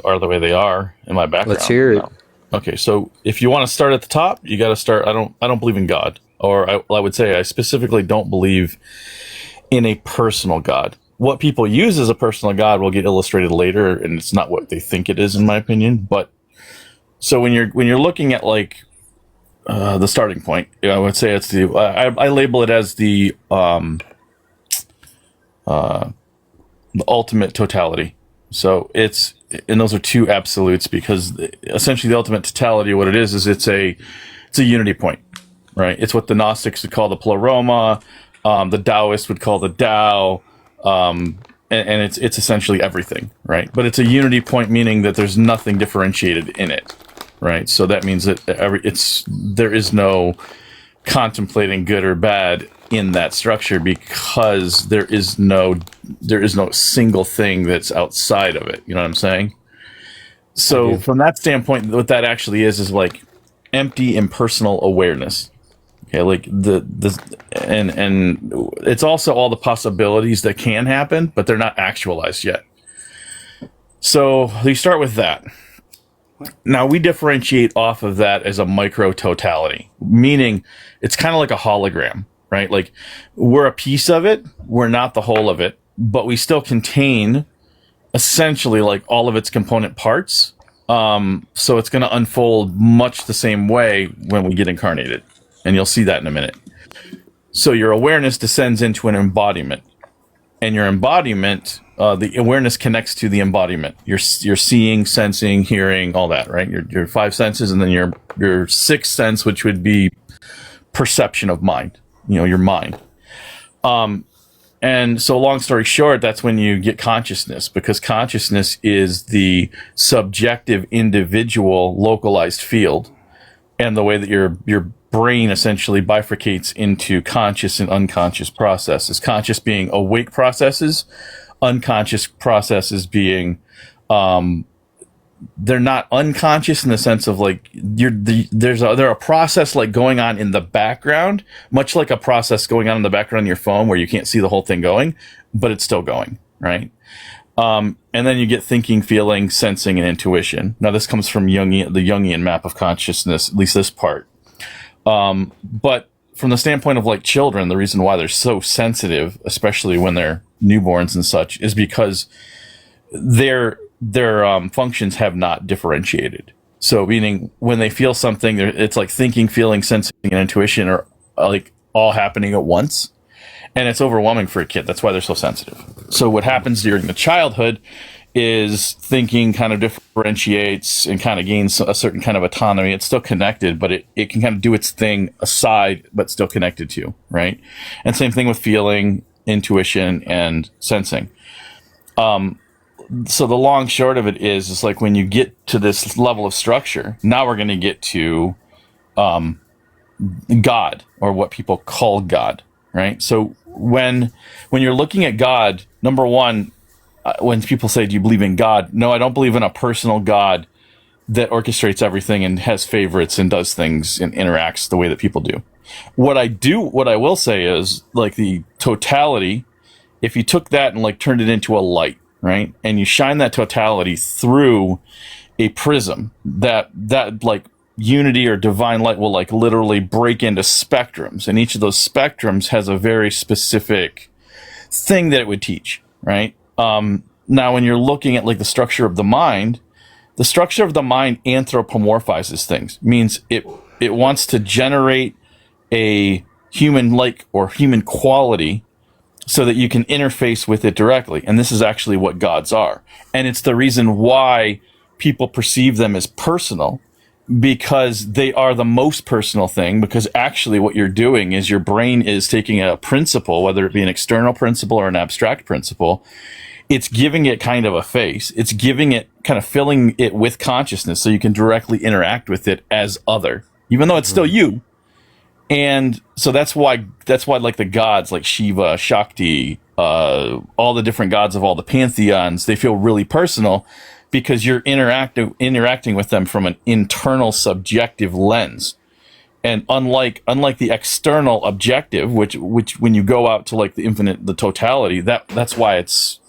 are the way they are in my background. Let's hear it. No. Okay, so if you want to start at the top, you got to start. I don't believe in God, or I would say I specifically don't believe in a personal God. What people use as a personal God will get illustrated later, and it's not what they think it is, in my opinion. But so when you're looking at like the starting point, I would say it's I label it as the ultimate totality. So and those are two absolutes, because essentially the ultimate totality, what it is it's a unity point, right? It's what the Gnostics would call the pleroma, the Taoists would call the Tao, and it's essentially everything, right? But it's a unity point, meaning that there's nothing differentiated in it, right? So that means that there is no contemplating good or bad in that structure, because there is no single thing that's outside of it. You know what I'm saying? So from that standpoint, what that actually is like empty impersonal awareness. Okay, like and it's also all the possibilities that can happen, but they're not actualized yet. So you start with that. Now we differentiate off of that as a micro totality, meaning it's kind of like a hologram, right? Like we're a piece of it, we're not the whole of it, but we still contain essentially like all of its component parts. So it's going to unfold much the same way when we get incarnated, and you'll see that in a minute. So your awareness descends into an embodiment, and your embodiment, the awareness connects to the embodiment. You're seeing, sensing, hearing, all that, right? Your five senses, and then your sixth sense, which would be perception of mind. Your mind. And so long story short, that's when you get consciousness, because consciousness is the subjective, individual, localized field, and the way that your brain essentially bifurcates into conscious and unconscious processes. Conscious being awake processes, unconscious processes being they're not unconscious in the sense of like there's a process like going on in the background, much like a process going on in the background on your phone where you can't see the whole thing going, but it's still going, right? And then you get thinking, feeling, sensing, and intuition. Now this comes from the Jungian map of consciousness, at least this part. But from the standpoint of like children, the reason why they're so sensitive, especially when they're newborns and such, is because their functions have not differentiated. So meaning when they feel something, it's like thinking, feeling, sensing, and intuition are like all happening at once. And it's overwhelming for a kid. That's why they're so sensitive. So what happens during the childhood is thinking kind of differentiates and kind of gains a certain kind of autonomy. It's still connected, but it can kind of do its thing aside, but still connected to you, right? And same thing with feeling, intuition, and sensing. So the long short of it is like when you get to this level of structure, now we're going to get to God, or what people call God, right? So when you're looking at God, number one, when people say, do you believe in God? No, I don't believe in a personal God that orchestrates everything and has favorites and does things and interacts the way that people do. What I will say is like the totality, if you took that and like turned it into a light, right? And you shine that totality through a prism, that like unity or divine light will like literally break into spectrums. And each of those spectrums has a very specific thing that it would teach, right? Now, when you're looking at like the structure of the mind anthropomorphizes things, means it wants to generate a human-like or human quality so that you can interface with it directly. And this is actually what gods are. And it's the reason why people perceive them as personal, because they are the most personal thing, because actually what you're doing is your brain is taking a principle, whether it be an external principle or an abstract principle, it's giving it kind of a face. It's giving it kind of filling it with consciousness so you can directly interact with it as other, even though it's still you. And so that's why like the gods like Shiva, Shakti, all the different gods of all the pantheons, they feel really personal because you're interacting with them from an internal subjective lens. And unlike the external objective, which when you go out to like the infinite, the totality, that's why it's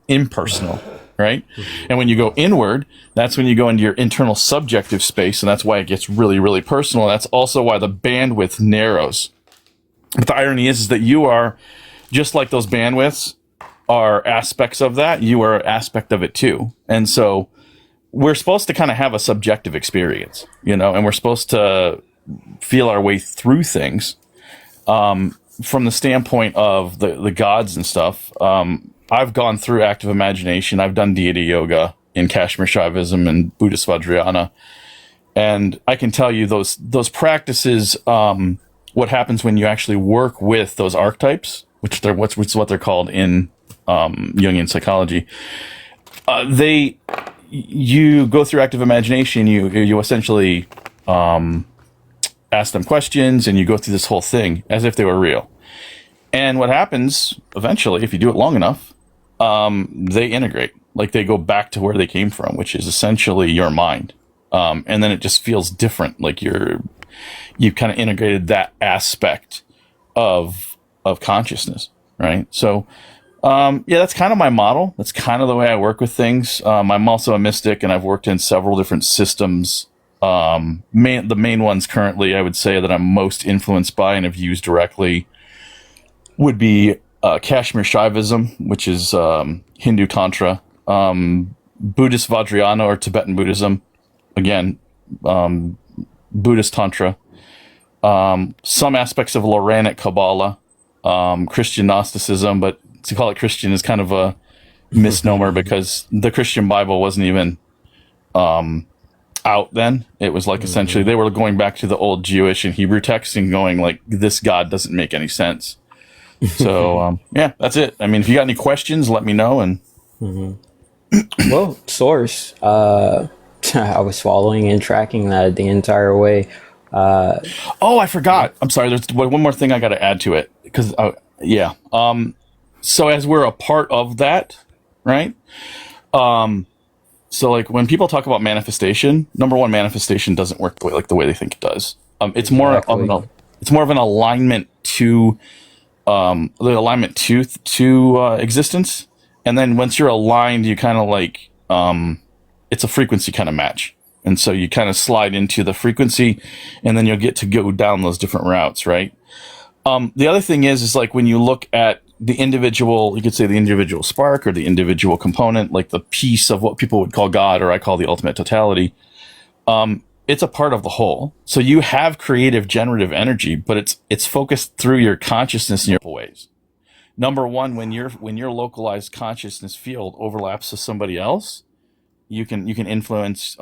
impersonal. right? Mhm. And when you go inward, that's when you go into your internal subjective space, and that's why it gets really, really personal. That's also why the bandwidth narrows. But the irony is that you are just like those bandwidths are aspects of that. You are an aspect of it too, and so we're supposed to kind of have a subjective experience, and we're supposed to feel our way through things from the standpoint of the gods and stuff. I've gone through active imagination. I've done deity yoga in Kashmir Shaivism and Buddhist Vajrayana, and I can tell you those practices. What happens when you actually work with those archetypes, which is what they're called in Jungian psychology. They You go through active imagination. You essentially ask them questions, and you go through this whole thing as if they were real. And what happens eventually, if you do it long enough, they integrate. Like they go back to where they came from, which is essentially your mind. And then it just feels different. Like you've kind of integrated that aspect of consciousness, right? So yeah, that's kind of my model. That's kind of the way I work with things. I'm also a mystic, and I've worked in several different systems. The main ones currently, I would say that I'm most influenced by and have used directly would be Kashmir Shaivism, which is Hindu Tantra, Buddhist Vajrayana or Tibetan Buddhism, again, Buddhist Tantra, some aspects of Loranic Kabbalah, Christian Gnosticism, but to call it Christian is kind of a misnomer because the Christian Bible wasn't even out then. It was like essentially Mhm. they were going back to the old Jewish and Hebrew texts and going like, this God doesn't make any sense. So yeah, that's it. I mean, if you got any questions, let me know. And Mhm. Well, source. I was following and tracking that the entire way. Uh, oh, I yeah. forgot. I'm sorry. There's one more thing I got to add to it because yeah. So as we're a part of that, right? Um, so like when people talk about manifestation, number one, manifestation doesn't work the way they think it does. Exactly. It's more of an alignment to the alignment to existence, and then once you're aligned, you kind of like it's a frequency kind of match, and so you kind of slide into the frequency, and then you'll get to go down those different routes, right? The other thing is like when you look at the individual, you could say the individual spark or the individual component, like the piece of what people would call God or I call the ultimate totality. It's a part of the whole. So you have creative generative energy, but it's focused through your consciousness in your ways. Number one, when your localized consciousness field overlaps with somebody else, you can influence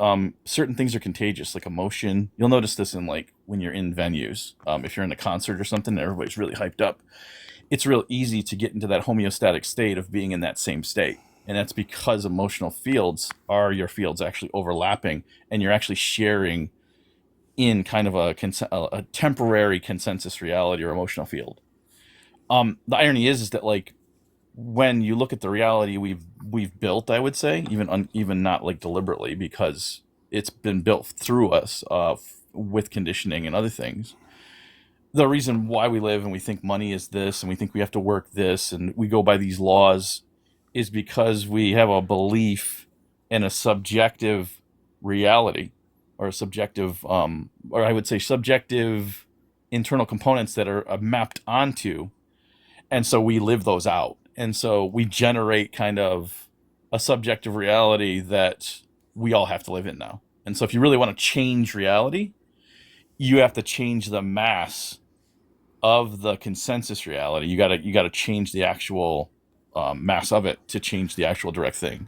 certain things are contagious, like emotion. You'll notice this in like when you're in venues. If you're in a concert or something, and everybody's really hyped up. It's real easy to get into that homeostatic state of being in that same state. And that's because emotional fields are your fields actually overlapping, and you're actually sharing in kind of a temporary consensus reality or emotional field. The irony is that like when you look at the reality we've built, I would say even not like deliberately because it's been built through us with conditioning and other things. The reason why we live and we think money is this and we think we have to work this and we go by these laws is because we have a belief in a subjective reality or a subjective or I would say subjective internal components that are mapped onto, and so we live those out, and so we generate kind of a subjective reality that we all have to live in now. And so if you really want to change reality, you have to change the mass of the consensus reality. You got to change the actual mass of it to change the actual direct thing.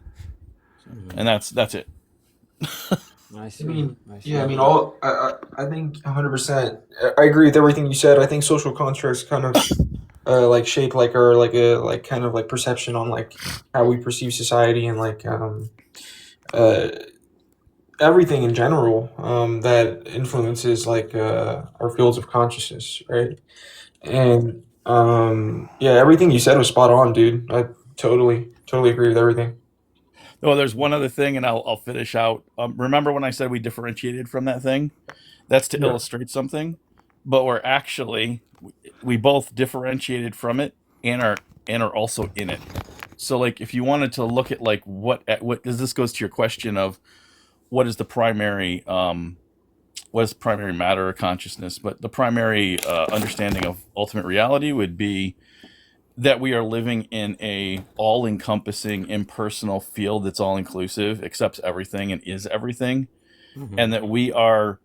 So, Mhm. and that's it. I I see. mean, I yeah, I see. mean, I think 100%. I agree with everything you said. I think social constructs kind of like shape like our like a like kind of like perception on like how we perceive society and like uh everything in general that influences like our fields of consciousness, right? And yeah, everything you said was spot on, dude. I totally agree with everything. Oh, there's one other thing, and I'll finish out. Remember when I said we differentiated from that thing? That's to Yeah. illustrate something, but we're actually we both differentiated from it and are also in it. So like if you wanted to look at like what because this goes to your question of what is the primary what is primary matter or consciousness, but the primary understanding of ultimate reality would be that we are living in a all-encompassing impersonal field that's all-inclusive, accepts everything and is everything, and Hmm. that we are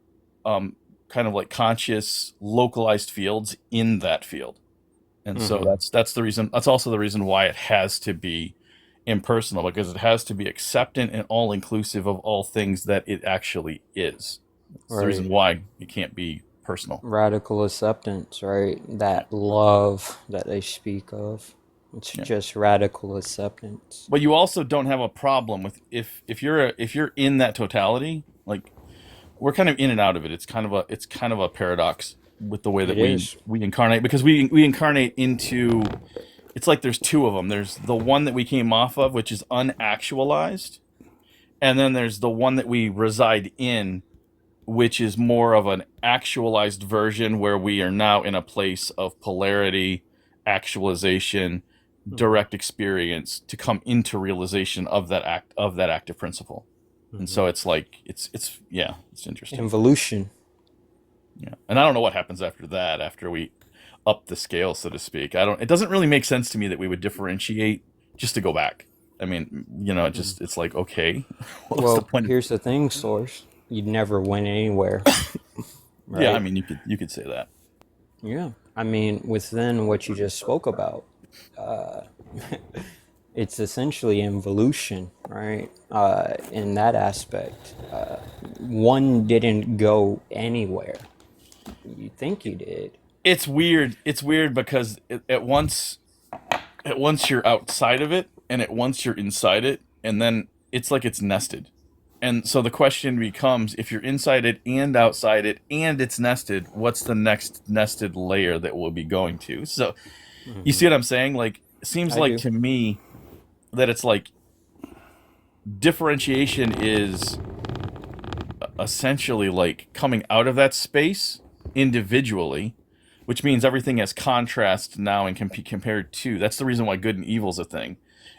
kind of like conscious localized fields in that field. And so Hmm. that's the reason, that's also the reason why it has to be impersonal, because it has to be acceptant and all-inclusive of all things that it actually is. It's the reason Right. why it can't be personal. Radical acceptance, right? Yeah. That love that they speak of. It's Yeah. just radical acceptance. But you also don't have a problem with if you're in that totality, like we're kind of in and out of it. It's kind of a paradox with the way that It is. we incarnate, because we incarnate into, it's like there's two of them. There's the one that we came off of, which is unactualized, and then there's the one that we reside in, which is more of an actualized version where we are now in a place of polarity, actualization, Hmm. direct experience to come into realization of that active principle. And Hmm. so it's like it's yeah, it's interesting. Involution. Yeah. And I don't know what happens after that, after we up the scale, so to speak. I don't it doesn't really make sense to me that we would differentiate just to go back. I mean, it's like, okay, what was the Well, point? here's the thing, Source. You'd never win anywhere, Yeah, I right? mean, you could say that. Yeah. I mean, within what you just spoke about, uh, it's essentially involution, right? In that aspect, one didn't go anywhere. You think you did. It's weird. It's weird because at once you're outside of it, and at once you're inside it, and then it's like it's nested. And so the question becomes, if you're inside it and outside it and it's nested, what's the next nested layer that we'll be going to? So you Hmm. see what I'm saying? Like it seems I like do. to me that it's like differentiation is essentially like coming out of that space individually, which means everything has contrast now and can be compared to. That's the reason why good and evil is a thing.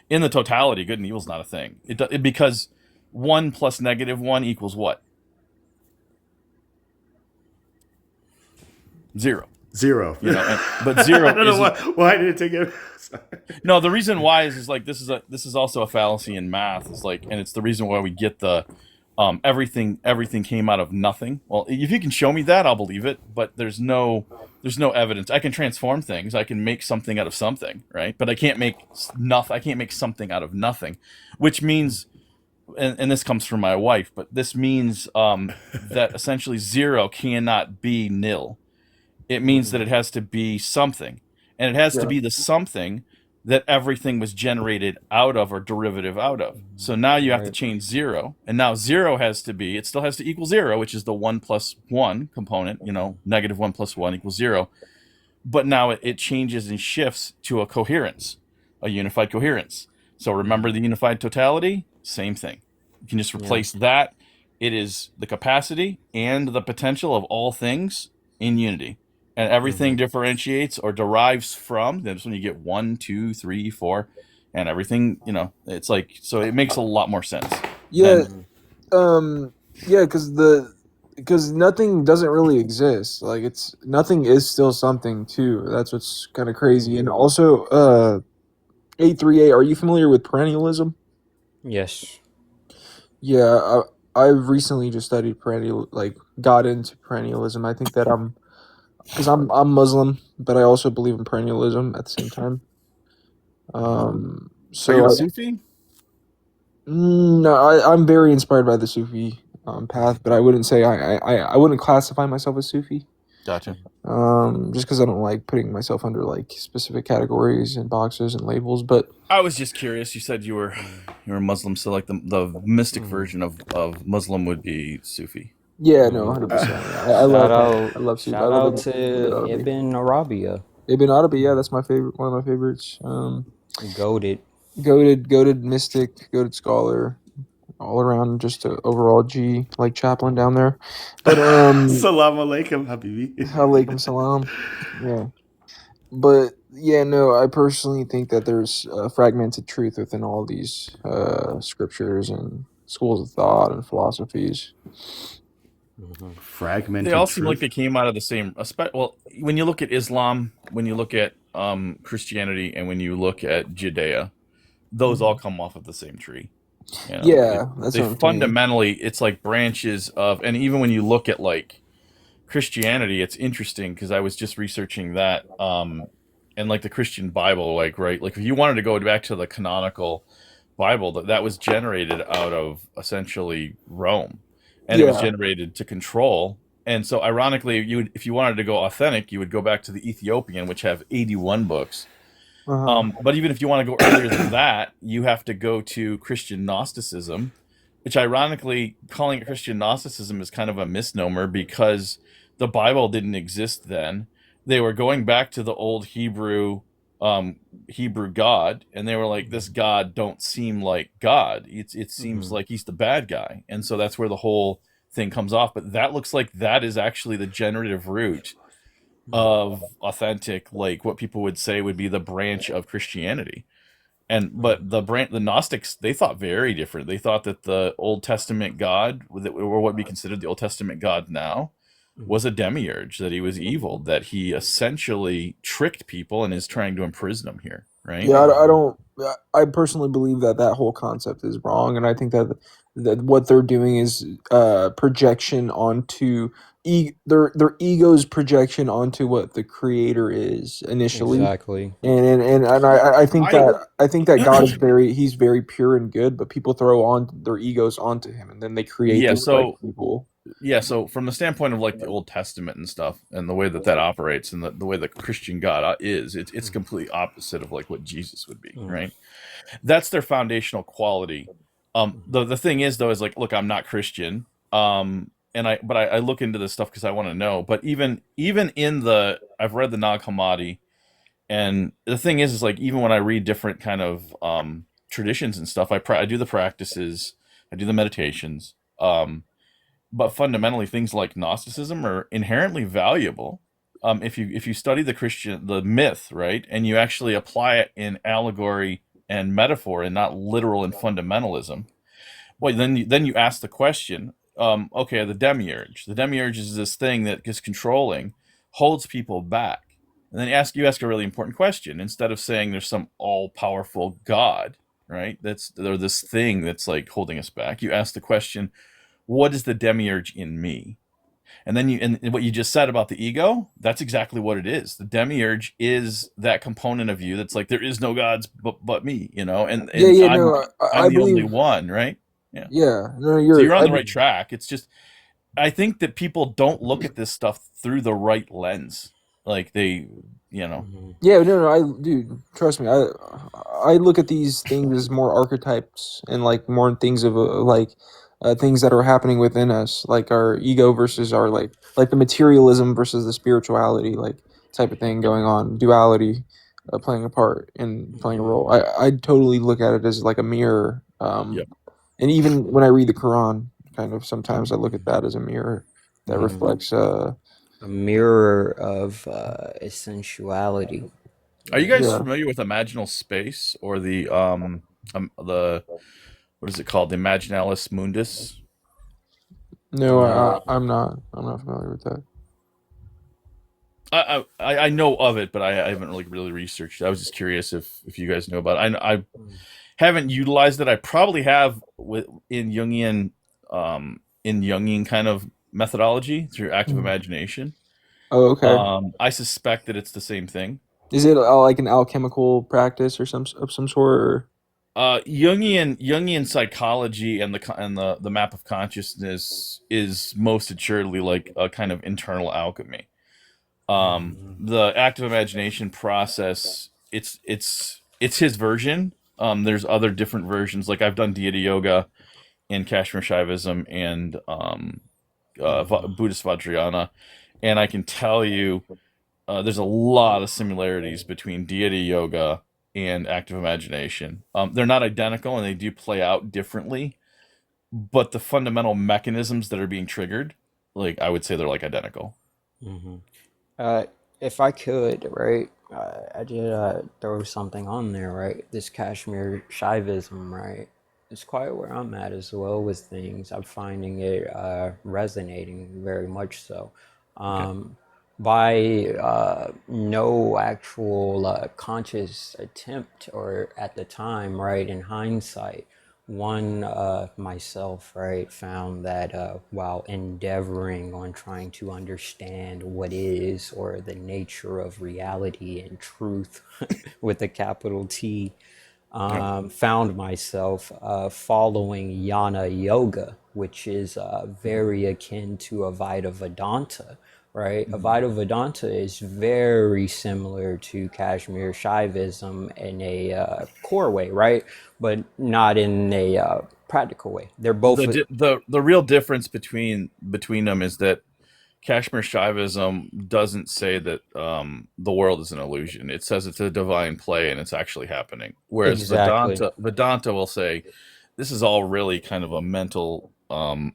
In the totality, good and evil is not a thing. Because one plus negative one equals what? Zero. Zero. But I zero don't know isn't. why did it take it. No, the reason why is like this is also a fallacy in math. Is like, and it's the reason why we get the everything came out of nothing. Well, if you can show me that, I'll believe it. But there's no evidence. I can transform things. I can make something out of something, right? But I can't make nothing. I can't make something out of nothing, which means, and this comes from my wife, but this means that essentially zero cannot be nil. It means that Hmm. it has to be something, and it has to Yeah. be the something that everything was generated out of or derivative out of. So now you have to Right. change zero, and now zero has to be, it still has to equal zero, which is the one plus one component, negative one plus one equals zero. But now it changes and shifts to a coherence, a unified coherence. So remember Hmm. the unified totality? Same thing. You can just Yeah. replace that. It is the capacity and the potential of all things in unity. And everything Hmm. differentiates or derives from. That's when you get one, two, three, four, and everything, it's like, so it makes a lot more sense Yeah. than, Hmm. Um. Yeah. Because nothing doesn't really exist. Like it's nothing is still something too. That's what's kind of crazy. And Hmm. also, 838. Are you familiar with perennialism? Yes. Yeah. I've recently just studied perennial, like got into perennialism. I think that because I'm Muslim, but I also believe in perennialism at the same time. are you So a Sufi? no, I'm very inspired by the Sufi path, but I wouldn't say I wouldn't classify myself as Sufi. Gotcha. Just because I don't like putting myself under like specific categories and boxes and labels. But I was just curious. You said you were Muslim, so like the mystic Hmm. version of Muslim would be Sufi. yeah, no, Hmm. 100%. Yeah, I Shout love out, I love Sufi. I shout love out Ibn to Arabi. Ibn Arabia. Ibn Arabi, yeah, that's my favorite. One of my favorites. Goaded. Goaded mystic, goaded scholar, all around just a overall G like Chaplin down there. But Salam alaikum, Habibi. alaikum salam. Yeah. But Yeah, no, I personally think that there's fragmented truth within all these scriptures and schools of thought and philosophies. Hmm. They Fragmented all seem like they truth. came out of the same. Well, when you look at Islam, when you look at Christianity, and when you look at Judea, those all Mhm. come off of the same tree. You know, Yeah, that's they what I'm saying. fundamentally, it's like branches of, and even when you look at like Christianity, it's interesting because I was just researching that, and like the Christian Bible, like right, like if you wanted to go back to the canonical Bible, that was generated out of essentially Rome, and it was Yeah. generated to control. And so, ironically, if you wanted to go authentic, you would go back to the Ethiopian, which have 81 books. Uh-huh. But even if you want to go earlier than that, you have to go to Christian Gnosticism, which ironically, calling it Christian Gnosticism is kind of a misnomer because the Bible didn't exist then. They were going back to the old um, Hebrew God, and they were like, "This God don't seem like God. It seems Hmm. like he's the bad guy," and so that's where the whole thing comes off. But that looks like that is actually the generative root of authentic, like what people would say would be the branch of Christianity. And but the Gnostics, they thought very different. They thought that the Old Testament God, or what we consider the Old Testament God now, was a demiurge, that he was evil, that he essentially tricked people and is trying to imprison them here, right? Yeah, I don't. I personally believe that that whole concept is wrong, and I think that what they're doing is projection onto their ego's projection onto what the creator is initially, Exactly. and I I think that God is he's very pure and good, but people throw on their egos onto him, and then they create yeah, these like so people. yeah, so from the standpoint of like the Old Testament and stuff, and the way that that operates, and the way the Christian God is, it's completely opposite of like what Jesus would be, Mm. right? That's their foundational quality. The thing is though, is like, look, I'm not Christian, and I look into this stuff because I want to know. But even in the, I've read the Nag Hammadi, and the thing is like, even when I read different kind of traditions and stuff, I do the practices, I do the meditations, but fundamentally things like Gnosticism are inherently valuable. If you study the myth, right, and you actually apply it in allegory and metaphor and not literal and fundamentalism, well, then you ask the question, okay, the demiurge is this thing that is controlling, holds people back, and then you ask a really important question. Instead of saying there's some all powerful God, right, that's or this thing that's like holding us back, you ask the question, what is the demiurge in me? And then and what you just said about the ego, that's exactly what it is. The demiurge is that component of you that's like, there is no gods but me, Yeah, and yeah, no, I'm I the only believe. one, right? Yeah. Yeah, no, So you're. you're on the right track. It's just, I think that people don't look at this stuff through the right lens. Like they, you know, Mhm. Yeah, no, no, dude, trust me. I look at these things as more archetypes and like more things of things that are happening within us, like our ego versus our like the materialism versus the spirituality, like type of thing going on, duality, playing a part and playing a role. I totally look at it as like a mirror. yep. And even when I read the Quran, kind of sometimes I look at that as a mirror that Hmm. reflects. A mirror of essentiality, Are you right? guys Yeah. familiar with Imaginal Space, or the what is it called? The Imaginalis Mundus? No, No. I'm not. I'm not familiar with that. I know of it, but I haven't really researched it. I was just curious if you guys know about it. I Mm. haven't utilized it. I probably have in Jungian kind of methodology through active Mhm. imagination. Oh, okay. I suspect that it's the same thing. Is it like an alchemical practice or of some sort? Or? Jungian psychology and the map of consciousness is most assuredly like a kind of internal alchemy. The active imagination process, it's his version. There's other different versions. Like I've done deity yoga and Kashmir Shaivism and Buddhist Vajrayana, and I can tell you there's a lot of similarities between deity yoga and active imagination. They're not identical and they do play out differently, but the fundamental mechanisms that are being triggered, like I would say they're like identical. Mhm. Uh, if I could, right, I did throw something on there, right? This Kashmir Shaivism, right? It's quite where I'm at as well with things. I'm finding it resonating very much so. Okay. Um, by no actual conscious attempt, or at the time, right, in hindsight, one myself, right, found that while endeavoring on trying to understand what is, or the nature of reality and truth with a capital T, Yep. found myself following Yana Yoga, which is very akin to Advaita Vedanta, right? Mhm. Advaita Vedanta is very similar to Kashmir Shaivism in a core way, right? But not in a practical way. They're both. The real difference between them is that Kashmir Shaivism doesn't say that the world is an illusion. It says it's a divine play and it's actually happening. Whereas Exactly. Vedanta will say this is all really kind of a mental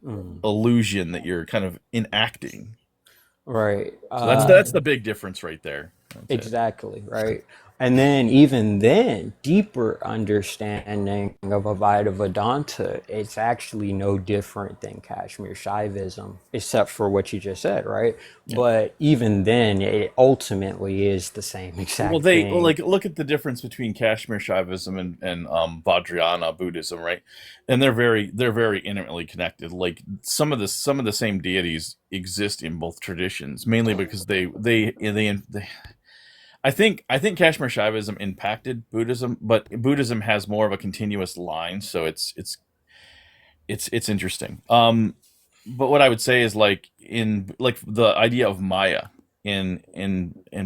Mm, illusion that you're kind of enacting. right. So that's the big difference right there. That's it. Exactly, right? And then, even then, deeper understanding of Advaita Vedanta, it's actually no different than Kashmir Shaivism, except for what you just said, right? Yeah. But even then, it ultimately is the same Well, exact they thing. like look at the difference between Kashmir Shaivism and Vajrayana Buddhism, right? And they're very intimately connected. Like some of the same deities exist in both traditions, mainly because they I think Kashmir Shaivism impacted Buddhism, but Buddhism has more of a continuous line, so it's interesting. But what I would say is like the idea of Maya in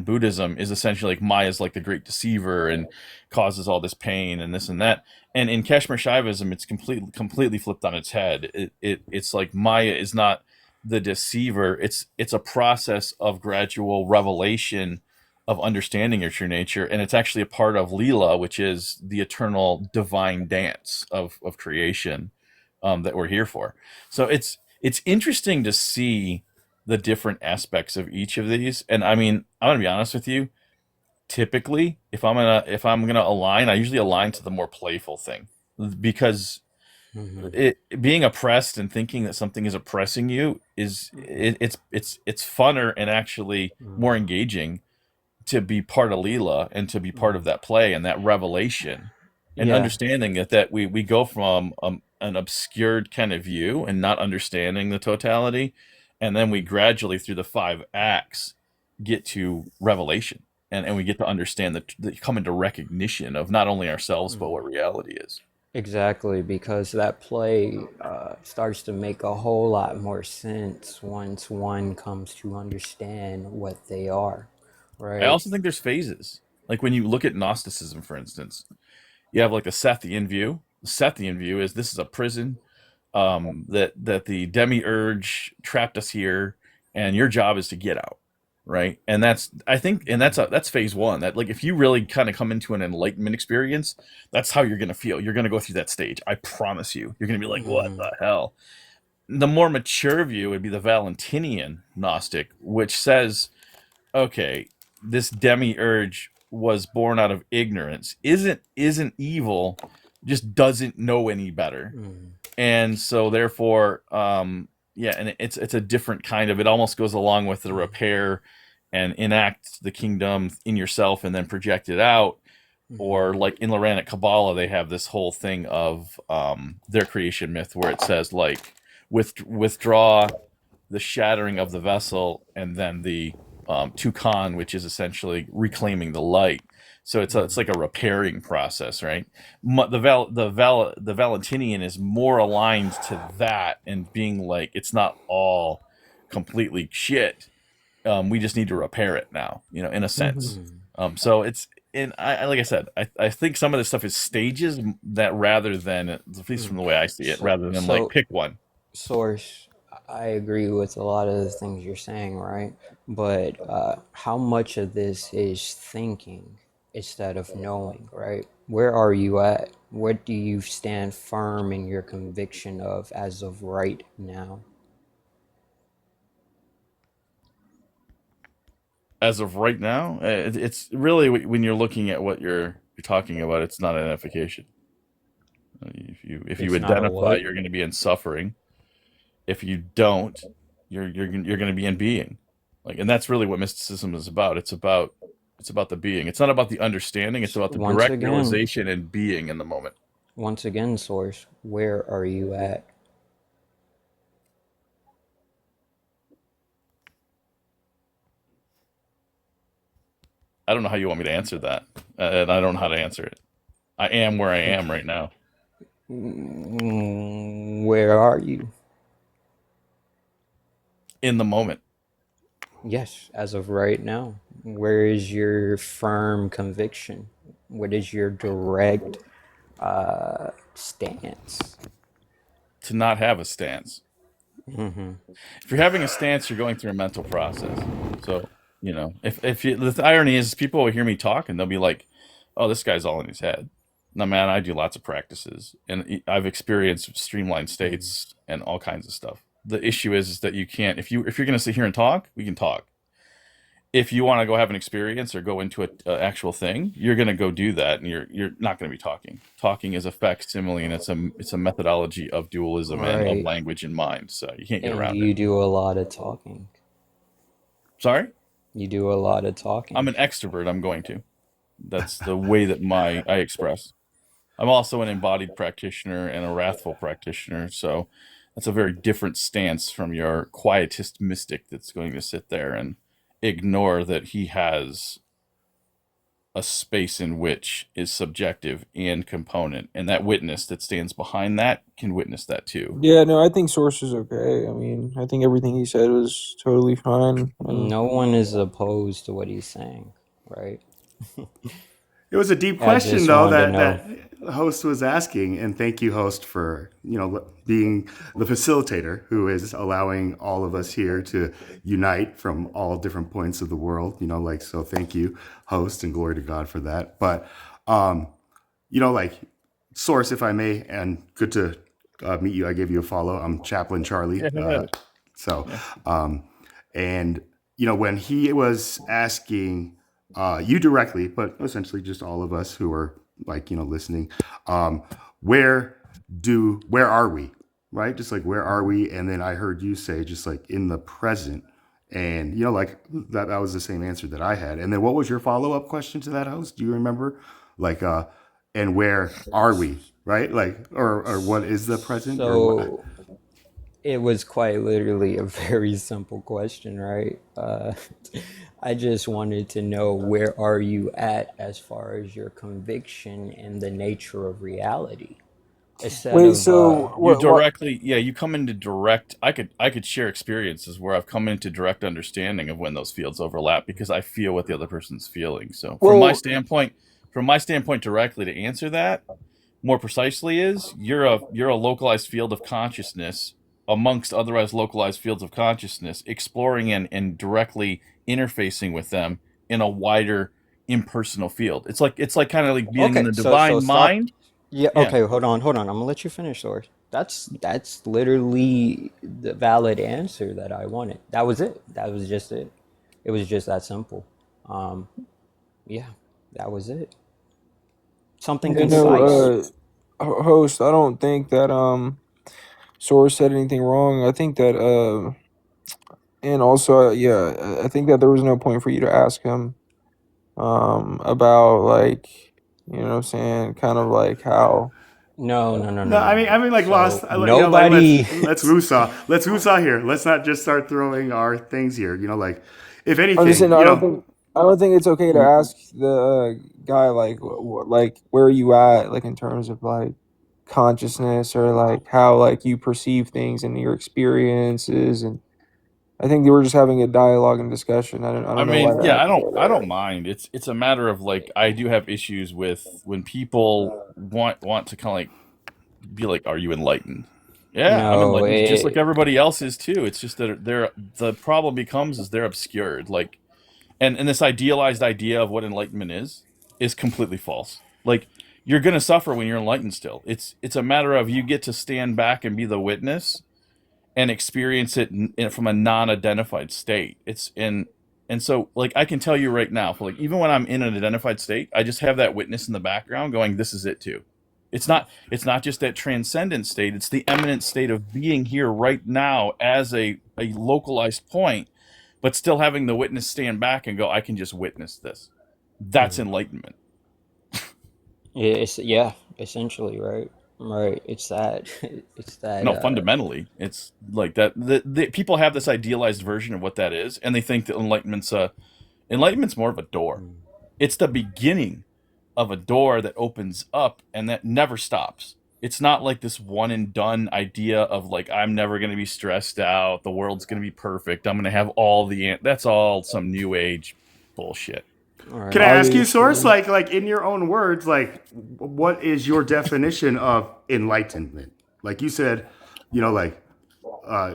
Buddhism is essentially like Maya is like the great deceiver and causes all this pain and this and that. And in Kashmir Shaivism, it's completely flipped on its head. It's like Maya is not the deceiver. It's a process of gradual revelation of understanding your true nature, and it's actually a part of Leela, which is the eternal divine dance of creation that we're here for. So it's interesting to see the different aspects of each of these. And I mean, I'm gonna be honest with you. Typically, if I'm gonna align, I usually align to the more playful thing because Hmm. being oppressed and thinking that something is oppressing you it's funner and actually more Hmm. engaging to be part of Leela and to be part of that play and that revelation and Yeah, understanding that we go from an obscured kind of view and not understanding the totality, and then we gradually through the five acts get to revelation and we get to understand that come into recognition of not only ourselves but what reality is. exactly. Because that play starts to make a whole lot more sense once one comes to understand what they are, I right? also think there's phases. Like when you look at Gnosticism, for instance, you have like the Sethian view. The Sethian view is this is a prison, that the demiurge trapped us here, and your job is to get out, right? And that's I think, and that's phase one. That like if you really kind of come into an enlightenment experience, that's how you're gonna feel. You're gonna go through that stage. I promise you. You're gonna be like, what Mm-hmm. the hell? The more mature view would be the Valentinian Gnostic, which says, okay, this demiurge was born out of ignorance, isn't evil, just doesn't know any better, Mm-hmm. and so therefore yeah, and it's a different kind of, it almost goes along with the repair and enact the kingdom in yourself and then project it out. Or like in Loranic Kabbalah, they have this whole thing of their creation myth where it says like withdraw the shattering of the vessel and then the Tukan, which is essentially reclaiming the light. So it's like a repairing process, right? The Valentinian is more aligned to that and being like it's not all completely shit. We just need to repair it now, in a sense. Mm-hmm. So it's and like I said, I think some of this stuff is stages that rather than, at least from Mm. the way I see it, So, rather than like so pick one. source, I agree with a lot of the things you're saying, right? But how much of this is thinking instead of knowing, right? Where are you at? What do you stand firm in your conviction of as of right now? As of right now, it's really when you're looking at what you're talking about, it's not identification. If you It's not a identify, what? you're going to be in suffering. If you don't, you're going to be in being. Like, and that's really what mysticism is about. It's about the being. It's not about the understanding. It's about the Once direct again, realization and being in the moment. Source, where are you at? I don't know how you want me to answer that, and I don't know how to answer it. I am where I am right now. Where are you? In the moment. Yes, as of right now. Where is your firm conviction? What is your direct stance? To not have a stance. If you're having a stance, you're going through a mental process. So, if you, the irony is, people will hear me talk and they'll be like, "Oh, this guy's all in his head." No, man, I do lots of practices, and I've experienced streamlined states and all kinds of stuff. The issue is that you can't. If you're going to sit here and talk, we can talk. If you want to go have an experience or go into a actual thing, you're going to go do that, and you're not going to be talking. Talking is a facsimile, and it's a methodology of dualism and of Right. language and mind. So you can't get And around it. you do a lot of talking. Sorry, You do a lot of I'm talking. an extrovert. I'm going to. That's the way that I express. I'm also an embodied practitioner and a wrathful practitioner, so that's a very different stance from your quietist mystic that's going to sit there and ignore that he has a space in which is subjective and component, and that witness that stands behind that can witness that too. Yeah, no, I think Source is okay. I mean, I think everything he said was totally fine. And No one is opposed to what he's saying, right? It was a deep I question, just though, wanted to that know. the host was asking, and thank you, host, for being the facilitator who is allowing all of us here to unite from all different points of the world. So thank you, host, and glory to God for that. But like Source, if I may, and good to meet you. I gave you a follow. I'm Chaplain Charlie. Yeah, go ahead. So, Yeah. and when he was asking you directly, but essentially just all of us who are listening, where are we, right? Just like where are we? And then I heard you say just like in the present, and like that was the same answer that I had. And then what was your follow up question to that, host? Do you remember? Like, and where are we, right? Like, or what is the present, or what? So it was quite literally a very simple question, right? I just wanted to know, where are you at as far as your conviction in the nature of reality? Instead wait, of so You what? directly, yeah, you come into direct. I could share experiences where I've come into direct understanding of when those fields overlap because I feel what the other person's feeling. So Well, from my standpoint, directly to answer that more precisely is you're a localized field of consciousness amongst otherwise localized fields of consciousness, exploring and directly interfacing with them in a wider impersonal field. It's like kind of like being in okay, the so divine stop. mind. Yeah, Yeah. okay, hold on. I'm gonna let you finish, Source. That's literally the valid answer that I wanted. That was it. That was just it. It was just that simple. Um, yeah, that was it. Something you concise. know, host, I don't think that Source said anything wrong. I think that and also yeah, I think that there was no point for you to ask him about like, what I'm saying, kind of like how. No, no, no, no, No, no, I no. mean, like lost. So Like nobody. let's woosah, here. Let's not just start throwing our things here. Like, if I'm just anything, saying, I don't think it's okay to ask the guy like like where are you at, like in terms of like consciousness, or like how like you perceive things and your experiences. And I think they were just having a dialogue and discussion. I I don't know why mean, that yeah, had to go I don't there. mind. It's a matter of like I do have issues with when people want to kind of like be like, "Are you enlightened?" Yeah, I'm No, enlightened, just like everybody else is too. It's just that the problem becomes is they're obscured. Like, and this idealized idea of what enlightenment is completely false. Like, you're gonna suffer when you're enlightened still. It's a matter of you get to stand back and be the witness and experience it from a non-identified state. And And so, like, I can tell you right now, for like, even when I'm in an identified state, I just have that witness in the background going, "This is it too." It's not just that transcendent state; it's the eminent state of being here right now as a localized point, but still having the witness stand back and go, "I can just witness this." That's enlightenment. Yeah, essentially, right? Right. It's that. It's that. No, fundamentally, it's like that. The people have this idealized version of what that is, and they think that enlightenment's more of a door. Mm. It's the beginning of a door that opens up and that never stops. It's not like this one and done idea of like, I'm never going to be stressed out. The world's going to be perfect. I'm going to have all that's all some new age bullshit. All right. Can I ask you, Obviously. Source, like in your own words, like what is your definition of enlightenment? Like you said, like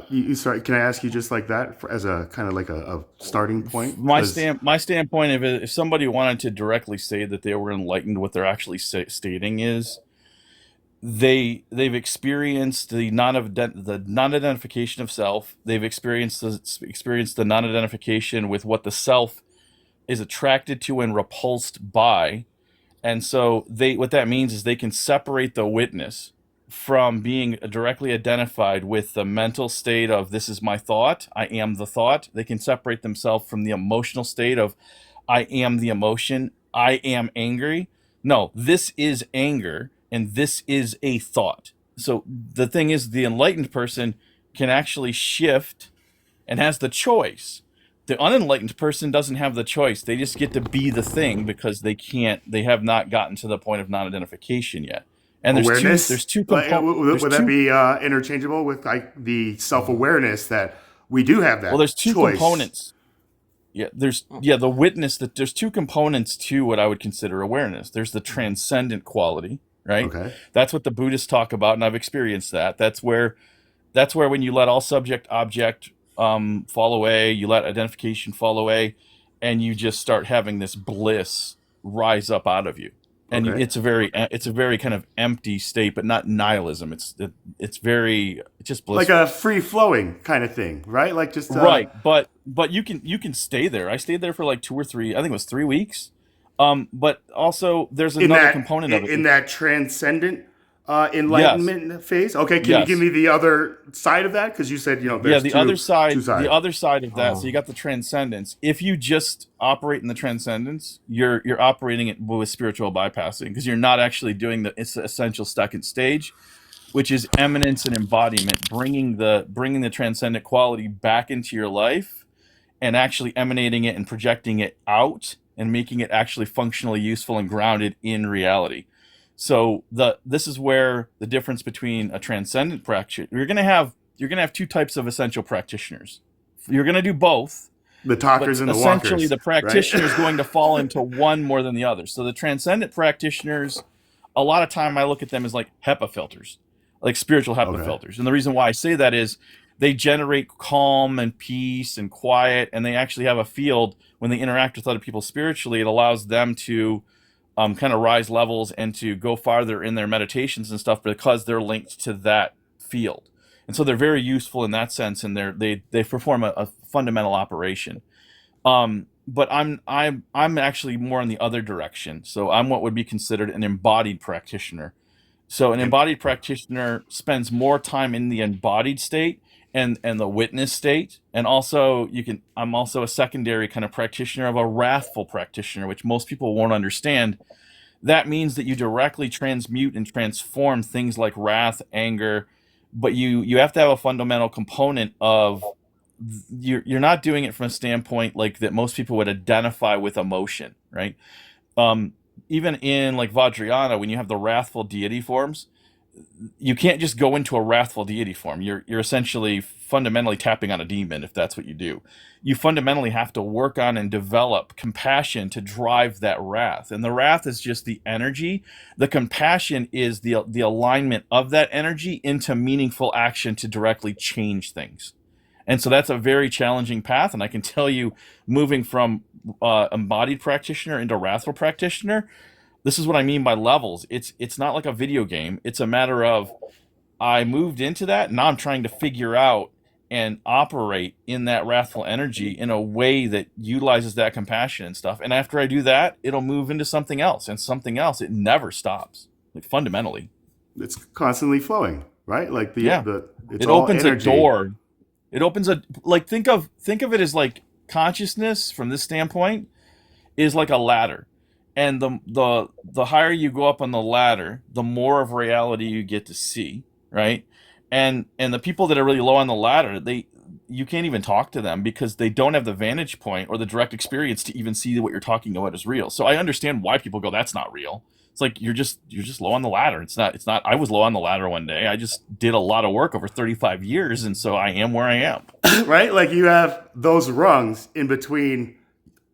you start. Can I ask you just like that as a kind of like a starting point? My 'Cause- my standpoint of it, if somebody wanted to directly say that they were enlightened, what they're actually stating is they've experienced the non-identification of self. They've experienced the non-identification with what the self is attracted to and repulsed by. And so what that means is they can separate the witness from being directly identified with the mental state of this is my thought, I am the thought. They can separate themselves from the emotional state of I am the emotion, I am angry. No, this is anger and this is a thought. So the thing is, the enlightened person can actually shift and has the choice. The unenlightened person doesn't have the choice. They just get to be the thing because they have not gotten to the point of non-identification yet. And awareness. There's two Like, components. would that be interchangeable with like the self-awareness that we do have that? Well, there's two choice? components. The witness that there's two components to what I would consider awareness. There's the transcendent quality, right? Okay. That's what the Buddhists talk about, and I've experienced that. That's where when you let all subject object fall away, you let identification fall away, and you just start having this bliss rise up out of you. And Okay. it's a very kind of empty state, but not nihilism. It's just blissful. Like a free flowing kind of thing, right? Like just Right, but you can stay there. I stayed there for like 2 or 3, I think it was 3 weeks. But also there's in another that component of it. in that transcendent enlightenment phase. Okay, can you Yes. give me the other side of that? Because you said there's the two, other side, two sides. the other side of that. So you got the transcendence. If you just operate in the transcendence, you're operating it with spiritual bypassing because you're not actually doing it's the essential second stage, which is eminence and embodiment, bringing the transcendent quality back into your life and actually emanating it and projecting it out and making it actually functionally useful and grounded in reality. So this is where the difference between a transcendent practitioner, you're gonna have 2 types of essential practitioners. You're gonna do both, The but talkers and the essentially walkers. the practitioner right? is going to fall into one more than the other. So the transcendent practitioners, a lot of time I look at them as like HEPA filters, like spiritual HEPA Okay. filters. And the reason why I say that is they generate calm and peace and quiet, and they actually have a field when they interact with other people spiritually. It allows them to kind of rise levels and to go farther in their meditations and stuff because they're linked to that field. And so they're very useful in that sense, and they perform a fundamental operation. But I'm actually more in the other direction. So I'm what would be considered an embodied practitioner. So an embodied practitioner spends more time in the embodied state and the witness state. And also I'm also a secondary kind of practitioner of a wrathful practitioner, which most people won't understand. That means that you directly transmute and transform things like wrath, anger, but you have to have a fundamental component of you're not doing it from a standpoint like that most people would identify with emotion, right? Even in like Vajrayana, when you have the wrathful deity forms, you can't just go into a wrathful deity form. You're essentially fundamentally tapping on a demon if that's what you do. You fundamentally have to work on and develop compassion to drive that wrath. And the wrath is just the energy. The compassion is the alignment of that energy into meaningful action to directly change things. And so that's a very challenging path. And I can tell you, moving from embodied practitioner into wrathful practitioner, this is what I mean by levels. It's not like a video game. It's a matter of I moved into that. And now I'm trying to figure out and operate in that wrathful energy in a way that utilizes that compassion and stuff. And after I do that, it'll move into something else and something else. It never stops, like fundamentally. It's constantly flowing, right? Like Yeah. it's It all opens energy. a door. It opens a, like, think of it as like consciousness from this standpoint is like a ladder. And the higher you go up on the ladder, the more of reality you get to see, right? And the people that are really low on the ladder, you can't even talk to them because they don't have the vantage point or the direct experience to even see what you're talking about is real. So I understand why people go, that's not real. It's like you're just low on the ladder. It's not I was low on the ladder one day. I just did a lot of work over 35 years, and so I am where I am. Right? Like you have those rungs in between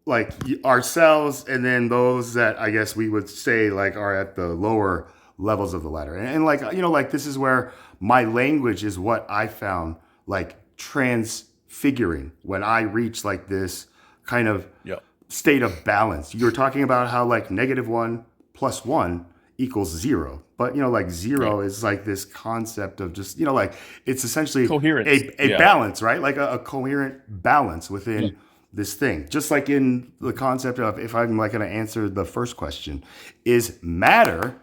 like ourselves and then those that I guess we would say like are at the lower levels of the ladder. And like, you know, like this is where my language is what I found like transfiguring when I reach like this kind of Yep. state of balance. You were talking about how like -1 + 1 equals 0. But, you know, like 0 is like this concept of just, you know, like it's essentially Coherence. a Yeah. balance, right? Like a coherent balance within this thing. Just like in the concept of, if I'm like going to answer the first question, is matter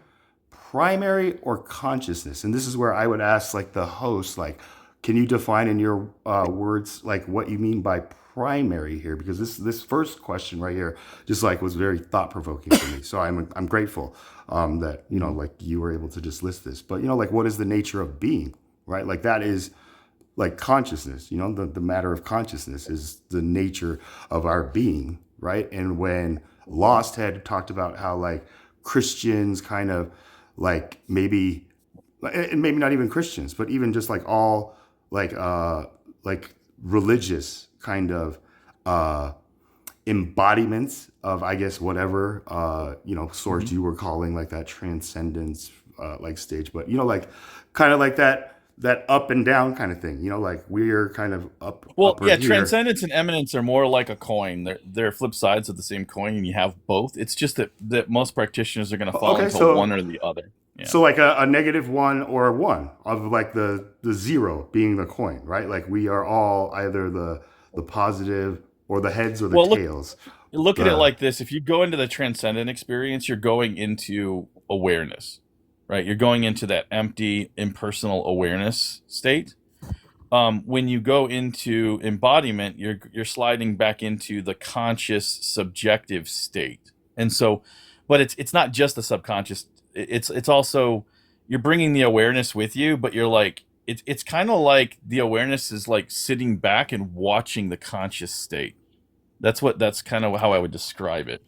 primary or consciousness? And this is where I would ask like the host, like, can you define in your words like what you mean by primary here? Because this first question right here just like was very thought provoking for me. So I'm grateful that, you know, like you were able to just list this. But, you know, like what is the nature of being, right? Like that is like consciousness, you know, the matter of consciousness is the nature of our being, right? And when Lost had talked about how like Christians kind of like maybe, and maybe not even Christians, but even just like all like religious kind of embodiments of, I guess, whatever, you know, source you were calling like that transcendence like stage, but, you know, like kind of like that up and down kind of thing, you know, like we're kind of up. Well, upper yeah, here. transcendence and eminence are more like a coin. They're flip sides of the same coin, and you have both. It's just that most practitioners are going to fall Okay, into so- one or the other. Yeah. So like a -1 or a 1 of like the 0 being the coin, right? Like we are all either the positive or the heads or the Well, look- tails. Look at it the- like this. If you go into the transcendent experience, you're going into awareness, right? You're going into that empty, impersonal awareness state. When you go into embodiment, you're sliding back into the conscious, subjective state. And so, but it's not just the subconscious. It's also, you're bringing the awareness with you, but you're like, it's kind of like the awareness is like sitting back and watching the conscious state. That's kind of how I would describe it.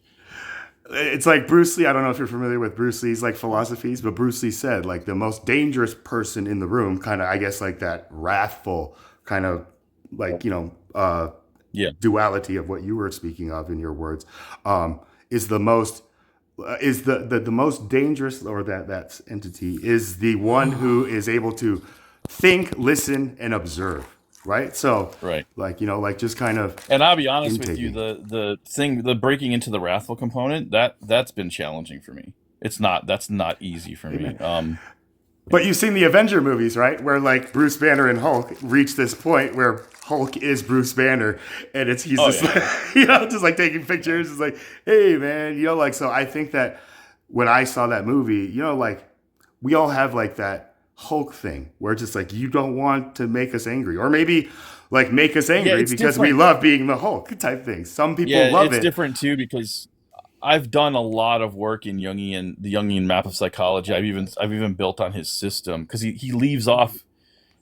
It's like Bruce Lee. I don't know if you're familiar with Bruce Lee's like philosophies, but Bruce Lee said like the most dangerous person in the room, kind of, I guess, like that wrathful kind of like, you know, duality of what you were speaking of in your words, is the most is the most dangerous, or that entity is the one who is able to think, listen, and observe. Right. So, Right. like, you know, like just kind of. And I'll be honest with you, intaking. the breaking into the wrathful component, that's been challenging for me. That's not easy for me. But you've seen the Avenger movies, right? Where like Bruce Banner and Hulk reach this point where Hulk is Bruce Banner, and he's just like, you know, just like taking pictures. It's like, hey man, you know, like, so I think that when I saw that movie, you know, like we all have like that Hulk thing where it's just like, you don't want to make us angry, or maybe like make us angry it's because we different. love being the Hulk type thing. Some people love it's it. different too, because I've done a lot of work in the Jungian map of psychology. I've even built on his system, because he leaves off.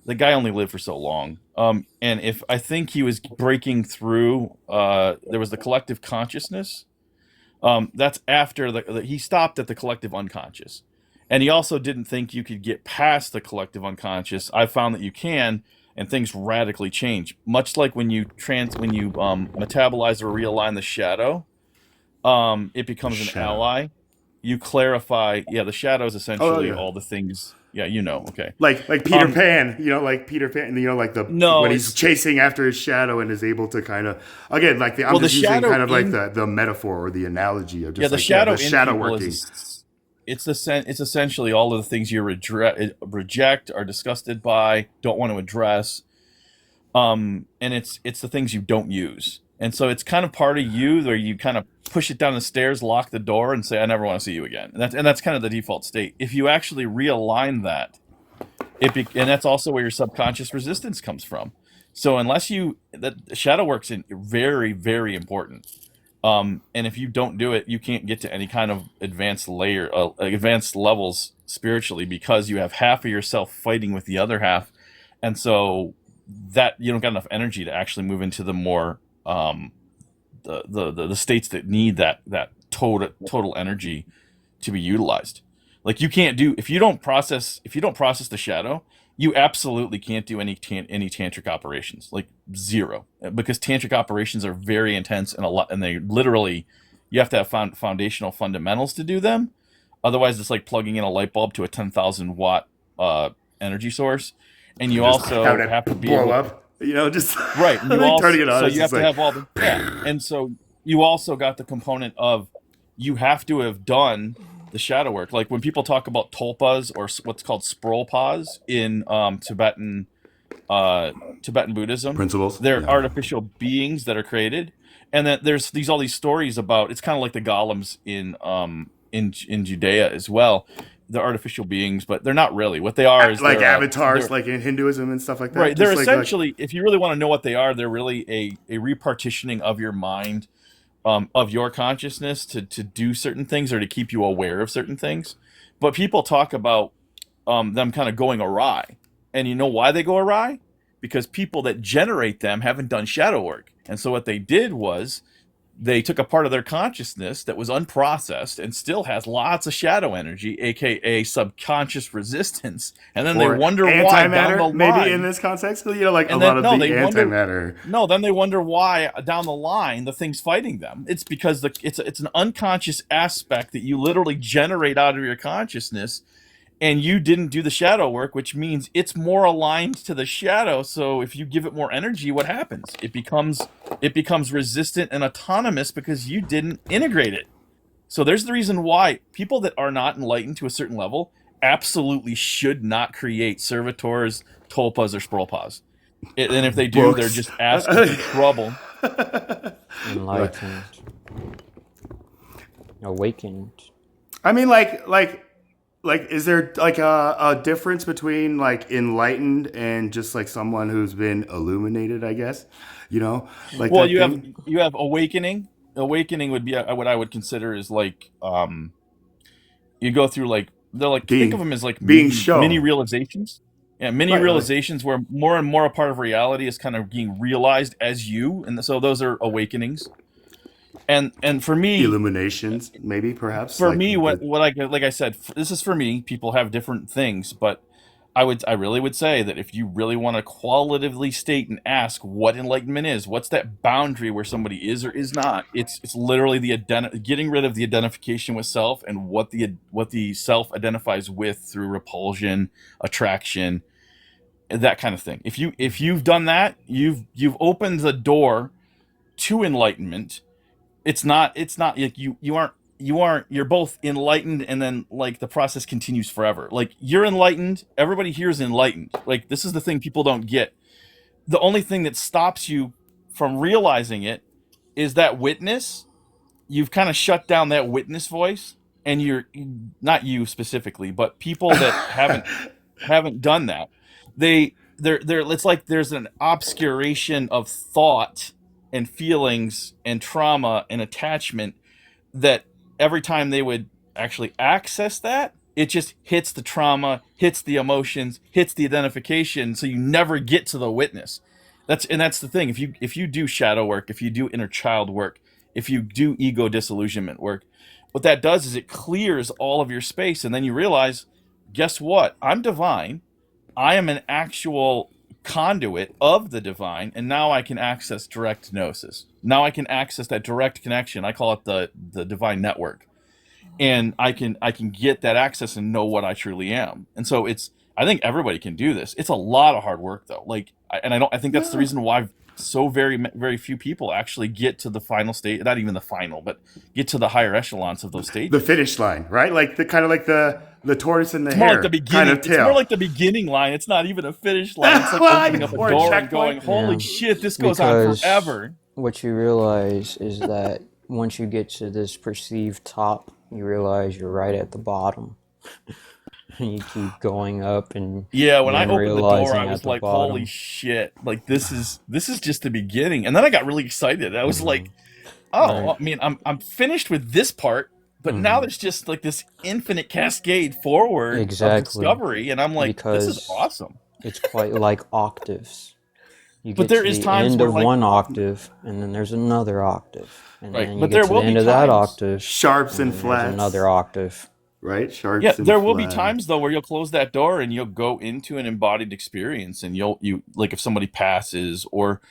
The guy only lived for so long, and if I think he was breaking through, there was the collective consciousness. That's after he stopped at the collective unconscious, and he also didn't think you could get past the collective unconscious. I found that you can, and things radically change. Much like when you metabolize or realign the shadow. It becomes an Shadow. ally. You clarify. Yeah, the shadow is essentially yeah. all the things. Yeah, you know. Okay. Like Peter Pan, you know, like Peter Pan, you know, like when he's chasing after his shadow and is able to kind of, again, like I'm just using kind of like the metaphor or the analogy of just the like shadow, the shadow in people working. It's essentially all of the things you reject, are disgusted by, don't want to address. And it's the things you don't use. And so it's kind of part of you where you kind of push it down the stairs, lock the door, and say, "I never want to see you again." And that's kind of the default state. If you actually realign that, and that's also where your subconscious resistance comes from. So unless you that shadow work's in very, very important. And if you don't do it, you can't get to any kind of advanced levels spiritually, because you have half of yourself fighting with the other half, and so that you don't got enough energy to actually move into the more the states that need that total energy to be utilized. Like you can't do if you don't process the shadow, you absolutely can't do any tantric operations, like zero, because tantric operations are very intense and a lot, and they literally you have to have foundational fundamentals to do them. Otherwise, it's like plugging in a light bulb to a 10,000 watt energy source, and you Just also have it have to be blow able, up. You know, just right. And you like also turning it on. so It's you have just to like, have all the and so you also got the component of you have to have done the shadow work. Like when people talk about tulpas or what's called sprolpas in Tibetan Buddhism, principles. they're Yeah. artificial beings that are created, and that there's all these stories about. It's kind of like the golems in Judea as well. They're artificial beings, but they're not really. What they are is Like they're avatars, like in Hinduism and stuff like that. right. They're Just essentially, if you really want to know what they are, they're really a repartitioning of your mind, of your consciousness to do certain things or to keep you aware of certain things. But people talk about them kind of going awry, and you know why they go awry? Because people that generate them haven't done shadow work, and so what they did was they took a part of their consciousness that was unprocessed and still has lots of shadow energy, aka subconscious resistance, and then they or wonder why down the antimatter, maybe in line. this context, you know, like a And lot then of no, the they wonder. antimatter. No, then they wonder why down the line the thing's fighting them. It's because it's an unconscious aspect that you literally generate out of your consciousness, and you didn't do the shadow work, which means it's more aligned to the shadow. So if you give it more energy, what happens? It becomes resistant and autonomous because you didn't integrate it. So there's the reason why people that are not enlightened to a certain level absolutely should not create servitors, tulpas, or sprolpas. And if they do, they're Books. just asking for trouble. Enlightened, awakened. I mean, is there like a difference between like enlightened and just like someone who's been illuminated? I guess, you know, like Well, that thing. you have awakening. Awakening would be what I would consider is like you go through like they're like think of being them as like being mini shown. realizations. Yeah, mini Right, like realizations where more and more a part of reality is kind of being realized as you, and so those are awakenings. And illuminations, maybe perhaps for like me, what the like I said, this is for me. People have different things, but I really would say that if you really want to qualitatively state and ask what enlightenment is, what's that boundary where somebody is or is not? It's literally getting rid of the identification with self and what the self identifies with through repulsion, attraction, that kind of thing. If you've done that, you've opened the door to enlightenment. It's not like you aren't you're both enlightened, and then like the process continues forever. Like you're enlightened, everybody here is enlightened. Like this is the thing people don't get. The only thing that stops you from realizing it is that witness. You've kind of shut down that witness voice, and you're not you specifically, but people that haven't done that. They're it's like there's an obscuration of thought and feelings and trauma and attachment, that every time they would actually access that, it just hits the trauma, hits the emotions, hits the identification, so you never get to the witness. That's the thing. If you do shadow work, if you do inner child work, if you do ego disillusionment work, what that does is it clears all of your space, and then you realize, guess what? I'm divine. I am an actual conduit of the divine, and now I can access direct gnosis. Now I can access that direct connection. I call it the divine network, and I can get that access and know what I truly am. And so I think everybody can do this. It's a lot of hard work though. I think that's the reason why so very few people actually get to the final state, not even the final, but get to the higher echelons of those The stages. finish line, right? Like the kind of like the tortoise and the It's more like the hare beginning. kind of It's tale. more like the beginning line. It's not even a finish line. It's like Well, opening up a or a door and going, checkpoint. "Holy Yeah. shit, this goes on Because forever." what you realize is that once you get to this perceived top, you realize you're right at the bottom. And you keep going up and Yeah, when I then opened the door, I realizing at was the like, "Holy bottom. shit! Like this is just the beginning." And then I got really excited. I was like, Right. "Oh, I mean, I'm finished with this part, but now there's just like this infinite cascade forward of Exactly. discovery." And I'm like, "This is Because awesome." it's quite like octaves. You But get there to is the times end where of like, one octave, and then there's another octave. And right, then you but get there to the will be end of that times. octave, Sharps and and then there's flats, another octave. right? Sharps Yeah, and there will be flats. times though where you'll close that door and you'll go into an embodied experience, and you like if somebody passes, or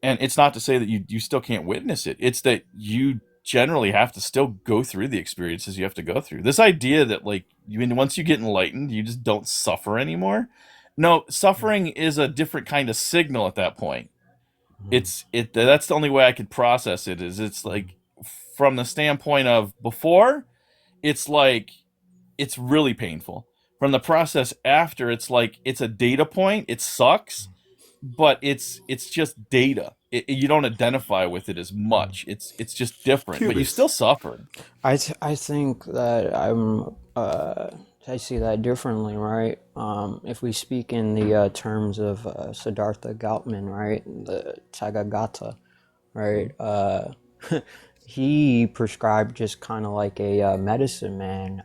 and it's not to say that you still can't witness it. It's that you generally have to still go through the experiences you have to go through. This idea that like once you get enlightened, you just don't suffer anymore. No, suffering is a different kind of signal at that point. That's the only way I could process it, is it's like from the standpoint of before, it's like it's really painful. From the process after, it's like it's a data point. It sucks, but it's just data. You don't identify with it as much. It's just different, but you Cubist. still suffer. I think that I see that differently, right? If we speak in the terms of Siddhartha Gautama, right, the Tathagata, right? He prescribed just kind of like a medicine man.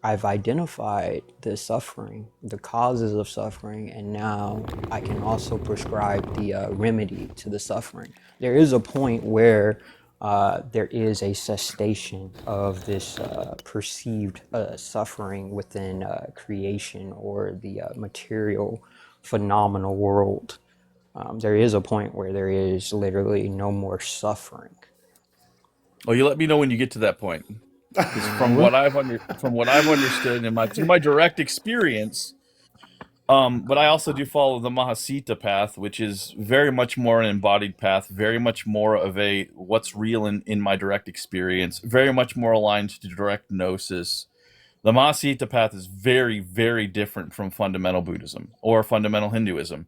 I've identified the suffering, the causes of suffering, and now I can also prescribe the remedy to the suffering. There is a point where there is a cessation of this perceived suffering within creation or the material phenomenal world. There is a point where there is literally no more suffering. Oh, you let me know when you get to that point. Because from what I've understood in my through my direct experience, but I also do follow the Mahasita path, which is very much more an embodied path, very much more of a what's real in my direct experience, very much more aligned to direct gnosis. The Mahasita path is very, very different from fundamental Buddhism or fundamental Hinduism.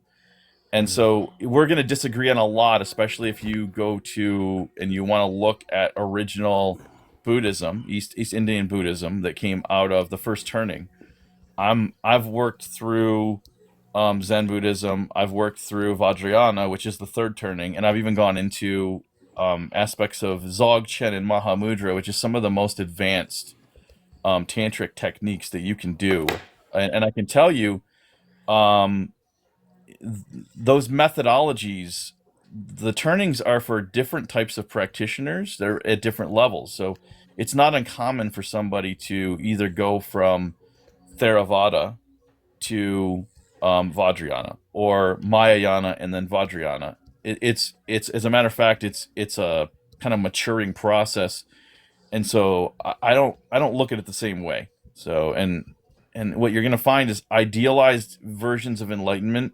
And so we're going to disagree on a lot, especially if you go to and you want to look at original Buddhism, East Indian Buddhism that came out of the first turning. I've worked through Zen Buddhism. I've worked through Vajrayana, which is the third turning, and I've even gone into aspects of Dzogchen and Mahamudra, which is some of the most advanced tantric techniques that you can do. And I can tell you, um, those methodologies, the turnings are for different types of practitioners. They're at different levels. So it's not uncommon for somebody to either go from Theravada to Vajrayana, or Mahayana and then Vajrayana. It's as a matter of fact, it's a kind of maturing process, and so I don't look at it the same way. So and what you're gonna find is idealized versions of enlightenment.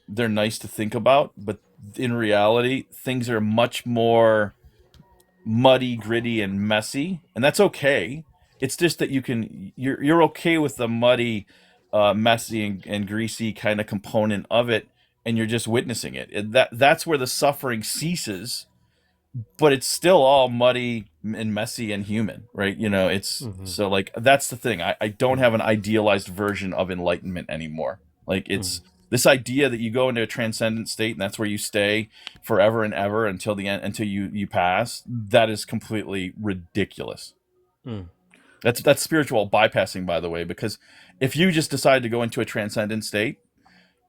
They're nice to think about, but in reality, things are much more muddy, gritty, and messy, and that's okay. It's just that you're okay with the muddy, messy, and greasy kind of component of it, and you're just witnessing it. That's where the suffering ceases, but it's still all muddy and messy and human, right? It's so like that's the thing. I don't have an idealized version of enlightenment anymore. Like it's this idea that you go into a transcendent state and that's where you stay forever and ever until the end, until you pass. That is completely ridiculous. That's spiritual bypassing, by the way, because if you just decide to go into a transcendent state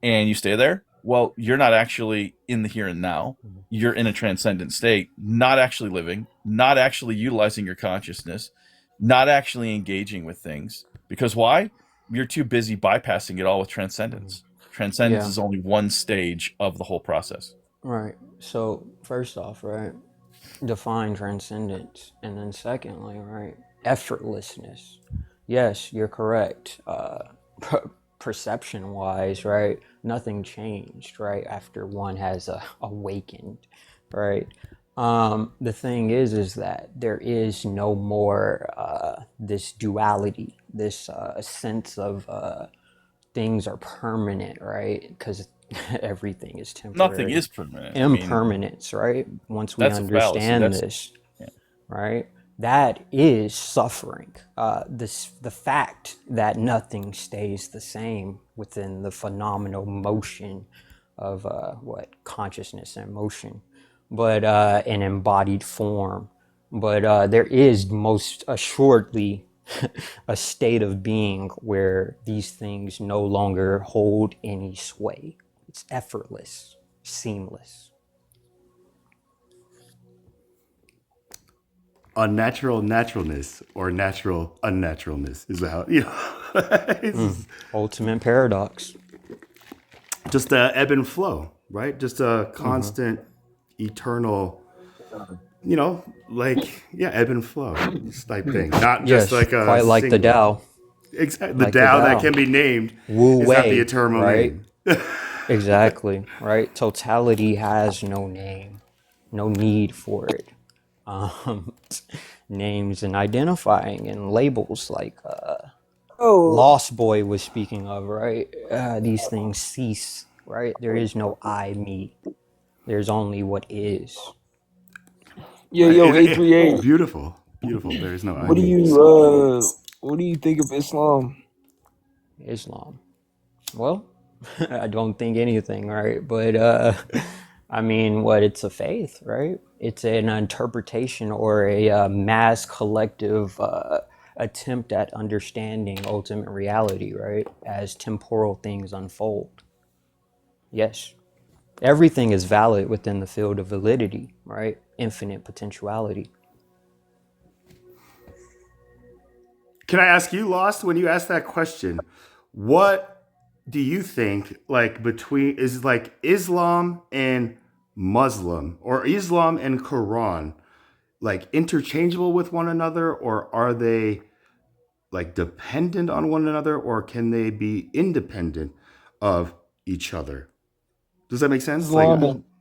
and you stay there, well, you're not actually in the here and now. You're in a transcendent state, not actually living, not actually utilizing your consciousness, not actually engaging with things. Because why? You're too busy bypassing it all with transcendence. Transcendence Yeah, is only one stage of the whole process. right. So, first off, right, define transcendence. And then, secondly, right, effortlessness. Yes, you're correct. perception wise, right? Nothing changed, right? After one has awakened, right? The thing is that there is no more this duality, this sense of things are permanent, right? Because everything is Nothing temporary. is permanent. I mean, Impermanence, right? Once we that's a fallacy. understand That's this, yeah. right? That is suffering. The fact that nothing stays the same within the phenomenal motion of what consciousness and motion, but an embodied form. But there is most assuredly a state of being where these things no longer hold any sway. It's effortless, seamless. Unnatural naturalness or natural unnaturalness is how it's Ultimate paradox. just a ebb and flow, right? Just a constant, eternal, like ebb and flow type thing. Not just Yes, like a quite like the single. Tao. Exactly, the Like the Tao that Tao. can be named Wu is not the Wei, eternal right? name. Exactly, right? Totality has no name, no need for it. Um, names and identifying and labels like Oh, Lost Boy was speaking of, right? These things cease, right? There is no I, me. There's only what is. yeah, yo, A38. Beautiful, beautiful. There is no I What do me. you think of Islam? Islam. Well, I don't think anything, right? But I mean, what it's a faith, right? It's an interpretation or a mass collective attempt at understanding ultimate reality, right? As temporal things unfold. Yes, everything is valid within the field of validity, right? Infinite potentiality. Can I ask you, Lost, when you asked that question, what do you think like between is like Islam and Muslim or Islam and Quran like interchangeable with one another, or are they like dependent on one another, or can they be independent of each other? Does that make sense? Like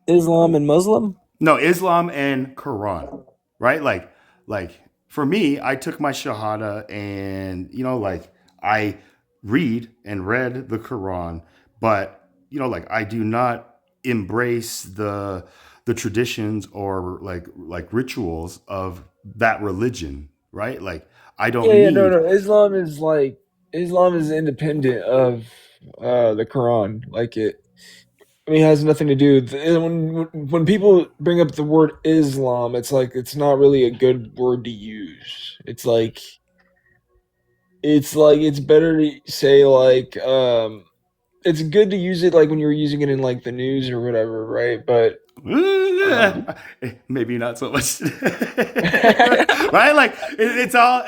Islam and Muslim? no, Islam and Quran, right? Like for me, I took my shahada and like I read and read the Quran, but like I do not embrace the traditions or like rituals of that religion, right? Like I Yeah, don't yeah, no, need no. Islam is independent of the Quran. I mean, it has nothing to do. When people bring up the word Islam, it's like it's not really a good word to use. It's like it's better to say it's good to use it like when you're using it in like the news or whatever, right? But um maybe not so much. Right, like it's all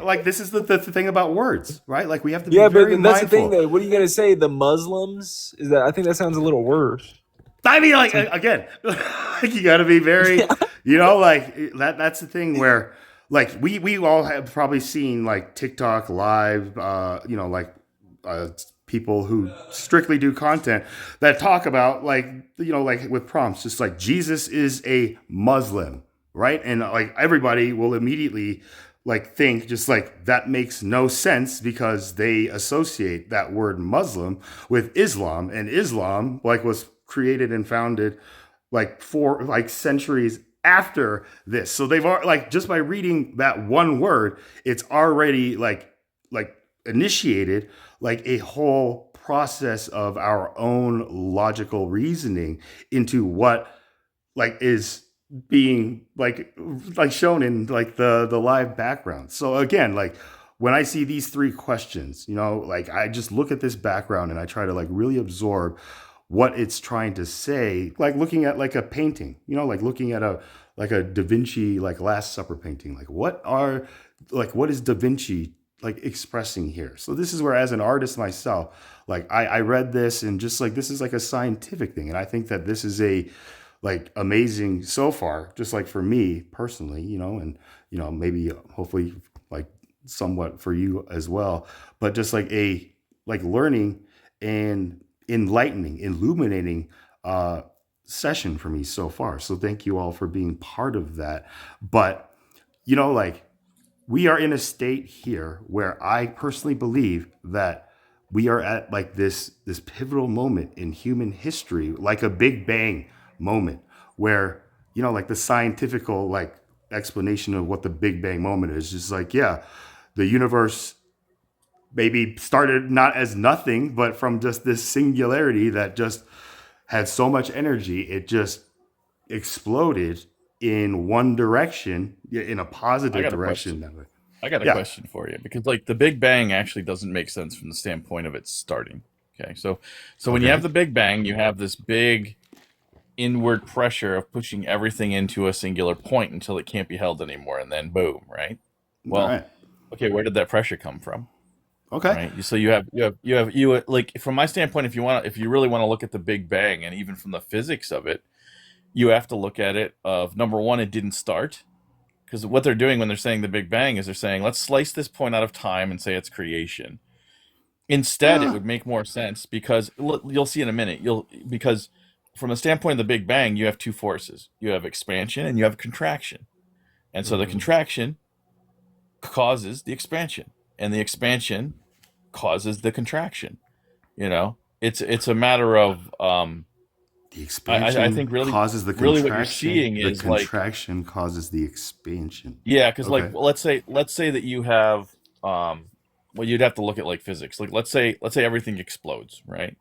like this is the thing about words, right? Like we have to be yeah, but very that's the thing mindful. though. What are you gonna say? The Muslims? Is that I think that sounds a little worse. I mean, like It's like again, like you got to be very, like that's the thing where like we all have probably seen like TikTok live, like uh, people who strictly do content that talk about like like with prompts, just like Jesus is a Muslim, right? And like everybody will immediately like think just like that makes no sense because they associate that word Muslim with Islam, and Islam like was created and founded like centuries after this. So they've like just by reading that one word, it's already like initiated like a whole process of our own logical reasoning into what like is being like shown in like the live background. So again, like when I see these three questions, like I just look at this background and I try to like really absorb what it's trying to say, like looking at like a painting, like looking at a Da Vinci like Last Supper painting. Like what is Da Vinci like expressing here? So this is where, as an artist myself, like I read this and just like this is like a scientific thing, and I think that this is a like amazing so far, just like for me personally, and maybe hopefully like somewhat for you as well, but just like a like learning and enlightening, illuminating session for me so far. So thank you all for being part of that. But like we are in a state here where I personally believe that we are at like this pivotal moment in human history, like a Big Bang moment, where like the scientifical like explanation of what the Big Bang moment is just like, yeah, the universe maybe started not as nothing, but from just this singularity that just had so much energy, it just exploded in one direction, in a I positive got a question. direction. I got a Yeah. question for you because like the Big Bang actually doesn't make sense from the standpoint of its starting. Okay, so when you Okay. have the Big Bang, you have this big inward pressure of pushing everything into a singular point until it can't be held anymore, and then boom, right? All Well, right. okay, where did that pressure come from? Okay. Right. So you like from my standpoint, if you really want to look at the Big Bang and even from the physics of it, you have to look at it of number one, it didn't start. Because what they're doing when they're saying the Big Bang is they're saying, let's slice this point out of time and say it's creation. Instead, it Uh, would make more sense because you'll see in a minute. Because from the standpoint of the Big Bang, you have two forces. You have expansion and you have contraction. And so the Hmm. contraction causes the expansion, and the expansion causes the contraction. It's a matter of the I expansion think causes the really what you're contraction. seeing The is like contraction causes the expansion. yeah, because like Okay. let's say that you have well, you'd have to look at like physics. Like let's say everything explodes, right?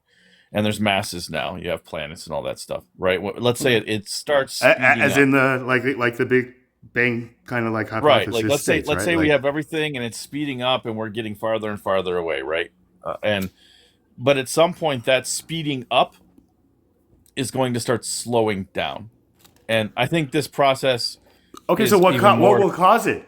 And there's masses now. You have planets and all that stuff, right? Let's say Okay. it starts speeding As up, in the like the Big Bang kind of like right? Like hypothesis states, let's right? say we Like have everything and it's speeding up and we're getting farther and farther away, right? And but at some point that speeding up is going to start slowing down, and I think this process okay, so is even what more will cause it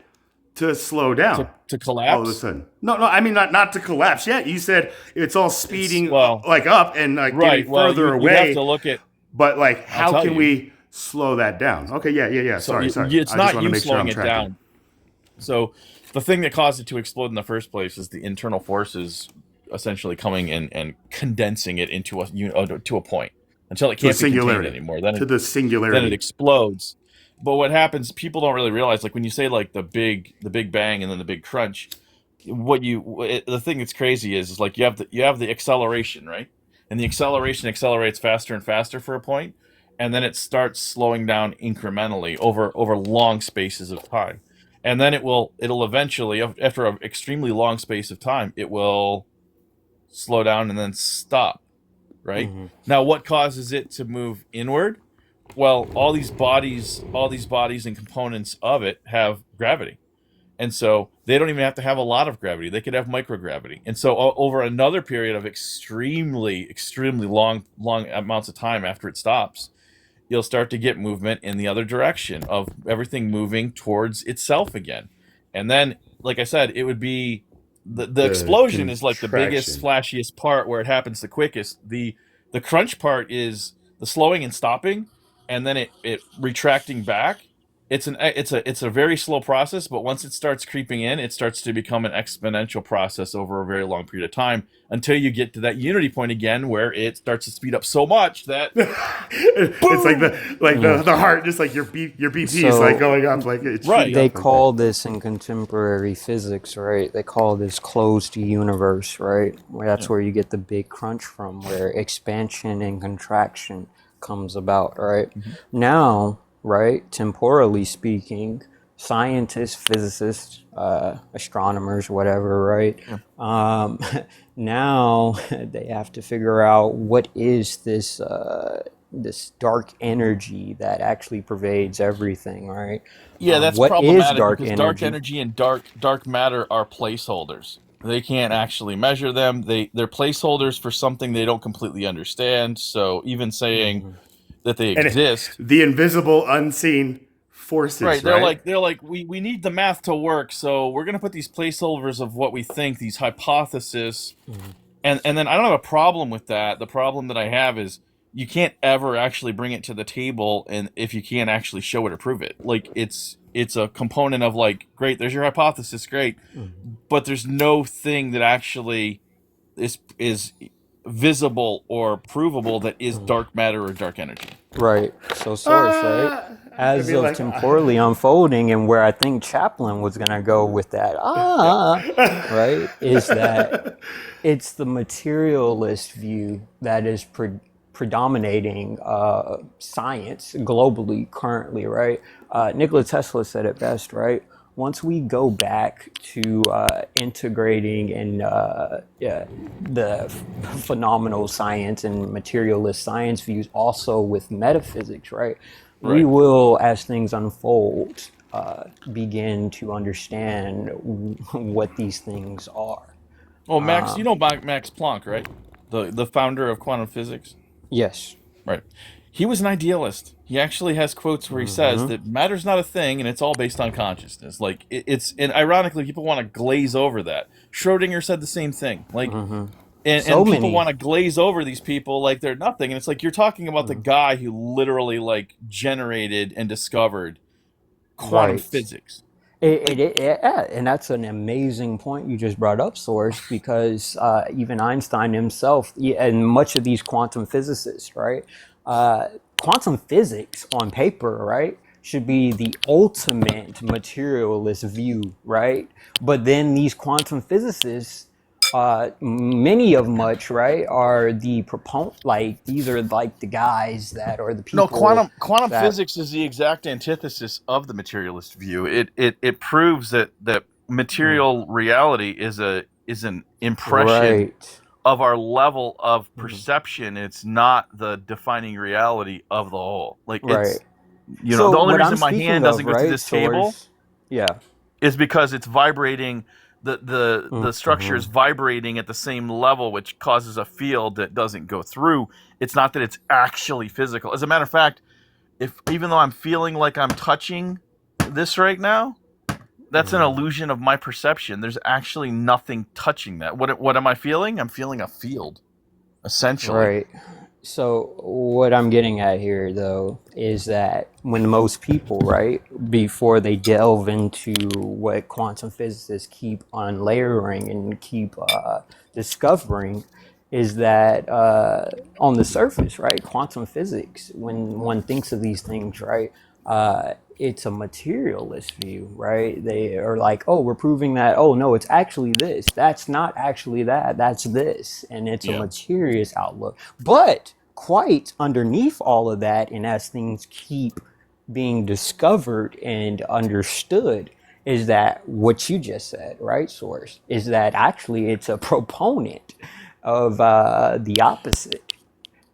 to slow down to all of a collapse. sudden? No, I mean not to collapse yet. You said it's all It's speeding well, like up and like getting right. Well, further you'd have to away. look at. But like, I'll how tell can you. we slow that down? Okay, yeah. So Sorry. it's I just not want to you make sure slowing I'm it tracking. down. So the thing that caused it to explode in the first place is the internal forces essentially coming and condensing it into to a point until it To a can't be contained singularity. anymore. To the Then it singularity. explodes. But what happens? People don't really realize, like when you say like the big bang and then the big crunch. The thing that's crazy is like you have the acceleration, right? And the acceleration accelerates faster and faster for a point, and then it starts slowing down incrementally over long spaces of time. And then it'll eventually, after an extremely long space of time, it will slow down and then stop, right? Hmm. Now what causes it to move inward? Well, all these bodies and components of it have gravity, and so they don't even have to have a lot of gravity. They could have microgravity. And so over another period of extremely long amounts of time after it stops, you'll start to get movement in the other direction of everything moving towards itself again. And then, like I said, it would be the The explosion is like the biggest, contraction. flashiest part where it happens the quickest. The crunch part is the slowing and stopping, and then it retracting back. It's a very slow process, but once it starts creeping in, it starts to become an exponential process over a very long period of time until you get to that unity point again where it starts to speed up so much that It's like boom. the heart, just like your BP is like So going up, like it's Right. shooting they up like that. call this in contemporary physics, right? They call this closed universe, right? Where that's Yeah. where you get the big crunch from, where expansion and contraction comes about, right? Mhm. Now, right, temporally speaking, scientists, physicists, astronomers, whatever, right? Yeah. Um, now they have to figure out what is this this dark energy that actually pervades everything, right? Yeah, that's What is problematic dark because dark energy? energy and dark matter are placeholders. They can't actually measure them. They're placeholders for something they don't completely understand. So even saying Hmm. that they And exist, the invisible, unseen right? forces, They're right? like they're like we need the math to work, so we're gonna put these placeholders of what we think, these hypotheses, and then I don't have a problem with that. The problem that I have is you can't ever actually bring it to the table, and if you can't actually show it or prove it, like it's a component of like, great, there's your hypothesis, great, Hmm. but there's no thing that actually is visible or provable that is dark matter or dark energy. Right. So source, right? I As mean, of like, temporally unfolding, and where I think Chaplin was gonna go with that, right, is that it's the materialist view that is predominating science globally currently, right? Nikola Tesla said it best, right? Once we go back to integrating and the phenomenal science and materialist science views also with metaphysics, right? We Right. will, as things unfold, begin to understand what these things are. Well, Max, you know Max Planck, right? The founder of quantum physics. Yes. Right. He was an idealist. He actually has quotes where he says that matter's not a thing and it's all based on consciousness. Like and ironically, people want to glaze over that. Schrodinger said the same thing. Like, So and people many. want to glaze over these people like they're nothing. And it's like you're talking about the guy who literally like generated and discovered quantum Right. physics. Yeah, and that's an amazing point you just brought up, Source, because even Einstein himself, and much of these quantum physicists, right? Quantum physics on paper, right, should be the ultimate materialist view, right? But then these quantum physicists, many of much, right, are the proponent, like these are like the guys that are the No, people quantum that, physics is the exact antithesis of the materialist view. It proves that material reality is an impression right, of our level of perception. It's not the defining reality of the whole. Like right. the So only what I'm reason my speaking hand doesn't of, go through right, this table Source, yeah. is because it's vibrating. The structure is vibrating at the same level, which causes a field that doesn't go through. It's not that it's actually physical. As a matter of fact, if even though I'm feeling like I'm touching this right now, that's an illusion of my perception. There's actually nothing touching that. What am I feeling? I'm feeling a field, essentially. Right. So what I'm getting at here, though, is that when most people, right, before they delve into what quantum physicists keep on layering and keep discovering, is that on the surface, right, quantum physics, when one thinks of these things, right, it's a materialist view, right? They are like, oh, we're proving that, oh, no, it's actually this. That's not actually that. That's this. And it's a Yeah. materialist outlook. But quite underneath all of that, and as things keep being discovered and understood, is that what you just said, right, Source? Is that actually it's a proponent of the opposite.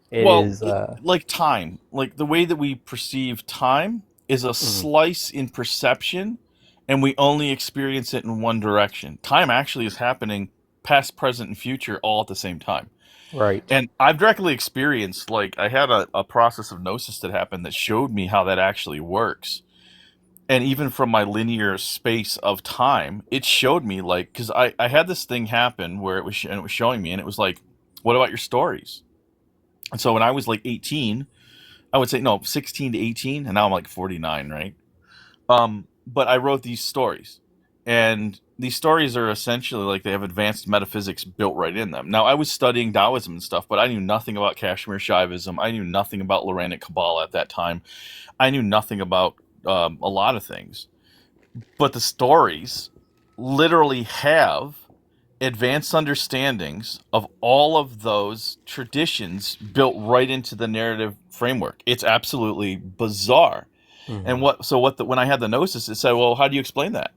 It Well, is, like time, like the way that we perceive time is a slice in perception, and we only experience it in one direction. Time actually is happening past, present, and future all at the same time. right. And I've directly experienced, like, I had a process of gnosis that happened that showed me how that actually works. And even from my linear space of time, it showed me, like, because I had this thing happen where and it was showing me, and it was like, what about your stories? And so when I was like 18, I would say, no, 16 to 18, and now I'm like 49, right? But I wrote these stories. And these stories are essentially like they have advanced metaphysics built right in them. Now, I was studying Taoism and stuff, but I knew nothing about Kashmir Shaivism. I knew nothing about Loranic Kabbalah at that time. I knew nothing about a lot of things. But the stories literally have advanced understandings of all of those traditions built right into the narrative framework. It's absolutely bizarre. And when I had the gnosis, it said, well, how do you explain that?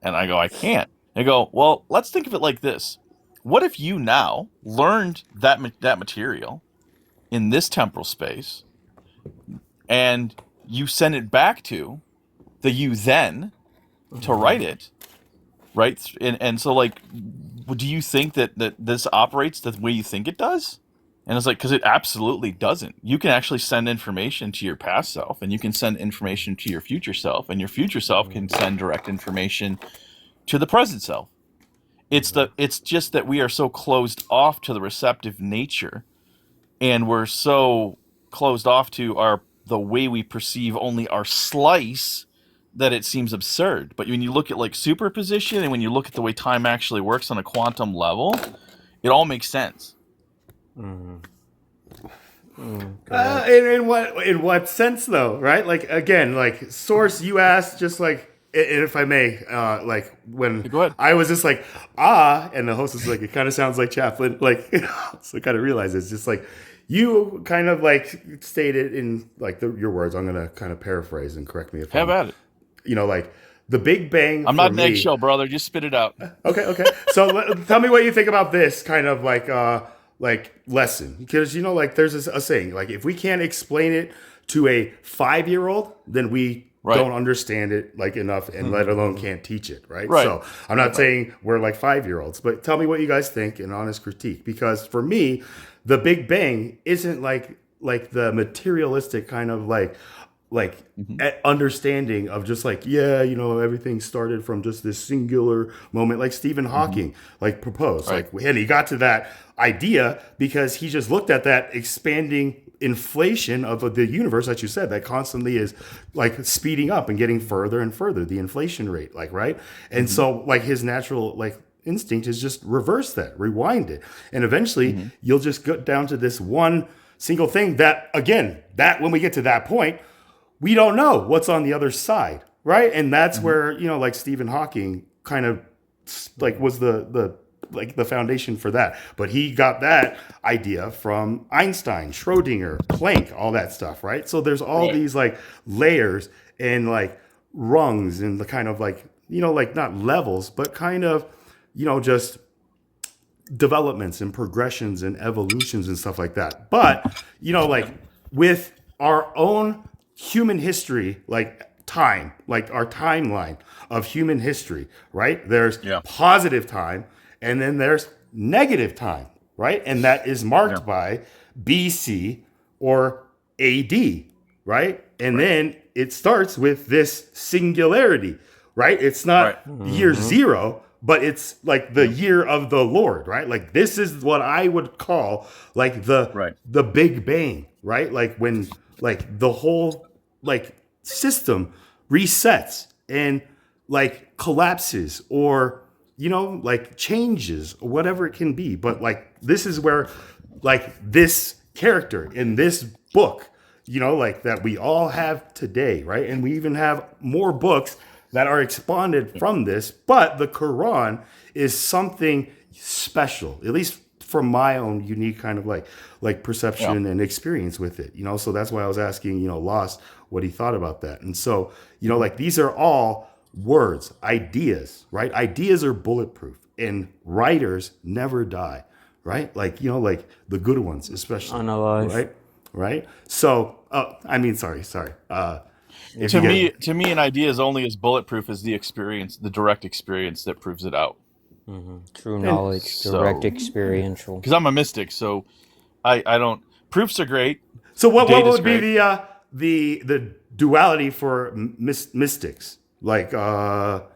And I go, I can't. They go, well, let's think of it like this. What if you now learned that material in this temporal space, and you send it back to the you then to write it, right? And so, like, do you think that this operates the way you think it does? And it's like, because it absolutely doesn't. You can actually send information to your past self, and you can send information to your future self, and your future self can send direct information to the present self. It's just that we are so closed off to the receptive nature, and we're so closed off to the way we perceive only our slice, that it seems absurd. But when you look at like superposition, and when you look at the way time actually works on a quantum level, It all makes sense. In what sense though, right? Like again, like source you asked, just like and if I may, like when Go ahead. I was just like and the host was like, it kind of sounds like Chaplin, like so I kind of realized it's just like you kind of like stated in like your words. I'm gonna kind of paraphrase and correct me if Have at it. like the Big Bang. I'm for not an me, eggshell, brother. Just spit it out. Okay. So tell me what you think about this kind of like lesson, because like there's a saying like if we can't explain it to a 5-year-old, then we Right. don't understand it like enough, and let alone can't teach it, right? Right. So I'm not saying we're like 5-year-olds, but tell me what you guys think in honest critique, because for me, the Big Bang isn't like the materialistic kind of like understanding of just like, everything started from just this singular moment, like Stephen Hawking like proposed. Right. Like, and he got to that idea because he just looked at that expanding inflation of the universe that you said that constantly is like speeding up and getting further and further, the inflation rate, like, right? And so like his natural like instinct is just reverse that, rewind it, and eventually you'll just go down to this one single thing that, again, that when we get to that point, we don't know what's on the other side, right? And that's where, like Stephen Hawking kind of like was the foundation for that. But he got that idea from Einstein, Schrodinger, Planck, all that stuff, right? So there's all these like layers and like rungs and the kind of like, like not levels, but kind of, just developments and progressions and evolutions and stuff like that. But, like with our own human history, like time, like our timeline of human history, right? There's positive time and then there's negative time, right? And that is marked by BC or AD, right? And then it starts with this singularity, right? It's not year zero, but it's like the year of the Lord, right? Like this is what I would call like the Big Bang, right? Like when like the whole like system resets and like collapses or like changes or whatever it can be. But like this is where like this character in this book, like that we all have today, right? And we even have more books that are expanded from this, but the Quran is something special, at least from my own unique kind of like perception and experience with it, so that's why I was asking, Lost, what he thought about that. And so, like these are all words, ideas, right? Ideas are bulletproof and writers never die, right? Like, like the good ones, especially. Unalive. Right. So, sorry. To me, an idea is only as bulletproof as the experience, the direct experience that proves it out. True knowledge, direct experiential. Because I'm a mystic, so I don't. Proofs are great. So what Data's would be great. the duality for mystics? Like what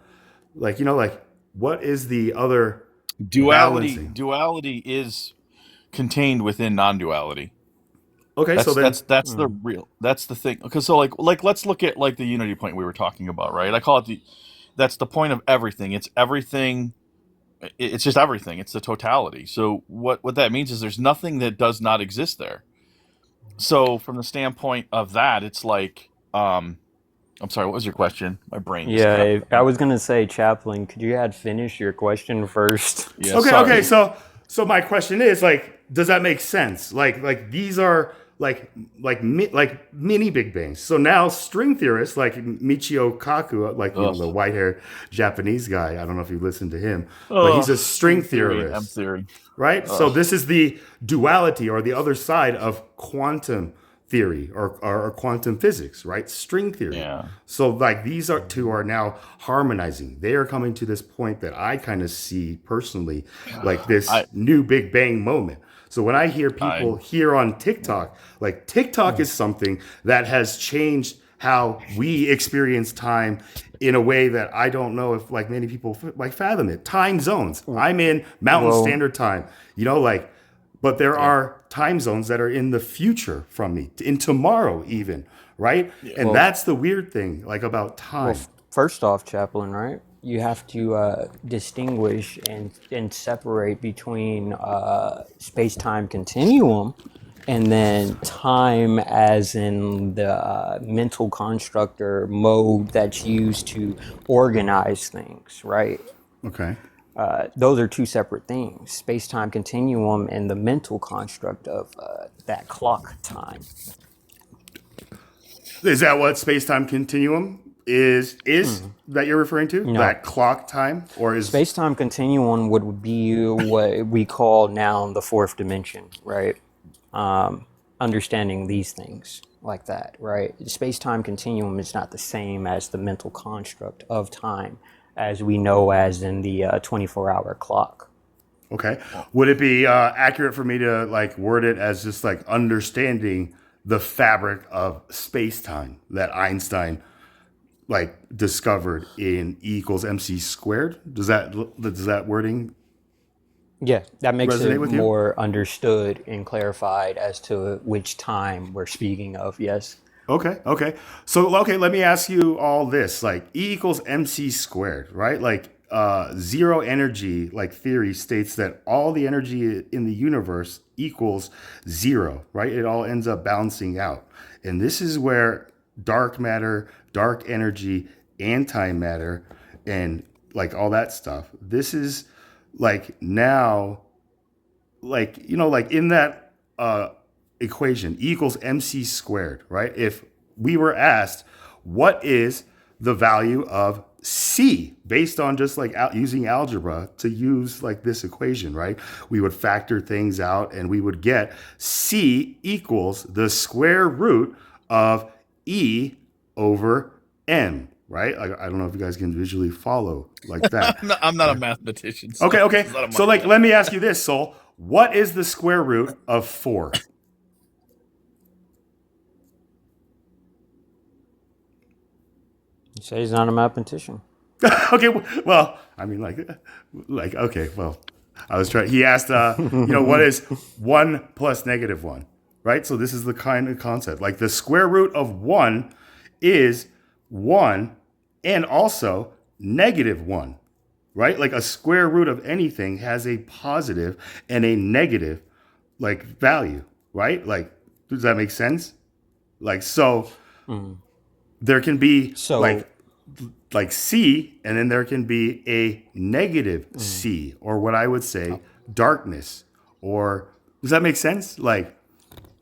is the other Duality. balancing? Duality is contained within non-duality. Okay, That's the real. That's the thing. Okay, so like let's look at like the unity point we were talking about, right? I call it that's the point of everything. It's everything. It's just everything. It's the totality. So what that means is there's nothing that does not exist there. So from the standpoint of that, it's like, I'm sorry, what was your question? My brain. Yeah, I was gonna say, Chaplin, could you finish your question first? Yeah, okay. sorry. So my question is like, does that make sense? Like these are like mini Big Bangs. So now string theorists like Michio Kaku, like the white-haired Japanese guy. I don't know if you listened to him, but he's a string theorist. M theory. Right? So this is the duality or the other side of quantum theory or quantum physics, right? String theory. Yeah. So like these two are now harmonizing. They are coming to this point that I kind of see personally, like this new Big Bang moment. So when I hear people here on TikTok, like TikTok is something that has changed how we experience time in a way that I don't know if like many people like fathom it. Time zones. I'm in Mountain Standard Time, but there are time zones that are in the future from me, in tomorrow even, right? And that's the weird thing, like about time. First off, Chaplin, right? you have to distinguish and separate between space-time continuum and then time as in the mental construct or mode that's used to organize things, right? Okay. Those are two separate things, space-time continuum and the mental construct of that clock time. Is that what space-time continuum is that you're referring to? No. That clock time? Or is Space-time continuum would be what we call now the fourth dimension, right? Understanding these things like that, right? Space-time continuum is not the same as the mental construct of time as we know as in the 24-hour clock. okay? Would it be accurate for me to like word it as just like understanding the fabric of space-time that Einstein like discovered in E equals mc squared? Does that wording? Yeah, that makes Resonate it with you? more understood and clarified as to which time we're speaking of, yes. Okay. So, let me ask you all this. Like, E equals mc squared, right? Like, zero energy, like, theory states that all the energy in the universe equals zero, right? It all ends up balancing out. And this is where dark matter, dark energy, antimatter, and, like, all that stuff. This is, like, now, like, like, in that, equation, E equals mc squared, right? If we were asked, what is the value of C based on just like using algebra to use like this equation, right? We would factor things out and we would get C equals the square root of E over M, right? I don't know if you guys can visually follow like that. I'm not a mathematician. So Okay. it's not a So like, let me ask you this, Sol. What is the square root of 4? You say he's not a mathematician. Okay, well, I mean, okay, well, I was trying. He asked, what is 1 plus negative 1, right? So this is the kind of concept. Like the square root of 1 is 1 and also negative 1, right? Like a square root of anything has a positive and a negative, like, value, right? Like, does that make sense? Like, so there can be So- like C, and then there can be a negative C, or what I would say darkness, or does that make sense? Like,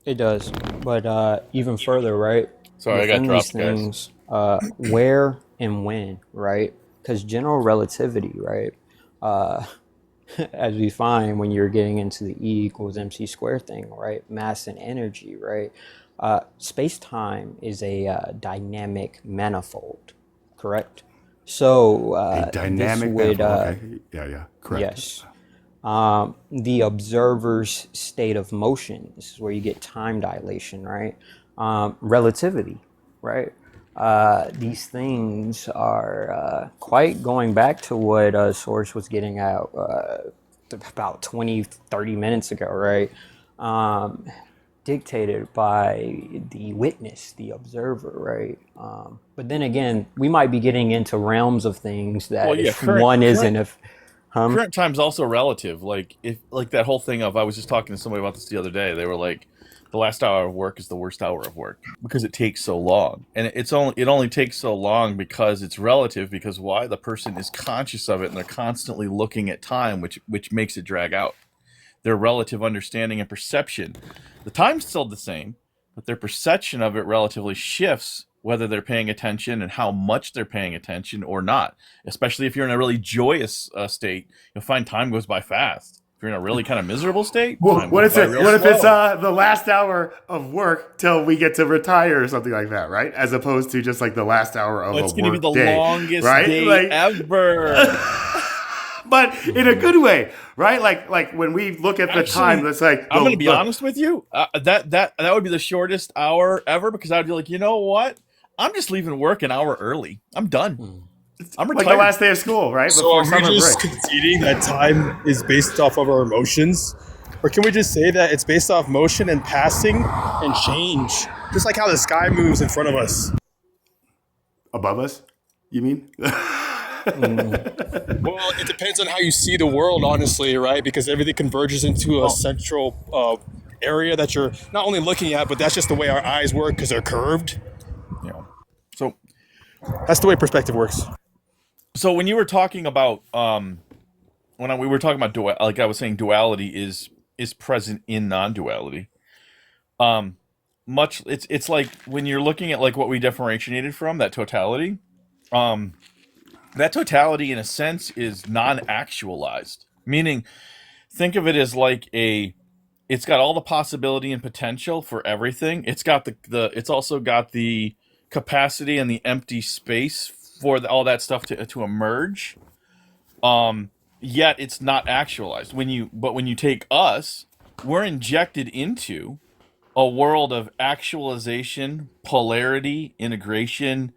It does, but even further, right? Sorry, I got Within dropped, these guys. things, where and when, right? Because general relativity, right? As we find when you're getting into the E equals mc squared thing, right? Mass and energy, right? Space-time is a dynamic manifold, correct? So a dynamic this would, manifold. Okay, yeah, correct. yes. The observer's state of motion. This is where you get time dilation, right? Relativity, right? These things are quite going back to what Source was getting at about 20, 30 minutes ago, right? Dictated by the witness, the observer, right? But then again, we might be getting into realms of things that Well, yeah, if current- one isn't, current- if Current time's also relative. Like if like that whole thing of I was just talking to somebody about this the other day. They were like, the last hour of work is the worst hour of work because it takes so long, and it only takes so long because it's relative. Because why? The person is conscious of it and they're constantly looking at time, which makes it drag out. Their relative understanding and perception. The time's still the same, but their perception of it relatively shifts whether they're paying attention and how much they're paying attention or not. Especially if you're in a really joyous state, you'll find time goes by fast. If you're in a really kind of miserable state, Well, time what goes if by it? real What if it's slow. the last hour of work till we get to retire or something like that, right? As opposed to just like the last hour of It's a going to be work the day, longest right? day Like, ever. but in a good way, right? Like when we look at the Actually, time, that's like I'm going to be honest with you. That would be the shortest hour ever because I'd be like, you know what? I'm just leaving work an hour early. I'm done. I'm like retired. the last day of school, right? So Before are we summer just break. conceding that time is based off of our emotions? Or can we just say that it's based off motion and passing and change? Just like how the sky moves in front of us. Above us, you mean? Well, it depends on how you see the world, honestly, right? Because everything converges into a central area that you're not only looking at, but that's just the way our eyes work because they're curved. You know. So That's the way perspective works. when you were talking about we were talking about like I was saying, duality is present in non-duality. Much it's like when you're looking at like what we differentiated from that totality. That totality, in a sense, is non-actualized. Meaning, think of it as like it's got all the possibility and potential for everything. It's got it's also got the capacity and the empty space for all that stuff to emerge. Yet it's not actualized. But when you take us, we're injected into a world of actualization, polarity, integration,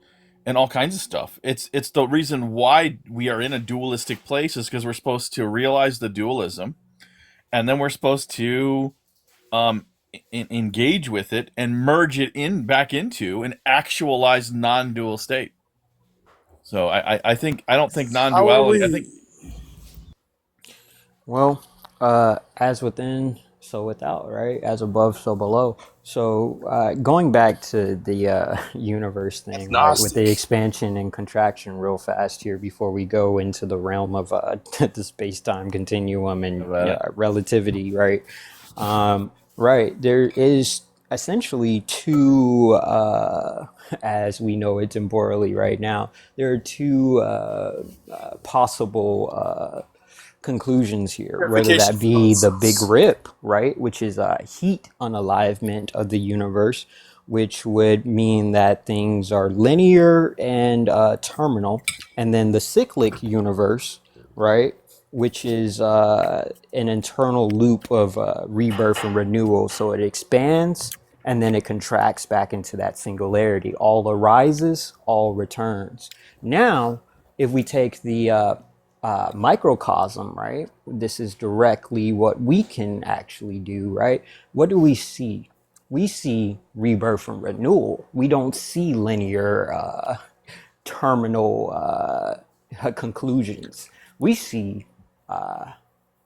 and all kinds of stuff. It's the reason why we are in a dualistic place is because we're supposed to realize the dualism, and then we're supposed to engage with it and merge it back into an actualized non-dual state. So I don't think non-duality. I think Well, as within, so without, right? As above, so below. So going back to the universe thing, right? With the expansion and contraction real fast here before we go into the realm of the space-time continuum and relativity, right? Right. There is essentially two, as we know it temporally right now, there are two possible conclusions here, whether that be the Big Rip, right, which is a heat unalivement of the universe, which would mean that things are linear and terminal, and then the cyclic universe, right, which is an internal loop of rebirth and renewal. So it expands and then it contracts back into that singularity. All arises, all returns. Now, if we take the microcosm, right? This is directly what we can actually do, right? What do we see? We see rebirth and renewal. We don't see linear terminal conclusions. We see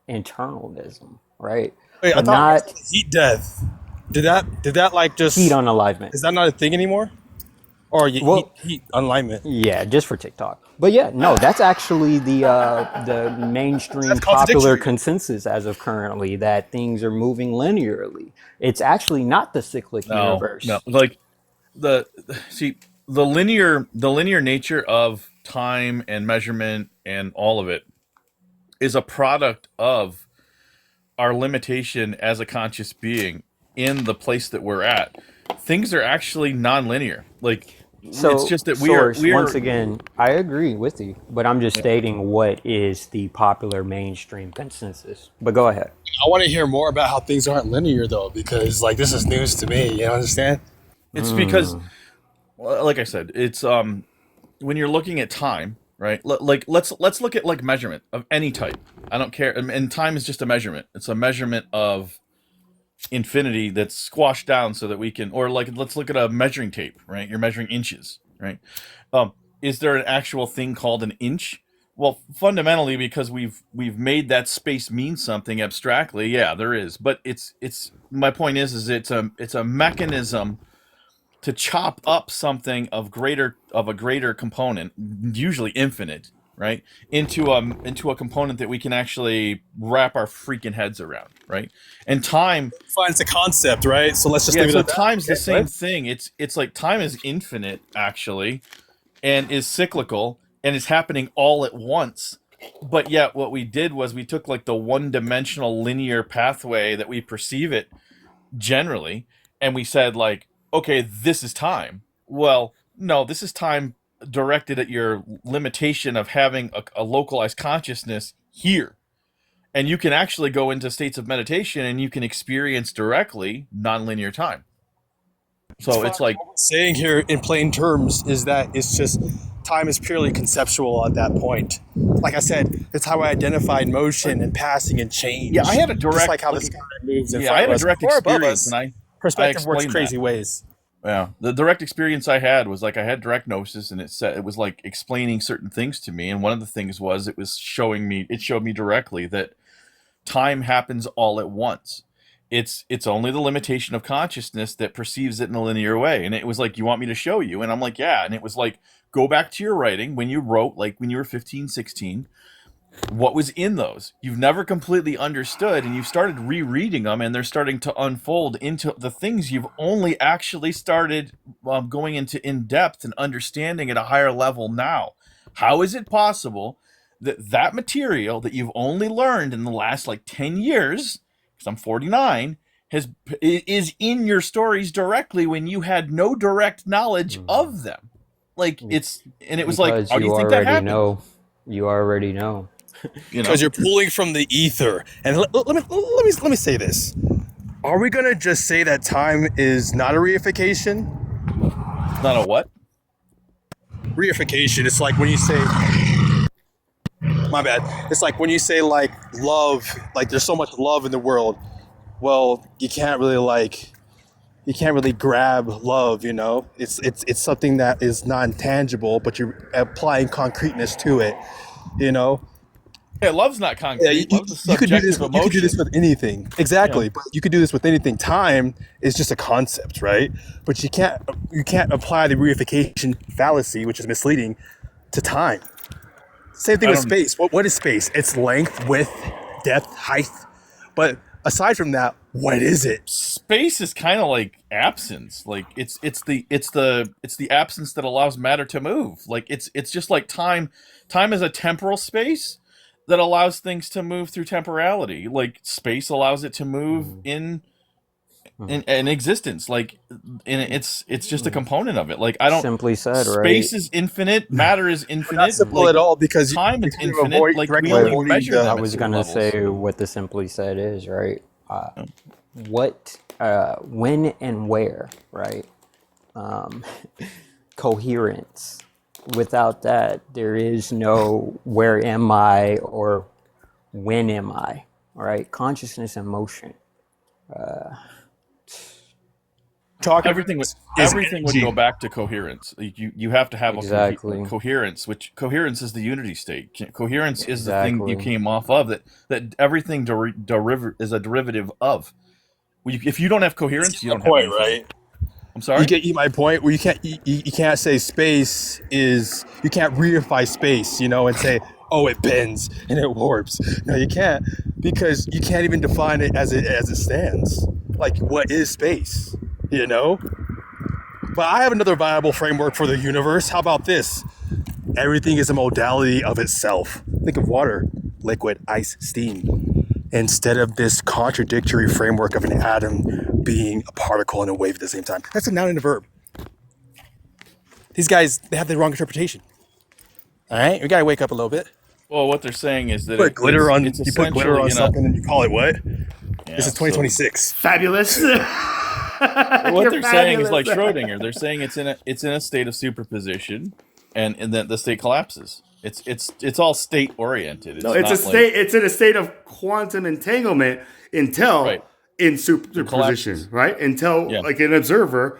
internalism, right? Wait, I But thought not heat death. Did that like just heat unalignment. is that not a thing anymore? Or Well, heat alignment? yeah, just for TikTok. But yeah, no, that's actually the mainstream That's popular contradictory. consensus as of currently, that things are moving linearly. It's actually not the cyclic universe. no, like the linear nature of time and measurement and all of it is a product of our limitation as a conscious being in the place that we're at. Things are actually non-linear. Like So, it's just that Source, once again, I agree with you, but I'm just stating what is the popular mainstream consensus. But go ahead. I want to hear more about how things aren't linear though, because like this is news to me. You understand? it's because, like I said, it's when you're looking at time, right? Like let's look at like measurement of any type. I don't care, and time is just a measurement. It's a measurement of infinity that's squashed down so that we can, or like let's look at a measuring tape, right? You're measuring inches, right? Is there an actual thing called an inch? Well, fundamentally, because we've made that space mean something abstractly, yeah, there is. But it's my point is it's a mechanism to chop up something of a greater component, usually infinite, right, into a component that we can actually wrap our freaking heads around, right? And time, Fine, it's a concept, right? So let's just yeah, leave it so at that. time's the Okay, same right? thing. It's like time is infinite actually, and is cyclical, and is happening all at once. But yet, what we did was we took like the one-dimensional linear pathway that we perceive it generally, and we said like, okay, this is time. Well, no, this is time directed at your limitation of having a localized consciousness here. And you can actually go into states of meditation and you can experience directly nonlinear time. So it's like, What we're saying here in plain terms is that it's just time is purely conceptual at that point. Like I said, it's how I identified motion and passing and change. yeah, I had a Just direct, like how the sky moves in yeah, front I had of a us direct or above experience, us. and I Perspective works explained crazy ways. Yeah, the direct experience I had was like I had direct gnosis, and it was like explaining certain things to me. And one of the things was it showed me directly that time happens all at once. It's only the limitation of consciousness that perceives it in a linear way. And it was like, you want me to show you? And I'm like, yeah. And it was like, go back to your writing when you wrote, like when you were 15, 16. What was in those you've never completely understood, and you've started rereading them, and they're starting to unfold into the things you've only actually started going into in depth and understanding at a higher level now. How is it possible that that material that you've only learned in the last like 10 years, because I'm 49, is in your stories directly when you had no direct knowledge of them? Like it was like, Because how do you you think that already happened? know. You already know. You know, Because you're pulling from the ether. And let me say this. Are we gonna just say that time is not a reification? not a what? Reification. It's like when you say, my bad. It's like when you say like love, like there's so much love in the world. Well, you can't really grab love, you know. It's something that is non-tangible, but you're applying concreteness to it, you know. Yeah, love's not concrete. Love's a You could do subjective this. emotion. You could do this with anything. Exactly, Yeah. but you could do this with anything. Time is just a concept, right? But you can't apply the reification fallacy, which is misleading, to time. Same thing I with don't- space. What is space? It's length, width, depth, height. But aside from that, what is it? Space is kind of like absence. Like it's the absence that allows matter to move. Like it's just like time. Time is a temporal space that allows things to move through temporality. Like space allows it to move in existence. Like it's just a component of it. Like I don't. Simply said, right? Space is infinite. Matter is infinite. Not simple like, at all because time you is can infinite. avoid Like directly we only avoiding measure the- them I at was certain gonna levels. say what the simply said is, right? When and where, right? Coherence. Without that, there is no where am I or when am I, all right? Consciousness and motion. talking Everything would is everything would energy. go back to coherence. You have to have Exactly. a coherence, which coherence is the unity state. Coherence is the thing you Exactly. came off of. That everything is a derivative of. If you don't have coherence, you don't point, have anything. right? I'm sorry. You get my point. Where you can't say space is, you can't reify space, you know, and say, oh, it bends and it warps. No, you can't, because you can't even define it as it stands. Like, what is space? You know. But I have another viable framework for the universe. How about this? Everything is a modality of itself. Think of water, liquid, ice, steam. Instead of this contradictory framework of an atom being a particle and a wave at the same time. That's a noun and a verb. These guys, they have the wrong interpretation. All right, we gotta wake up a little bit. Well, what they're saying is that You put glitter on, it's you put glitter on essentially something and you call it what? Yeah, This is 2026. Fabulous. So what You're they're saying is fabulous. like Schrodinger. They're saying it's in a state of superposition, and then the state collapses. It's all state oriented. No, it's a state. It's in a state of quantum entanglement until Right. in superposition, collapses. right? Until Yeah. like an observer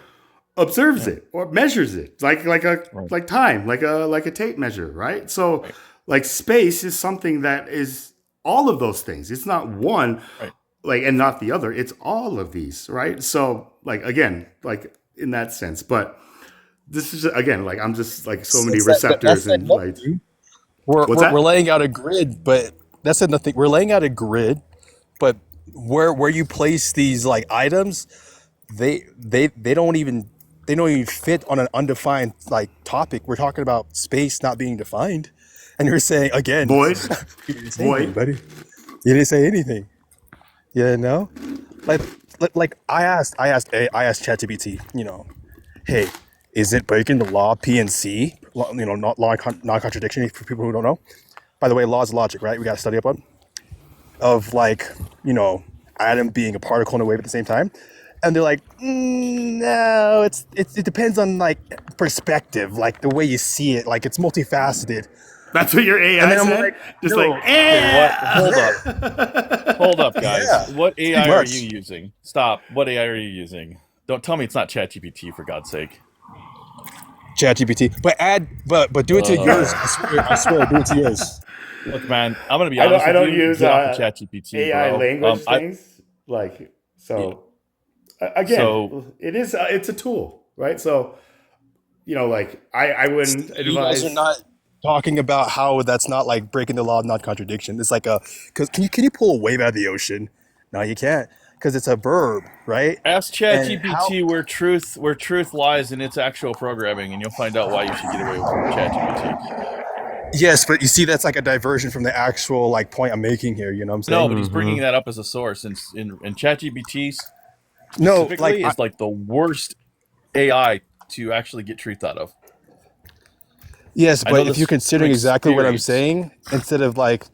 observes it or measures it, like time, like a tape measure, right? So, like space is something that is all of those things. It's not one, Right. like, and not the other. It's all of these, right? So, like again, like in that sense, but this is again, like I'm just like so many receptors and like. What's that? We're laying out a grid, but that's said nothing. We're laying out a grid, but where you place these like items, they don't even fit on an undefined like topic. We're talking about space not being defined, and you're saying again, Boyd, you didn't say Boyd. anything, buddy. You didn't say anything. You know, like I asked ChatGPT, you know, hey, is it breaking the law P and C? You know, not law non-contradiction for people who don't know. By the way, laws of logic, right? We got to study up on of like, you know, atom being a particle and a wave at the same time. And they're like, no, it depends on like perspective, like the way you see it. Like it's multifaceted. That's what your AI And then I'm said. like, Just no. like, eh. Hold up, guys. Yeah. What AI Pretty are much. you using? Stop. What AI are you using? Don't tell me it's not ChatGPT, for God's sake. ChatGPT, but do it to yours. I swear, do it to yours. Look, man, I'm gonna be I honest. don't with you. use Get off of ChatGPT, AI bro. language things like so. Again, So- it's a tool, right? So like I wouldn't You guys advise. are not talking about how that's not like breaking the law of non-contradiction. It's like because can you pull a wave out of the ocean? No, you can't, because it's a verb, right? Ask And how- ChatGPT where truth lies in its actual programming, and you'll find out why you should get away with ChatGPT. Yes, but you see, that's like a diversion from the actual like point I'm making here. You know what I'm No, saying? but he's bringing that up as a source, and ChatGPT No, specifically like is like the worst AI to actually get truth out of. yes, I know but if this you're considering from exactly what I'm experience. saying, instead of like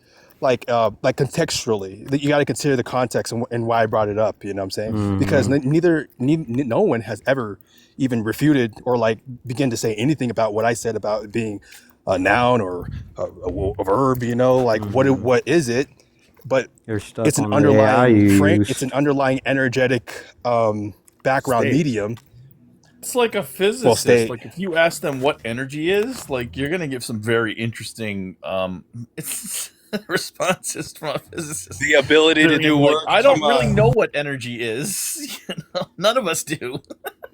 contextually, that you got to consider the context and why I brought it up. You know what I'm saying? Because no one has ever even refuted or like begin to say anything about what I said about it being a noun or a verb. You know, like what is it? But You're stuck it's an on the AI underlying you it's used. an underlying energetic background State. medium. It's like a physicist. state. Like if you ask them what energy is, like you're gonna give some very interesting responses from a physicist. The ability to They're do like, work. I don't from, really know what energy is. None of us do.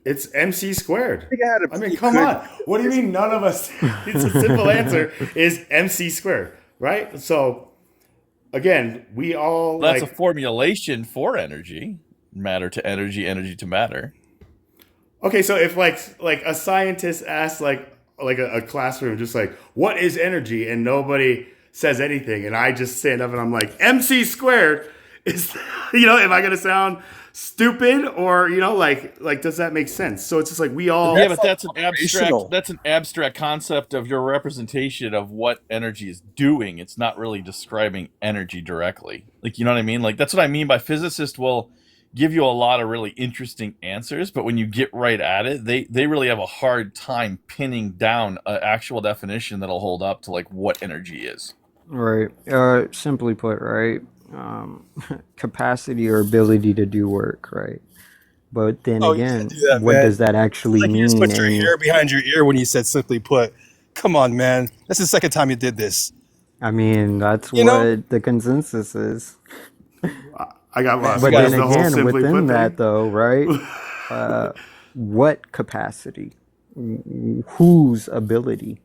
It's MC squared. think I had a I mean, pretty come good- on. What do you mean none of us? It's a simple answer is MC squared, right? So again, we all That's like a formulation for energy, matter to energy, energy to matter. okay, so if like a scientist asks like a classroom just like what is energy and nobody says anything and I just stand up and I'm like MC squared is am I gonna sound stupid or like does that make sense? So it's just like we all Yeah, but that's an abstract. operational. That's an abstract concept of your representation of what energy is doing. It's not really describing energy directly. Like, you know what I mean? Like that's what I mean by physicists will give you a lot of really interesting answers, but when you get right at it, they really have a hard time pinning down an actual definition that'll hold up to like what energy is. Right. Simply put, right? Capacity or ability to do work, right? But then Oh, you again, can't do that, what man. does that actually Like you just mean? put your hair behind your ear when you said simply put. Come on, man. That's the second time you did this. I mean, that's You know- what the consensus is. I got lost. But What then is the whole again, simply within put that, thing? though, right? What capacity? Whose ability?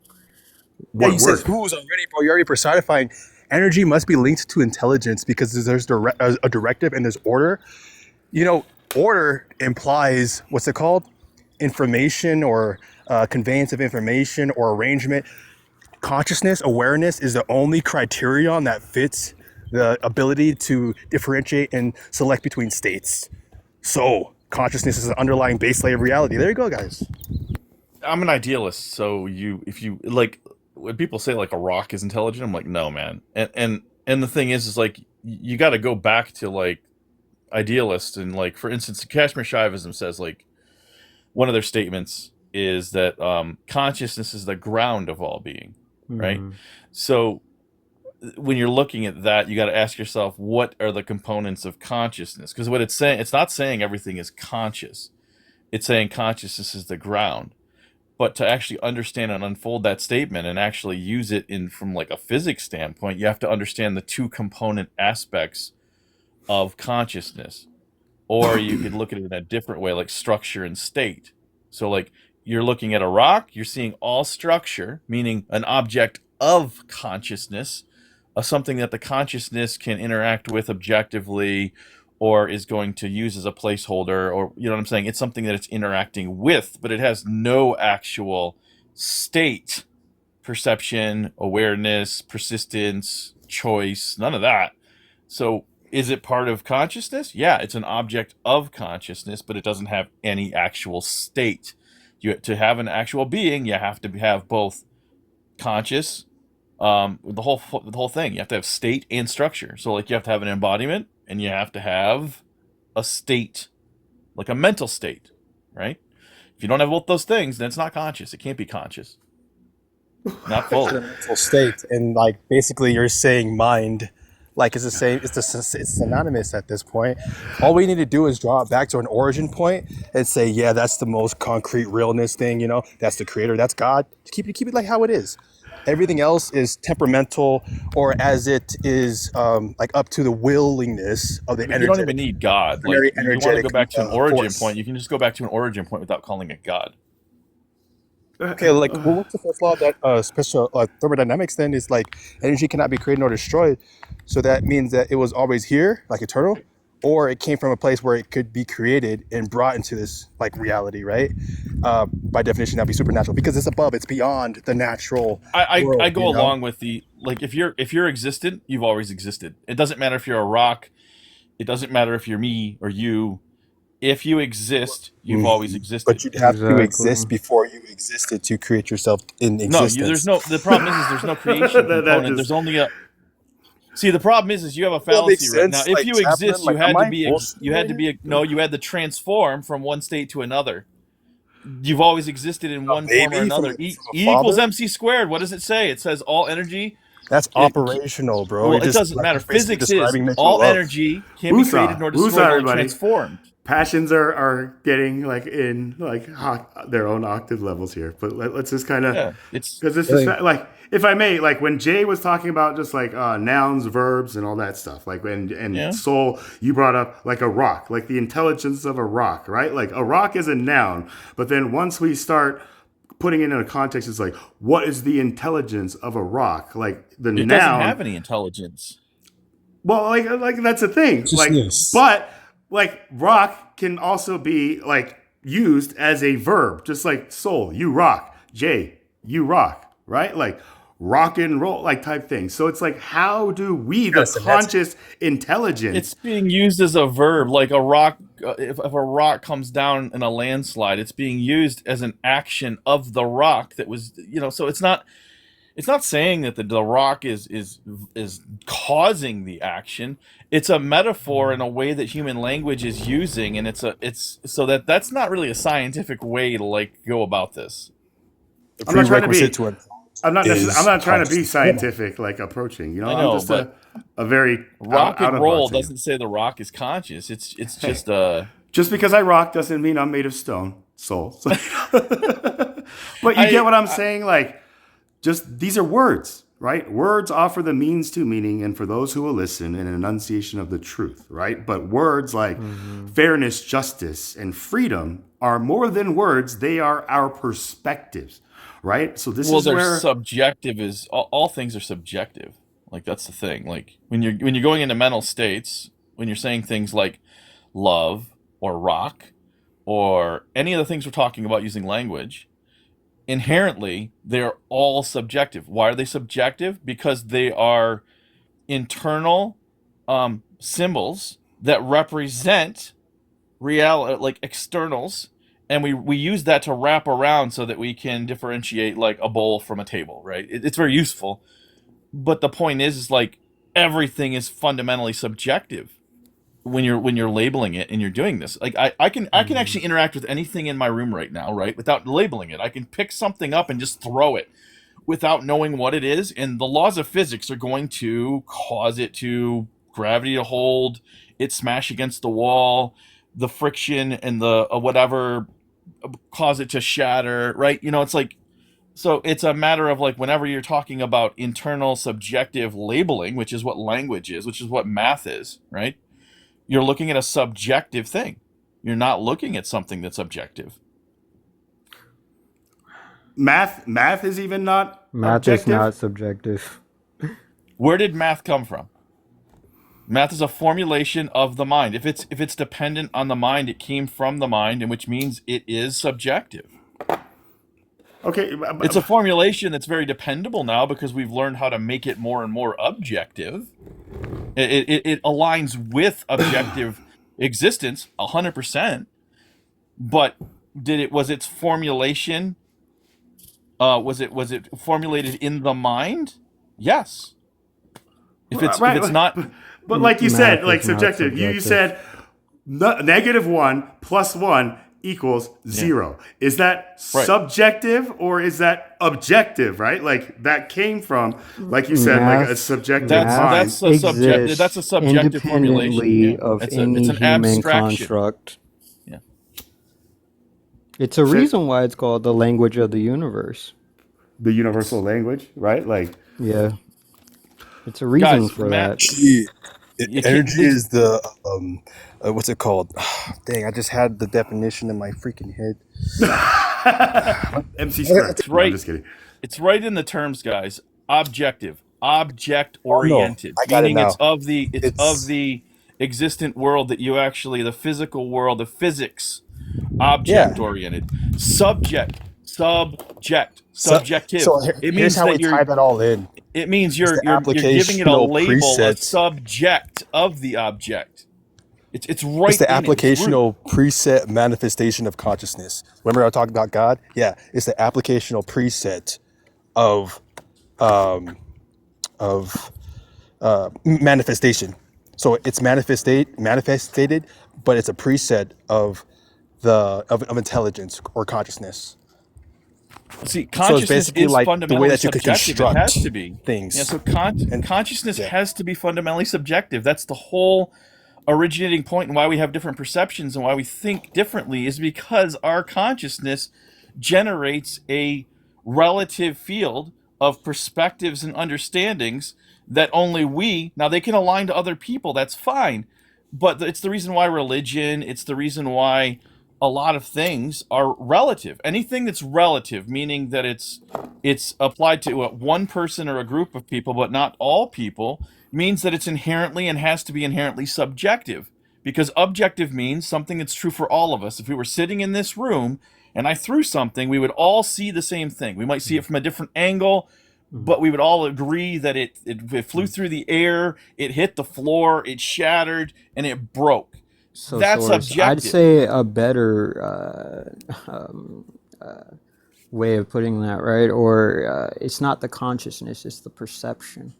Yeah, What you said work? who's already, bro. You're already personifying. Energy must be linked to intelligence because there's a directive and there's order. Order implies what's it called? Information or conveyance of information or arrangement. Consciousness, awareness is the only criterion that fits the ability to differentiate and select between states. So, consciousness is an underlying base layer of reality. There you go, guys. I'm an idealist, so if you like when people say like a rock is intelligent, I'm like, no, man. And the thing is like you got to go back to like idealists and like for instance, Kashmir Shaivism says like one of their statements is that consciousness is the ground of all being, right? So when you're looking at that, you got to ask yourself, what are the components of consciousness? Because what it's saying, it's not saying everything is conscious. It's saying consciousness is the ground. But to actually understand and unfold that statement and actually use it in from like a physics standpoint, you have to understand the two component aspects of consciousness. Or you could look at it in a different way, like structure and state. So like you're looking at a rock, you're seeing all structure, meaning an object of consciousness, something that the consciousness can interact with objectively or is going to use as a placeholder, or you know what I'm saying? It's something that it's interacting with, but it has no actual state, perception, awareness, persistence, choice, none of that. So is it part of consciousness? Yeah, it's an object of consciousness, but it doesn't have any actual state. To have an actual being, you have to have both conscious, the whole thing. You have to have state and structure. So like you have to have an embodiment and you have to have a state, like a mental state, right? If you don't have both those things, then it's not conscious. It can't be conscious. Not fully. Mental state, and like basically you're saying mind, Like it's the same. It's synonymous at this point. All we need to do is draw it back to an origin point and say, yeah, that's the most concrete realness thing. That's the creator. That's God. Keep it like how it is. Everything else is temperamental, or as it is like up to the willingness of the You energetic. don't even need God. Like, Very you want to energetic, go back to an origin force. point. You can just go back to an origin point without calling it God. Okay, like what's the first law of that special thermodynamics? Then is like energy cannot be created nor destroyed. So that means that it was always here, like eternal, or it came from a place where it could be created and brought into this like reality, right? By definition, that'd be supernatural because it's above, it's beyond the natural. I world, go along with the, like, if you're existent, you've always existed. It doesn't matter if you're a rock. It doesn't matter if you're me or you. If you exist, you've always existed. But you'd have to Exactly. exist before you existed to create yourself in No, existence. there's no. The problem is there's no creation That component. just- There's only a. See, the problem is you have a Well, it makes fallacy right now. sense, If like, you Chaplin, exist, like, you had am to I be. bullshitting You had to be. No, you had to transform from one state to another. You've always existed in one form or baby another. from E a equals father? MC squared. What does it say? It says all energy. That's operational, bro. Well, You're it just, doesn't like, matter. basically Physics is describing nature all love. energy can't be Woosah. created nor Woosah, destroyed, only everybody. transformed. Passions are getting like in like their own octave levels here, but let's just kind of Yeah, it's because this is like, if I may, like when Jay was talking about just like nouns, verbs, and all that stuff, like and Yeah. soul, you brought up like a rock, like the intelligence of a rock, right? Like a rock is a noun, but then once we start putting it in a context, it's like, what is the intelligence of a rock? Like the it noun doesn't have any intelligence. well, like that's the thing. Like, Consciousness. but like rock can also be like used as a verb, just like soul, you rock, Jay, you rock, right? Like rock and roll, like type thing. So it's like, how do we, the Yes, and that's- conscious intelligence? It's being used as a verb, like a rock. If a rock comes down in a landslide, it's being used as an action of the rock that was, So it's not. It's not saying that the rock is causing the action. It's a metaphor in a way that human language is using, and it's so that's not really a scientific way to like go about this. The I'm not trying to be- prerequisite to it. I'm not trying to be conscious. scientific, like approaching. I know, I'm just but a very Rock out and of roll box doesn't say the rock is conscious. It's Hey. just Just because I rock doesn't mean I'm made of stone, soul. So- but you get what I'm saying? Like, just these are words, right? Words offer the means to meaning, and for those who will listen, an enunciation of the truth, right? But words like fairness, justice, and freedom are more than words. They are our perspectives, right? So this is they're where subjective. Is all things are subjective. Like that's the thing. Like when you're going into mental states, when you're saying things like love or rock or any of the things we're talking about using language, inherently they're all subjective. Why are they subjective? Because they are internal symbols that represent reality, like externals, and we use that to wrap around so that we can differentiate like a bowl from a table, right? It's very useful, but the point is like everything is fundamentally subjective when you're labeling it and you're doing this. Like I can actually interact with anything in my room right now, right, without labeling it. I can pick something up and just throw it without knowing what it is, and the laws of physics are going to cause it to gravity to hold it, smash against the wall, the friction and the whatever cause it to shatter, right? It's like, so it's a matter of like whenever you're talking about internal subjective labeling, which is what language is, which is what math is, right? You're looking at a subjective thing. You're not looking at something that's objective. math is even not Math objective. is not subjective. Where did math come from? Math is a formulation of the mind. If it's dependent on the mind, it came from the mind, and which means it is subjective. Okay, It's a formulation that's very dependable now because we've learned how to make it more and more objective. It aligns with objective existence 100%. But was its formulation? Was it formulated in the mind? Yes. If it's not, but like you Math said, is like not subjective. You subjective. said -1 + 1 equals 0. Is that Right. subjective or is that objective, right? Like that came from, like you said, like a Math, subjective mind. That's a subjective. That's a exists subjective formulation. independently Yeah. of It's any an human abstraction. construct. Yeah. It's a Shit. reason why it's called the language of the universe. The universal language, right? Like, Yeah, it's a reason Guys, for Matt, that. Gee, you can't- energy is the what's it called? Dang, I just had the definition in my freaking head. MC Squared. It's No, right. I'm just kidding. It's right in the terms, guys. Objective, object oriented, I got it meaning it's now. of the It's- of the existent world that you actually, the physical world of physics, object oriented. Subject, subjective. So it here's means how that we tie that all in. it means you're the giving it a applicational label, a presets. subject of the object. It's right. It's the in it. It's root. applicational preset manifestation of consciousness. Remember I talked about God? Yeah, it's the applicational preset of manifestation. So it's manifested, but it's a preset of of intelligence or consciousness. See, So consciousness it's basically is like the fundamentally way that you could subjective. It construct has to be. things. Yeah, so And- consciousness yeah. has to be fundamentally subjective. That's the whole originating point, and why we have different perceptions and why we think differently is because our consciousness generates a relative field of perspectives and understandings that only we, now they can align to other people, that's fine, but it's the reason why religion, it's the reason why a lot of things are relative. Anything that's relative, meaning that it's applied to one person or a group of people, but not all people, means that it's inherently and has to be inherently subjective. Because objective means something that's true for all of us. If we were sitting in this room and I threw something, we would all see the same thing. We might see it from a different angle, but we would all agree that it flew through the air, it hit the floor, it shattered, and it broke. So That's Source, I'd objective. say a better way of putting that, right? Or it's not the consciousness, it's the perception.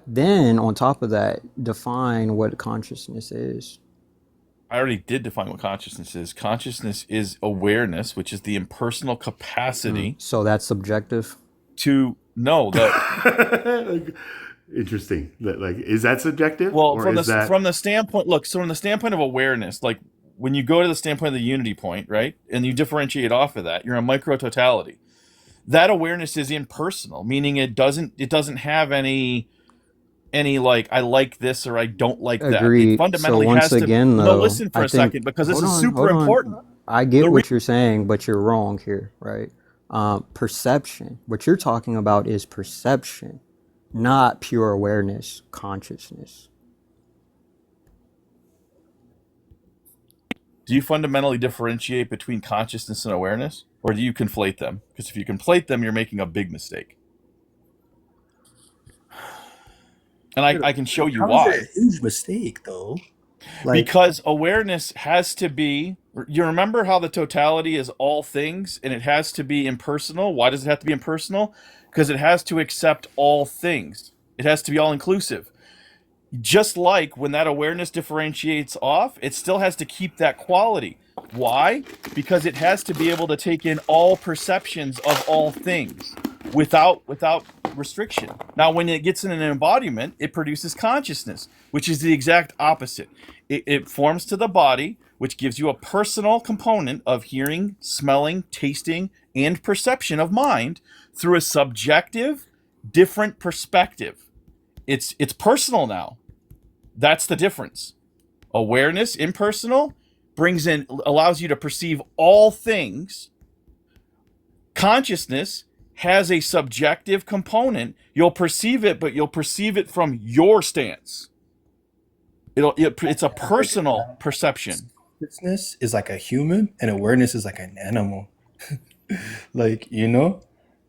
Then on top of that, define what consciousness is. I already did define what consciousness is. Consciousness is awareness, which is the impersonal capacity So that's subjective. to know the Interesting. That, like, is that subjective? well or from is the that from the standpoint. Look, so from the standpoint of awareness, like when you go to the standpoint of the unity point, right, and you differentiate off of that, you're a micro totality. That awareness is impersonal, meaning it doesn't have any like I like this or I don't like that. Agreed. It fundamentally So once has to. again, No, though, listen for I a think- second because this hold is on, super hold on. important. I get The what you're saying, but you're wrong here, right? Perception. What you're talking about is perception, not pure awareness, consciousness. Do you fundamentally differentiate between consciousness and awareness, or do you conflate them? Because if you conflate them, you're making a big mistake. And I can show you How why. is it a huge mistake, though? Because awareness has to be. You remember how the totality is all things, and it has to be impersonal. Why does it have to be impersonal? Because it has to accept all things. It has to be all inclusive. Just like when that awareness differentiates off, it still has to keep that quality. Why? Because it has to be able to take in all perceptions of all things without restriction. Now, when it gets in an embodiment, it produces consciousness, which is the exact opposite. It forms to the body, which gives you a personal component of hearing, smelling, tasting, and perception of mind through a subjective, different perspective. It's personal now. That's the difference. Awareness, impersonal, allows you to perceive all things. Consciousness has a subjective component. You'll perceive it, but you'll perceive it from your stance. It's a personal perception. Consciousness is like a human, and awareness is like an animal. Like,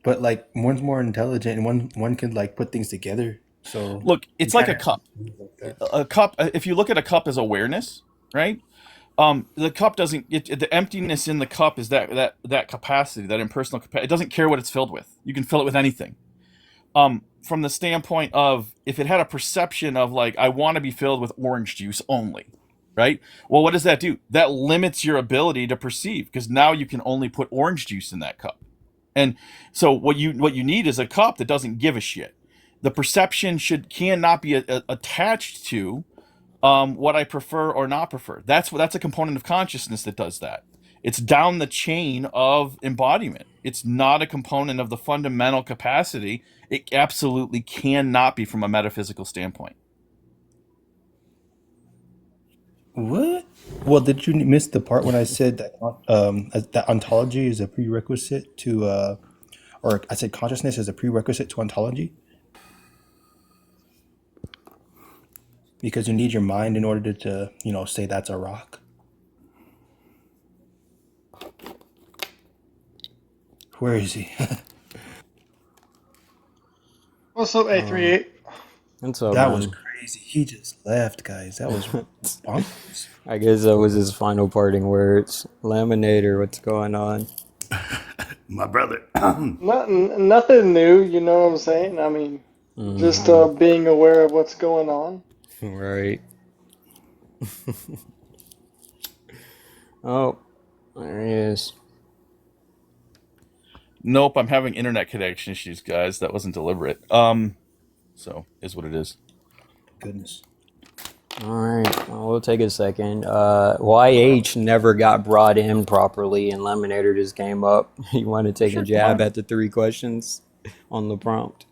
but like one's more intelligent, and one can like put things together. So Look, it's like a cup. like that. A cup. If you look at a cup as awareness, right? The cup doesn't. The emptiness in the cup is that capacity, that impersonal capacity. It doesn't care what it's filled with. You can fill it with anything. From the standpoint of if it had a perception of like I want to be filled with orange juice only, right? Well, what does that do? That limits your ability to perceive, because now you can only put orange juice in that cup. And so what you need is a cup that doesn't give a shit. The perception cannot be attached to what I prefer or not prefer. That's a component of consciousness that does that. It's down the chain of embodiment. It's not a component of the fundamental capacity. It absolutely cannot be from a metaphysical standpoint. What? Well, did you miss the part when I said that ontology is a prerequisite to, or I said consciousness is a prerequisite to ontology? Because you need your mind in order to say that's a rock. Where is he? What's up, A38? And so, That was man, crazy. He just left, guys. That was bonkers. I guess that was his final parting words. Laminator, what's going on? My brother. Nothing new, you know what I'm saying? I mean, just being aware of what's going on. Right. Oh, there he is. Nope, I'm having internet connection issues, guys. That wasn't deliberate. So is what it is. Goodness. All right, well, we'll take a second. YH never got brought in properly, and Laminator just came up. You want to take a jab at the 3 questions on the prompt?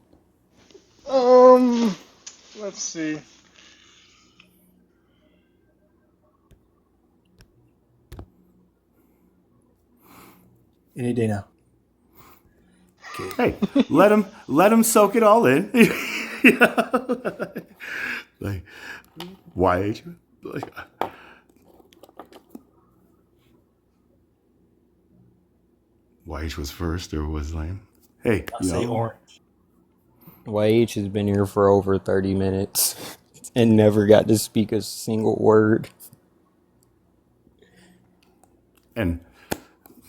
Let's see. Any day now. Hey, let him soak it all in. Like, why? Like, YH was first or was lame? Hey, I'll say orange. YH has been here for over 30 minutes and never got to speak a single word. And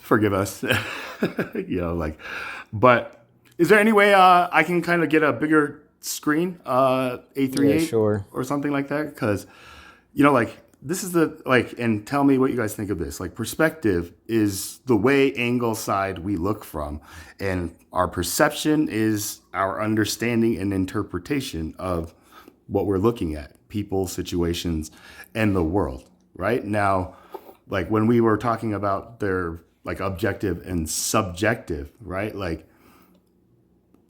forgive us, but is there any way I can kind of get a bigger screen, A38 Yeah, sure. or something like that? Because, this is and tell me what you guys think of this. Like, perspective is the way angle side we look from, and our perception is our understanding and interpretation of what we're looking at, people, situations, and the world. Right now, like when we were talking about their like objective and subjective, right? Like,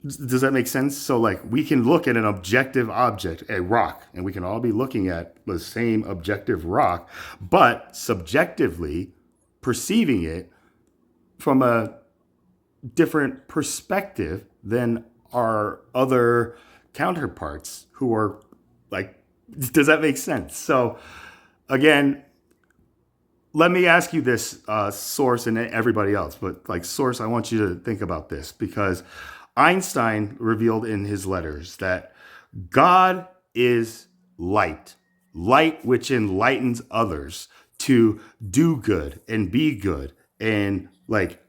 does that make sense? So like we can look at an objective object, a rock, and we can all be looking at the same objective rock, but subjectively perceiving it from a different perspective than our other counterparts who are like, does that make sense? So again, let me ask you this, Source, and everybody else, but like Source, I want you to think about this, because Einstein revealed in his letters that God is light, light which enlightens others to do good and be good and like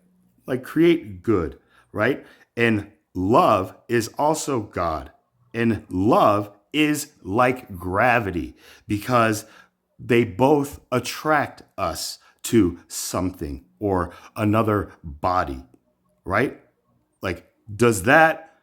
create good, right? And love is also God, and love is like gravity, because they both attract us to something or another body, right? Like, does that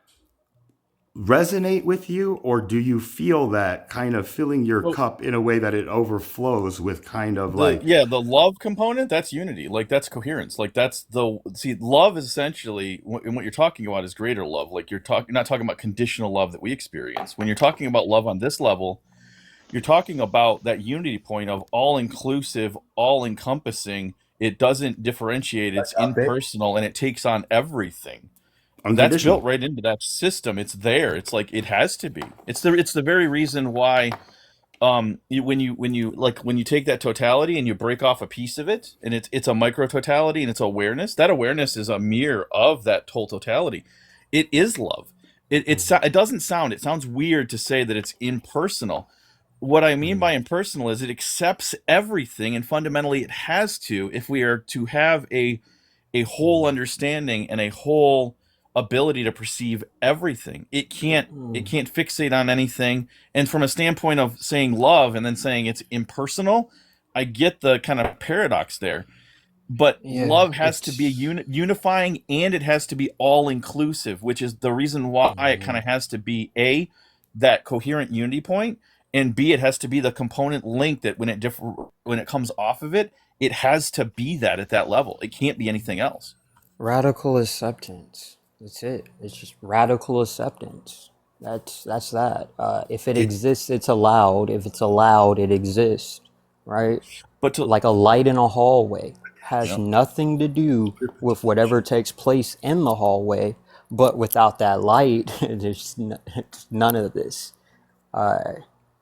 resonate with you, or do you feel that kind of filling your cup in a way that it overflows with kind of the love component, that's unity, like that's coherence, like love is essentially, and what you're talking about is greater love. Like you're not talking about conditional love that we experience. When you're talking about love on this level, you're talking about that unity point of all-inclusive, all-encompassing. It doesn't differentiate. It's impersonal, and it takes on everything. That's built right into that system. It's there. It's like it has to be. It's the very reason why when you take that totality and you break off a piece of it, and it's a micro totality and it's awareness. That awareness is a mirror of that whole totality. It is love. It sounds weird to say that it's impersonal. What I mean by impersonal is it accepts everything, and fundamentally it has to, if we are to have a whole understanding and a whole ability to perceive everything. It can't fixate on anything. And from a standpoint of saying love and then saying it's impersonal, I get the kind of paradox there, but Yeah, love has to be unifying, and it has to be all inclusive, which is the reason why it kind of has to be A, that coherent unity point, and B, it has to be the component link that when it comes off of it, it has to be that at that level. It can't be anything else. radical acceptance. That's it. It's just radical acceptance. That's that. If it exists, it's allowed. If it's allowed, it exists. Right? But to Like a light in a hallway has Yep. nothing to do with whatever takes place in the hallway, but without that light, there's none of this.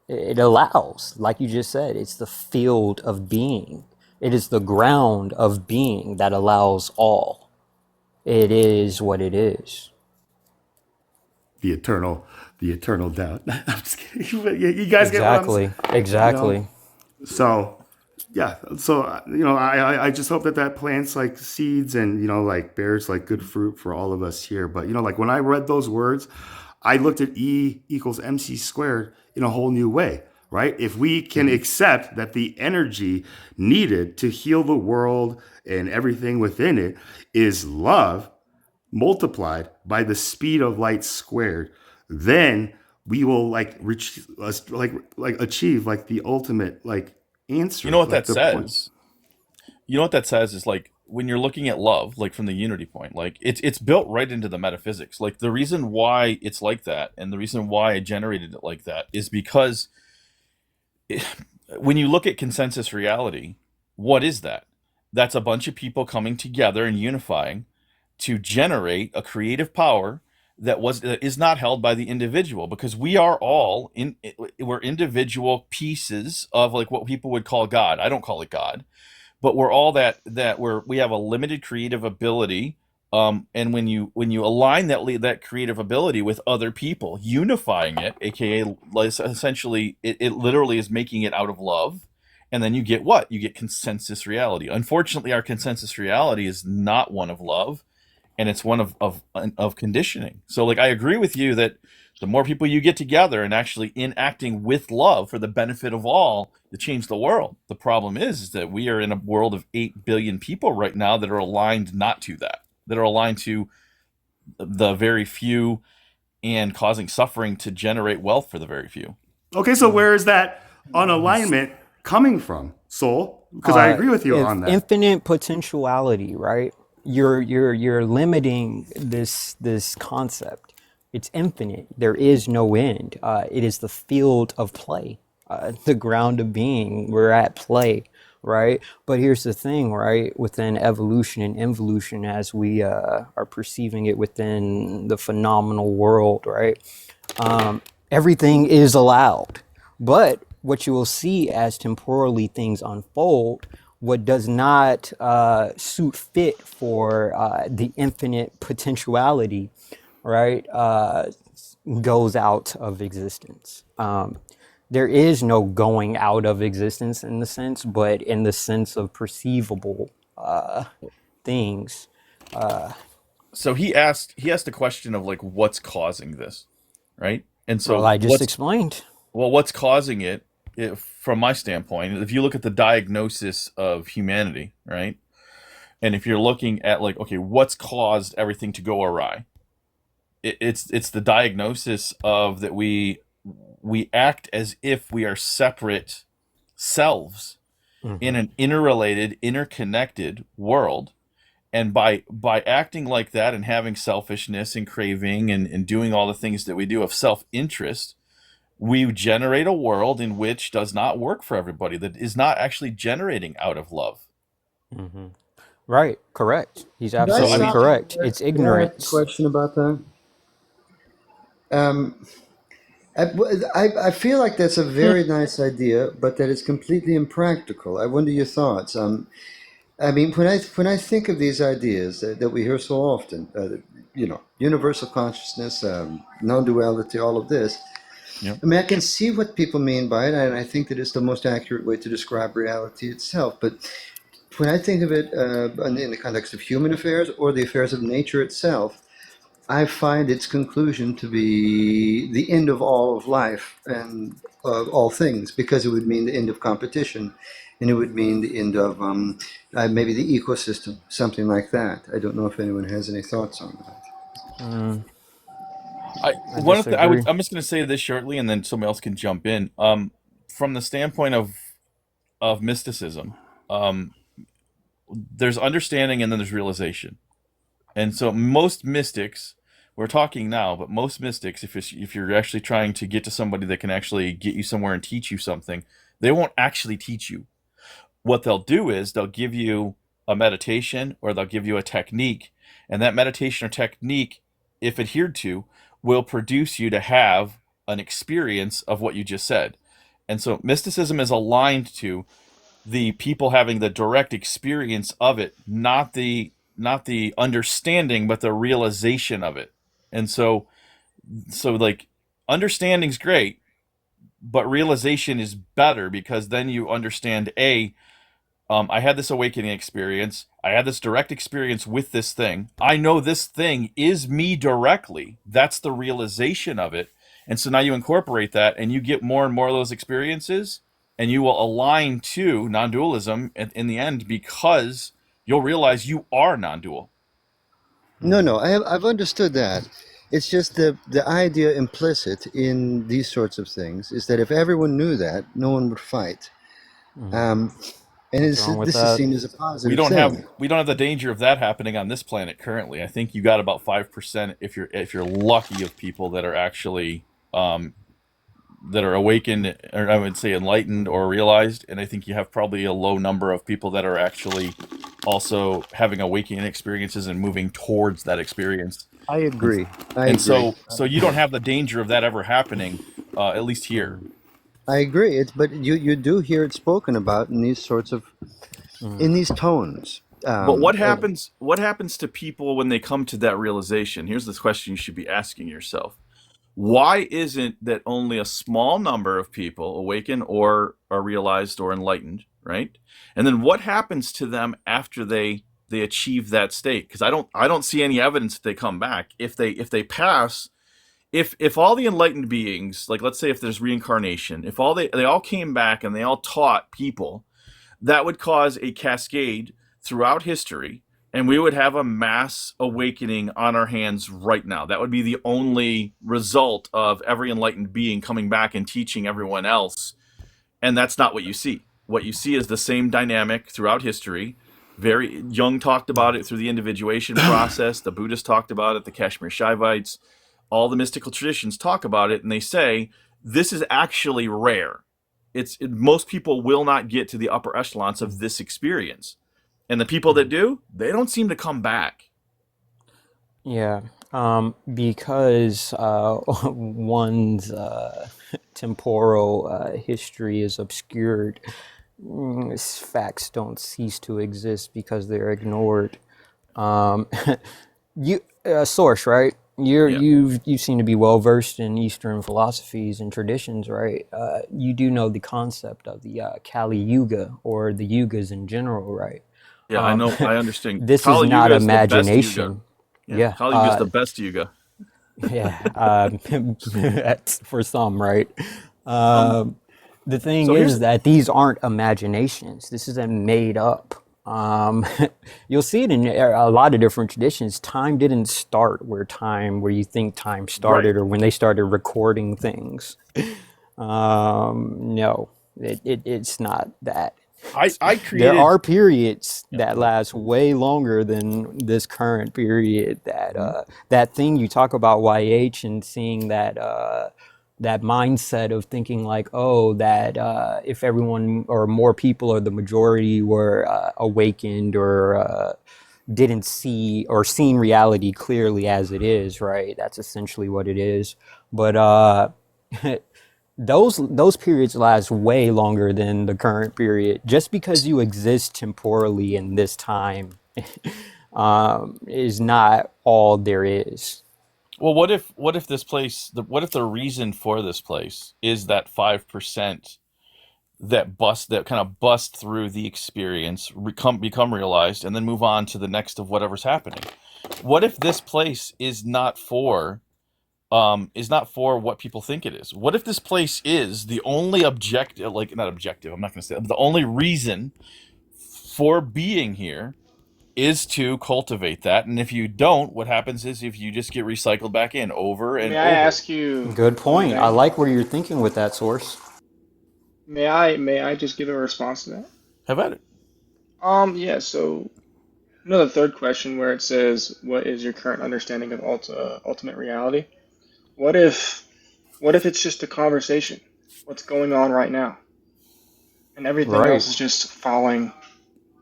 It allows, like you just said, it's the field of being. It is the ground of being that allows all. It is what it is. The eternal doubt. I'm just kidding. But you guys get what I'm saying? Exactly. So, yeah. So, I just hope that plants like seeds and, like bears like good fruit for all of us here. But, like when I read those words, I looked at E equals MC squared in a whole new way, right? If we can accept that the energy needed to heal the world and everything within it is love multiplied by the speed of light squared, then we will like reach like achieve like the ultimate like answer. You know what like that the point. says? You know what that says is like when you're looking at love, like from the unity point, like it's built right into the metaphysics. Like the reason why it's like that, and the reason why I generated it like that, is because when you look at consensus reality, what is that? That's a bunch of people coming together and unifying to generate a creative power that is not held by the individual, because we are all we're individual pieces of like what people would call God. I don't call it God, but we're all we have a limited creative ability. And when you align that creative ability with other people, unifying it, aka essentially it literally is making it out of love, and then you get what? You get consensus reality. Unfortunately, our consensus reality is not one of love, and it's one of conditioning. So like I agree with you that the more people you get together and actually enacting with love for the benefit of all to change the world. The problem is that we are in a world of 8 billion people right now that are aligned not to that are aligned to the very few and causing suffering to generate wealth for the very few. Okay, so where is that unalignment coming from, Soul? Because I agree with you on that. Infinite potentiality, right? You're limiting this concept. It's infinite. There is no end. It is the field of play, the ground of being. We're at play, right? But here's the thing, right? Within evolution and involution, as we are perceiving it within the phenomenal world, right? Everything is allowed. But what you will see as temporally things unfold, what does not suit fit for the infinite potentiality, right, goes out of existence. There is no going out of existence in the sense, but in the sense of perceivable things. So he asked the question of like what's causing this, right? And so Well, I just explained. Well, what's causing it, from my standpoint, if you look at the diagnosis of humanity, right? And if you're looking at like, okay, what's caused everything to go awry? It's the diagnosis of that we act as if we are separate selves in an interrelated, interconnected world. And by acting like that and having selfishness and craving and doing all the things that we do of self-interest, we generate a world in which does not work for everybody, that is not actually generating out of love. Right, correct. He's Could I absolutely stop correct. there? It's Can I ask a ignorance. question about that? I feel like that's a very nice idea, but that it's completely impractical. I wonder your thoughts. I mean, when I think of these ideas that we hear so often, universal consciousness, non-duality, all of this. Yep. I mean, I can see what people mean by it, and I think that it's the most accurate way to describe reality itself. But when I think of it in the context of human affairs or the affairs of nature itself, I find its conclusion to be the end of all of life and all things, because it would mean the end of competition and it would mean the end of maybe the ecosystem, something like that. I don't know if anyone has any thoughts on that. I disagree. I'm just going to say this shortly, and then somebody else can jump in. From the standpoint of mysticism, there's understanding and then there's realization. And so most mystics, we're talking now, but most mystics, if you're actually trying to get to somebody that can actually get you somewhere and teach you something, they won't actually teach you. What they'll do is they'll give you a meditation or they'll give you a technique, and that meditation or technique, if adhered to, will produce you to have an experience of what you just said. And so mysticism is aligned to the people having the direct experience of it, not the understanding, but the realization of it. And so like understanding's great, but realization is better, because then you understand I had this awakening experience. I had this direct experience with this thing. I know this thing is me directly. That's the realization of it. And so now you incorporate that and you get more and more of those experiences, and you will align to non-dualism in the end, because you'll realize you are non-dual. No, I've understood that. It's just the idea implicit in these sorts of things is that if everyone knew that, no one would fight. And What's wrong with this is that? seen as a positive We don't thing. have the danger of that happening on this planet currently. I think you got about 5% if you're lucky of people that are actually that are awakened, or I would say enlightened or realized, and I think you have probably a low number of people that are actually also having awakening experiences and moving towards that experience. I agree. And so you don't have the danger of that ever happening, at least here. I agree. But you do hear it spoken about in these sorts of in these tones. But what happens to people when they come to that realization? Here's this question you should be asking yourself. Why isn't that only a small number of people awaken or are realized or enlightened, right? And then what happens to them after they achieve that state? Because I don't see any evidence that they come back. If they pass, if all the enlightened beings, like let's say if there's reincarnation, if they all came back and they all taught people, that would cause a cascade throughout history, and we would have a mass awakening on our hands right now. That would be the only result of every enlightened being coming back and teaching everyone else. And that's not what you see. What you see is the same dynamic throughout history. Jung talked about it through the individuation process. The Buddhists talked about it. The Kashmir Shaivites, all the mystical traditions talk about it, and they say this is actually rare. Most people will not get to the upper echelons of this experience. And the people that do, they don't seem to come back. Yeah, because one's temporal history is obscured. Facts don't cease to exist because they're ignored. Source, right? You seem to be well versed in Eastern philosophies and traditions, right? You do know the concept of the Kali Yuga, or the yugas in general, right? Yeah, I know. I understand. This Kali is not Yuga is the best imagination. yuga. Yeah, Kali Yuga is the best yuga. yeah, for some, right? The thing is that these aren't imaginations. This isn't made up. You'll see it in a lot of different traditions. Time didn't start where you think time started, or when they started recording things. No, it's not that. There are periods that last way longer than this current period. That thing you talk about, YH, and seeing that that mindset of thinking like, that if everyone or more people or the majority were awakened or didn't see or seen reality clearly as it is, right? That's essentially what it is. But those periods last way longer than the current period. Just because you exist temporally in this time is not all there is. Well, what if this place? What if the reason for this place is that 5% that kind of bust through the experience, become realized, and then move on to the next of whatever's happening? What if this place is not for is not for what people think it is. What if this place is the only objective, like not objective, I'm not going to say that, but the only reason for being here is to cultivate that. And if you don't, what happens is if you just get recycled back in over and May I over. ask you? Good point. I something? like where you're thinking with that source. May I just give a response to that? Have at it. Yeah. So, the third question where it says, "What is your current understanding of ultimate reality?" What if, it's just a conversation? What's going on right now, and everything Right. else is just falling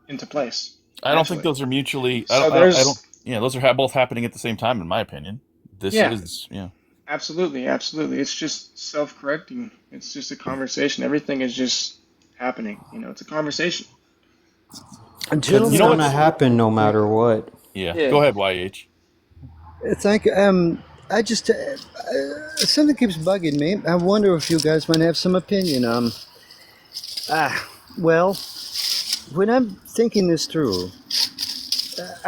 into place I don't think naturally. those are mutually. So I there's, don't. Yeah, those are both happening at the same time, in my opinion. This yeah, is absolutely, absolutely. It's just self-correcting. It's just a conversation. Everything is just happening. It's a conversation. Because You it's know gonna what? happen no matter what. Yeah. Yeah. Go ahead, YH. Thank you. I just something keeps bugging me. I wonder if you guys might have some opinion. Well, when I'm thinking this through,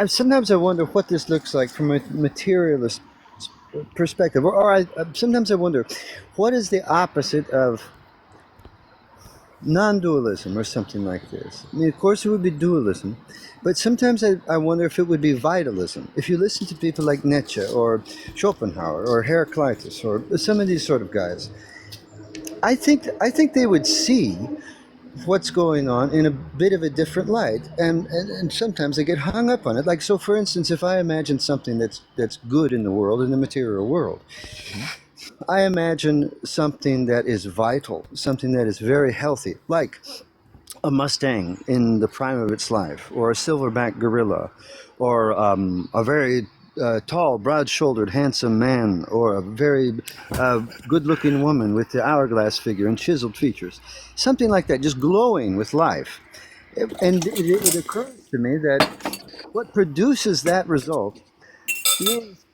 sometimes I wonder what this looks like from a materialist perspective, sometimes I wonder what is the opposite of non-dualism or something like this. I mean, of course, it would be dualism, but sometimes I wonder if it would be vitalism. If you listen to people like Nietzsche or Schopenhauer or Heraclitus or some of these sort of guys, I think they would see what's going on in a bit of a different light, and sometimes they get hung up on it. Like, so for instance, if I imagine something that's good in the world, in the material world, I imagine something that is vital, something that is very healthy, like a Mustang in the prime of its life, or a silverback gorilla, or a very tall, broad-shouldered, handsome man, or a very good-looking woman with the hourglass figure and chiseled features. Something like that, just glowing with life. And it occurs to me that what produces that result is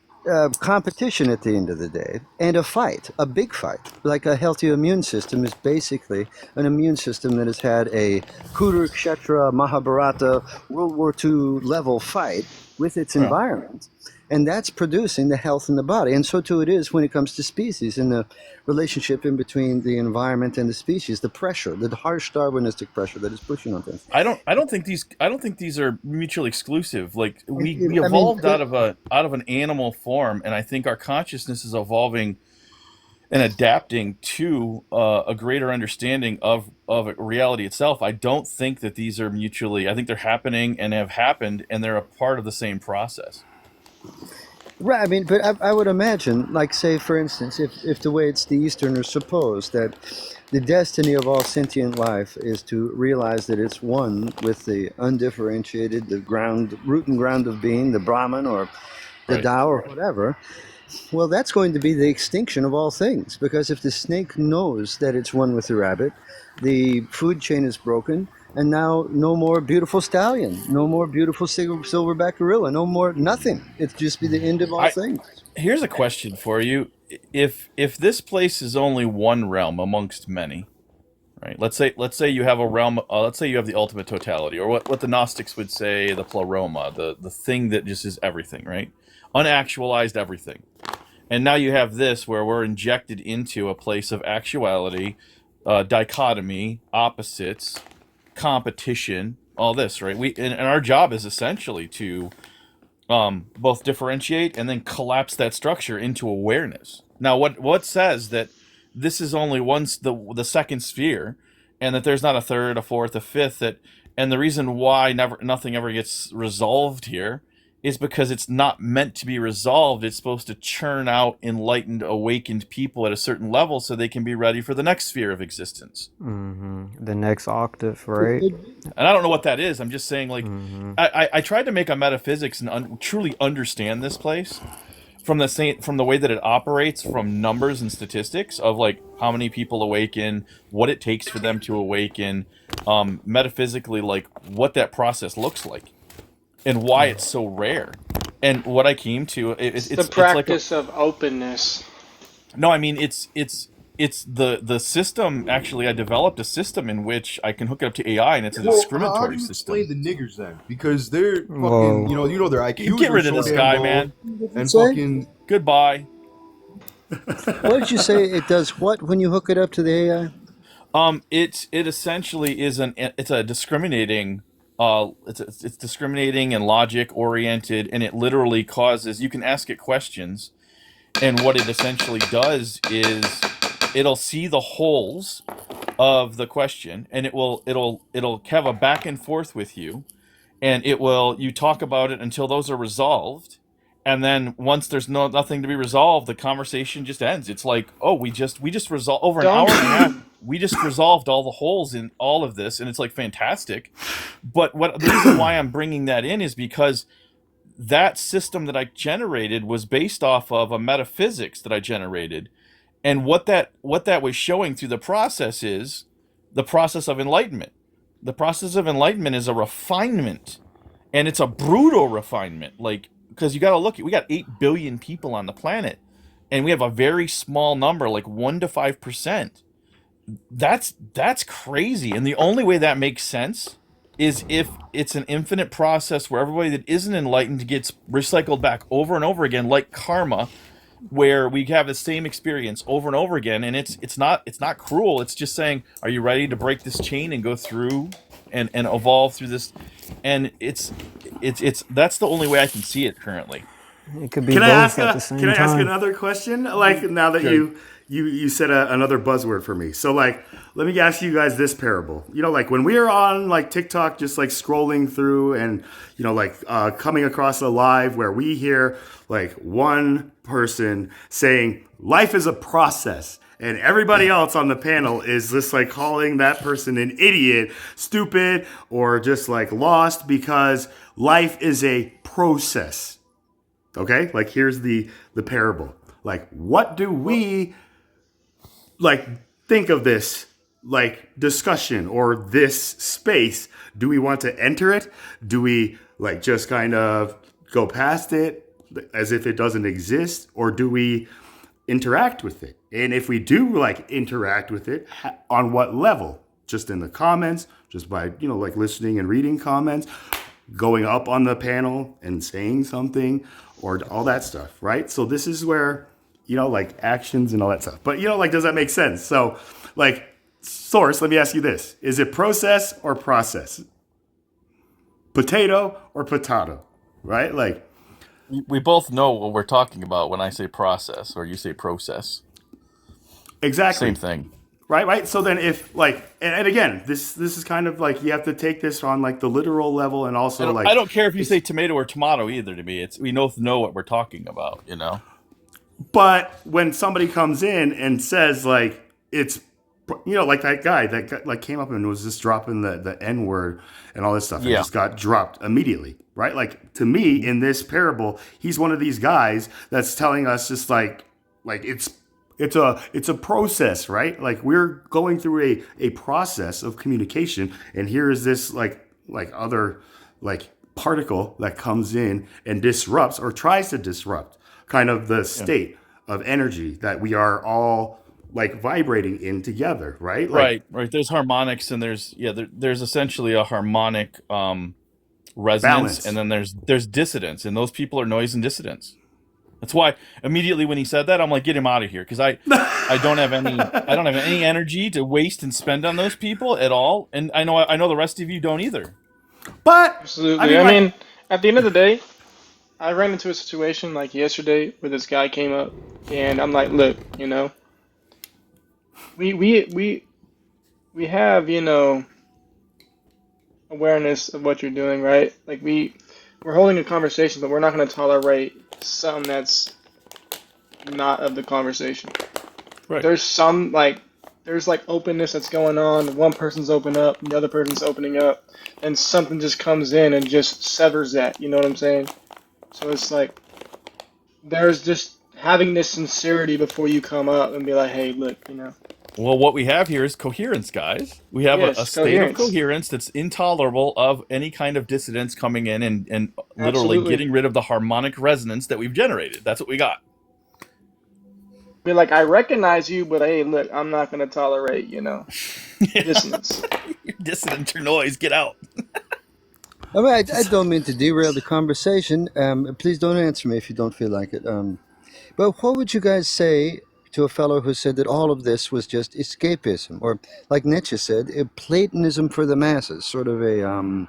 competition at the end of the day, and a fight, a big fight. Like a healthy immune system is basically an immune system that has had a Kurukshetra, Mahabharata, World War II level fight with its Yeah. environment. And that's producing the health in the body. And so too it is when it comes to species, in the relationship in between the environment and the species, the pressure, the harsh Darwinistic pressure that is pushing on things. I don't think these are mutually exclusive. Like we I mean, evolved out of an animal form, and I think our consciousness is evolving and adapting to a greater understanding of reality itself. I don't think that these are mutually. I think they're happening and have happened, and they're a part of the same process. Right, I mean, but I would imagine, like, say, for instance, if the way the Easterners suppose that the destiny of all sentient life is to realize that it's one with the undifferentiated, the ground, root and ground of being, the Brahman or the Right. Tao or whatever, well, that's going to be the extinction of all things. Because if the snake knows that it's one with the rabbit, the food chain is broken, and now no more beautiful stallion, no more beautiful silverback gorilla, no more nothing. It's just be the end of all things. Here's a question for you: if this place is only one realm amongst many, right? Let's say you have a realm. Let's say you have the ultimate totality, or what the Gnostics would say, the pleroma, the thing that just is everything, right? Unactualized everything. And now you have this where we're injected into a place of actuality, dichotomy, opposites, competition, all this, right? And our job is essentially to both differentiate and then collapse that structure into awareness. Now, what says that this is only the second sphere, and that there's not a third, a fourth, a fifth? And the reason why nothing ever gets resolved here is because it's not meant to be resolved. It's supposed to churn out enlightened, awakened people at a certain level so they can be ready for the next sphere of existence. The next octave, right? And I don't know what that is. I'm just saying, like, I tried to make a metaphysics and truly understand this place from the way that it operates, from numbers and statistics of like how many people awaken, what it takes for them to awaken, metaphysically, like what that process looks like, and why it's so rare. And what I came to, it's the like practice of openness. no, I mean it's the system. Actually, I developed a system in which I can hook it up to AI, and it's a Well, how do discriminatory you system. explain the niggers then? Because they're fucking, Whoa. you know their IQs Get are rid of so this damn guy, low, man. and Say? fucking Goodbye. What did you say? It does what when you hook it up to the AI? It essentially is it's a discriminating it's discriminating and logic oriented, and it literally causes, you can ask it questions, and what it essentially does is it'll see the holes of the question, and it'll have a back and forth with you, and you talk about it until those are resolved, and then once there's nothing to be resolved, the conversation just ends. It's like, oh, we just resolved over an Don't. hour and a half. We just resolved all the holes in all of this, and it's like fantastic. But the reason why I'm bringing that in is because that system that I generated was based off of a metaphysics that I generated, and what that was showing through the process is the process of enlightenment. The process of enlightenment is a refinement, and it's a brutal refinement. Like, because you got to look at, we got 8 billion people on the planet, and we have a very small number, like 1 to 5%. That's crazy, and the only way that makes sense is if it's an infinite process where everybody that isn't enlightened gets recycled back over and over again, like karma, where we have the same experience over and over again, and it's not cruel. It's just saying, are you ready to break this chain and go through and evolve through this? And it's that's the only way I can see it currently. It could be Can I both ask? at the same Can I ask time. another question? Like now that Sure. you said another buzzword for me. So like, let me ask you guys this parable. You know, like when we are on like TikTok, just like scrolling through, and you know, like coming across a live where we hear like one person saying life is a process, and everybody else on the panel is just like calling that person an idiot, stupid, or just like lost because life is a process. Okay, like here's the parable. Like, what do we like think of this like discussion or this space? Do we want to enter it? Do we like just kind of go past it as if it doesn't exist, or do we interact with it? And if we do like interact with it, on what level? Just in the comments, just by like listening and reading comments, going up on the panel and saying something, or all that stuff, right? So this is where, like actions and all that stuff. But, like, does that make sense? So, like, Source, let me ask you this. Is it process or process? Potato or potato, right? Like, We both know what we're talking about when I say process or you say process. exactly. Same thing. Right. So then if like, and again, this is kind of like, you have to take this on like the literal level, and also I don't care if you say tomato or tomato either. To me, we both know what we're talking about. But when somebody comes in and says like it's, like that guy like came up and was just dropping the N word and all this stuff, and Yeah. just got dropped immediately, right? Like to me in this parable, he's one of these guys that's telling us just like it's a process, right? Like we're going through a process of communication, and here is this like other like particle that comes in and disrupts or tries to disrupt kind of the state of energy that we are all like vibrating in together, right? Like, Right. There's harmonics, and there's essentially a harmonic resonance, Balance. and then there's dissonance, and those people are noise and dissonance. That's why immediately when he said that, I'm like, get him out of here, because I don't have any energy to waste and spend on those people at all, and I know the rest of you don't either. But Absolutely. I mean, at the end of the day, I ran into a situation like yesterday where this guy came up, and I'm like, look, we have, awareness of what you're doing, right? Like we're holding a conversation, but we're not going to tolerate something that's not of the conversation. Right. There's there's openness that's going on. One person's open up, the other person's opening up, and something just comes in and just severs that. You know what I'm saying? So it's like there's just having this sincerity before you come up and be like, hey, look, Well, what we have here is coherence, guys. We have Yes, a state of coherence. coherence that's intolerable of any kind of dissonance coming in and literally Absolutely. getting rid of the harmonic resonance that we've generated. That's what we got. Be like, I recognize you, but hey, look, I'm not going to tolerate, dissonance. You're dissonant, your noise, get out. I mean, I don't mean to derail the conversation. Please don't answer me if you don't feel like it. But what would you guys say to a fellow who said that all of this was just escapism, or like Nietzsche said, a Platonism for the masses, sort of a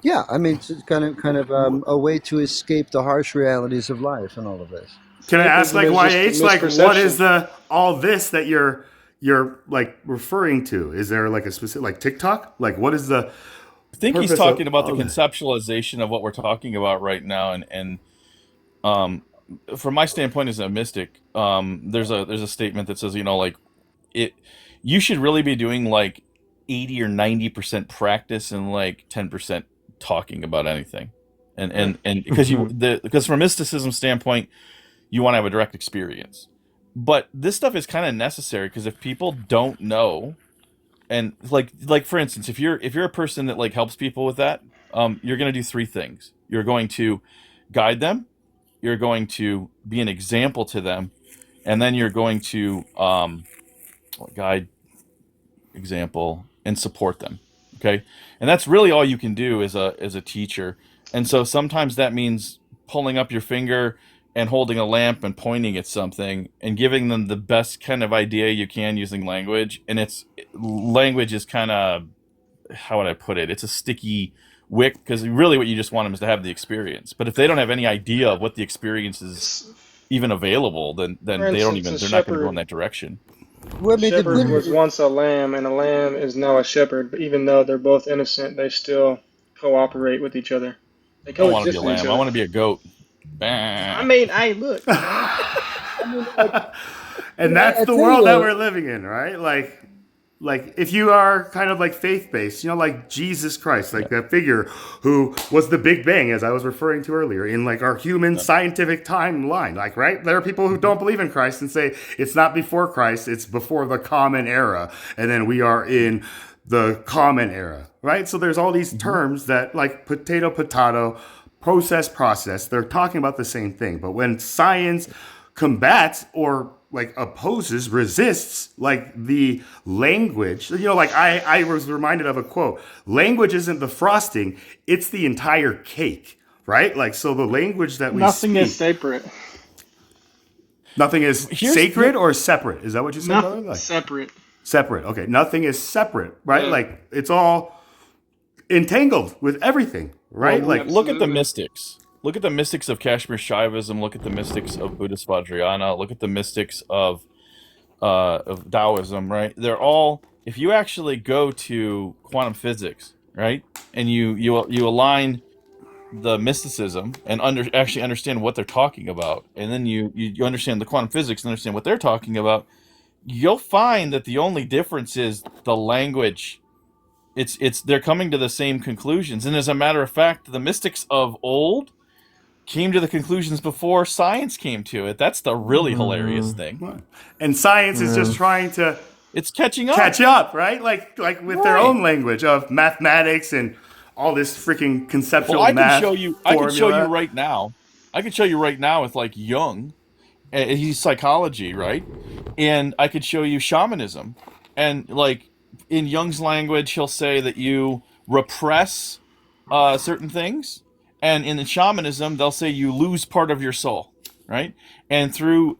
yeah, I mean, it's kind of a way to escape the harsh realities of life and all of this. Can I ask, like, Escapism is just YH, like, what is misperception. the all this that you're like referring to? Is there like a specific, like, TikTok? Like, what is the I think he's purpose talking of about the all this? conceptualization of what we're talking about right now, and um, from my standpoint as a mystic, there's a statement that says, like, it you should really be doing like 80 or 90% practice and like 10% talking about anything, and because from a mysticism standpoint, you want to have a direct experience, but this stuff is kind of necessary because if people don't know, and like for instance, if you're a person that like helps people with that, you're going to do three things. You're going to guide them, you're going to be an example to them, and then you're going to guide, example, and support them. Okay, and that's really all you can do as a teacher. And so sometimes that means pulling up your finger and holding a lamp and pointing at something and giving them the best kind of idea you can using language. And language is kind of, how would I put it? It's a sticky wick because really what you just want them is to have the experience. But if they don't have any idea of what the experience is even available, then For instance, a they're not going to go in shepherd that direction. Well, a I mean, it shepherd was wouldn't. once a lamb, and a lamb is now a shepherd. But even though they're both innocent, they still cooperate with each other. They I don't want to be a coexist with each lamb. I other. want to be a goat. I Bah. mean, hey, look, I mean, like, And I that's the tell you, world that we're living in, right? Like if you are kind of like faith-based, like Jesus Christ, like Yeah. that figure who was the Big Bang, as I was referring to earlier, in like our human Yeah. scientific timeline. Like, right? There are people who don't believe in Christ and say it's not before Christ, it's before the common era. And then we are in the common era, right? So there's all these Mhm. terms that like potato, process, they're talking about the same thing. But when science combats or like opposes, resists like the language, like I was reminded of a quote: language isn't the frosting, it's the entire cake, right? Like, so the language that we nothing is speak, separate. nothing is Here, sacred or separate. Is that what you said, brother? Nothing Like, separate. separate. Okay. Nothing is separate, right? Yeah, Like, it's all entangled with everything, well, right? Like, look at the absolutely. mystics. Look at the mystics of Kashmir Shaivism. Look at the mystics of Buddhist Vajrayana. Look at the mystics of Taoism. Right? They're all. If you actually go to quantum physics, right, and you align the mysticism and actually understand what they're talking about, and then you understand the quantum physics and understand what they're talking about, you'll find that the only difference is the language. It's they're coming to the same conclusions, and as a matter of fact, the mystics of old came to the conclusions before science came to it. That's the really hilarious thing. and science is just trying to It's catching up. catch up, right? Like with their Right. own language of mathematics and all this freaking Well, conceptual I can math show you. I can show you formula. right now. I can show you right now with like Jung. He's psychology, right? And I could show you shamanism. And like in Jung's language, he'll say that you repress certain things, and in the shamanism, they'll say you lose part of your soul, right? And through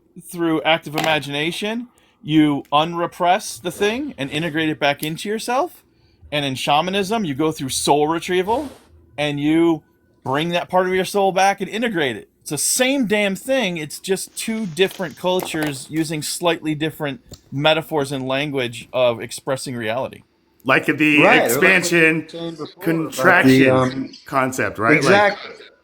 active imagination, you unrepress the thing and integrate it back into yourself. And in shamanism, you go through soul retrieval and you bring that part of your soul back and integrate it. It's the same damn thing. It's just two different cultures using slightly different metaphors and language of expressing reality. Like the right, or like what you expansion were saying before about the contraction concept, right? Like,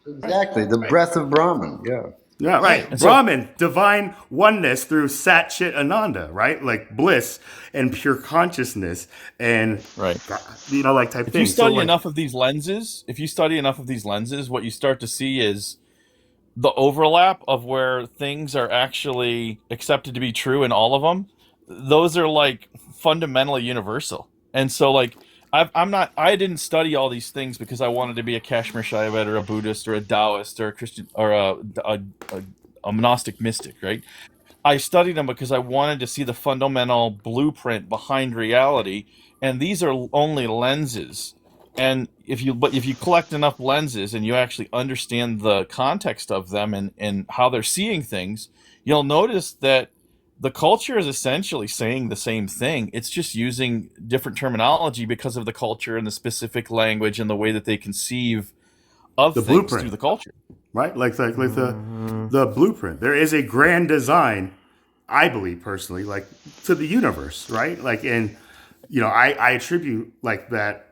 exactly the breath of Brahman. Yeah. yeah, Right. right. And so, Brahman, divine oneness through Sat Chit Ananda, right? Like bliss and pure consciousness and, right. like type If you thing. So, study like, enough of these lenses, what you start to see is the overlap of where things are actually accepted to be true in all of them. Those are like fundamentally universal. And so like I didn't study all these things because I wanted to be a Kashmir Shaivite or a Buddhist or a Taoist or a Christian or a monastic mystic, right? I studied them because I wanted to see the fundamental blueprint behind reality, and these are only lenses And if you collect enough lenses and you actually understand the context of them and how they're seeing things, you'll notice that the culture is essentially saying the same thing. It's just using different terminology because of the culture and the specific language and the way that they conceive of The things blueprint. through the culture. Right? Like the blueprint. There is a grand design, I believe personally, like to the universe, right? Like, and I attribute like that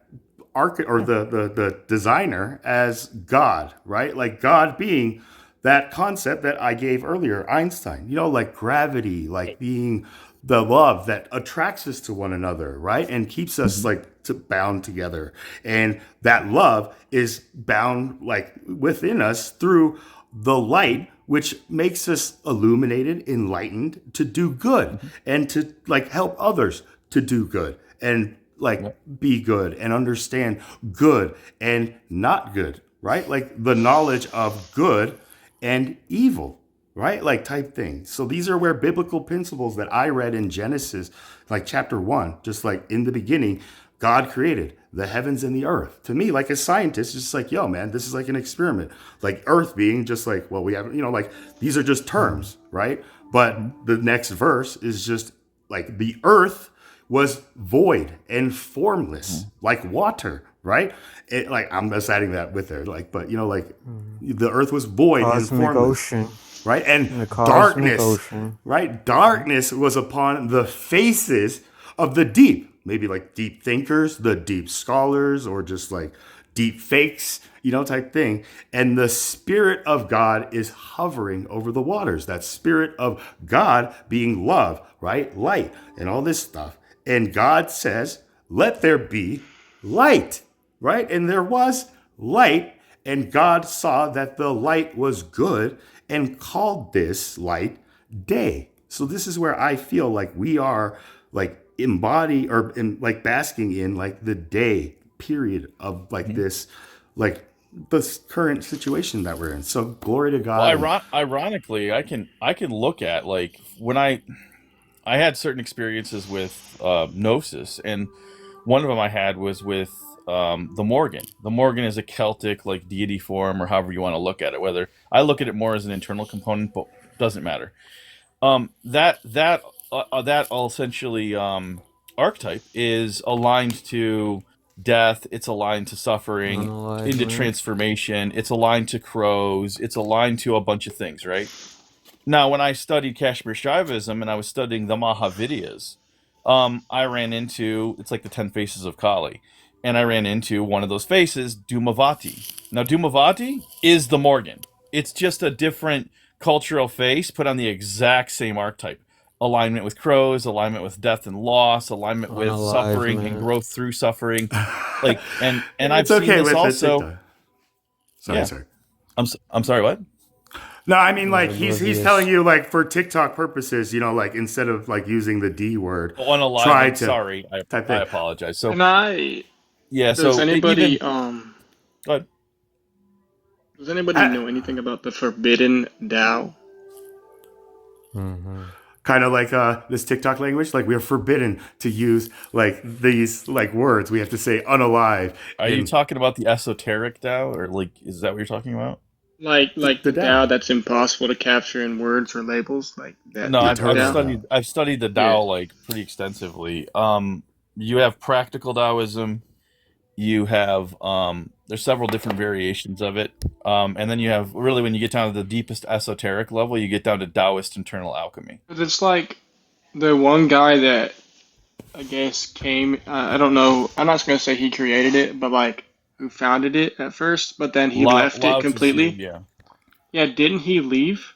or the designer as God, right? Like God being that concept that I gave earlier, Einstein, like gravity, like being the love that attracts us to one another, right? And keeps us like bound together. And that love is bound like within us through the light, which makes us illuminated, enlightened to do good and to like help others to do good and like be good and understand good and not good, right? Like the knowledge of good and evil, right? Like type thing. So these are where biblical principles that I read in Genesis, like chapter 1, just like in the beginning, God created the heavens and the earth. To me, like a scientist, it's just like, yo, man, this is like an experiment. Like earth being just like, well, we have, like these are just terms, right? But the next verse is just like the earth was void and formless, like water, right? Like I'm just adding that with there, like, but like the earth was void and formless, ocean. right? And The cosmic darkness, ocean. right? Darkness was upon the faces of the deep, maybe like deep thinkers, the deep scholars, or just like deep fakes, type thing. And the Spirit of God is hovering over the waters. That Spirit of God being love, right? Light and all this stuff. And God says, let there be light, right? And there was light, and God saw that the light was good and called this light day. So this is where I feel like we are like embody or in like basking in like the day period of like this, like this current situation that we're in. So glory to God. Well, ironically, I can look at like when I had certain experiences with gnosis, and one of them I had was with the Morgan. The Morgan is a Celtic like deity form, or however you want to look at it. Whether I look at it more as an internal component, but doesn't matter. That essentially archetype is aligned to death. It's aligned to suffering, into Unalignment. transformation. It's aligned to crows. It's aligned to a bunch of things, right? Now, when I studied Kashmir Shaivism and I was studying the Mahavidyas, I ran into, it's like the 10 faces of Kali, and I ran into one of those faces, Dhumavati. Now, Dhumavati is the Morgan. It's just a different cultural face put on the exact same archetype. Alignment with crows, alignment with death and loss, alignment with suffering and Unalivement. growth through suffering. Like, and I've It's seen okay this with also. it. Sorry, Yeah. sorry. I'm sorry, what? No, I mean like he's Oblivious. telling you like for TikTok purposes, like instead of like using the D word, Unalignment. try to Sorry, type I in. apologize. So And I yeah, does so anybody even go ahead. does anybody I- know anything about the forbidden Tao? Kind of like this TikTok language, like we are forbidden to use like these like words. We have to say unalive. Are you and talking about the esoteric Tao, or like is that what you're talking about? Like the the Tao. Tao that's impossible to capture in words or labels, like that No, The I've eternal Tao. I've studied the Tao like pretty extensively. You have practical Taoism. You have there's several different variations of it, and then you have really when you get down to the deepest esoteric level, you get down to Taoist internal alchemy. But it's like the one guy that I guess came. I don't know. I'm not gonna say he created it, but like who founded it at first, but then he left Lao it Tzu, completely. yeah, Yeah, didn't he leave?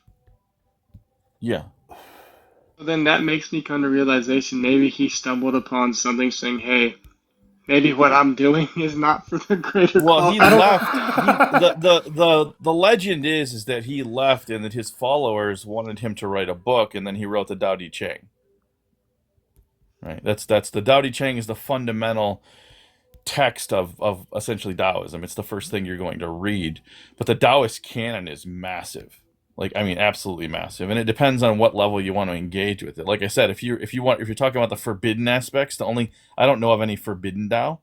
yeah. So then that makes me come to realization maybe he stumbled upon something saying, "Hey, maybe what I'm doing is not for the greater Well, he cause." left. The legend is that he left, and that his followers wanted him to write a book, and then he wrote the Tao Te Ching. Right. That's the Tao Te Ching is the fundamental text of essentially Taoism. It's the first thing you're going to read, but the Taoist canon is massive. Like, I mean, absolutely massive, and it depends on what level you want to engage with it. Like I said, if you're talking about the forbidden aspects, I don't know of any forbidden Tao.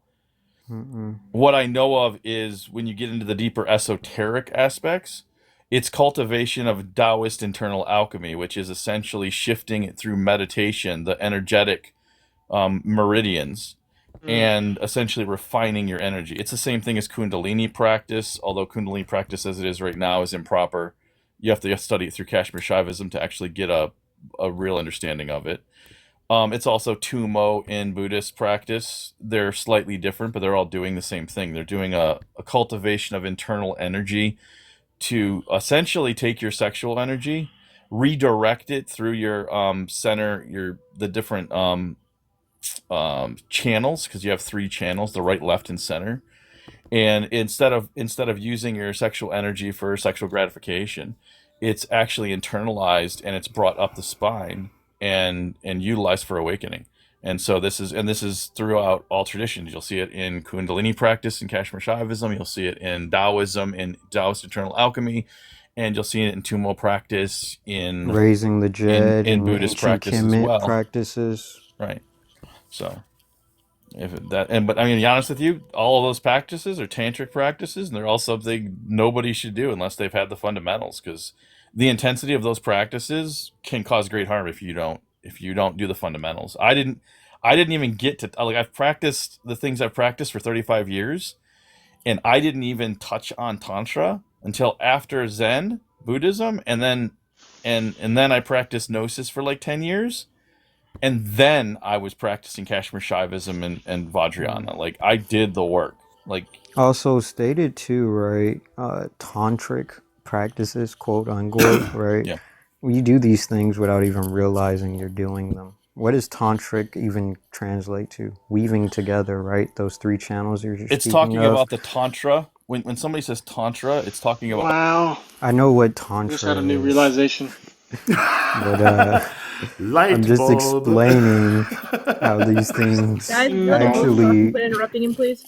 Mm-mm. What I know of is when you get into the deeper esoteric aspects, it's cultivation of Taoist internal alchemy, which is essentially shifting it through meditation, the energetic meridians, Mm. and essentially refining your energy. It's the same thing as Kundalini practice, although Kundalini practice as it is right now is improper. You have to study it through Kashmir Shaivism to actually get a real understanding of it. It's also Tumo in Buddhist practice. They're slightly different, but they're all doing the same thing. They're doing a cultivation of internal energy to essentially take your sexual energy, redirect it through your center, the different channels, because you have three channels: the right, left, and center. And instead of using your sexual energy for sexual gratification, it's actually internalized and it's brought up the spine and utilized for awakening. And so this is throughout all traditions. You'll see it in Kundalini practice in Kashmir Shaivism. You'll see it in Taoism, in Taoist internal alchemy, and you'll see it in Tumo practice Raising the Jed in and Buddhist ancient practice as Kemet well. practices. Right. So but I mean, to be honest with you, all of those practices are tantric practices, and they're all something nobody should do unless they've had the fundamentals, because the intensity of those practices can cause great harm if you don't do the fundamentals. I didn't even get to, like, I've practiced the things I've practiced for 35 years, and I didn't even touch on tantra until after Zen Buddhism, and then I practiced gnosis for like 10 years. And then I was practicing Kashmir Shaivism and Vajrayana. Like, I did the work. Like, Also stated too, right? Tantric practices, quote unquote, right? yeah, You do these things without even realizing you're doing them. What does tantric even translate to? Weaving together, right? Those three channels you're it's speaking talking of. about the tantra. When somebody says tantra, it's talking about Wow. I know what I just had tantra a new is, realization. but Light I'm just bulb. explaining how these things Guys, let the host talk and actually, quit interrupting him, please.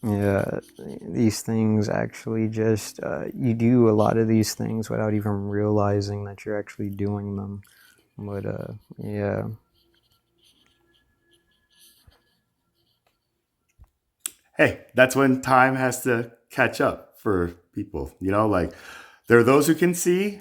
yeah, these things actually just, you do a lot of these things without even realizing that you're actually doing them. But, yeah. Hey, that's when time has to catch up for people. You know, like there are those who can see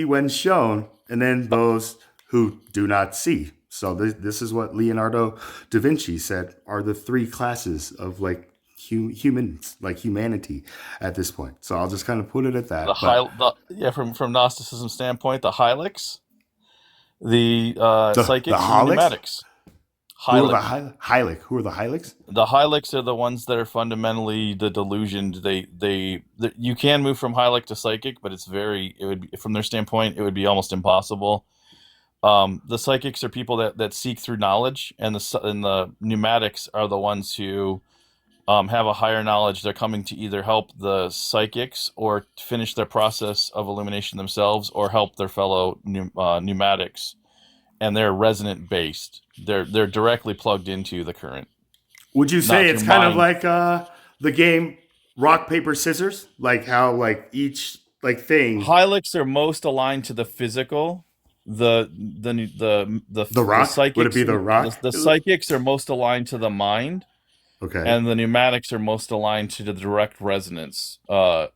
when shown, and then those who do not see. So this is what Leonardo da Vinci said are the three classes of like humans, like humanity at this point. So I'll just kind of put it at that. from Gnosticism standpoint, the Hylics, the The psychics, and the Holics? pneumatics. Who are the Hylic. Who are the Hylics? The Hylics are the ones that are fundamentally the delusioned. You can move from Hylic to psychic, but it would be, from their standpoint, it would be almost impossible. The psychics are people that seek through knowledge, and the pneumatics are the ones who have a higher knowledge. They're coming to either help the psychics or finish their process of illumination themselves, or help their fellow pneumatics. And they're resonant based. They're directly plugged into the current. Would you say Not it's through kind of mind. like the game rock paper scissors, like how like each like thing Hylics are most aligned to the physical. The rock? Would it psychics be the rock? the psychics are most aligned to the mind, Okay. and the pneumatics are most aligned to the direct resonance of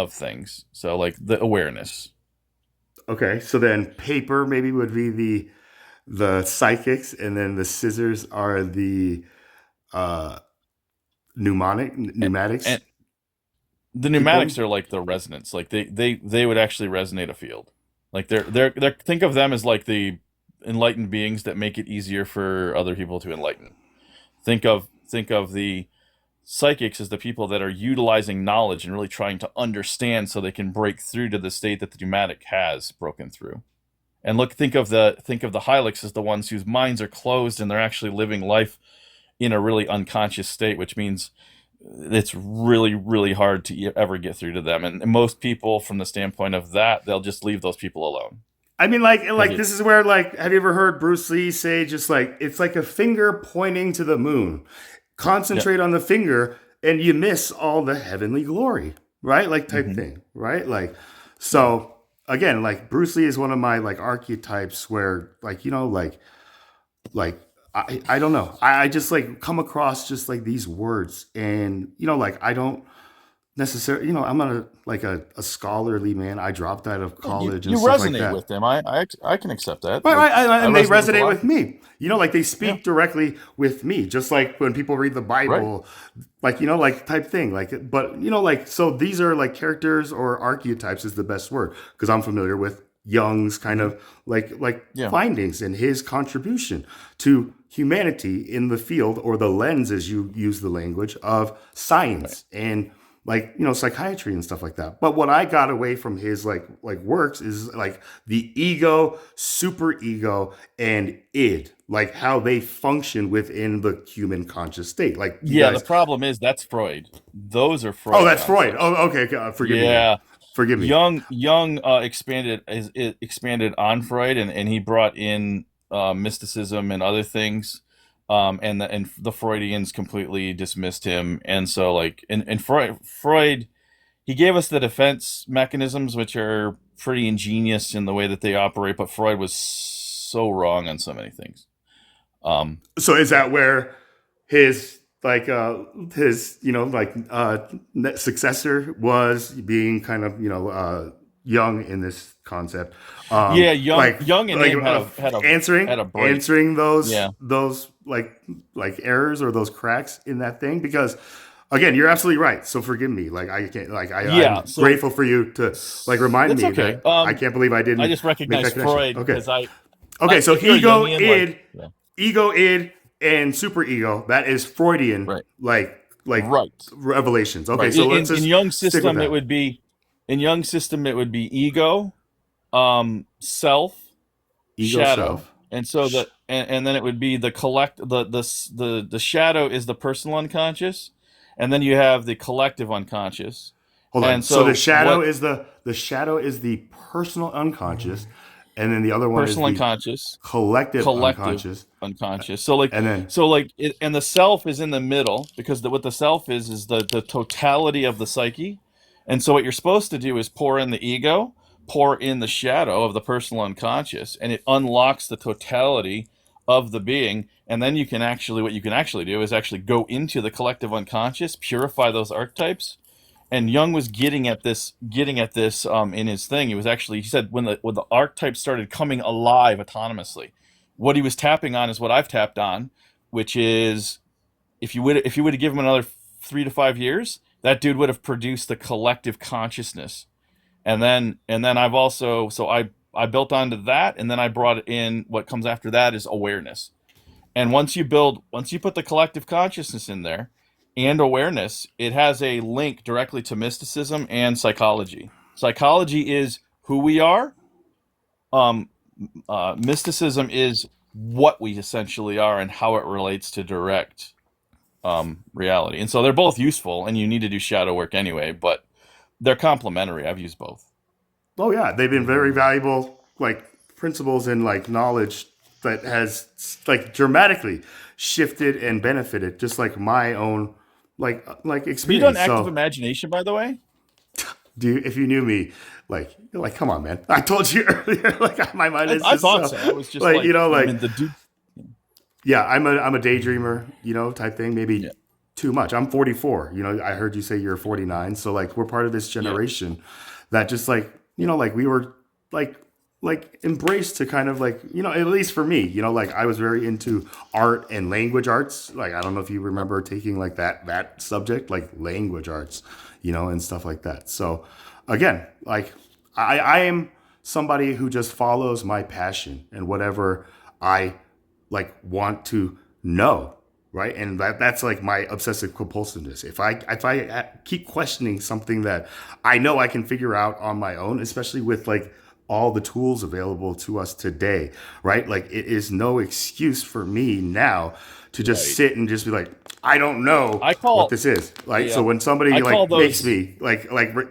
things. So, like, the awareness. Okay. So then paper maybe would be the psychics, and then the scissors are the uh pneumatics And the people. pneumatics are like the resonance. Like, they would actually resonate a field. Like, they're think of them as like the enlightened beings that make it easier for other people to enlighten. Think of the psychics as the people that are utilizing knowledge and really trying to understand so they can break through to the state that the pneumatic has broken through. And think of the Hylics as the ones whose minds are closed and they're actually living life in a really unconscious state, which means it's really, really hard to ever get through to them. And most people, from the standpoint of that, they'll just leave those people alone. I mean, like this is where, like, have you ever heard Bruce Lee say just like it's like a finger pointing to the moon? Concentrate on the finger, and you miss all the heavenly glory, right? Like type thing, right? Like, so again, like Bruce Lee is one of my like archetypes where, like, you know, like I don't know. I just like come across just like these words, and like I don't necessarily, I'm not a scholarly man. I dropped out of You, college and you stuff like resonate that. with them. I can accept that. Right, Like, right, I and they resonate with a resonate lot. with me. Like they Yeah. speak directly with me, just like when people read the Right. Bible, like like type thing. Like, but like so these are like characters or archetypes is the best word because I'm familiar with Jung's kind of like Yeah. findings and his contribution to humanity in the field or the lens, as you use the language of science and like psychiatry and stuff like that. But what I got away from his like works is like the ego, super ego, and id, like how they function within the human conscious state. Like you Yeah. The guys, problem is that's Freud. Those are oh, Freud that's Freud. concepts. Oh, okay, forgive me then. Yeah. Forgive me. Jung expanded on Freud, and he brought in mysticism and other things, and the Freudians completely dismissed him, and so like and Freud he gave us the defense mechanisms, which are pretty ingenious in the way that they operate, but Freud was so wrong on so many things. So is that where his his successor was being kind of young in this concept, Yeah, Young and him answering had a break. those Yeah. like errors or those cracks in that thing, because again, you're absolutely right, so forgive me, like I can't like Yeah, I'm so grateful for you to like remind that's me okay. that I can't believe I didn't I just make recognize that connection. Freud Okay, because I okay, so if you're a ego, Jungian, id, yeah, ego, id, and super ego, that is Freudian, right, like right, revelations. Okay, right. so let's In just Jung's stick with system, it that. would be ego, self, Ego, shadow, self. and so and then it would be the shadow is the personal unconscious, and then you have the collective unconscious, Hold on. and So the so shadow what is the shadow is the personal unconscious, and then the other one is personal the unconscious, collective collective unconscious, unconscious. and then And the self is in the middle because what the self is the totality of the psyche. And so what you're supposed to do is pour in the ego, pour in the shadow of the personal unconscious, and it unlocks the totality of the being. And then what you can actually do is actually go into the collective unconscious, purify those archetypes. And Jung was getting at this in his thing. He said when the archetypes started coming alive autonomously, what he was tapping on is what I've tapped on, which is if you would have given him another 3 to 5 years, that dude would have produced the collective consciousness. And then I built onto that, and then I brought in what comes after that is awareness. And once you put the collective consciousness in there and awareness, it has a link directly to mysticism and psychology. Psychology is who we are. Um, Mysticism is what we essentially are and how it relates to direct reality. And so they're both useful, and you need to do shadow work anyway, but they're complementary. I've used both. oh yeah, they've been very valuable like principles and like knowledge that has like dramatically shifted and benefited just like my own like Have you done experience. active So imagination, by the way? if you knew me, like come on, man, I told you earlier, like my mind is I just thought so so. I was just like like, I like mean, the dude. yeah, I'm a daydreamer, type thing. Maybe Yeah, too much. I'm 44. I heard you say you're 49. So like we're part of this yeah, generation that just like like we were like embraced to kind of like at least for me, like I was very into art and language arts. Like I don't know if you remember taking like that subject, like language arts, and stuff like that. So again, like I am somebody who just follows my passion and whatever I like want to know, right? And that's like my obsessive compulsiveness. If I keep questioning something that I know I can figure out on my own, especially with like all the tools available to us today, right? Like it is no excuse for me now to just right. sit and just be like, I don't know I what call this is. Like so yeah, when somebody I call like makes those me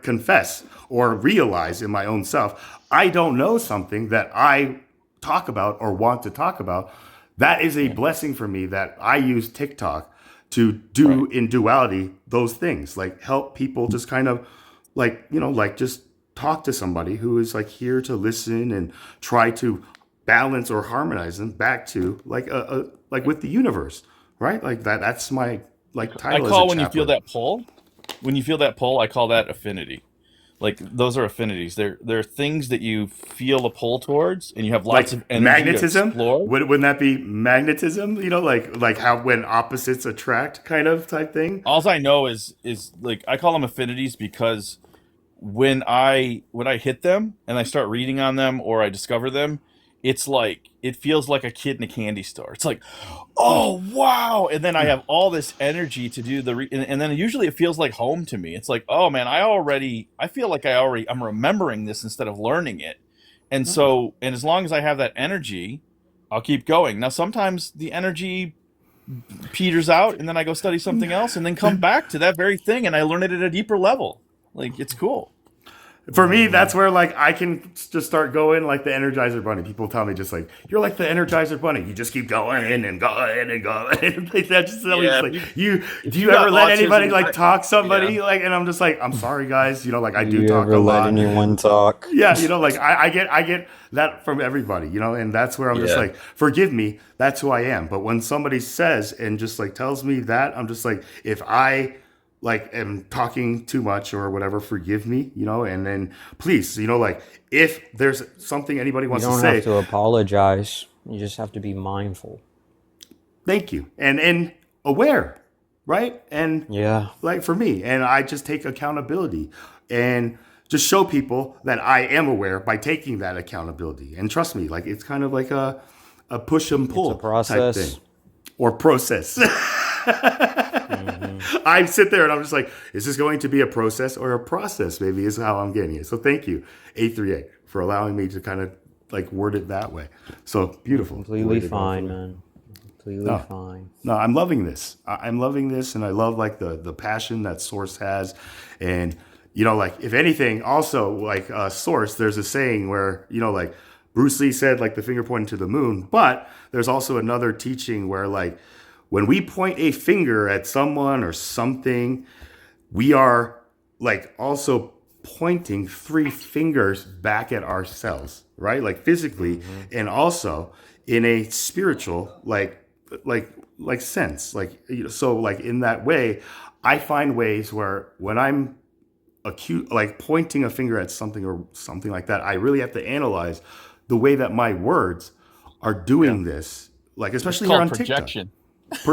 confess or realize in my own self I don't know something that I talk about or want to talk about, that is a yeah, blessing for me that I use TikTok to right, do in duality those things, like help people just kind of like, like just talk to somebody who is like here to listen and try to balance or harmonize them back to like like with the universe, right? Like that's my like I title as a call when you feel chaplain. that pull. When you feel that pull, I call that affinity. Like those are affinities. They're things that you feel a pull towards, and you have lots of Like energy to magnetism, explore. wouldn't that be magnetism? You know, like how when opposites attract, kind of type thing. All I know is like I call them affinities because when I hit them and I start reading on them or I discover them, it's like it feels like a kid in a candy store. It's like, oh wow! And then I have all this energy to do and then usually it feels like home to me. It's like, oh man, I feel like I'm remembering this instead of learning it. And so, and as long as I have that energy, I'll keep going. Now sometimes the energy peters out, and then I go study something else, and then come back to that very thing, and I learn it at a deeper level. Like it's cool. For me, that's where like I can just start going like the Energizer Bunny. People tell me just like you're like the Energizer Bunny. You just keep going and going and going. Like that just Yeah, like if do you you got ever let anybody autism, like talk somebody yeah. like? And I'm just like I'm sorry guys. You know like I Do do you talk ever a let lot. anyone talk? Yeah, you know like I get that from everybody. You know, and that's where I'm just Yeah. like forgive me. That's who I am. But when somebody says and just like tells me that, I'm just like if I like am talking too much or whatever, forgive me, you know, and then please, you know, like if there's something anybody You wants to don't say, have to apologize. You just have to be mindful. thank you and aware, right? And Yeah. like for me, and I just take accountability and just show people that I am aware by taking that accountability. And trust me, like it's kind of like a push and It's a pull type process. thing or process. I sit there and I'm just like, is this going to be a process or a process? Maybe is how I'm getting it. So thank you, A3A, for allowing me to kind of like word it that way. So beautiful. Completely Way to go fine, for me. man. Completely No, fine. no, I'm loving this. I'm loving this, and I love like the passion that Source has, and you know, like if anything, also like Source, there's a saying where you know, like Bruce Lee said, like the finger pointing to the moon, but there's also another teaching where like when we point a finger at someone or something, we are like also pointing three fingers back at ourselves, right? Like physically, and also in a spiritual like sense, like you know, so like in that way I find ways where when I'm acute like pointing a finger at something or something like that, I really have to analyze the way that my words are Yeah. doing this, like It's especially here called on TikTok. projection.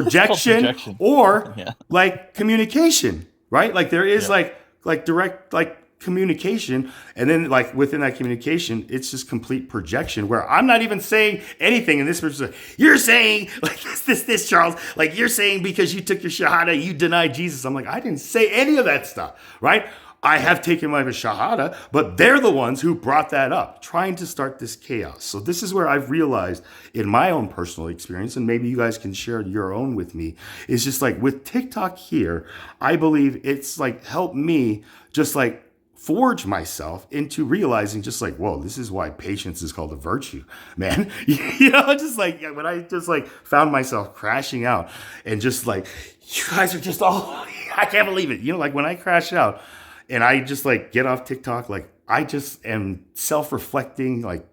It's called Projection projection. or Yeah. like communication, right? Like there is Yeah. like direct like communication, and then like within that communication it's just complete projection where I'm not even saying anything, and this person's like, you're saying like this Charles, like you're saying because you took your shahada you denied Jesus. I'm like, I didn't say any of that stuff, right? I have taken my shahada, but they're the ones who brought that up, trying to start this chaos. So this is where I've realized in my own personal experience, and maybe you guys can share your own with me, is just like with TikTok here, I believe it's like helped me just like forge myself into realizing just like, whoa, this is why patience is called a virtue, man. You know, just like when I just like found myself crashing out and just like, you guys are just all, I can't believe it. You know, like when I crash out, and I just like get off TikTok, like I just am self-reflecting, like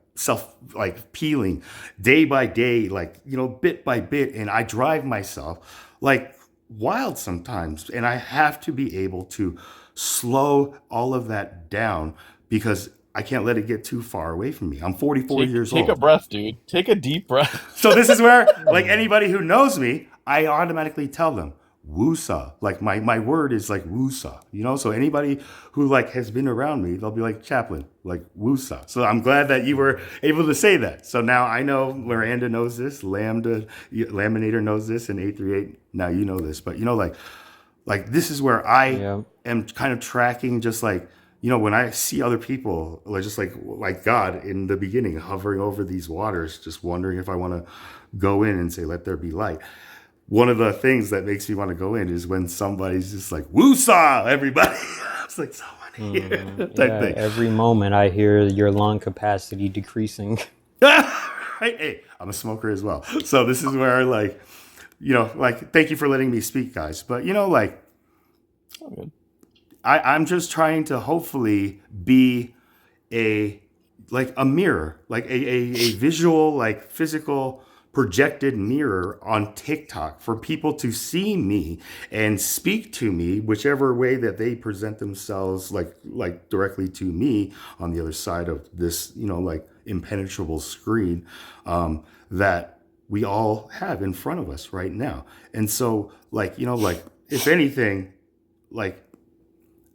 peeling day by day, like, you know, bit by bit. And I drive myself like wild sometimes. And I have to be able to slow all of that down because I can't let it get too far away from me. I'm 44 years Take a old. breath, dude. Take a deep breath. So this is where like anybody who knows me, I automatically tell them, Wusa. Like my word is like Wusa, you know? So anybody who like has been around me, they'll be like, Chaplain, like Wusa. So I'm glad that you were able to say that. So now I know Miranda knows this, Laminator knows this, and 838, now you know this. But you know, like this is where I Yeah. am kind of tracking just like, you know, when I see other people, like just like God in the beginning, hovering over these waters, just wondering if I want to go in and say, let there be light. One of the things that makes me want to go in is when somebody's just like, woosah, everybody. It's like someone here type Yeah, thing. every moment I hear your lung capacity decreasing. Right? Hey, I'm a smoker as well. So this is where like, you know, like, thank you for letting me speak, guys. But, you know, like, All good. I'm just trying to hopefully be a mirror, like a visual, like physical projected mirror on TikTok for people to see me and speak to me whichever way that they present themselves, like directly to me on the other side of this, like impenetrable screen that we all have in front of us right now. And so, like, if anything, like,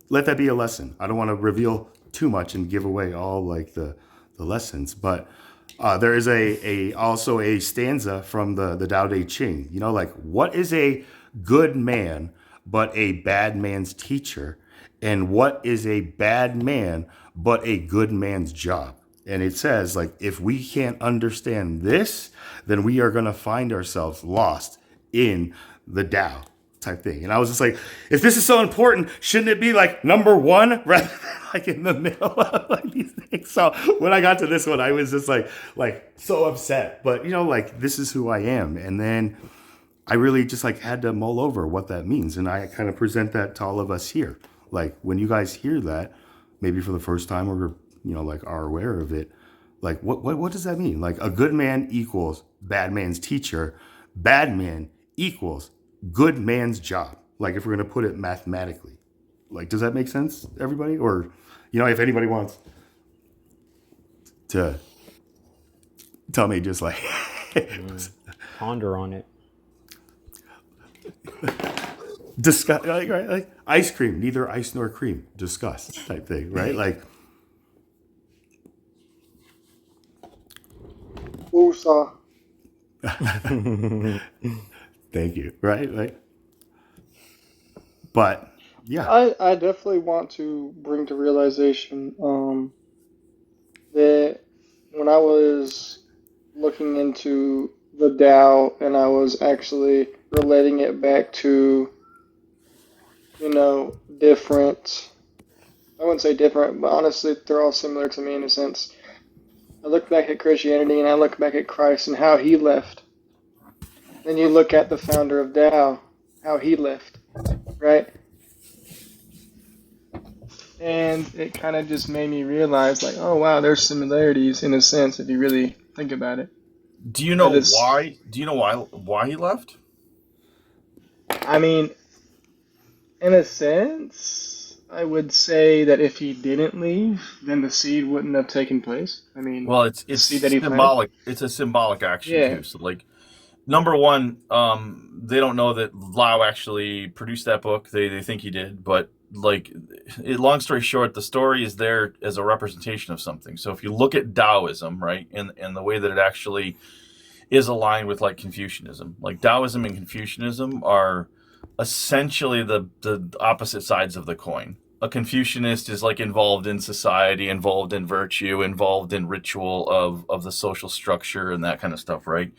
let that be a lesson. I don't want to reveal too much and give away all like the lessons, but there is also a stanza from the Tao Te Ching. Like, what is a good man but a bad man's teacher, and what is a bad man but a good man's job? And it says, like, if we can't understand this, then we are going to find ourselves lost in the Tao type thing. And I was just like, if this is so important, shouldn't it be like number one rather than like in the middle of like these things? So when I got to this one, I was just like so upset. But like, this is who I am. And then I really just like had to mull over what that means. And I kind of present that to all of us here. Like, when you guys hear that, maybe for the first time, or like are aware of it, like what does that mean? Like, a good man equals bad man's teacher, bad man equals good man's job. Like, if we're going to put it mathematically, like, does that make sense, everybody? Or, if anybody wants to tell me, just like Ponder on it. discuss, like, right? Like ice cream, neither ice nor cream, discuss type thing, right? Like, Woosah. thank you, right? Like, but yeah, I definitely want to bring to realization that when I was looking into the Tao and I was actually relating it back to, different, I wouldn't say different, but honestly, they're all similar to me in a sense. I look back at Christianity and I look back at Christ and how he left. Then you look at the founder of Tao, how he left, right? And it kind of just made me realize, like, oh wow, there's similarities in a sense if you really think about it. Do you know That is- why? Do you know why he left? I mean, in a sense, I would say that if he didn't leave, then the seed wouldn't have taken place. I mean, Well, it's see that he planted? symbolic. It's a symbolic action Yeah. too. So, like, number one, they don't know that Lau actually produced that book. They think he did, but like, long story short, the story is there as a representation of something. So if you look at Taoism, right, and the way that it actually is aligned with like Confucianism, like Taoism and Confucianism are essentially the opposite sides of the coin. A Confucianist is like involved in society, involved in virtue, involved in ritual of the social structure and that kind of stuff, right?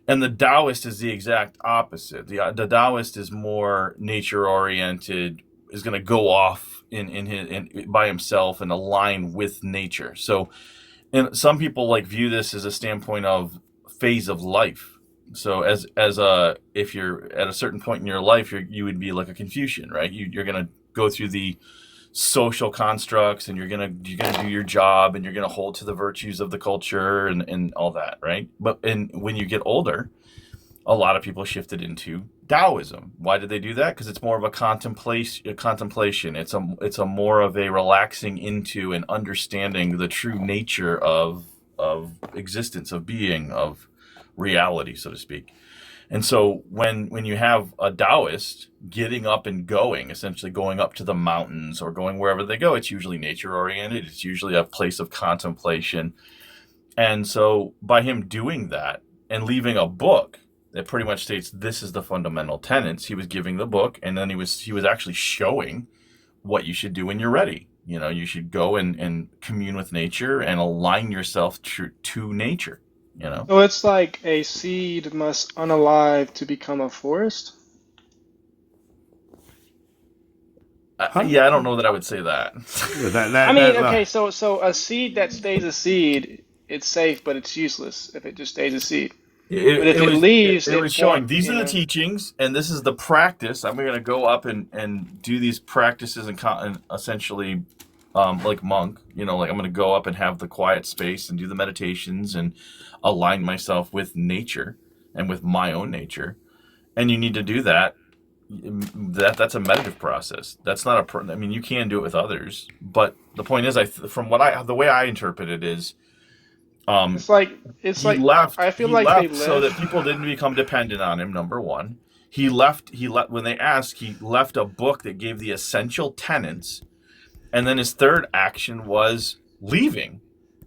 And the Taoist is the exact opposite. The Taoist is more nature oriented, is going to go off in by himself and align with nature. So, and some people like view this as a standpoint of phase of life. So as a, if you're at a certain point in your life, you would be like a Confucian, right? You're going to go through the social constructs and you're going to do your job and you're going to hold to the virtues of the culture and all that, right? And when you get older, a lot of people shifted into Taoism. Why did they do that? Because it's more of a contemplation. It's a more of a relaxing into and understanding the true nature of existence, of being, of reality, so to speak. And so when you have a Taoist getting up and going, essentially going up to the mountains or going wherever they go, it's usually nature oriented. It's usually a place of contemplation. And so by him doing that and leaving a book that pretty much states this is the fundamental tenets, he was giving the book, and then he was actually showing what you should do when you're ready. You should go and commune with nature and align yourself to nature. So it's like a seed must unalive to become a forest? Yeah, I don't know that I would say that. Okay, so a seed that stays a seed, it's safe, but it's useless if it just stays a seed. But if it leaves, it was showing these are the teachings, and this is the practice. I'm going to go up and do these practices and essentially like monk, like I'm going to go up and have the quiet space and do the meditations and align myself with nature and with my own nature. And you need to do that. That's a meditative process. That's not I mean, you can do it with others, but the point is, the way I interpret it is, It's like he left. I feel He like they left so that left. people didn't become dependent on him. Number one, he left. When they asked, he left a book that gave the essential tenets, and then his third action was leaving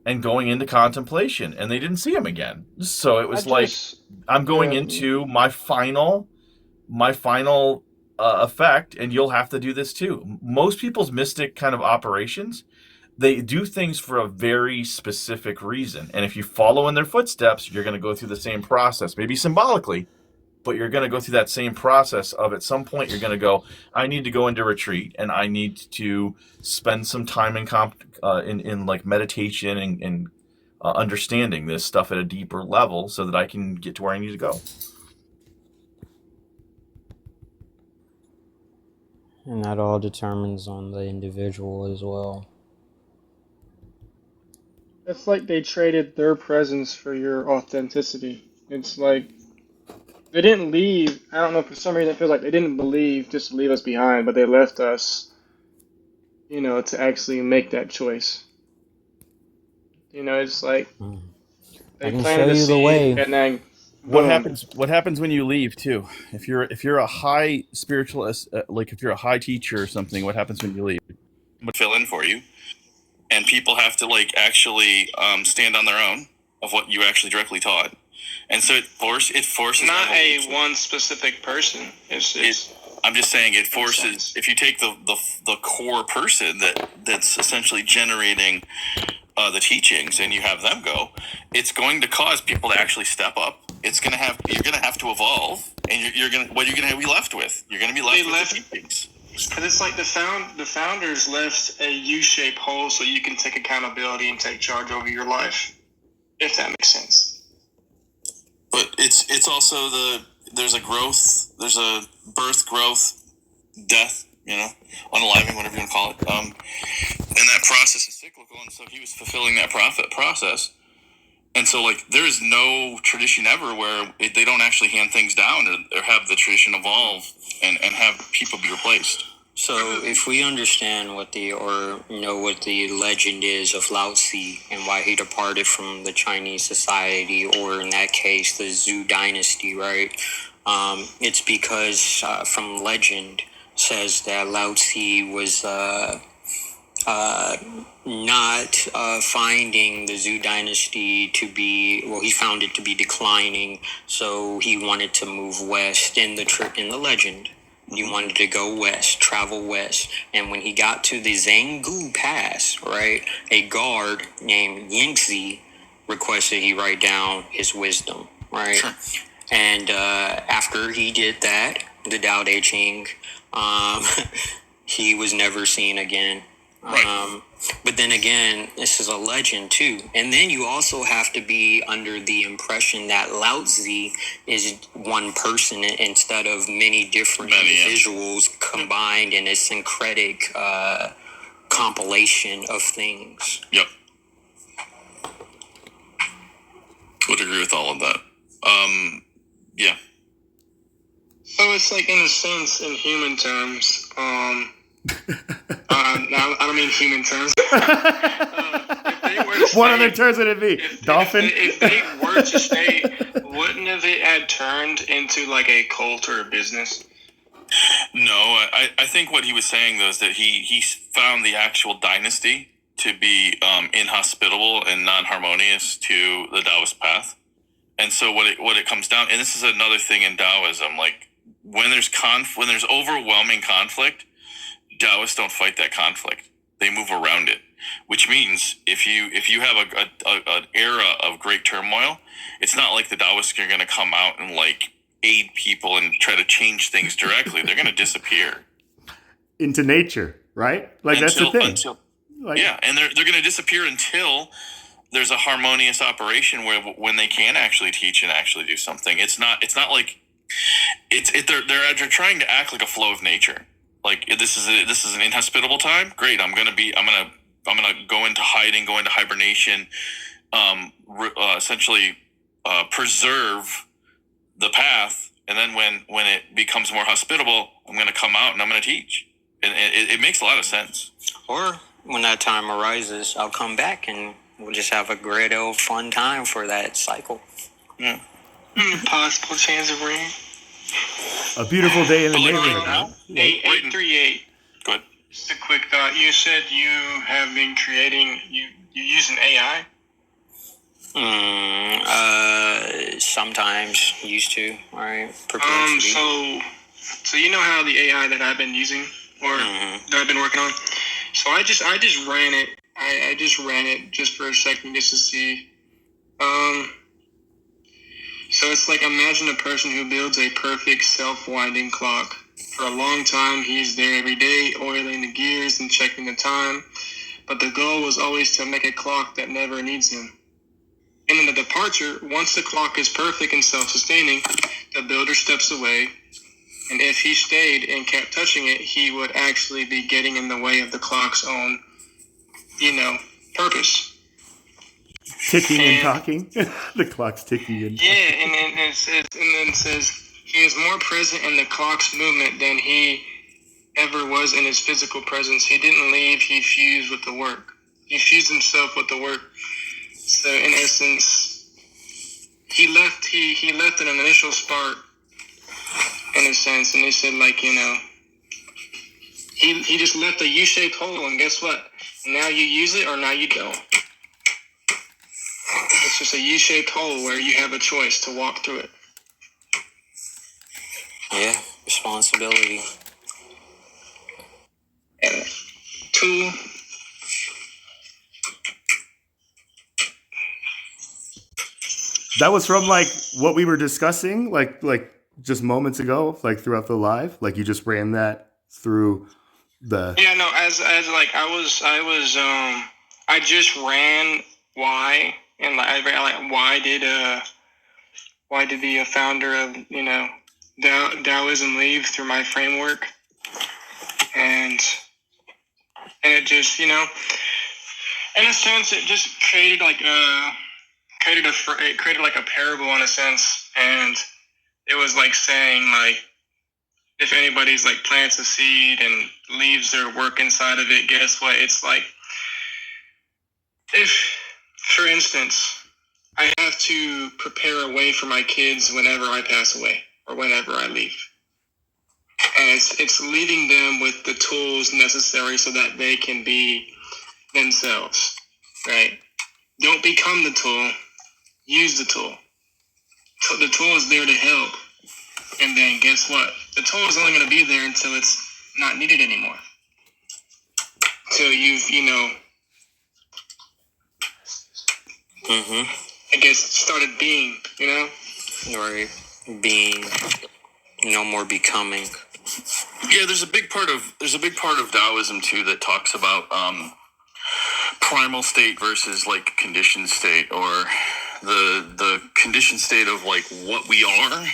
and going into contemplation, and they didn't see him again. So it I was like, just I'm going yeah. into my final effect, and you'll have to do this too. Most people's mystic kind of operations, they do things for a very specific reason, and if you follow in their footsteps, you're going to go through the same process, maybe symbolically, but you're going to go through that same process of, at some point you're going to go, I need to go into retreat, and I need to spend some time in like meditation and understanding this stuff at a deeper level so that I can get to where I need to go. And that all determines on the individual as well. It's like they traded their presence for your authenticity. It's like they didn't leave. I don't know, for some reason it feels like they didn't believe just to leave us behind, but they left us, to actually make that choice. It's like I they can planted show the you the seed way. and then What boom. happens when you leave too? If you're a high spiritualist, like if you're a high teacher or something, what happens when you leave? Would fill in for you, and people have to like actually stand on their own of what you actually directly taught, and so it forces Not a evolution. one specific person. I'm just saying it forces. sense. If you take the core person that's essentially generating the teachings, and you have them go, it's going to cause people to actually step up. You're gonna have to evolve, and you're gonna be left with. You're gonna be left with the teachings. Because it's like the founders left a U-shaped hole so you can take accountability and take charge over your life, if that makes sense. But it's also there's a growth, there's a birth, growth, death, unaliving, whatever you want to call it. And that process is cyclical, and so he was fulfilling that process. And so, like, there is no tradition ever where they don't actually hand things down or have the tradition evolve and have people be replaced. So if we understand what the legend is of Lao Tzu and why he departed from the Chinese society, or in that case, the Zhou dynasty, right? It's because from legend says that Lao Tzu was not finding the Zhou dynasty to be, he found it to be declining, so he wanted to move west in the legend. He wanted to go west, travel west. And when he got to the Zhanggu Pass, right, a guard named Yingzi requested he write down his wisdom, right? Sure. And after he did that, the Tao Te Ching, he was never seen again. Right. But then again, this is a legend too. And then you also have to be under the impression that Lao Tzu is one person instead of many different individuals combined in a syncretic compilation of things. Yep. Would agree with all of that. Yeah. So it's like, in a sense, in human terms, I don't mean human terms. If they were to What stay, other terms would it be? Dolphin? if they were to stay, wouldn't have it had turned into like a cult or a business? No, I think what he was saying though is that he found the actual dynasty to be inhospitable and non-harmonious to the Taoist path. And so what it comes down, and this is another thing in Taoism, like when there's overwhelming conflict, Taoists don't fight that conflict. They move around it, which means if you have an era of great turmoil, it's not like the Taoists are going to come out and like aid people and try to change things directly. They're going to disappear Into nature, right? Like that's the thing. And they're going to disappear until there's a harmonious operation when they can actually teach and actually do something. It's not like they're trying to act like a flow of nature. like this is an inhospitable time. Great, I'm gonna go into hiding, go into hibernation, essentially preserve the path, and then when it becomes more hospitable, I'm gonna come out and I'm gonna teach, and it makes a lot of sense. Or when that time arises, I'll come back and we'll just have a great old fun time for that cycle. Yeah. Possible chance of rain. A beautiful day in the But like neighborhood. right now, man. 838. Go ahead. Just a quick thought. You said you have been creating. You use an AI. Sometimes used to, right? Perpetuity. So you know how the AI that I've been using or that I've been working on. So I just ran it. I just ran it just for a second just to see. So it's like, imagine a person who builds a perfect self-winding clock. For a long time, he's there every day, oiling the gears and checking the time. But the goal was always to make a clock that never needs him. And in the departure, once the clock is perfect and self-sustaining, the builder steps away. And if he stayed and kept touching it, he would actually be getting in the way of the clock's own, purpose. Ticking and talking. The clock's ticking and talking. Yeah, and then it says he is more present in the clock's movement than he ever was in his physical presence. He didn't leave, he fused with the work. He fused himself with the work. So in essence, he left an initial spark in a sense, and they said he just left a U-shaped hole, and guess what? Now you use it or now you don't. It's just a U-shaped hole where you have a choice to walk through it. Yeah, responsibility. And two, That was from like what we were discussing, like just moments ago, like throughout the live. Like you just ran that through the. yeah, no, as like I just ran why, and like I ran like why did the founder of Taoism leave through my framework, and it just in a sense it just created like a parable in a sense, and it was like saying like if anybody's like plants a seed and leaves their work inside of it, guess what? It's like if, for instance, I have to prepare a way for my kids whenever I pass away or whenever I leave. And it's leaving them with the tools necessary so that they can be themselves, right? Don't become the tool, use the tool. So the tool is there to help. And then guess what? The tool is only going to be there until it's not needed anymore. Till you've, I guess, started being, Or being, no more becoming. Yeah, there's a big part of Taoism too that talks about primal state versus like conditioned state, or the conditioned state of like what we are,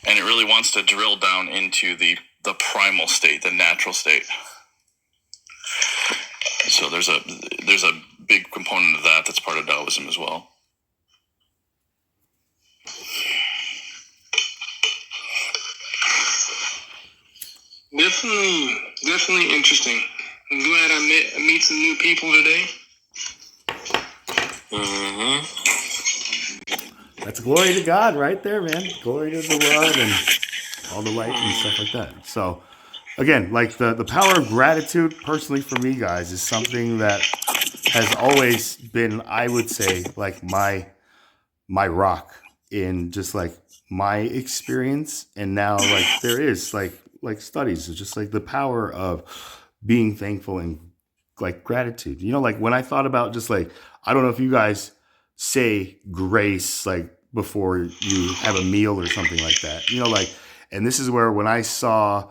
and it really wants to drill down into the primal state, the natural state. So there's a big component of that that's part of Taoism as well. Definitely interesting. I'm glad I meet some new people today. That's glory to God right there, man. Glory to the Lord and all the light and stuff like that. So again, like the power of gratitude personally for me, guys, is something that has always been, I would say, like my rock in just like my experience. And now like there is like studies, it's just like the power of being thankful and like gratitude. Like when I thought about just like, I don't know if you guys say grace like before you have a meal or something like that, and this is where when I saw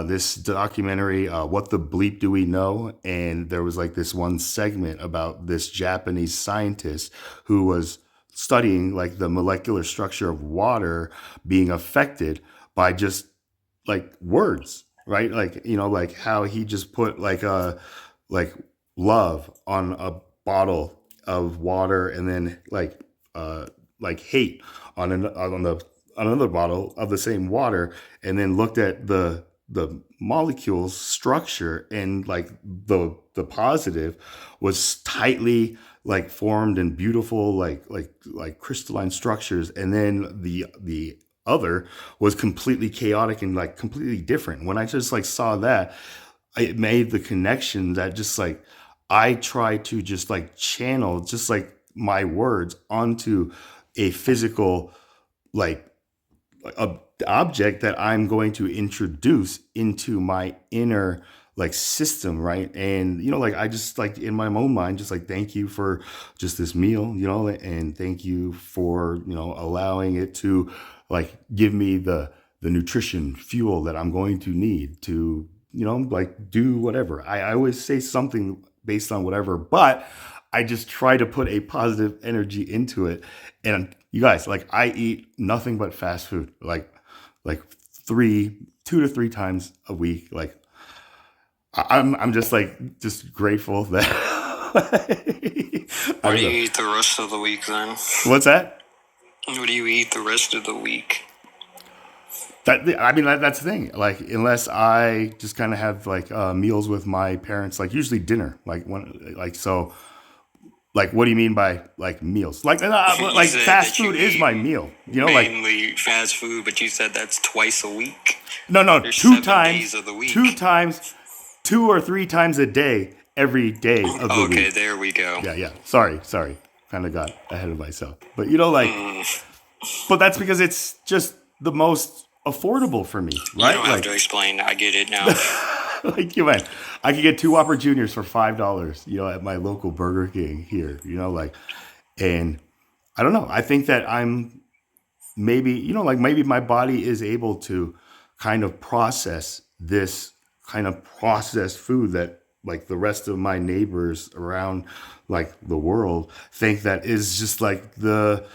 this documentary, What the Bleep Do We Know? And there was like this one segment about this Japanese scientist who was studying like the molecular structure of water being affected by just like words, right? Like, like how he just put like love on a bottle of water, and then like hate on the another bottle of the same water, and then looked at the molecules structure, and like the positive was tightly like formed and beautiful, like crystalline structures, and then the other was completely chaotic and like completely different. When I just like saw that, it made the connection that just like I try to just like channel just like my words onto a physical like a object that I'm going to introduce into my inner like system, right? And like I just like in my own mind, just like thank you for just this meal, and thank you for allowing it to like give me the nutrition fuel that I'm going to need to like do whatever. I always say something based on whatever, but I just try to put a positive energy into it. And you guys, like I eat nothing but fast food, like 2 to 3 times a week. Like I'm just like just grateful that I What don't do you know. eat the rest of the week then? What's that? What do you eat the rest of the week? That's the thing. Like, unless I just kind of have like meals with my parents, like usually dinner, like when, like so, like what do you mean by like meals? Like, You like said fast that you food is eat my meal. Like mainly fast food, but you said that's twice a week. no, There's two 7 days times, of the week. 2 or 3 times a day, every day of the Okay, week. there we go. Yeah. Sorry. Kind of got ahead of myself. But like, Mm, but that's because it's just the most affordable for me, you right? don't have Like, to explain. I get it now. like I could get 2 Whopper Juniors for $5, at my local Burger King here, like, and I don't know. I think that I'm maybe, like maybe my body is able to kind of process this kind of processed food that like the rest of my neighbors around like the world think that is just like the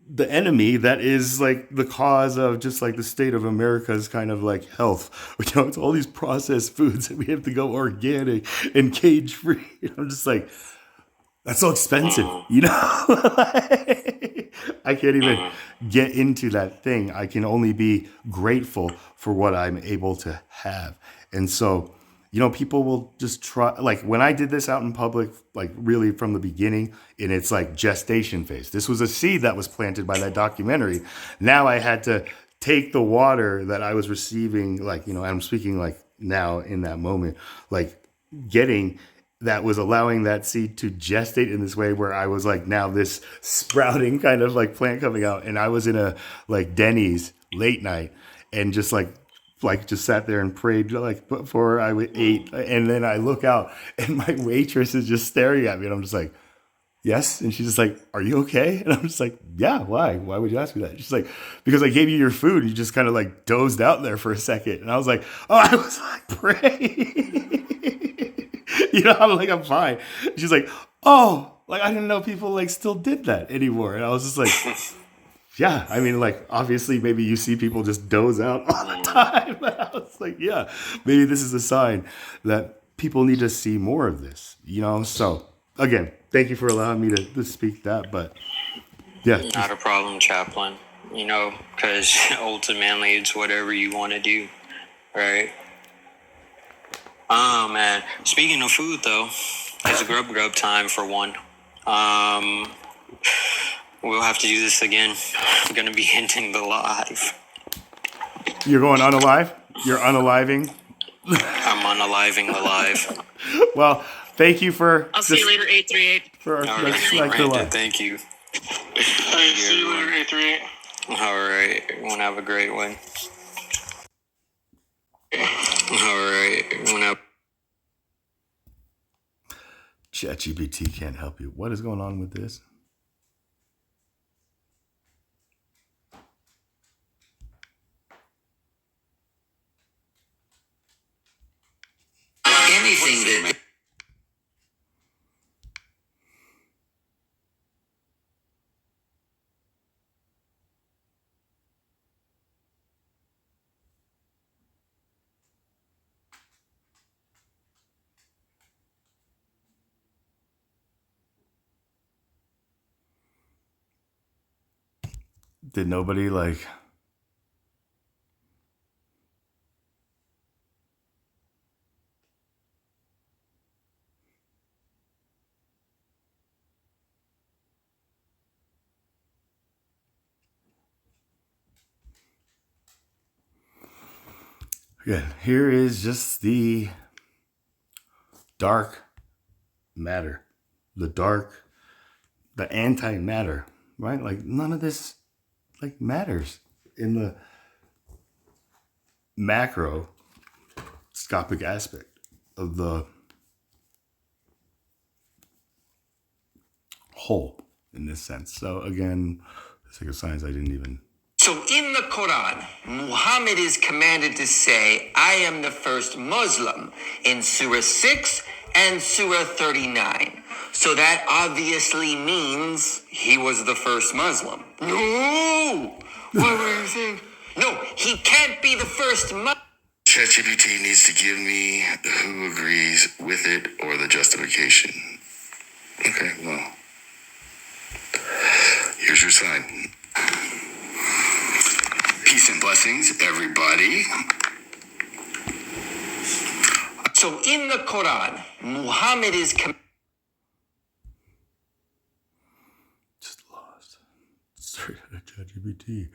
the enemy that is like the cause of just like the state of America's kind of like health. It's all these processed foods that we have to go organic and cage free. I'm just like, that's so expensive, Mm, I can't even mm. get into that thing. I can only be grateful for what I'm able to have. And so, people will just try, like when I did this out in public, like really from the beginning, in its like gestation phase, this was a seed that was planted by that documentary. Now I had to take the water that I was receiving, like, I'm speaking like now in that moment, like getting that was allowing that seed to gestate in this way where I was like now this sprouting kind of like plant coming out, and I was in a like Denny's late night and just like just sat there and prayed like before I would ate, and then I look out and my waitress is just staring at me, and I'm just like, yes. And she's just like, are you okay? And I'm just like, yeah, why would you ask me that? She's like, because I gave you your food, you just kind of like dozed out there for a second. And I was like, oh, I was like praying. I'm like, I'm fine. She's like, oh, like I didn't know people like still did that anymore. And I was just like, yeah, I mean, like obviously maybe you see people just doze out all the time. But I was like, yeah, maybe this is a sign that people need to see more of this, So again, thank you for allowing me to speak that. But yeah, Not a problem, Chaplain. Because ultimately it's whatever you want to do, right? Oh, man. Speaking of food, though, it's grub time for one. We'll have to do this again. I'm going to be hinting the live. you're going unalive. You're unaliving. I'm unaliving the live. Well, thank you for. I'll see you later, 838. For All right, like the Brandon, live. thank you. See you later, 838. All right. Everyone have a great one. All right. Everyone have. ChatGPT can't help you. What is going on with this? Anything that Did nobody like? Again, here is just the dark matter, the antimatter, right? Like none of this like matters in the macroscopic aspect of the whole in this sense. So again, for the sake of science, I didn't even. So in the Quran, Muhammad is commanded to say, I am the first Muslim in Surah 6 and Surah 39. So that obviously means he was the first Muslim. No! What were you saying? No, he can't be the first Muslim. ChatGPT needs to give me who agrees with it or the justification. Okay, well, here's your sign. Peace and blessings, everybody. So in the Quran, Muhammad is Just lost. Straight out of ChatGPT.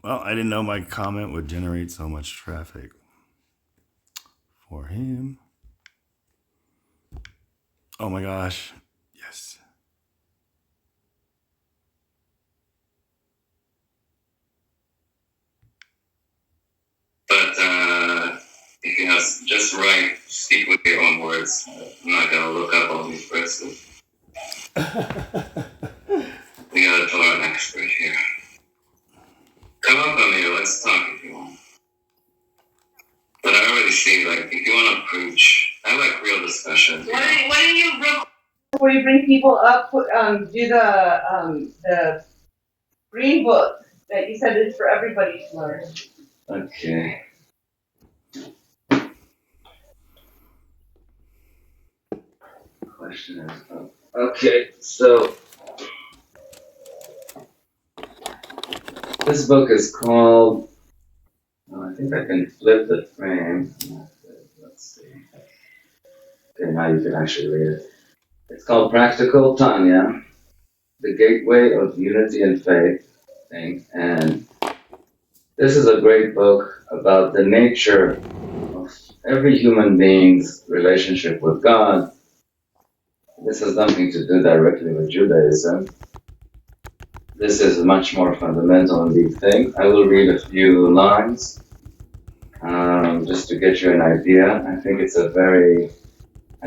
Well, I didn't know my comment would generate so much traffic for him. Oh my gosh. Yes. But if you have just write, speak with your own words. I'm not gonna look up all these verses. We got a Torah expert here. Come up, Amir, let's talk if you want. But I already see, like, if you want to preach, I like real discussion. Why don't you before you bring people up, do the green book that you said is for everybody to learn? Okay. Question is, okay, so this book is called, I think I can flip the frame. Let's see. Okay, now you can actually read it. It's called Practical Tanya, the Gateway of Unity and Faith thing. And this is a great book about the nature of every human being's relationship with God. This has nothing to do directly with Judaism. This is a much more fundamental and deep thing. I will read a few lines just to get you an idea. I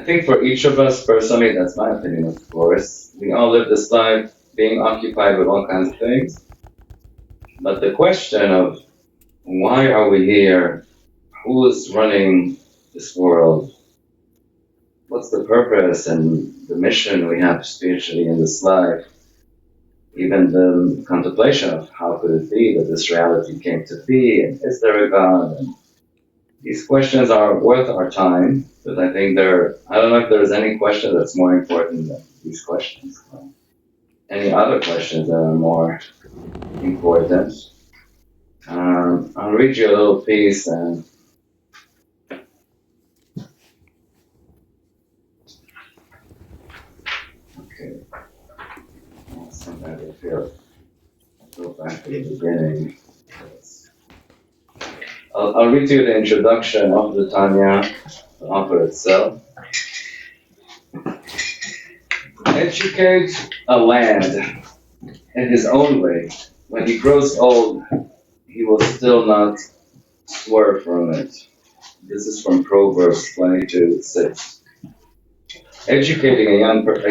think for each of us personally, that's my opinion of course, we all live this life being occupied with all kinds of things. But the question of why are we here? Who is running this world? What's the purpose and the mission we have spiritually in this life? Even the contemplation of how could it be that this reality came to be, and is there a God? And these questions are worth our time, but I think I don't know if there's any question that's more important than these questions. Any other questions that are more important? I'll read you a little piece and okay. Sometimes I feel go back to the beginning. I'll read you the introduction of the Tanya, the author itself. Educate a land in his own way. When he grows old, he will still not swerve from it. This is from Proverbs 22:6. Educating a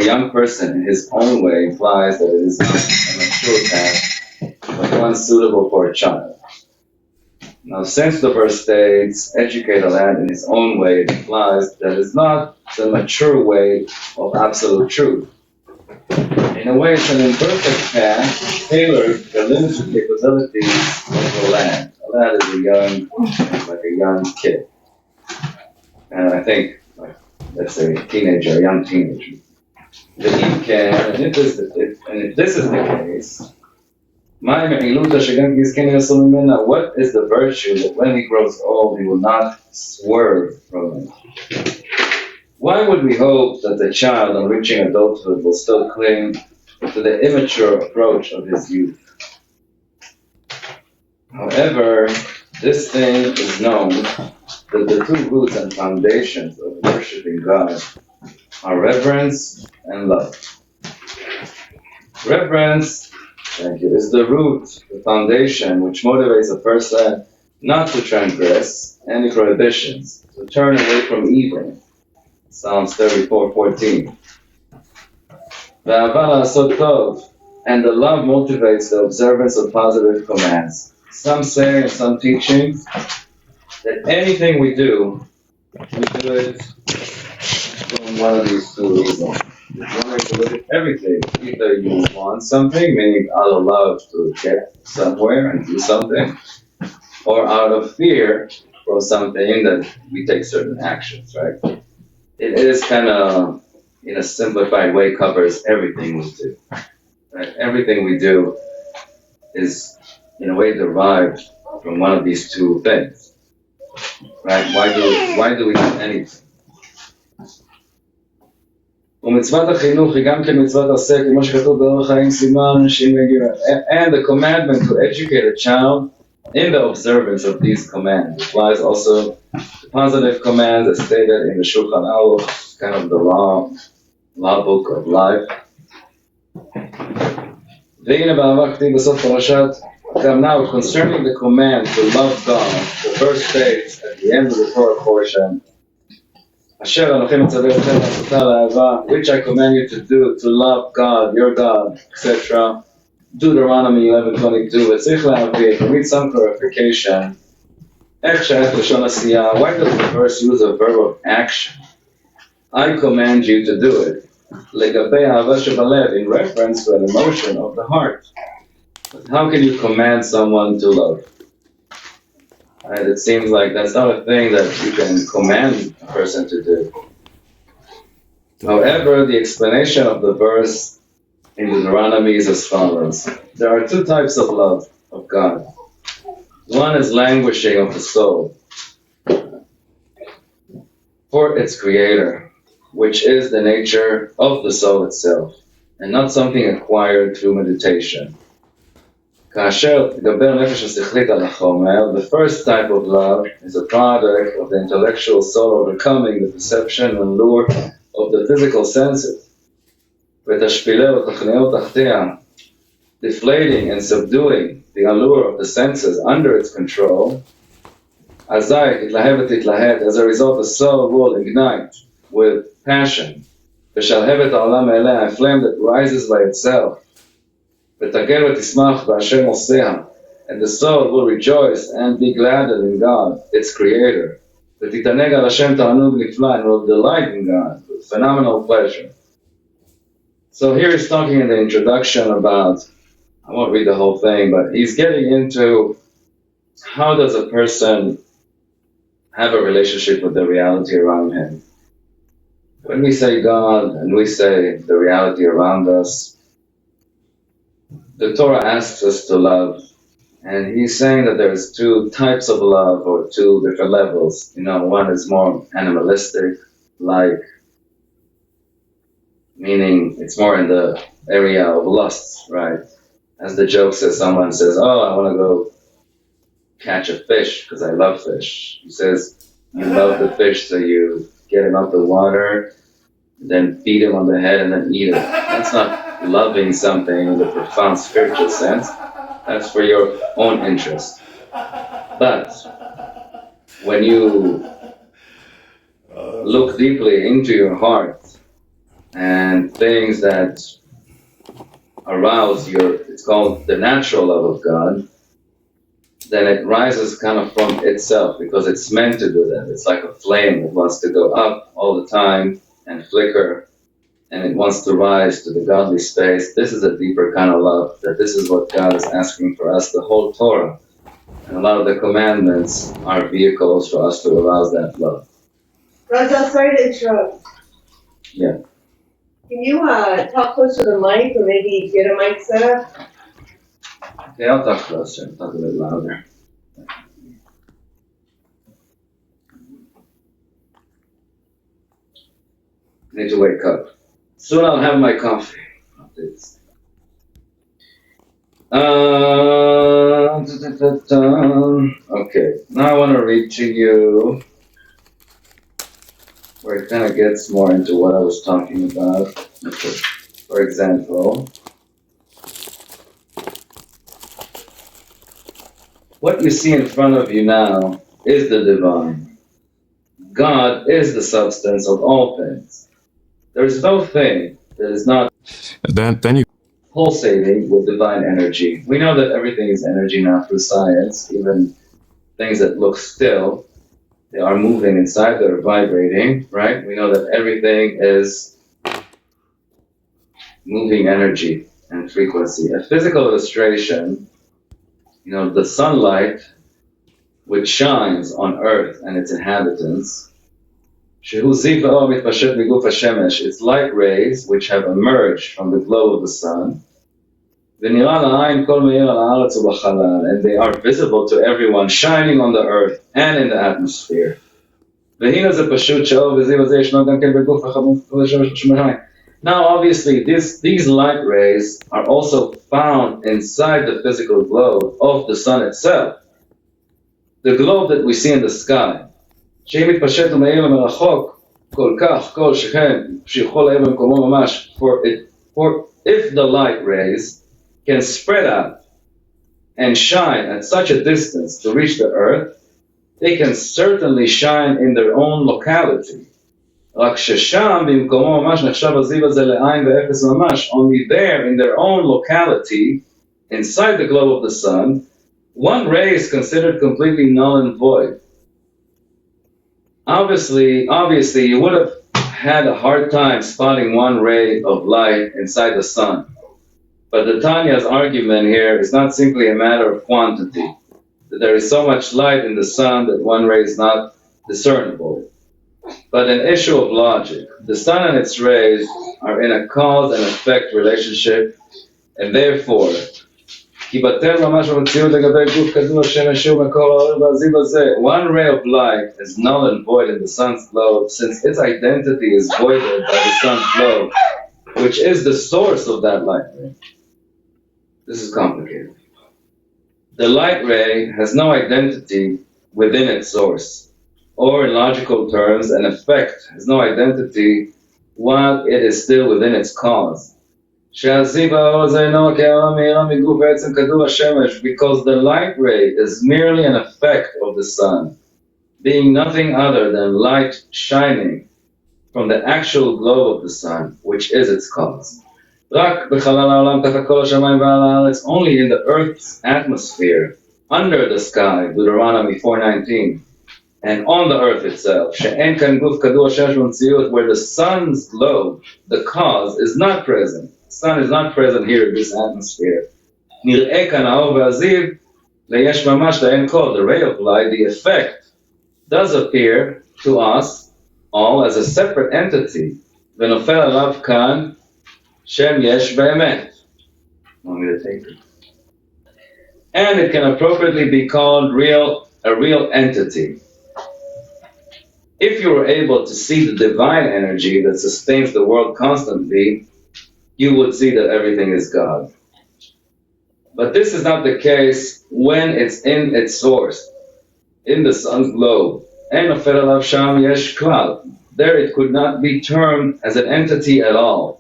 young person in his own way implies that it is not a mature task, but one suitable for a child. Now, since the verse states, educate a lad in his own way, it implies that it's not the mature way of absolute truth. In a way, it's an imperfect path tailored to the limited capabilities of the lad. A lad is like a young kid. And I think, let's say a young teenager. ואם כן, and if this is the case, מה המעילותא שגם יזכן יעשו ממנה? What is the virtue that when he grows old he will not swerve from it? Why would we hope that the child on reaching adulthood will still cling to the immature approach of his youth? However, this thing is known that the two roots and foundations of worshiping God are reverence and love. Reverence, thank you, is the root, the foundation which motivates a person not to transgress any prohibitions, to turn away from evil. Psalms 34:14. Ve'ahava la'asot tov, and the love motivates the observance of positive commands. Some say in some teachings that anything we do it from one of these two reasons. One way to look at everything. Either you want something, meaning out of love to get somewhere and do something, or out of fear for something that we take certain actions, right? It is kind of, in a simplified way, covers everything we do. Right? Everything we do is, in a way, derived from one of these two things. Right? Why do we do anything? ומצוות החינוך היא גם כן מצוות עשה, כמו שכתוב באורח חיים סימן שאם יגיע. And the commandment to educate a child in the observance of these commands applies also to positive commands as stated in the Shulchan Aruch, kind of the law book of life. והנה בעבר כתיב בסוף פרשת, now concerning the command to love God, the verse states at the end of the Torah portion, אשר אנוכי מצווה אתכם לעשותה לאהבה, which I command you to do, to love God, your God, etc. Deuteronomy 11:22, וצריך להבין, we need some clarification. איך שייך לשון עשייה? Why does the verse use a verb of action? I command you to do it. לגבי אהבה שבלב, in reference to an emotion of the heart. But how can you command someone to love? Right, it seems like that's not a thing that you can command a person to do. However, the explanation of the verse in Deuteronomy is as follows. There are two types of love of God. One is languishing of the soul for its creator, which is the nature of the soul itself, and not something acquired through meditation. כאשר תדבר נפש השכלית על החומר, the first type of love is a product of the intellectual soul overcoming the perception and lure of the physical senses, ותשפילה ותכניעו תחתיה, deflating and subduing the allure of the senses under its control. אזי תתלהב ותתלהט, as a result the soul will ignite with passion, ושלהבת העולם מאליה, a flame that rises by itself. ותגל ותשמח בהשם עושיה, and the soul will rejoice and be gladdened in God, its creator. ותתענג על השם תענוג נפלא, and will delight in God with phenomenal pleasure. So here he's talking in the introduction about, I won't read the whole thing, but he's getting into how does a person have a relationship with the reality around him. When we say God and we say the reality around us, the Torah asks us to love, and he's saying that there's two types of love, or two different levels. You know, one is more animalistic, like, meaning it's more in the area of lusts, right? As the joke says, someone says, oh, I want to go catch a fish because I love fish. He says, you love the fish, so you get him out the water, then feed him on the head, and then eat it. That's not loving something in the profound spiritual sense. That's for your own interest. But when you look deeply into your heart and things that arouse it's called the natural love of God, then it rises kind of from itself, because it's meant to do that. It's like a flame that wants to go up all the time and flicker, and it wants to rise to the godly space. This is a deeper kind of love, that this is what God is asking for us, the whole Torah. And a lot of the commandments are vehicles for us to arouse that love. Raja, sorry to interrupt. Yeah. Can you talk closer to the mic or maybe get a mic set up? Okay, I'll talk closer, talk a bit louder. Need to wake up. Soon I'll have my coffee. Okay, now I want to read to you where it kind of gets more into what I was talking about. Okay. For example, what you see in front of you now is the divine. God is the substance of all things. There is no thing that is not Then you pulsating with divine energy. We know that everything is energy now through science, even things that look still, they are moving inside, they're vibrating, right? We know that everything is moving energy and frequency. A physical illustration, the sunlight which shines on Earth and its inhabitants, it's light rays which have emerged from the glow of the sun, and they are visible to everyone, shining on the earth and in the atmosphere. Now obviously these light rays are also found inside the physical globe of the sun itself. The globe that we see in the sky. For if the light rays can spread out and shine at such a distance to reach the earth, they can certainly shine in their own locality. Only there, in their own locality, inside the globe of the sun, one ray is considered completely null and void. Obviously, you would have had a hard time spotting one ray of light inside the sun. But the Tanya's argument here is not simply a matter of quantity, that there is so much light in the sun that one ray is not discernible, but an issue of logic. The sun and its rays are in a cause and effect relationship, and therefore, one ray of light is null and void in the sun's globe, since its identity is voided by the sun's globe, which is the source of that light ray. This is complicated. The light ray has no identity within its source, or in logical terms, an effect has no identity while it is still within its cause. Because the light ray is merely an effect of the sun, being nothing other than light shining from the actual globe of the sun, which is its cause. It's only in the earth's atmosphere, under the sky, Deuteronomy 4:19, and on the earth itself, where the sun's globe, the cause, is not present. The sun is not present here in this atmosphere. The ray of light, the effect, does appear to us all as a separate entity. Shem Yesh Be'emet. Want me to take it? And it can appropriately be called a real entity. If you were able to see the divine energy that sustains the world constantly, you would see that everything is God. But this is not the case when it's in its source, in the sun's globe. And Sham Yesh Klal. There it could not be termed as an entity at all.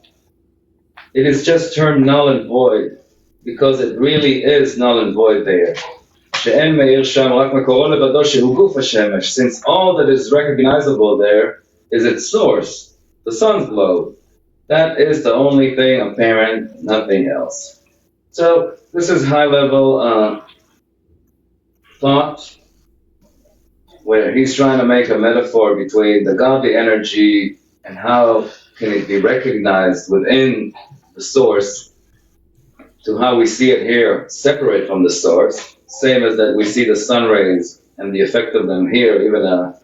It is just termed null and void, because it really is null and void there. Since all that is recognizable there is its source, the sun's globe. That is the only thing apparent, nothing else. So this is high-level thought, where he's trying to make a metaphor between the godly energy and how can it be recognized within the source, to how we see it here separate from the source, same as that we see the sun rays and the effect of them here, even a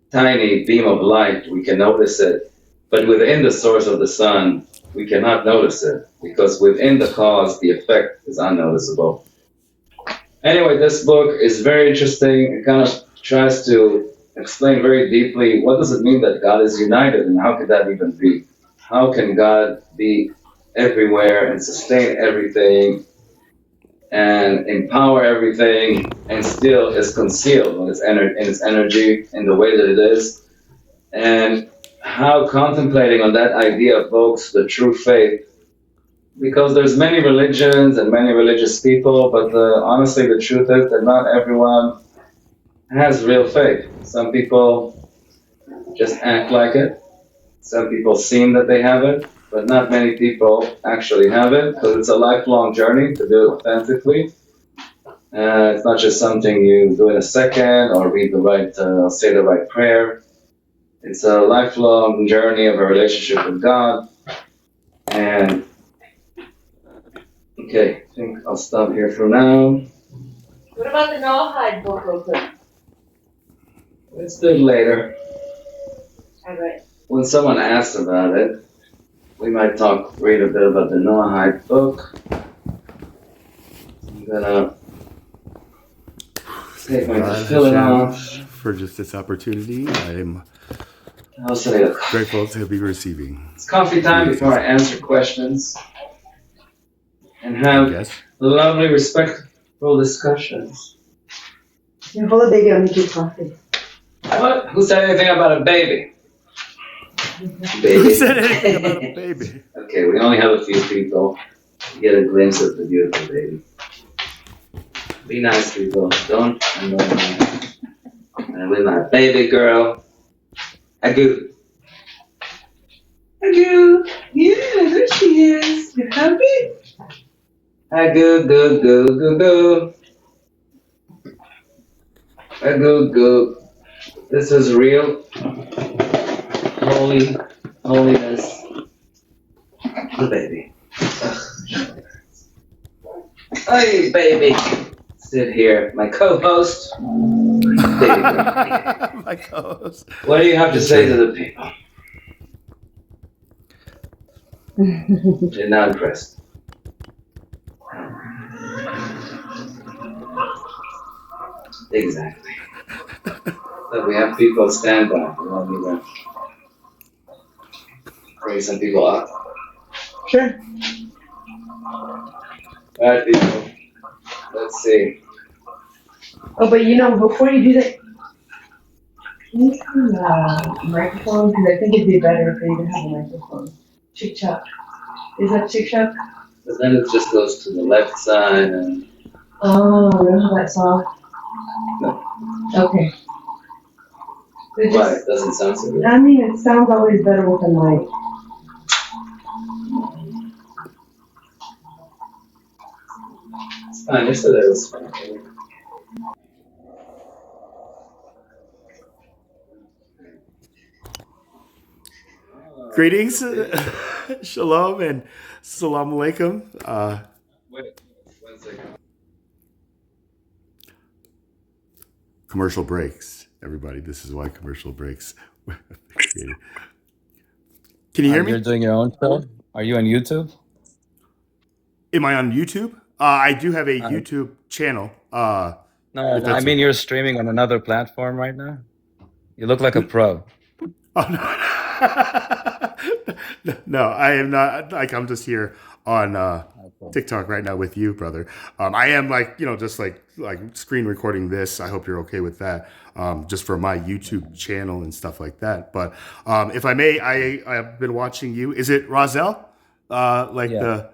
tiny beam of light, we can notice it, but within the source of the sun, we cannot notice it because within the cause, the effect is unnoticeable. Anyway, this book is very interesting. It kind of tries to explain very deeply what does it mean that God is united and how could that even be? How can God be everywhere and sustain everything and empower everything and still is concealed in its energy in the way that it is? And how contemplating on that idea evokes the true faith, because there's many religions and many religious people, but honestly the truth is that not everyone has real faith. Some people just act like it. Some people seem that they have it, but not many people actually have it, because it's a lifelong journey to do it authentically. It's not just something you do in a second or read the right, say the right prayer. It's a lifelong journey of a relationship with God. And okay, I think I'll stop here for now. What about the Noahide book, real quick? Let's do it later. All right. When someone asks about it, we might read a bit about the Noahide book. I'm gonna take my fill off. For just this opportunity, I'm I'll say it. grateful to be receiving. It's coffee time before I answer questions and have lovely, respectful discussions. You hold a baby on your coffee. What? Who said anything about a baby? Baby. Who said anything about a baby? Okay, we only have a few people to get a glimpse of the beautiful baby. Be nice, people. Don't annoy me. And with my baby girl, Agoo. Agoo. Yeah, there she is. You happy? Agoo, goo, goo, goo, goo. Agoo, goo. This is real. Holiness. The baby. Hey, baby. Sit here. My co-host. Baby girl. My co-host. What do you have to say to the people? They're not impressed. Exactly. So we have people stand by. We want me to bring some people up. Sure. Alright, people. Let's see. Oh, but before you do that, can you turn the microphone? Because I think it'd be better for you to have a microphone. Chick Chuck. Is that Chick Chuck? But then it just goes to the left side and... Oh, you know how that's off? No. Okay. Why? It doesn't sound so good. I mean, it sounds always better with a mic. It's fine. Yesterday was fine. Greetings, shalom, and salam alaikum. Wait, 1 second. Commercial breaks, everybody. This is why commercial breaks. Can you hear me? You're doing your own show? Are you on YouTube? Am I on YouTube? I do have a YouTube channel. No, I mean you're streaming on another platform right now. You look like a pro. Oh no. No, I am not. Like, I'm just here on TikTok right now with you, brother. I am just like screen recording this. I hope you're okay with that. Just for my YouTube channel and stuff like that. But if I may, I've been watching you. Is it Razel? The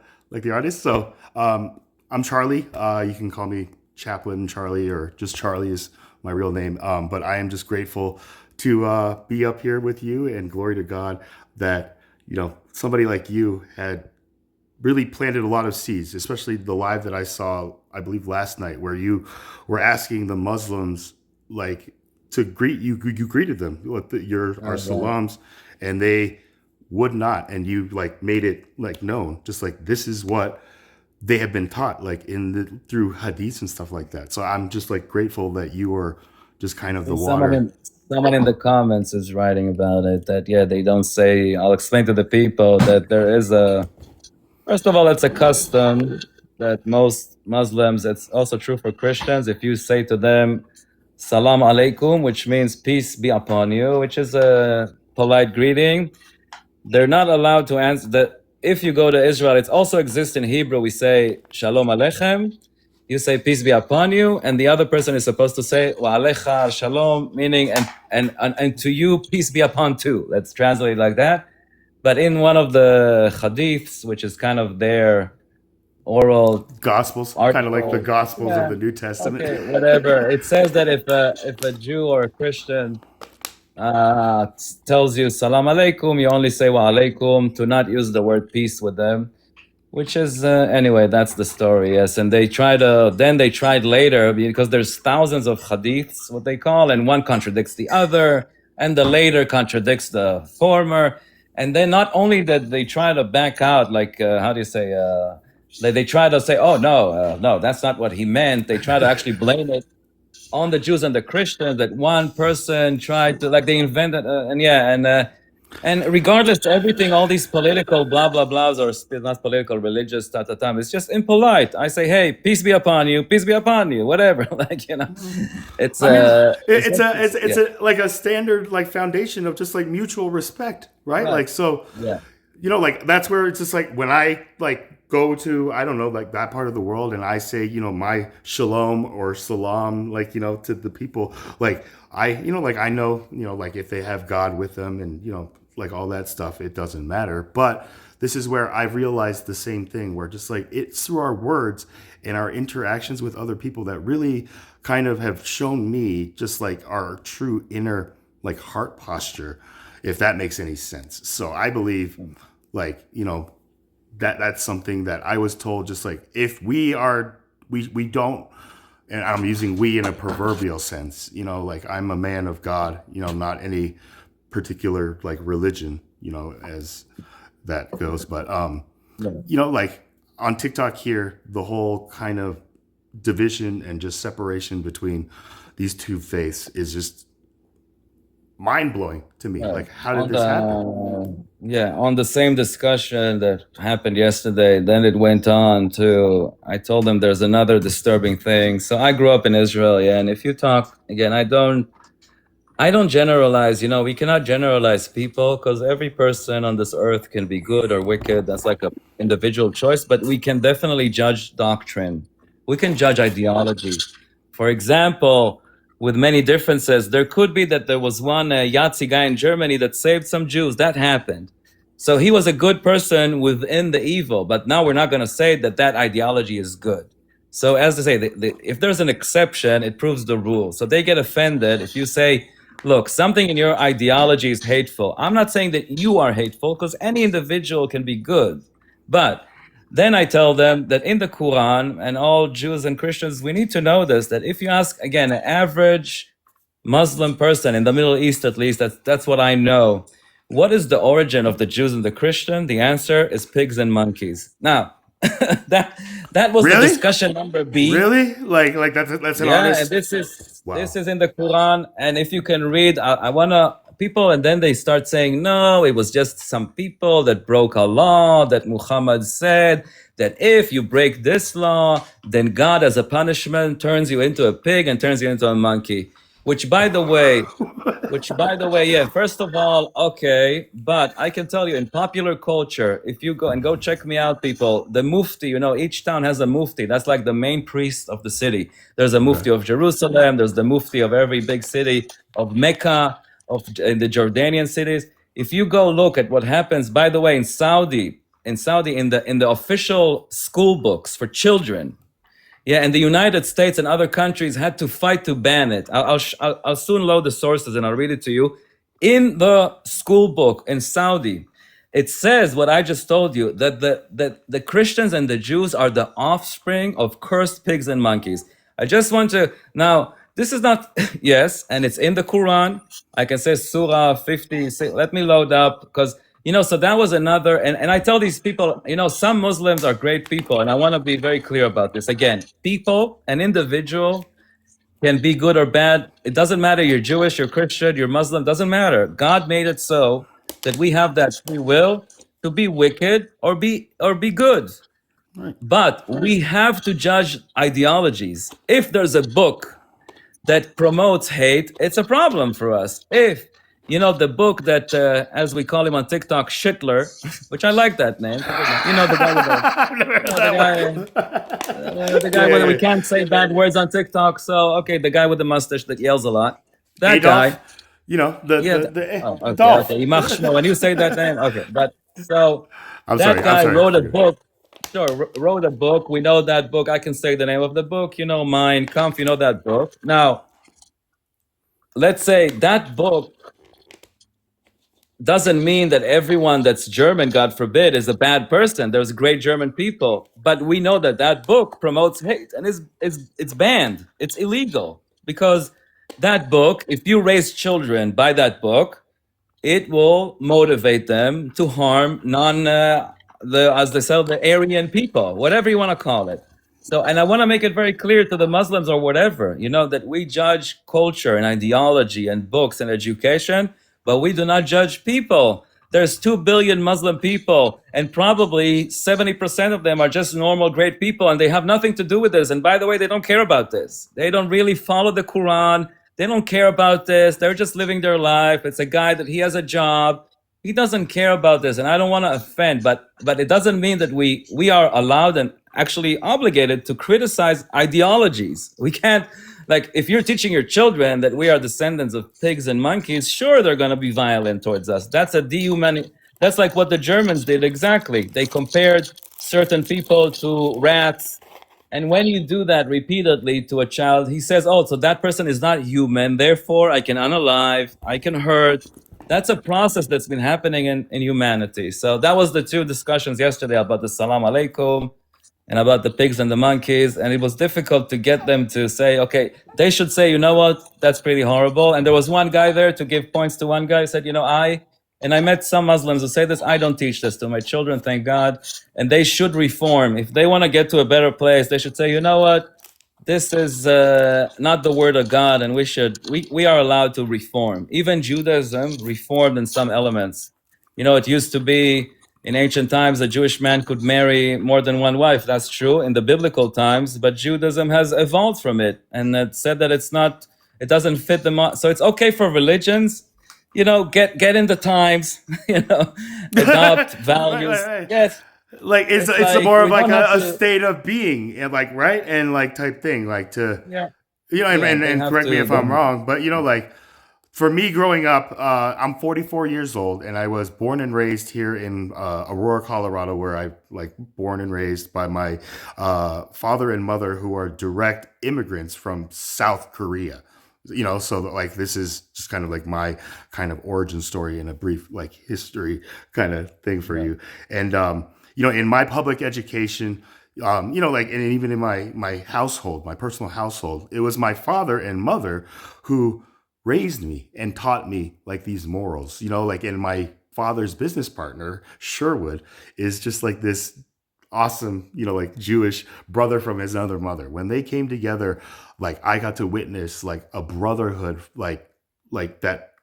artist? So I'm Charlie. You can call me Chaplain Charlie, or just Charlie is my real name. But I am just grateful to be up here with you, and glory to God that somebody like you had really planted a lot of seeds, especially the live that I saw, I believe last night, where you were asking the Muslims to greet you. You greeted them with our salams, and they would not, and you made it known, just this is what they have been taught through hadiths and stuff like that. So I'm just grateful that you were just kind of the water. someone in the comments is writing about it, that yeah, they don't say. I'll explain to the people that there is a. First of all, it's a custom that most Muslims. It's also true for Christians. If you say to them, "Salam alaikum," which means peace be upon you, which is a polite greeting, they're not allowed to answer that. If you go to Israel, it also exists in Hebrew. We say Shalom Aleichem. You say peace be upon you, and the other person is supposed to say Wa Alecha Shalom, meaning and to you peace be upon too. Let's translate like that. But in one of the hadiths, which is kind of their oral Gospels, kind of like the Gospels yeah, of the New Testament. okay, whatever. It says that if a Jew or a Christian tells you salam alaikum, you only say wa alaikum, to not use the word peace with them, which is anyway, that's the story. Yes, and they tried later, because there's thousands of hadiths, what they call, and one contradicts the other, and the later contradicts the former, and then not only that they try to back out, like how do you say, they try to say, oh no, that's not what he meant. They try to actually blame it on the Jews and the Christians, that one person tried to, like, they invented, and regardless of everything, all these political blah blah blahs, or not political, religious it's just impolite. I say, hey, peace be upon you, whatever. Like, it's It's like a standard like foundation of just like mutual respect, right? Like, so yeah, like that's where it's just like when I like go to, I don't know, like that part of the world, and I say, my shalom or salam, like, to the people, like I know, like if they have God with them and, like all that stuff, it doesn't matter. But this is where I've realized the same thing, where just like it's through our words and our interactions with other people that really kind of have shown me just like our true inner like heart posture, if that makes any sense. So I believe like, that's something that I was told, just like if we don't, and I'm using we in a proverbial sense, like I'm a man of God, not any particular like religion, as that goes. But, like on TikTok here, the whole kind of division and just separation between these two faiths is just mind-blowing to me. Like, how did this happen? Yeah, on the same discussion that happened yesterday, then it went on to, I told them there's another disturbing thing. So I grew up in Israel, and if you talk, again, I don't generalize, we cannot generalize people, because every person on this earth can be good or wicked. That's like an individual choice, but we can definitely judge doctrine. We can judge ideology. For example, with many differences, there could be that there was one Yahtzee guy in Germany that saved some Jews. That happened. So he was a good person within the evil, but now we're not going to say that ideology is good. So as they say, if there's an exception, it proves the rule. So they get offended if you say, look, something in your ideology is hateful. I'm not saying that you are hateful, because any individual can be good. But then I tell them that in the Quran, and all Jews and Christians, we need to know this, that if you ask, again, an average Muslim person in the Middle East, at least, that's what I know, what is the origin of the Jews and the Christian? The answer is pigs and monkeys. Now, that was Really? the discussion number B. Really? Like that's an honest. And this is in the Quran, and if you can read, I wanna people, and then they start saying, no, it was just some people that broke a law that Muhammad said that if you break this law, then God as a punishment turns you into a pig and turns you into a monkey. Which by the way, yeah, first of all, okay, but I can tell you in popular culture, if you go check me out, people, the mufti, each town has a mufti. That's like the main priest of the city. There's a mufti of Jerusalem. There's the mufti of every big city, of Mecca, in the Jordanian cities. If you go look at what happens, by the way, in Saudi, in the official school books for children, yeah, and the United States and other countries had to fight to ban it. I'll soon load the sources and I'll read it to you. In the school book in Saudi, it says what I just told you, that the Christians and the Jews are the offspring of cursed pigs and monkeys. I just want to, now, this is not, yes, and it's in the Quran. I can say Surah 56. Let me load up, because so that was another, and I tell these people, some Muslims are great people, and I want to be very clear about this. Again, people, an individual, can be good or bad. It doesn't matter. You're Jewish, you're Christian, you're Muslim. Doesn't matter. God made it so that we have that free will to be wicked or be good. Right. But we have to judge ideologies. If there's a book that promotes hate, it's a problem for us. If the book that, as we call him on TikTok, Shitler, which I like that name. The guy with I've never heard that one. the guy where we can't say bad words on TikTok. So, okay, the guy with the mustache that yells a lot. That Adolf, guy. the Okay. Ymach Shmo. When you say that name, okay. But so that guy wrote a book. Sure, wrote a book. We know that book. I can say the name of the book. Mein Kampf. You know that book. Now, let's say that book doesn't mean that everyone that's German, God forbid, is a bad person. There's great German people, but we know that that book promotes hate and it's banned. It's illegal because that book, if you raise children by that book, it will motivate them to harm as they say, the Aryan people, whatever you want to call it. So, and I want to make it very clear to the Muslims or whatever, that we judge culture and ideology and books and education, but we do not judge people. There's 2 billion Muslim people, and probably 70% of them are just normal, great people, and they have nothing to do with this. And by the way, they don't care about this. They don't really follow the Quran. They don't care about this. They're just living their life. It's a guy that he has a job. He doesn't care about this, and I don't want to offend, but it doesn't mean that we are allowed and actually obligated to criticize ideologies. We can't, if you're teaching your children that we are descendants of pigs and monkeys, sure, they're going to be violent towards us. That's that's like what the Germans did exactly. They compared certain people to rats. And when you do that repeatedly to a child, he says, oh, so that person is not human. Therefore, I can unalive, I can hurt. That's a process that's been happening in humanity. So that was the 2 discussions yesterday about the Salam Alaikum and about the pigs and the monkeys. And it was difficult to get them to say, okay, they should say, you know what, that's pretty horrible. And there was one guy there to give points to one guy, said, I met some Muslims who say this, I don't teach this to my children, thank God. And they should reform. If they want to get to a better place, they should say, you know what, this is not the word of God, and we are allowed to reform. Even Judaism reformed in some elements. It used to be in ancient times a Jewish man could marry more than one wife. That's true in the biblical times, but Judaism has evolved from it, and it said that it doesn't fit the so it's okay for religions. Get in the times. Adopt values. Right. Yes. It's more of like a state of being, and right, and type thing, and correct me if I'm wrong, but for me growing up, I'm 44 years old, and I was born and raised here in Aurora, Colorado, where I born and raised by my father and mother, who are direct immigrants from South Korea. So this is just kind of my kind of origin story and a brief history kind of thing for you. And in my public education, and even in my household, my personal household, it was my father and mother who raised me and taught me these morals. And my father's business partner, Sherwood, is just this awesome, Jewish brother from his other mother. When they came together, I got to witness a brotherhood, that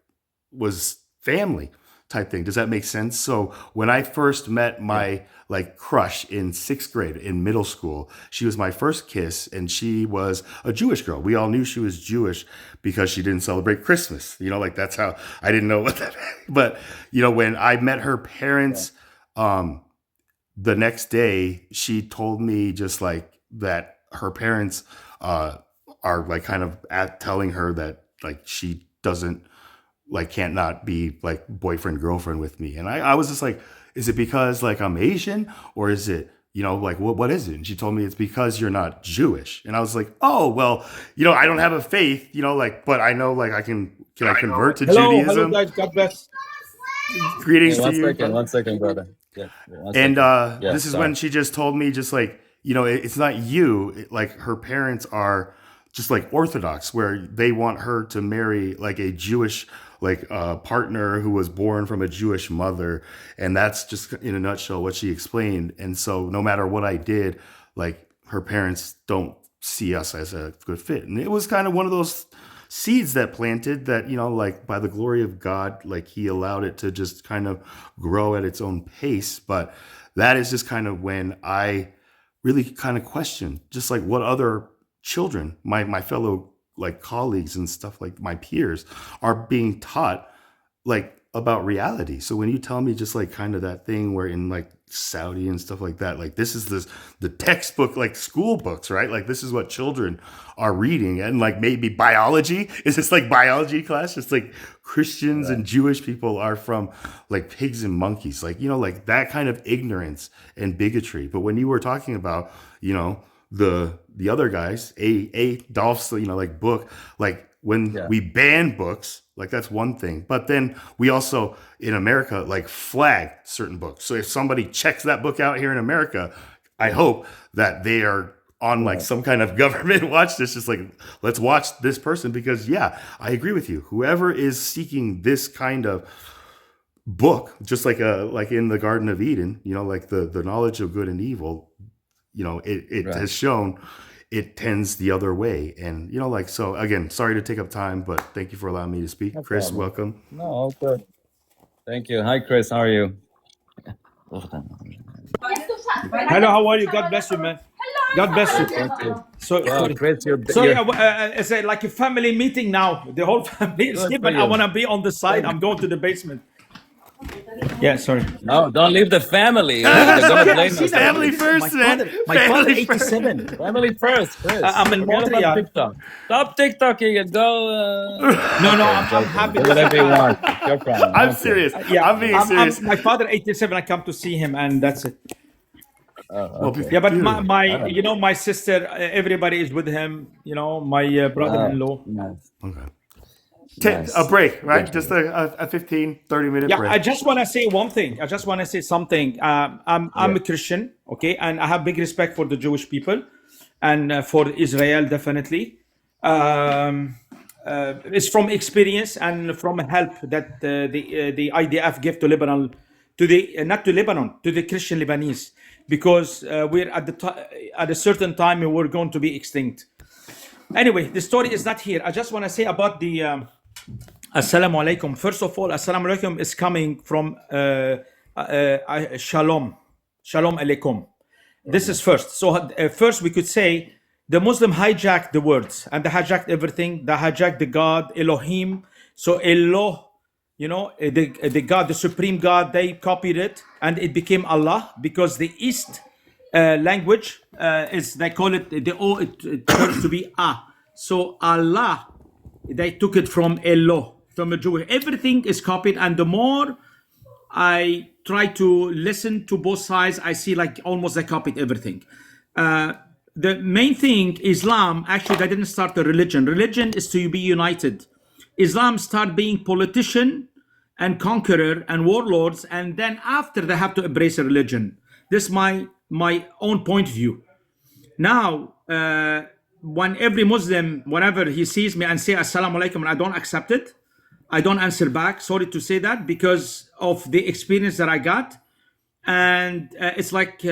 was family type thing. Does that make sense? So when I first met my crush in 6th grade in middle school, she was my first kiss, and she was a Jewish girl. We all knew she was Jewish because she didn't celebrate Christmas. That's how I didn't know what that meant. But, when I met her parents, the next day, she told me just that her parents are kind of telling her that she doesn't can't not be boyfriend girlfriend with me. And I was just is it because I'm Asian, or is it what is it? And she told me it's because you're not Jewish. And I was oh well, I don't have a faith, but I know I can I convert to Judaism? Hello guys, God bless. Greetings to you. One second, brother. Yeah. And this is when she just told me just it's not you. Her parents are just Orthodox, where they want her to marry a Jewish partner who was born from a Jewish mother. And that's just in a nutshell what she explained. And so no matter what I did, her parents don't see us as a good fit. And it was kind of one of those seeds that planted that, like by the glory of God, like he allowed it to just kind of grow at its own pace. But that is just kind of when I really kind of question just like what other children, my fellow like colleagues and stuff, like my peers, are being taught like about reality. So when you tell me just like kind of that thing where in like Saudi and stuff like that, like this is the textbook, like school books, right? Like this is what children are reading. And like maybe biology, is this like biology class? Just like Christians and Jewish people are from like pigs and monkeys, like, like that kind of ignorance and bigotry. But when you were talking about, the other guys, Dolph's, like book, like when we ban books, like that's one thing. But then we also in America like flag certain books. So if somebody checks that book out here in America, I hope that they are on like some kind of government watch list, just like, let's watch this person, because I agree with you. Whoever is seeking this kind of book, just like in the Garden of Eden, like the knowledge of good and evil, it has shown it tends the other way. And, so again, sorry to take up time, but thank you for allowing me to speak. No Chris, problem. welcome. No, all good. Thank you. Hi, Chris. How are you? Hello, how are you? God bless you, man. God bless you. Thank you. So, Wow, Chris, sorry, it's like a family meeting now. The whole family is Good here, for but I you. want to be on the side. I'm going to the basement. Yeah, sorry. No, don't leave the family. They're gonna blame us. Family first, man. My father, Family first. 87. Family first, Chris. I'm in Forget about Montreal. TikTok. Stop TikToking and go. No, I'm happy. Do whatever you want. It's your problem. I'm Okay. serious. Yeah, I'm being serious. my father, 87. I come to see him, and that's it. Oh, okay. Yeah, but Dude. my sister, everybody is with him. My brother-in-law. Nice. Okay. Nice. A break, right? Good. Just a 15, 30-minute Yeah, break. I just want to say one thing. I just want to say something. I'm a Christian, okay, and I have big respect for the Jewish people and for Israel, definitely. It's from experience and from help that the IDF gave to Lebanon, not to Lebanon, to the Christian Lebanese, because we're at a certain time we're going to be extinct. Anyway, the story is not here. I just want to say about the Assalamu alaikum. First of all, Assalamu alaikum is coming from Shalom. Shalom alaikum. This is first. So first we could say the Muslim hijacked the words and they hijacked everything. They hijacked the God, Elohim. So Eloh, the God, the supreme God, they copied it and it became Allah, because the East language is, they call it, the O, it turns to be A. So Allah, they took it from Eloh, from a Jewish. Everything is copied, and the more I try to listen to both sides, I see like almost they copied everything. The main thing, Islam, actually, they didn't start a religion. Religion is to be united. Islam start being politician and conqueror and warlords, and then after they have to embrace a religion. This is my own point of view. Now, when every Muslim, whenever he sees me and say Assalamu alaikum, and I don't accept it, I don't answer back. Sorry to say that, because of the experience that I got. And it's like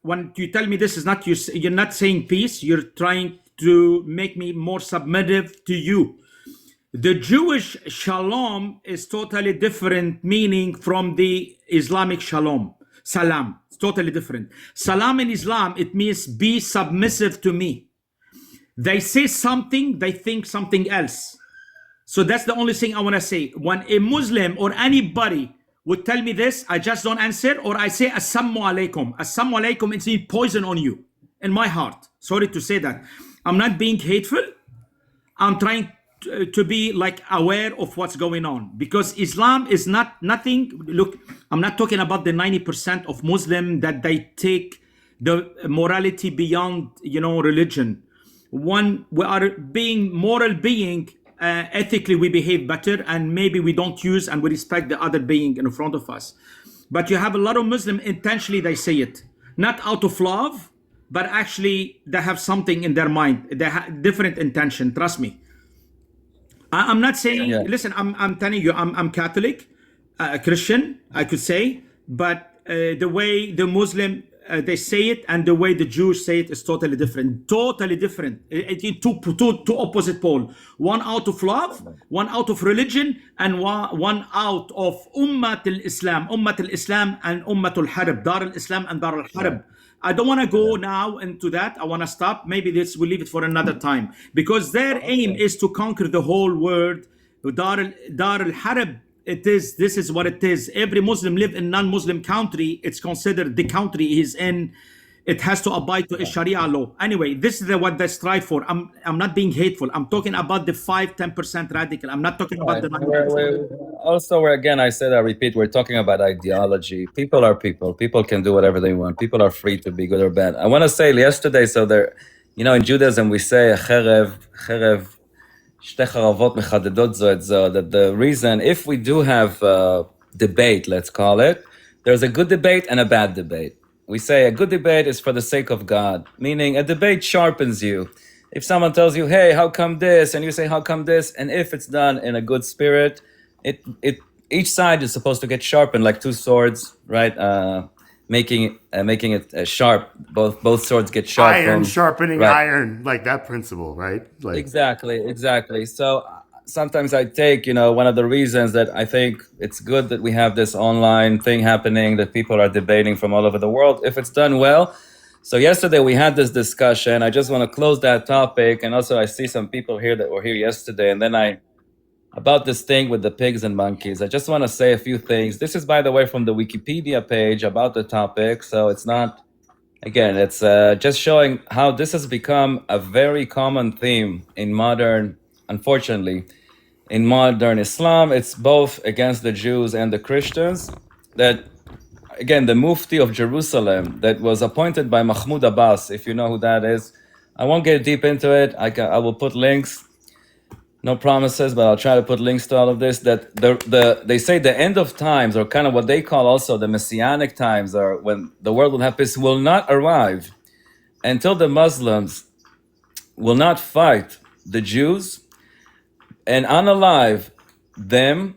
when you tell me this is not you, you're not saying peace, you're trying to make me more submissive to you. The Jewish shalom is totally different meaning from the Islamic shalom. Salam. It's totally different. Salam in Islam, it means be submissive to me. They say something, they think something else. So that's the only thing I want to say. When a Muslim or anybody would tell me this, I just don't answer, or I say Assalamu alaikum. Assalamu alaikum, it's mean poison on you in my heart. Sorry to say that. I'm not being hateful. I'm trying to be like aware of what's going on, because Islam is not nothing. Look, I'm not talking about the 90% of Muslim that they take the morality beyond, religion. One, we are being moral being, ethically we behave better, and maybe we don't use and we respect the other being in front of us. But you have a lot of Muslim intentionally they say it, not out of love, but actually they have something in their mind. They have different intention. Trust me. I'm not saying. Listen, I'm telling you, I'm Catholic, Christian, I could say, but the way the Muslim they say it and the way the Jews say it is totally different. Totally different. Two opposite pole. One out of love, one out of religion, and one out of Ummat al-Islam. Ummat al-Islam and Ummat al-Harb. Dar al-Islam and Dar al-Harb. I don't want to go now into that. I want to stop. Maybe we'll leave it for another time. Because their aim is to conquer the whole world. Dar al-Harb, this is what it is. Every Muslim live in non-Muslim country, it's considered the country he's in. It has to abide to a Sharia law. Anyway, this is what they strive for. I'm not being hateful. I'm talking about the 5-10% radical. I'm not talking about the 90%. Also, again, I said, I repeat, we're talking about ideology. People are people. People can do whatever they want. People are free to be good or bad. I want to say yesterday, so there, in Judaism, we say, that the reason, if we do have debate, let's call it, there's a good debate and a bad debate. We say a good debate is for the sake of God, meaning a debate sharpens you. If someone tells you, hey, how come this? And you say, how come this? And if it's done in a good spirit, each side is supposed to get sharpened like two swords, right? Making it sharp. Both swords get sharp. Iron sharpening iron, like that principle, right? Like Exactly. So sometimes I take, one of the reasons that I think it's good that we have this online thing happening, that people are debating from all over the world, if it's done well. So yesterday we had this discussion. I just want to close that topic. And also I see some people here that were here yesterday. And then about this thing with the pigs and monkeys, I just want to say a few things. This is, by the way, from the Wikipedia page about the topic. So it's not, again, it's just showing how this has become a very common theme in unfortunately, in modern Islam. It's both against the Jews and the Christians. That, again, the Mufti of Jerusalem that was appointed by Mahmoud Abbas, if you know who that is. I won't get deep into it. I will put links. No promises, but I'll try to put links to all of this. That they say the end of times, or kind of what they call also the messianic times, or when the world will have peace, will not arrive until the Muslims will not fight the Jews and unalive them,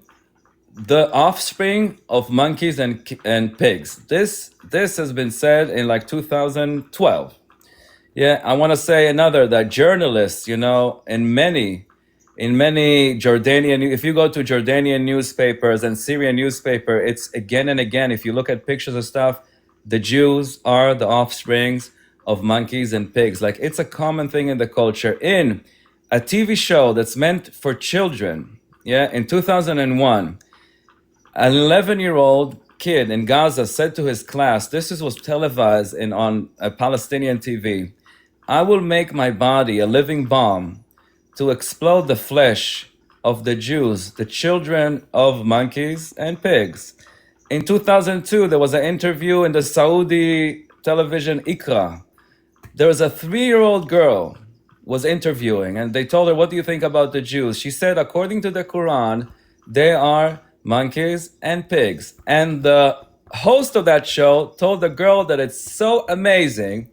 the offspring of monkeys and pigs. This has been said in like 2012. Yeah, I want to say another, that journalists, in many Jordanian, if you go to Jordanian newspapers and Syrian newspaper, it's again and again, if you look at pictures of stuff, the Jews are the offsprings of monkeys and pigs. Like, it's a common thing in the culture. In a TV show that's meant for children, in 2001, an 11-year-old kid in Gaza said to his class, this was televised on a Palestinian TV, I will make my body a living bomb to explode the flesh of the Jews, the children of monkeys and pigs. In 2002, there was an interview in the Saudi television Iqra. There was a 3-year-old girl was interviewing, and they told her, what do you think about the Jews? She said, according to the Quran, they are monkeys and pigs. And the host of that show told the girl that it's so amazing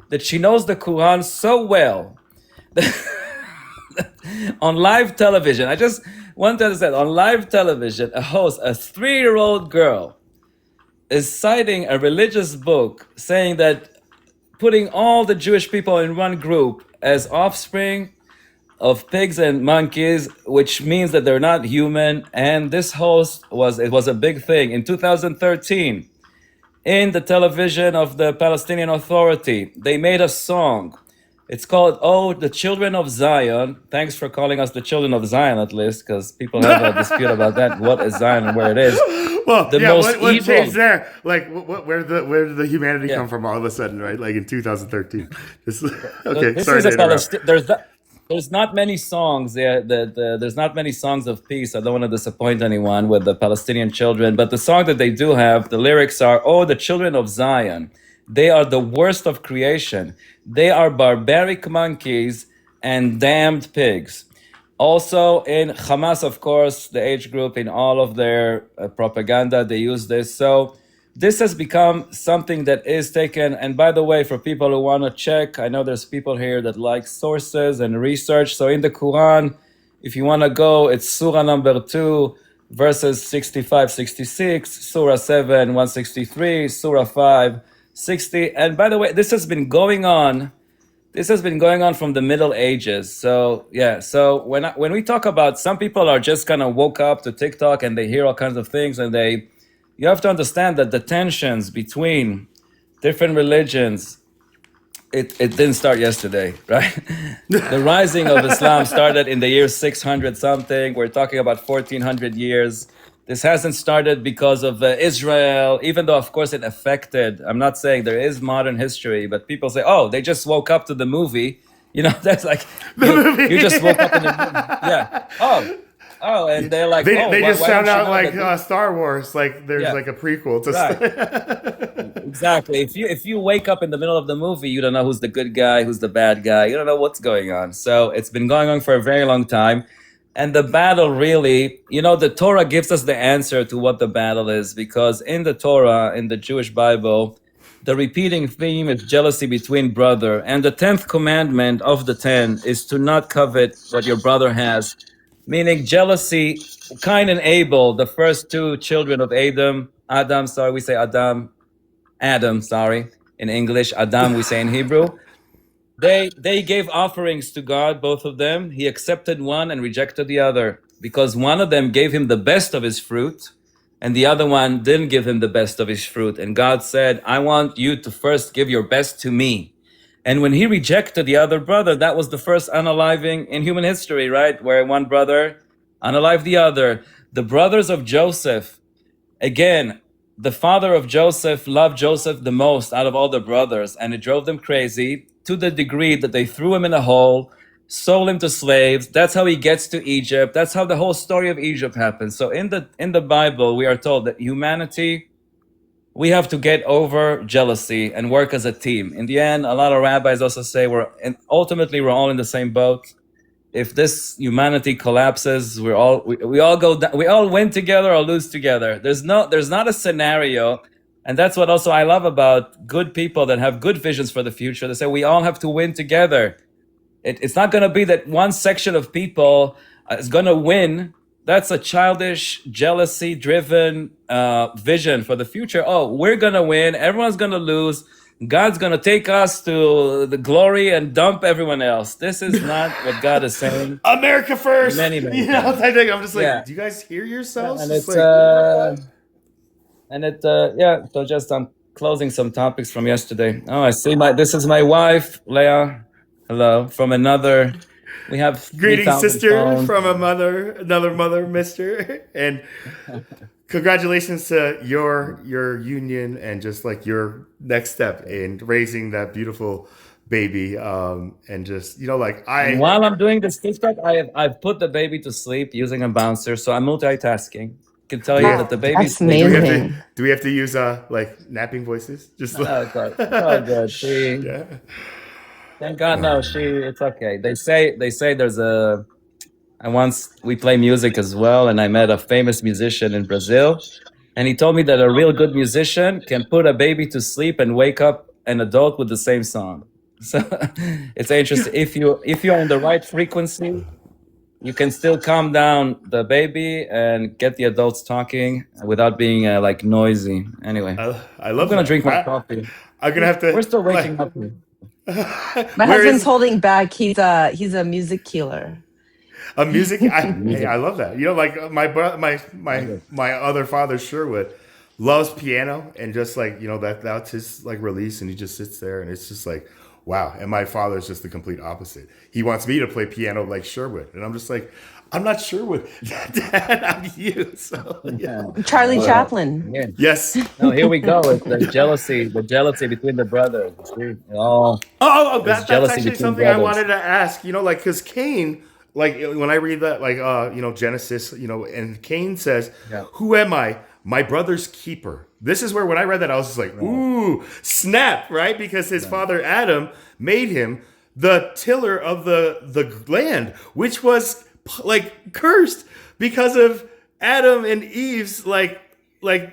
that she knows the Quran so well. On live television, I just want to understand, on live television, a host, a 3-year-old girl, is citing a religious book saying that putting all the Jewish people in one group as offspring of pigs and monkeys, which means that they're not human. And this host it was a big thing. In 2013, in the television of the Palestinian Authority, they made a song. It's called, Oh, the Children of Zion. Thanks for calling us the Children of Zion, at least, because people have a dispute about that. What is Zion and where it is? Well, what changed there? Like, where did the humanity come from all of a sudden, right? Like in 2013. Okay, sorry to interrupt. There's not many songs. There's not many songs of peace. I don't want to disappoint anyone with the Palestinian children, but the song that they do have, the lyrics are, Oh, the children of Zion. They are the worst of creation. They are barbaric monkeys and damned pigs. Also in Hamas, of course, the age group, in all of their propaganda, they use this. So this has become something that is taken. And by the way, for people who want to check, I know there's people here that like sources and research. So in the Quran, if you want to go, it's Surah number 2, verses 65, 66, Surah 7, 163, Surah 5, 60. And by the way, this has been going on. This has been going on from the Middle Ages. So yeah. So when we talk about, some people are just kind of woke up to TikTok and they hear all kinds of things, and you have to understand that the tensions between different religions, it didn't start yesterday, right? The rising of Islam started in the year 600 something. We're talking about 1400 years. This hasn't started because of Israel, even though, of course, it affected. I'm not saying there is modern history, but people say, oh, they just woke up to the movie. You know, that's like, you just woke up in the movie. Yeah. Oh, and they're like, they just why found don't you out know like that Star Wars, like there's Yeah. like a prequel to Right. Exactly. If you wake up in the middle of the movie, you don't know who's the good guy, who's the bad guy. You don't know what's going on. So it's been going on for a very long time. And the battle really, the Torah gives us the answer to what the battle is, because in the Torah, in the Jewish Bible, the repeating theme is jealousy between brother. And the 10th commandment of the 10 is to not covet what your brother has. Meaning jealousy, Cain and Abel, the first two children of Adam, we say Adam, in English, Adam we say in Hebrew. They gave offerings to God, both of them. He accepted one and rejected the other, because one of them gave him the best of his fruit, and the other one didn't give him the best of his fruit. And God said, I want you to first give your best to me. And when he rejected the other brother, that was the first unaliving in human history, right? Where one brother unalived the other. The brothers of Joseph, again, the father of Joseph loved Joseph the most out of all the brothers, and it drove them crazy to the degree that they threw him in a hole, sold him to slaves. That's how he gets to Egypt. That's how the whole story of Egypt happens. So in the Bible, we are told that humanity, we have to get over jealousy and work as a team. In the end, a lot of rabbis also say ultimately we're all in the same boat. If this humanity collapses, we all go down, we all win together or lose together. There's not a scenario, and that's what also I love about good people that have good visions for the future. They say we all have to win together. It's not going to be that one section of people is going to win. That's a childish, jealousy-driven vision for the future. Oh, we're going to win. Everyone's going to lose. God's going to take us to the glory and dump everyone else. This is not what God is saying. America first. Many you know, times. I'm just like, Yeah. do you guys hear yourselves? And It's it's like, so just I'm closing some topics from yesterday. Oh, I see this is my wife, Leah. Hello. From another, we have greeting 3,000 sister phones. from another mother, mister. And congratulations to your union and just like your next step in raising that beautiful baby. And just, And while I'm doing this TikTok, I've put the baby to sleep using a bouncer, so I'm multitasking. I can tell you that the baby's sleeping. Do we have to use like napping voices? Just Oh, God. Oh, good. Thank God, no. It's okay. They say we play music as well, and I met a famous musician in Brazil, and he told me that a real good musician can put a baby to sleep and wake up an adult with the same song. So it's interesting. If you're in the right frequency, you can still calm down the baby and get the adults talking without being like noisy. Anyway, I love I'm gonna that. drink my coffee. I'm gonna have to. We're still waking up. My husband's holding back. He's a music killer. A music. Hey, I love that. Like my other father, Sherwood, loves piano, and just like that's his like release, and he just sits there, and it's just like, wow. And my father's just the complete opposite. He wants me to play piano like Sherwood, and I'm just like, I'm not Sherwood, Dad. I'm you. So yeah. Charlie Chaplin. Yeah. Yes. No, here we go. It's the jealousy between the brothers. That's jealousy actually between something I brothers. wanted to ask. Because Cain, like when I read that, Genesis, and Cain says, "Who am I? My brother's keeper." This is where when I read that, I was just like, "Ooh, snap!" Right? Because his father Adam made him the tiller of the land, which was like cursed because of Adam and Eve's so when I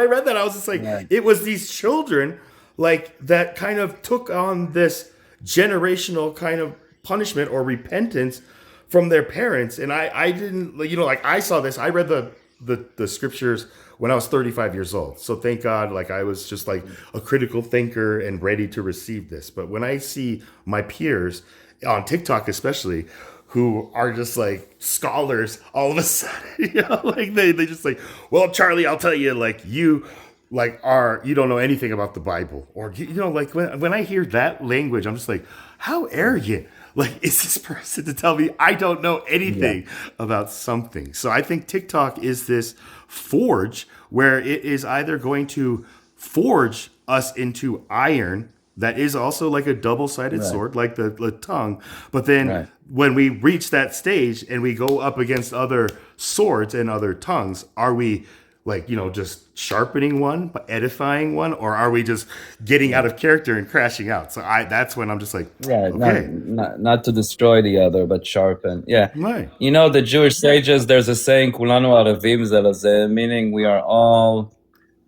read that, I was just like, it was these children like that kind of took on this generational kind of punishment or repentance from their parents. And I didn't, I saw this, I read the the scriptures when I was 35 years old. So thank God, like I was just like a critical thinker and ready to receive this. But when I see my peers on TikTok, especially, who are just like scholars all of a sudden, you know, like they just like, well, Charlie, I'll tell you, like you you don't know anything about the Bible, or you know, like when I hear that language, I'm just like, how arrogant. Like, is this person to tell me I don't know anything about something? So I think TikTok is this forge where it is either going to forge us into iron that is also like a double-sided sword, like the tongue. But then when we reach that stage and we go up against other swords and other tongues, are we like, you know, just sharpening one, edifying one, or are we just getting out of character and crashing out? So that's when I'm just like, okay. Not to destroy the other, but sharpen. Yeah. Right. You know, the Jewish sages, there's a saying, "Kulanu aravim ze leze," meaning we are all,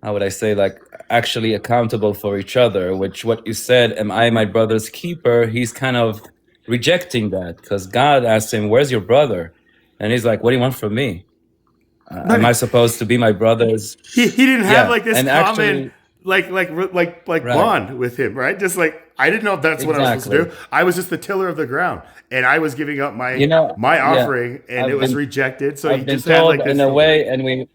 how would I say, like actually accountable for each other, which what you said, am I my brother's keeper? He's kind of rejecting that because God asked him, where's your brother? And he's like, what do you want from me? Am I supposed to be my brother's? He didn't have like this and common actually, bond with him, right? Just like I didn't know if that's what I was supposed to do. I was just the tiller of the ground, and I was giving up my offering, and it was rejected. So I've he been just had told like this in a way, and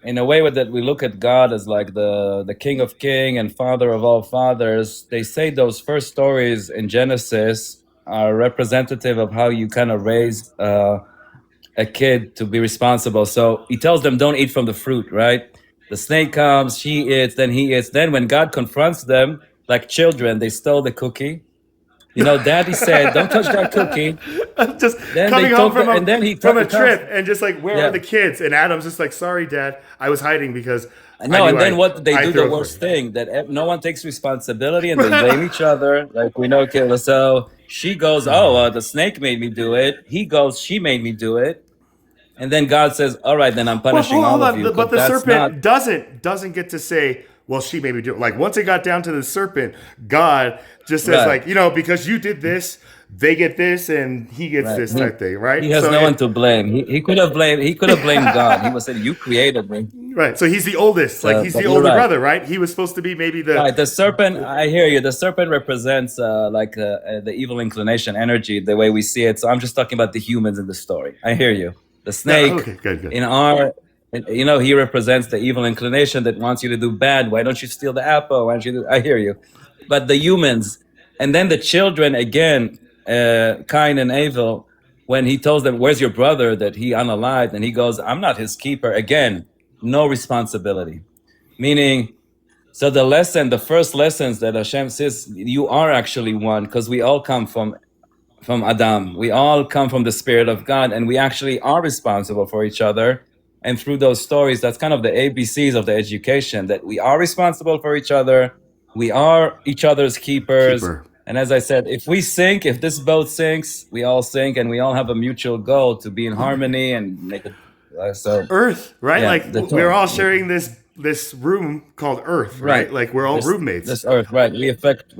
in a way that we look at God as like the King of Kings and Father of all fathers. They say those first stories in Genesis are representative of how you kind of raise a kid to be responsible. So he tells them, don't eat from the fruit, right? The snake comes, she eats, then he eats. Then when God confronts them, like children, they stole the cookie. You know, Daddy said, don't touch that cookie. Just then coming home from a trip trip and just like, where are the kids? And Adam's just like, sorry, Dad, I was hiding because no. And then what they do, the worst thing, that no one takes responsibility and they blame each other. Like we know, okay, so she goes, the snake made me do it. He goes, she made me do it. And then God says, all right, then I'm punishing all of you. But the serpent doesn't get to say, well, she made me do it. Like once it got down to the serpent, God just says like, you know, because you did this, they get this, and he gets this type thing, right? He has no one to blame. He could have blamed God. He was saying, you created me. Right. So he's the oldest. Like he's the older brother, right? He was supposed to be maybe the serpent. I hear you. The serpent represents the evil inclination energy, the way we see it. So I'm just talking about the humans in the story. I hear you. The snake good. in our, you know, he represents the evil inclination that wants you to do bad. Why don't you steal the apple? Why don't you do? I hear you. But the humans, and then the children again, Cain and Abel, when he tells them, where's your brother, that he unalived, and he goes, I'm not his keeper. Again, no responsibility. Meaning, so the first lessons that Hashem says, you are actually one, because we all come from Adam. We all come from the Spirit of God, and we actually are responsible for each other. And through those stories, that's kind of the ABCs of the education, that we are responsible for each other. We are each other's keepers. And as I said, if we sink, if this boat sinks, we all sink, and we all have a mutual goal to be in harmony and make it so. Earth, right? Like we're all sharing this room called Earth, right? Like we're all roommates. This Earth, right? We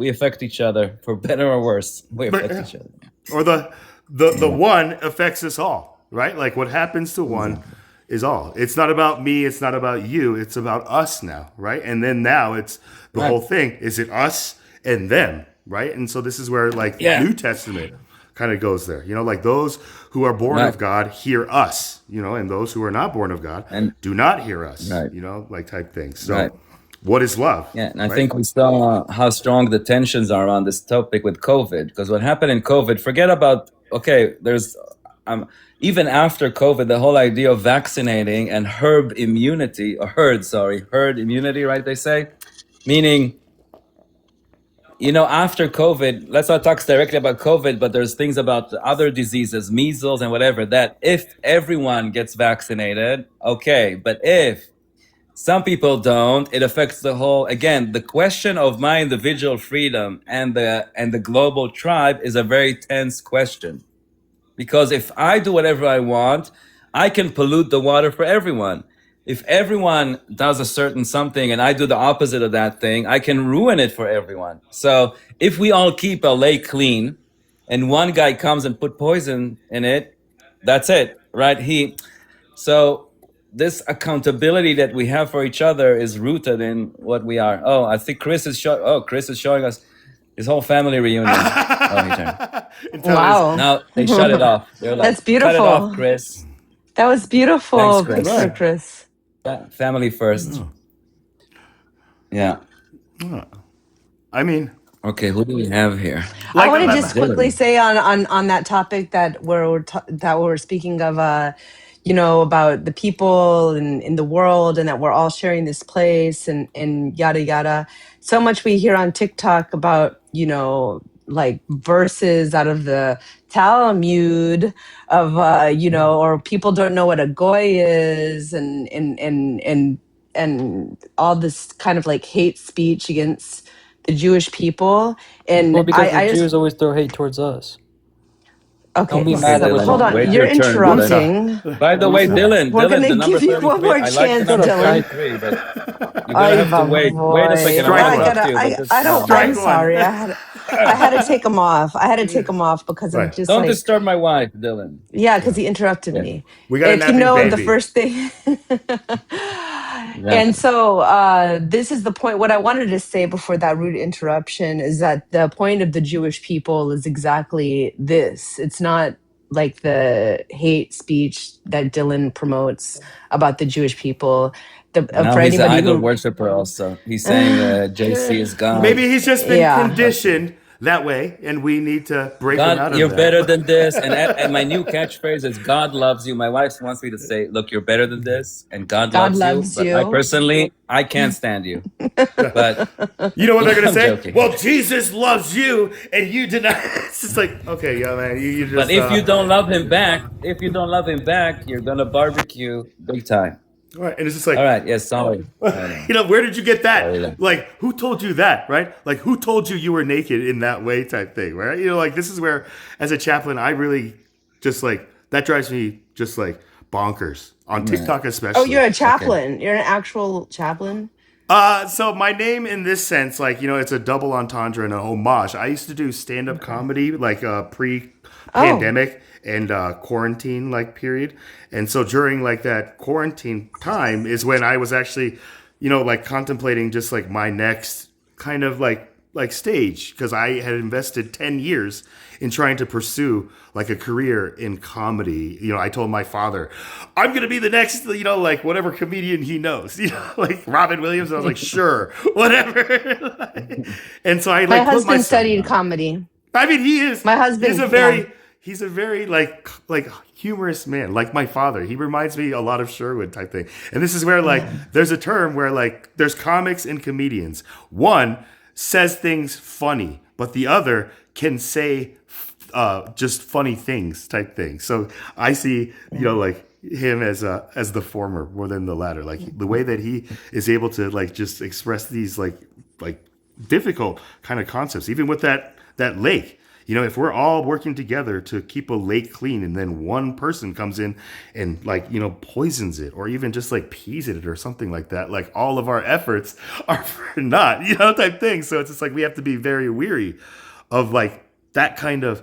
affect each other for better or worse. We affect each other. Or the one affects us all, right? Like what happens to one is all. It's not about me. It's not about you. It's about us now, right? And then now it's the whole thing. Is it us and them, right? And so this is where like the New Testament kind of goes there. You know, like those who are born of God hear us, you know, and those who are not born of God do not hear us, you know, like type things. So what is love? Yeah, and I think we saw how strong the tensions are on this topic with COVID, because what happened in COVID, forget about, there's even after COVID, the whole idea of vaccinating and herd immunity, right, they say? Meaning, you know, after COVID, let's not talk directly about COVID, but there's things about other diseases, measles and whatever, that if everyone gets vaccinated, but if some people don't, it affects the whole. Again, the question of my individual freedom and the global tribe is a very tense question. Because if I do whatever I want, I can pollute the water for everyone. If everyone does a certain something and I do the opposite of that thing, I can ruin it for everyone. So if we all keep a lake clean and one guy comes and put poison in it, that's it, right? So this accountability that we have for each other is rooted in what we are. Oh, I think Chris is showing us his whole family reunion. Oh, he turned. Wow. Now they shut it off. They're like, That's beautiful. cut it off, Chris. That was beautiful. Thanks, Chris. Picture, Chris. Family first. Yeah. I mean, okay, who do we have here? I want to just quickly say on that topic that we're speaking of, about the people in the world, and that we're all sharing this place, and yada yada. So much we hear on TikTok about, like verses out of the Talmud of, or people don't know what a goy is, and all this kind of like hate speech against the Jewish people. And Well, because I the just Jews always throw hate towards us. okay. Don't be mad that we're Hold on, Wait you're your turn, interrupting. By the way, Dylan, We're Dylan, gonna the number give you one 33. more I like the chance, number Dylan. 33, but you're gonna have to wait. Wait a second, I I'll interrupt gotta. you. But this, I don't. no. I'm sorry. I had to take him off. I had to take him off because I'm just Don't like, disturb my wife, Dylan. yeah, because he interrupted me. We got a If you nappy know the baby. first thing. And so this is the point. What I wanted to say before that rude interruption is that the point of the Jewish people is exactly this. It's not like the hate speech that Dylan promotes about the Jewish people. Now For he's an anybody idol who worshiper also. He's saying JC is God. Maybe he's just been Yeah. conditioned that way, and we need to break him out God, of you're that. better than this. And my new catchprise is God loves you. My wife wants me to say, look, you're better than this, and God loves you. But I personally, I can't stand you. But You know what they're gonna I'm say? joking. Well, Jesus loves you, and you deny. It's just like, okay, yeah, man, you just. But if you don't love him back, you're gonna barbecue big time. Right, and it's just like, all right, yes, sorry. Where did you get that? Like, who told you that, right? Like, who told you you were naked in that way type thing, right? Like, this is where, as a chaplain, I really just like, that drives me just like bonkers on TikTok especially. Oh, you're a chaplain. You're an actual chaplain. So my name in this sense, like, it's a double entendre and a homage. I used to do stand-up comedy, like pre-pandemic and quarantine like period. And so during like that quarantine time is when I was actually, like contemplating just like my next kind of like stage, because I had invested 10 years in trying to pursue like a career in comedy. I told my father, I'm going to be the next, like whatever comedian he knows, like Robin Williams. And I was like, sure, whatever. And so I like My put husband myself studied comedy. I mean, he is. My husband. He's a very like humorous man, like my father. He reminds me a lot of Sherwood type thing. And this is where like there's a term where like there's comics and comedians. One says things funny, but the other can say just funny things type thing. So I see, like him as the former more than the latter. Like the way that he is able to like just express these like difficult kind of concepts, even with that lake. If we're all working together to keep a lake clean, and then one person comes in and like, poisons it, or even just like pees at it or something like that, like all of our efforts are for naught, type thing. So it's just like we have to be very weary of like that kind of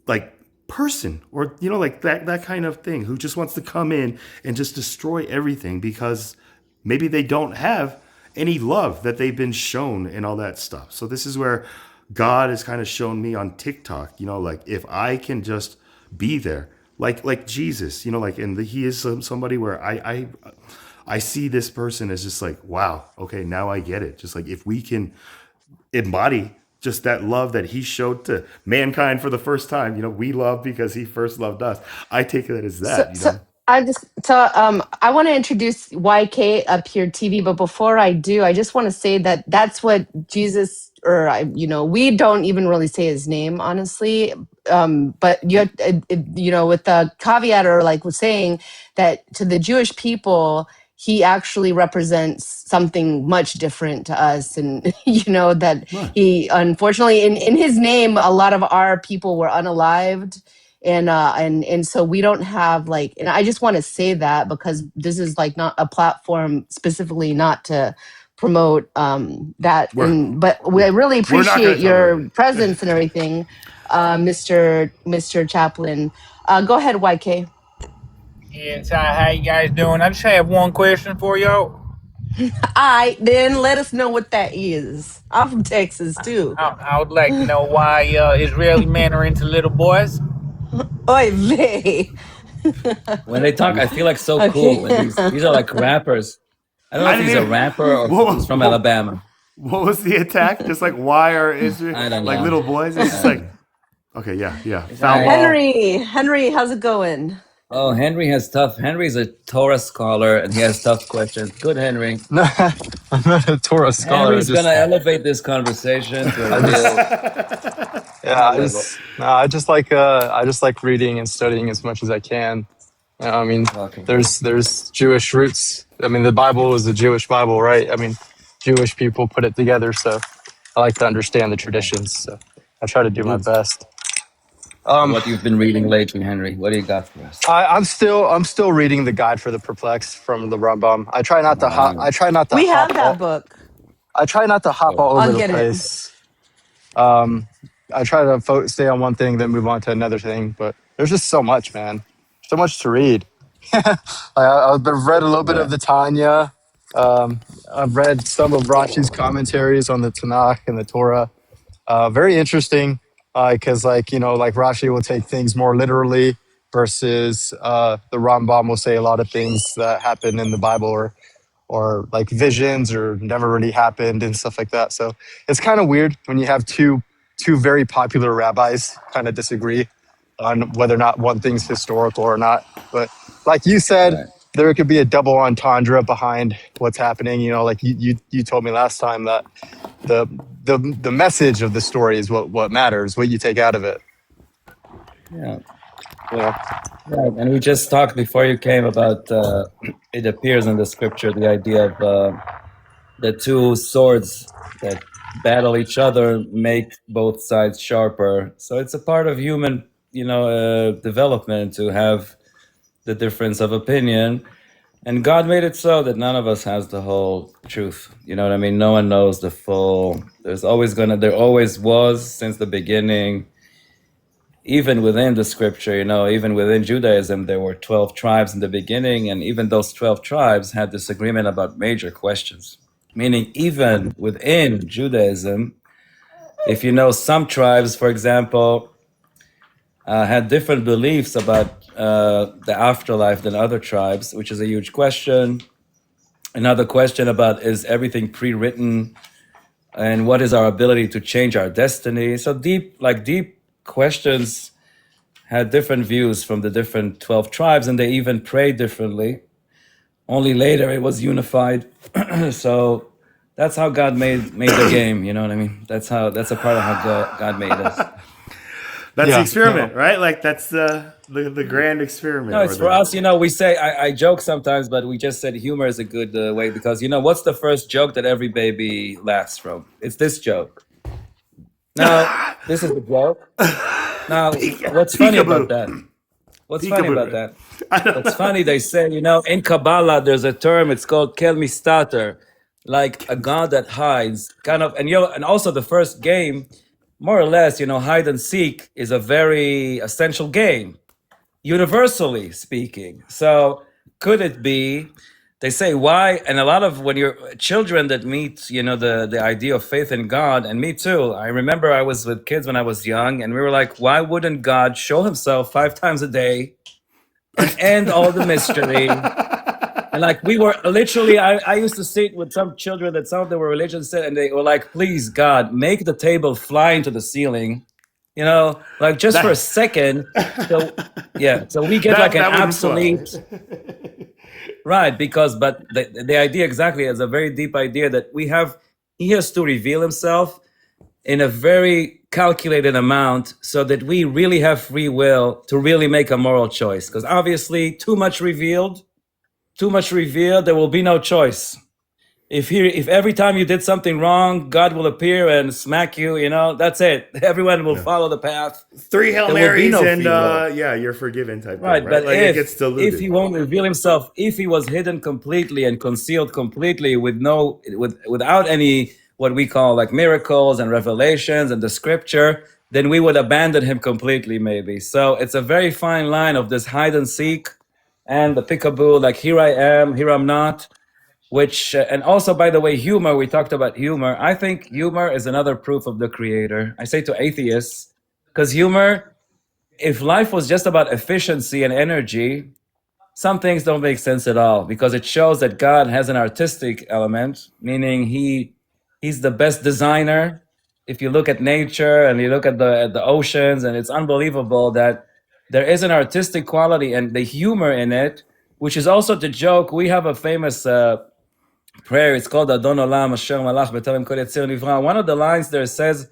like person, or like that kind of thing, who just wants to come in and just destroy everything because maybe they don't have any love that they've been shown and all that stuff. So this is where God has kind of shown me on TikTok, like if I can just be there, like Jesus, like, and he is somebody where I see this person as just like, wow, okay, now I get it. Just like if we can embody just that love that he showed to mankind for the first time, we love because he first loved us. I take that as that, I want to introduce YK up here, TV. But before I do, I just want to say that that's what Jesus, we don't even really say his name, honestly. But with the caveat, or like was saying that to the Jewish people, he actually represents something much different to us. And, that he, unfortunately, in his name, a lot of our people were unalived. And so we don't have like, and I just want to say that because this is like not a platform specifically not to promote that. But I really appreciate your presence and everything, Mr. Chaplin. Go ahead, YK. Yes, hi, how you guys doing? I just have one question for y'all. All right, then let us know what that is. I'm from Texas too. I would like to know why Israeli men are into little boys. Oy vey. When they talk, I feel like so Okay. cool. When these are like rappers. I don't know I if he's didn't a even. rapper or What, he's from Alabama. what was the attack? Just like why are Israel I don't like know. little boys? It's just like okay, yeah. Foul I- ball. Henry, how's it going? Oh, Henry has tough. Henry's a Torah scholar and he has tough questions. Good, Henry. No, I'm not a Torah scholar. Henry's gonna elevate this conversation to a real Yeah, level. I just like reading and studying as much as I can. I mean, Welcome. there's Jewish roots. I mean, the Bible is a Jewish Bible, right? I mean, Jewish people put it together, so I like to understand the traditions. So I try to do my best. What you've been reading lately, Henry? What do you got for us? I'm still reading the Guide for the Perplexed from the Rambam. I try not to hop. I try not to We hop. have that book. I try not to hop all over I'll the get it. place. I try to stay on one thing, then move on to another thing. But there's just so much, man. So much to read. I've read a little bit of the Tanya. I've read some of Rashi's commentaries on the Tanakh and the Torah. Very interesting because, like Rashi will take things more literally versus the Rambam will say a lot of things that happen in the Bible or like visions or never really happened and stuff like that. So it's kind of weird when you have two very popular rabbis kind of disagree on whether or not one thing's historical or not. But like you said, there could be a double entendre behind what's happening. You know, like you told me last time that the message of the story is what matters, what you take out of it. Yeah. Yeah. Right, and we just talked before you came about it appears in the scripture the idea of the two swords that battle each other make both sides sharper. So it's a part of human, development to have the difference of opinion. And God made it so that none of us has the whole truth. You know what I mean? No one knows the full. There always was since the beginning. Even within the scripture, even within Judaism, there were 12 tribes in the beginning, and even those 12 tribes had disagreement about major questions. Meaning, even within Judaism, if some tribes, for example, had different beliefs about the afterlife than other tribes, which is a huge question. Another question about is everything pre-written, and what is our ability to change our destiny? So deep questions had different views from the different 12 tribes, and they even prayed differently. Only later it was unified. So that's how God made the game, you know what I mean? That's a part of how God made us. That's the experiment, right? Like that's the grand experiment. No, it's for us, we say, I joke sometimes, but we just said humor is a good way because, what's the first joke that every baby laughs from? It's this joke. Now, this is the joke. Now, what's funny about that? What's funny about that? What's funny, they say, in Kabbalah, there's a term, it's called kel mistater, like a god that hides, kind of, and also the first game, more or less, hide and seek is a very essential game, universally speaking. So could it be, they say why, and a lot of when you're children that meet, the idea of faith in God, and me too. I remember I was with kids when I was young, and we were like, why wouldn't God show himself 5 times a day and end all the mystery? And like we were literally, I used to sit with some children that some of them were religious, and they were like, please God, make the table fly into the ceiling. Like just for a second. So we get like an absolute. Right, but the idea exactly is a very deep idea that he has to reveal himself in a very calculated amount so that we really have free will to really make a moral choice. Because obviously too much revealed, there will be no choice. If every time you did something wrong, God will appear and smack you, that's it. Everyone will follow the path. 3 Hail Marys and you're forgiven type right, thing, right? But like it gets diluted. if he won't reveal himself, if he was hidden completely and concealed completely without any what we call like miracles and revelations and the scripture, then we would abandon him completely maybe. So it's a very fine line of this hide and seek and the peekaboo, like here I am, here I'm not. Which and also, by the way, humor. We talked about humor. I think humor is another proof of the Creator. I say to atheists, because humor, if life was just about efficiency and energy, some things don't make sense at all, because it shows that God has an artistic element, meaning he's the best designer. If you look at nature and you look at the oceans, and it's unbelievable that there is an artistic quality and the humor in it, which is also the joke. We have a famous prayer. It's called Adon Olam Asher Malach B'Telem Kol Yetzir Nivra. One of the lines there says,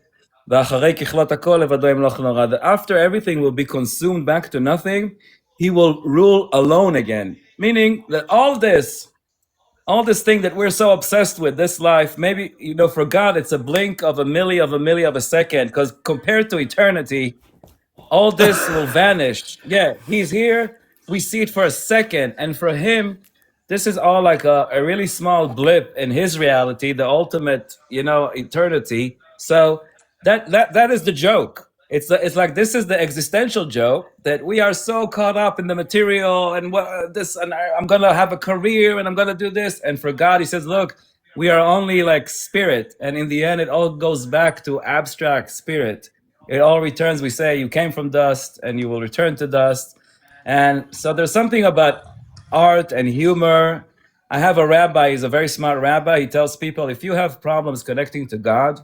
"V'acharei kichlot hakol levado yimloch nora." That after everything will be consumed back to nothing, he will rule alone again. Meaning that all this thing that we're so obsessed with, this life, maybe, for God, it's a blink of a milli of a second, because compared to eternity, all this will vanish. Yeah, he's here. We see it for a second. And for him, this is all like a really small blip in his reality, the ultimate, eternity. So that is the joke. It's like this is the existential joke, that we are so caught up in the material and what this, and I'm gonna have a career and I'm gonna do this. And for God, he says, look, we are only like spirit, and in the end, it all goes back to abstract spirit. It all returns. We say you came from dust and you will return to dust. And so there's something about art and humor. I have a rabbi, he's a very smart rabbi. He tells people, if you have problems connecting to God,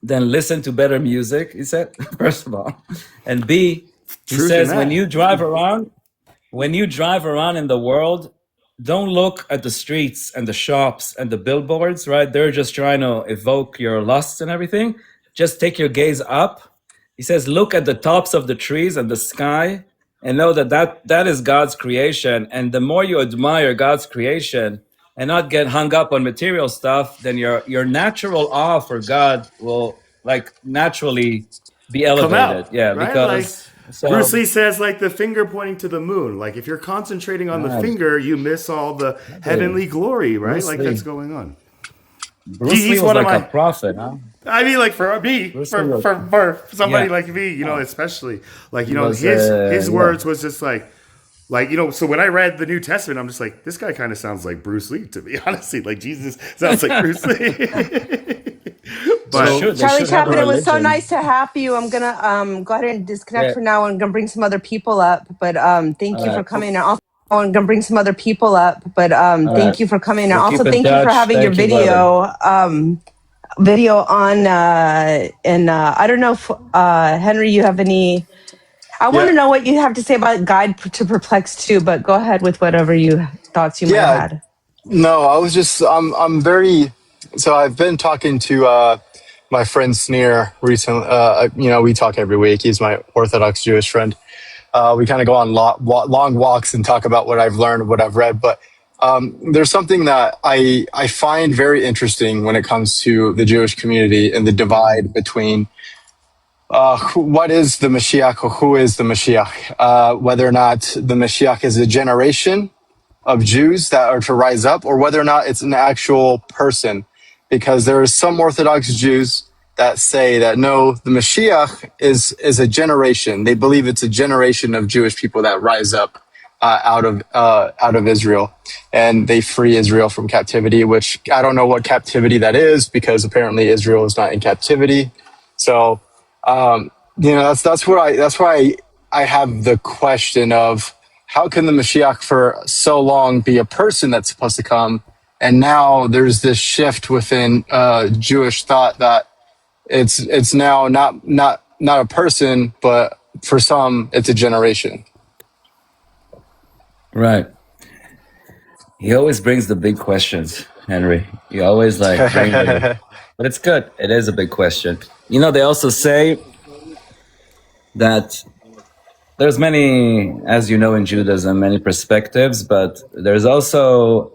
then listen to better music, he said, first of all. And B, he says, when you drive around in the world, don't look at the streets and the shops and the billboards, right? They're just trying to evoke your lusts and everything. Just take your gaze up. He says, look at the tops of the trees and the sky, and know that is God's creation. And the more you admire God's creation and not get hung up on material stuff, then your natural awe for God will like naturally be elevated. Come out, yeah, right? because like, Bruce Lee says, like the finger pointing to the moon. Like if you're concentrating on the finger, you miss all the heavenly glory, right? Bruce like Lee. That's going on. Bruce Lee was like a prophet, huh? I mean, like for me, for somebody like me, especially like his words was just like so when I read the New Testament, I'm just like, this guy kind of sounds like Bruce Lee, to be honestly. Like Jesus sounds like Bruce Lee. But Charlie Chaplin, it was so nice to have you. I'm gonna go ahead and disconnect for now. I'm gonna bring some other people up, but thank you for coming. And also, I'm gonna bring some other people up, but thank you for coming. And also, thank you for having your video. Video on and I don't know if Henry, you have any. I want to know what you have to say about Guide to Perplex 2, but go ahead with whatever thoughts you might have had. No, I was just I'm very. So I've been talking to my friend Sneer recently. We talk every week. He's my Orthodox Jewish friend. We kind of go on long walks and talk about what I've learned, what I've read. But there's something that I find very interesting when it comes to the Jewish community and the divide between what is the Mashiach or who is the Mashiach, whether or not the Mashiach is a generation of Jews that are to rise up, or whether or not it's an actual person. Because there are some Orthodox Jews that say that no, the Mashiach is a generation. They believe it's a generation of Jewish people that rise up out of Israel, and they free Israel from captivity. Which I don't know what captivity that is, because apparently Israel is not in captivity. So that's why I have the question of how can the Mashiach for so long be a person that's supposed to come, and now there's this shift within Jewish thought that it's now not a person, but for some it's a generation. Right. He always brings the big questions, Henry. He always bring but it's good. It is a big question. They also say that there's many, as you know, in Judaism, many perspectives, but there's also,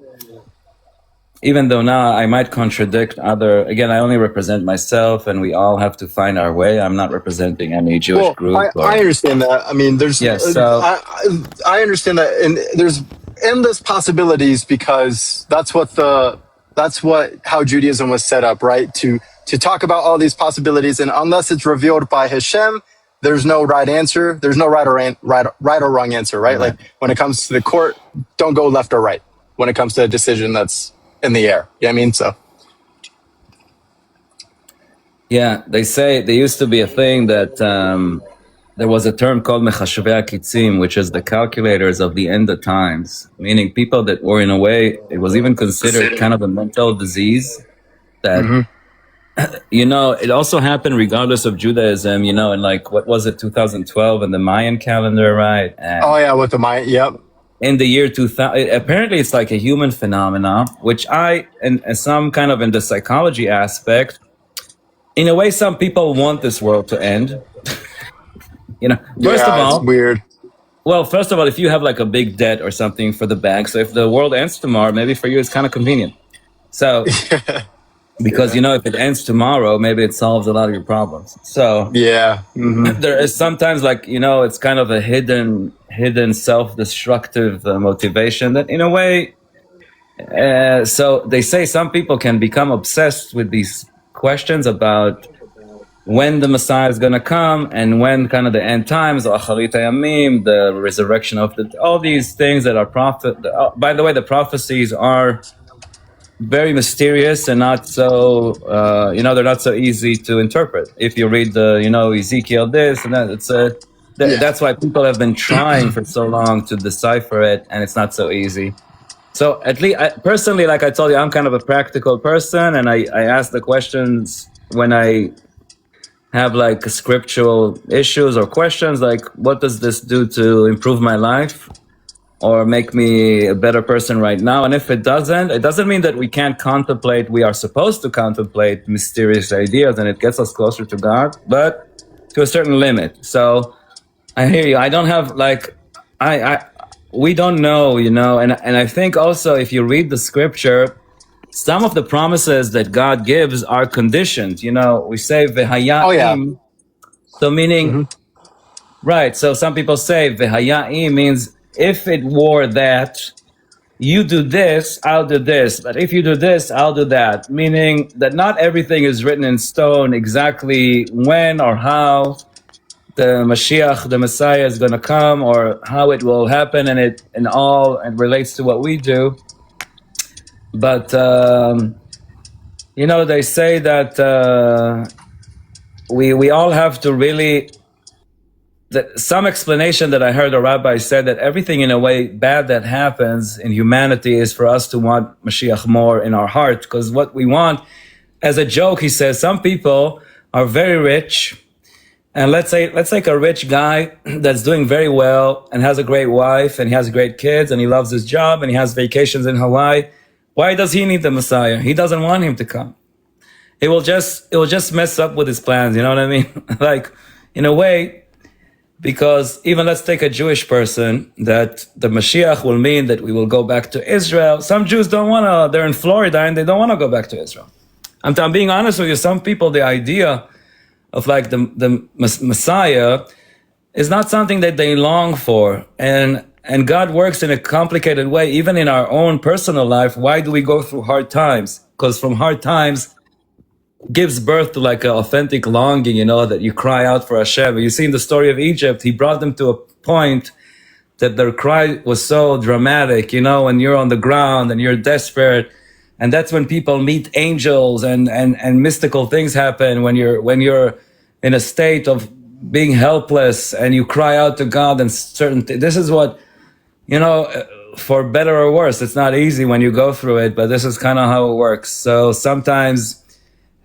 even though now I might contradict again, I only represent myself, and we all have to find our way. I'm not representing any Jewish group. I understand that. I mean, there's, I understand that, and there's endless possibilities, because that's how Judaism was set up, right? To talk about all these possibilities, and unless it's revealed by Hashem, there's no right answer. There's no right or wrong answer, right? Like when it comes to the court, don't go left or right when it comes to a decision that's in the air. You know what I mean? So Yeah, they say there used to be a thing that there was a term called mechashvei akitzim, which is the calculators of the end of times, meaning people that were in a way, it was even considered kind of a mental disease that, you know, it also happened regardless of Judaism, you know, in like, what was it, 2012 in the Mayan calendar, right? And oh yeah, with the Mayan, yep. in the year 2000, apparently it's like a human phenomena, which and some kind of in the psychology aspect, in a way, some people want this world to end. You know, first of all, it's weird. Well, first of all, if you have like a big debt or something for the bank, so if the world ends tomorrow, maybe for you it's kind of convenient. So, because you know, if it ends tomorrow, maybe it solves a lot of your problems. So, there is sometimes like, you know, it's kind of a hidden self-destructive motivation that, in a way. So they say some people can become obsessed with these questions about when the Messiah is going to come and when kind of the end times, Acharit Hayamim, the resurrection of all these things that are by the way, the prophecies are very mysterious and not so, you know, they're not so easy to interpret. If you read you know, Ezekiel this and that, that's why people have been trying for so long to decipher it, and it's not so easy. So at least, personally, like I told you, I'm kind of a practical person, and I ask the questions when I have like scriptural issues or questions, like what does this do to improve my life or make me a better person right now? And if it doesn't mean that we can't contemplate. We are supposed to contemplate mysterious ideas, and it gets us closer to God, but to a certain limit. So I hear you. I don't have like, we don't know, you know, and I think also if you read the scripture, some of the promises that God gives are conditioned. You know, we say v'haya'im, so meaning, right, so some people say v'haya'im means if it were that, you do this, I'll do this, but if you do this, I'll do that, meaning that not everything is written in stone exactly when or how the Mashiach, the Messiah, is going to come, or how it will happen, and it relates to what we do. But you know, they say that we all have to really. Some explanation that I heard a rabbi said that everything in a way bad that happens in humanity is for us to want Mashiach more in our heart, because what we want, as a joke, he says, some people are very rich. And let's take a rich guy that's doing very well and has a great wife and he has great kids and he loves his job and he has vacations in Hawaii. Why does he need the Messiah? He doesn't want him to come. It will just mess up with his plans. You know what I mean? Like, in a way, because even let's take a Jewish person, that the Mashiach will mean that we will go back to Israel. Some Jews they're in Florida and they don't want to go back to Israel. I'm being honest with you. Some people, the idea of like the Messiah is not something that they long for. And God works in a complicated way, even in our own personal life. Why do we go through hard times? Because from hard times gives birth to like an authentic longing, you know, that you cry out for Hashem. You see in the story of Egypt, he brought them to a point that their cry was so dramatic, you know, when you're on the ground and you're desperate. And that's when people meet angels and mystical things happen when you're in a state of being helpless and you cry out to God and this is what, you know, for better or worse, it's not easy when you go through it, but this is kind of how it works. So sometimes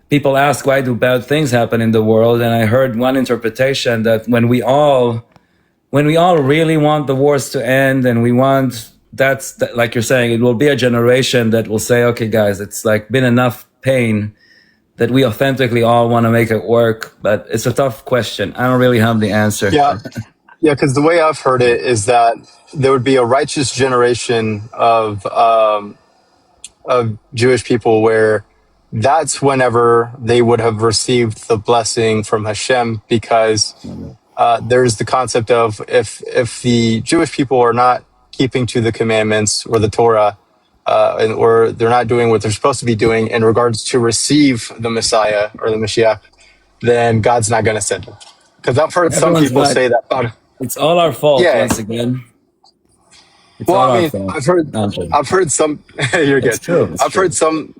people ask, why do bad things happen in the world? And I heard one interpretation that when we all really want the wars to end and we want, like you're saying, it will be a generation that will say, okay, guys, it's like been enough pain that we authentically all want to make it work. But it's a tough question. I don't really have the answer. Yeah, because the way I've heard it is that there would be a righteous generation of Jewish people where that's whenever they would have received the blessing from Hashem, because there's the concept of if the Jewish people are not keeping to the commandments or the Torah, or they're not doing what they're supposed to be doing in regards to receive the Messiah or the Mashiach, then God's not going to send him. Because I've heard some Everyone's people right. say that. It's all our fault Yeah. once again. It's Well, all I our mean, fault. I've No, I'm kidding. heard some. You're It's good. true. It's I've true.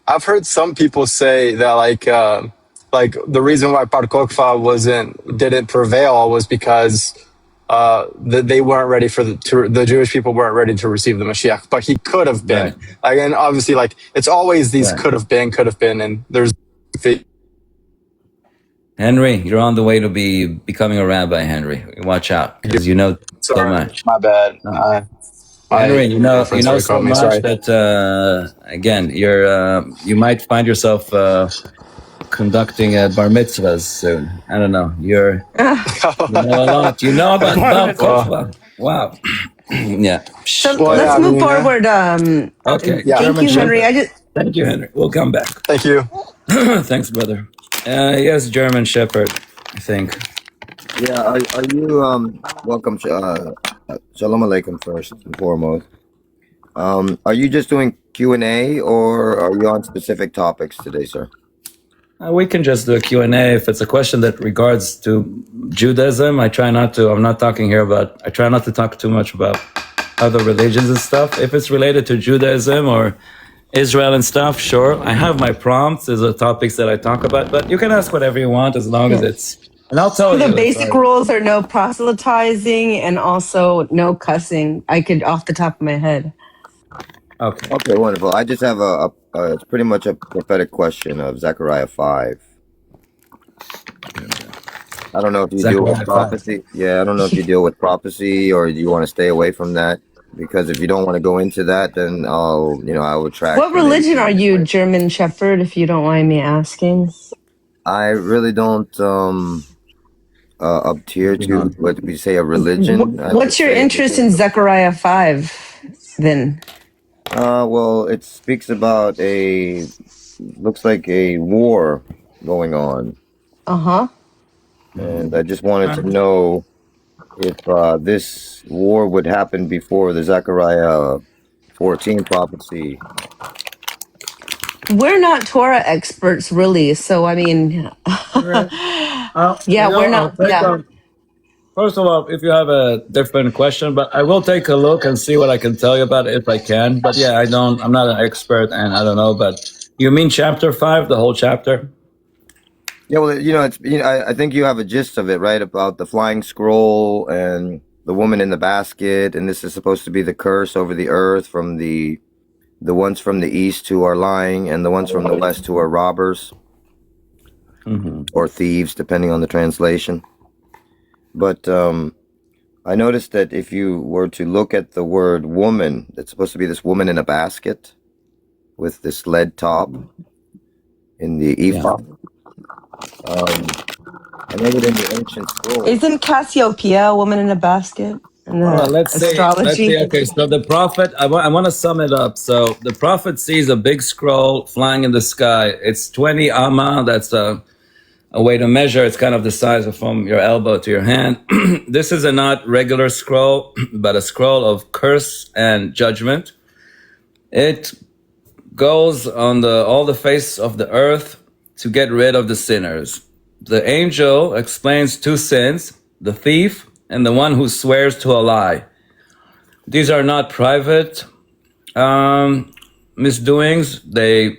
I've heard some people say that like the reason why Bar Kokhba didn't prevail was because they weren't ready for the Jewish people weren't ready to receive the Mashiach, but he could have been. Right. Again, obviously, like it's always these Right. could have been, and there's. Henry, you're on the way to becoming a rabbi, Henry. Watch out, because you know so Sorry, much. my bad. Henry, you know girlfriend's so already called me, much sorry. that again, you might find yourself conducting bar mitzvahs soon. I don't know. You know a lot. You know about Bar Kokhba. Wow. Yeah. So Well, let's yeah, I move mean, forward. Okay. Thank German you, Henry. Shepherd. Thank you, Henry. We'll come back. Thank you. Thanks, brother. Yes, German Shepherd, I think. Yeah, are you welcome? Shalom Aleichem first and foremost. Are you just doing Q&A or are you on specific topics today, sir? We can just do a Q&A if it's a question that regards to Judaism. I try not to. I'm not talking here about. I try not to talk too much about other religions and stuff. If it's related to Judaism or Israel and stuff, sure. I have my prompts. There's the topics that I talk about, but you can ask whatever you want as long as it's. And I'll tell The you. basic rules are no proselytizing and also no cussing. I could off the top of my head. Okay. Okay, wonderful. I just have it's pretty much a prophetic question of Zechariah 5. I don't know if you deal with Zechariah 5. prophecy. Yeah, I don't know if you deal with prophecy or you want to stay away from that. Because if you don't want to go into that, then I would track. What religion are you, German Shepherd, if you don't mind me asking? I really don't up tier to what we say a religion. What's your interest in Zechariah 5 then? Well, it speaks about looks like a war going on. Uh-huh. And I just wanted to know if this war would happen before the Zechariah 14 prophecy. We're not Torah experts, really. So, I mean, yeah, we're not. Yeah. First of all, if you have a different question, but I will take a look and see what I can tell you about it if I can. But yeah, I'm not an expert and I don't know, but you mean chapter 5, the whole chapter? Yeah, well, I think you have a gist of it, right? About the flying scroll and the woman in the basket. And this is supposed to be the curse over the earth from the ones from the east who are lying and the ones from the west who are robbers or thieves, depending on the translation. But I noticed that if you were to look at the word woman, it's supposed to be this woman in a basket with this lead top in the ephod. I know that in the ancient scroll. Isn't Cassiopeia a woman in a basket? In the Let's astrology? see. Okay, so the prophet, I want to sum it up. So the prophet sees a big scroll flying in the sky. It's 20 amma. That's a way to measure. It's kind of the size of from your elbow to your hand. This is a not regular scroll, but a scroll of curse and judgment. It goes on all the face of the earth to get rid of the sinners. The angel explains 2 sins, the thief and the one who swears to a lie. These are not private misdoings. They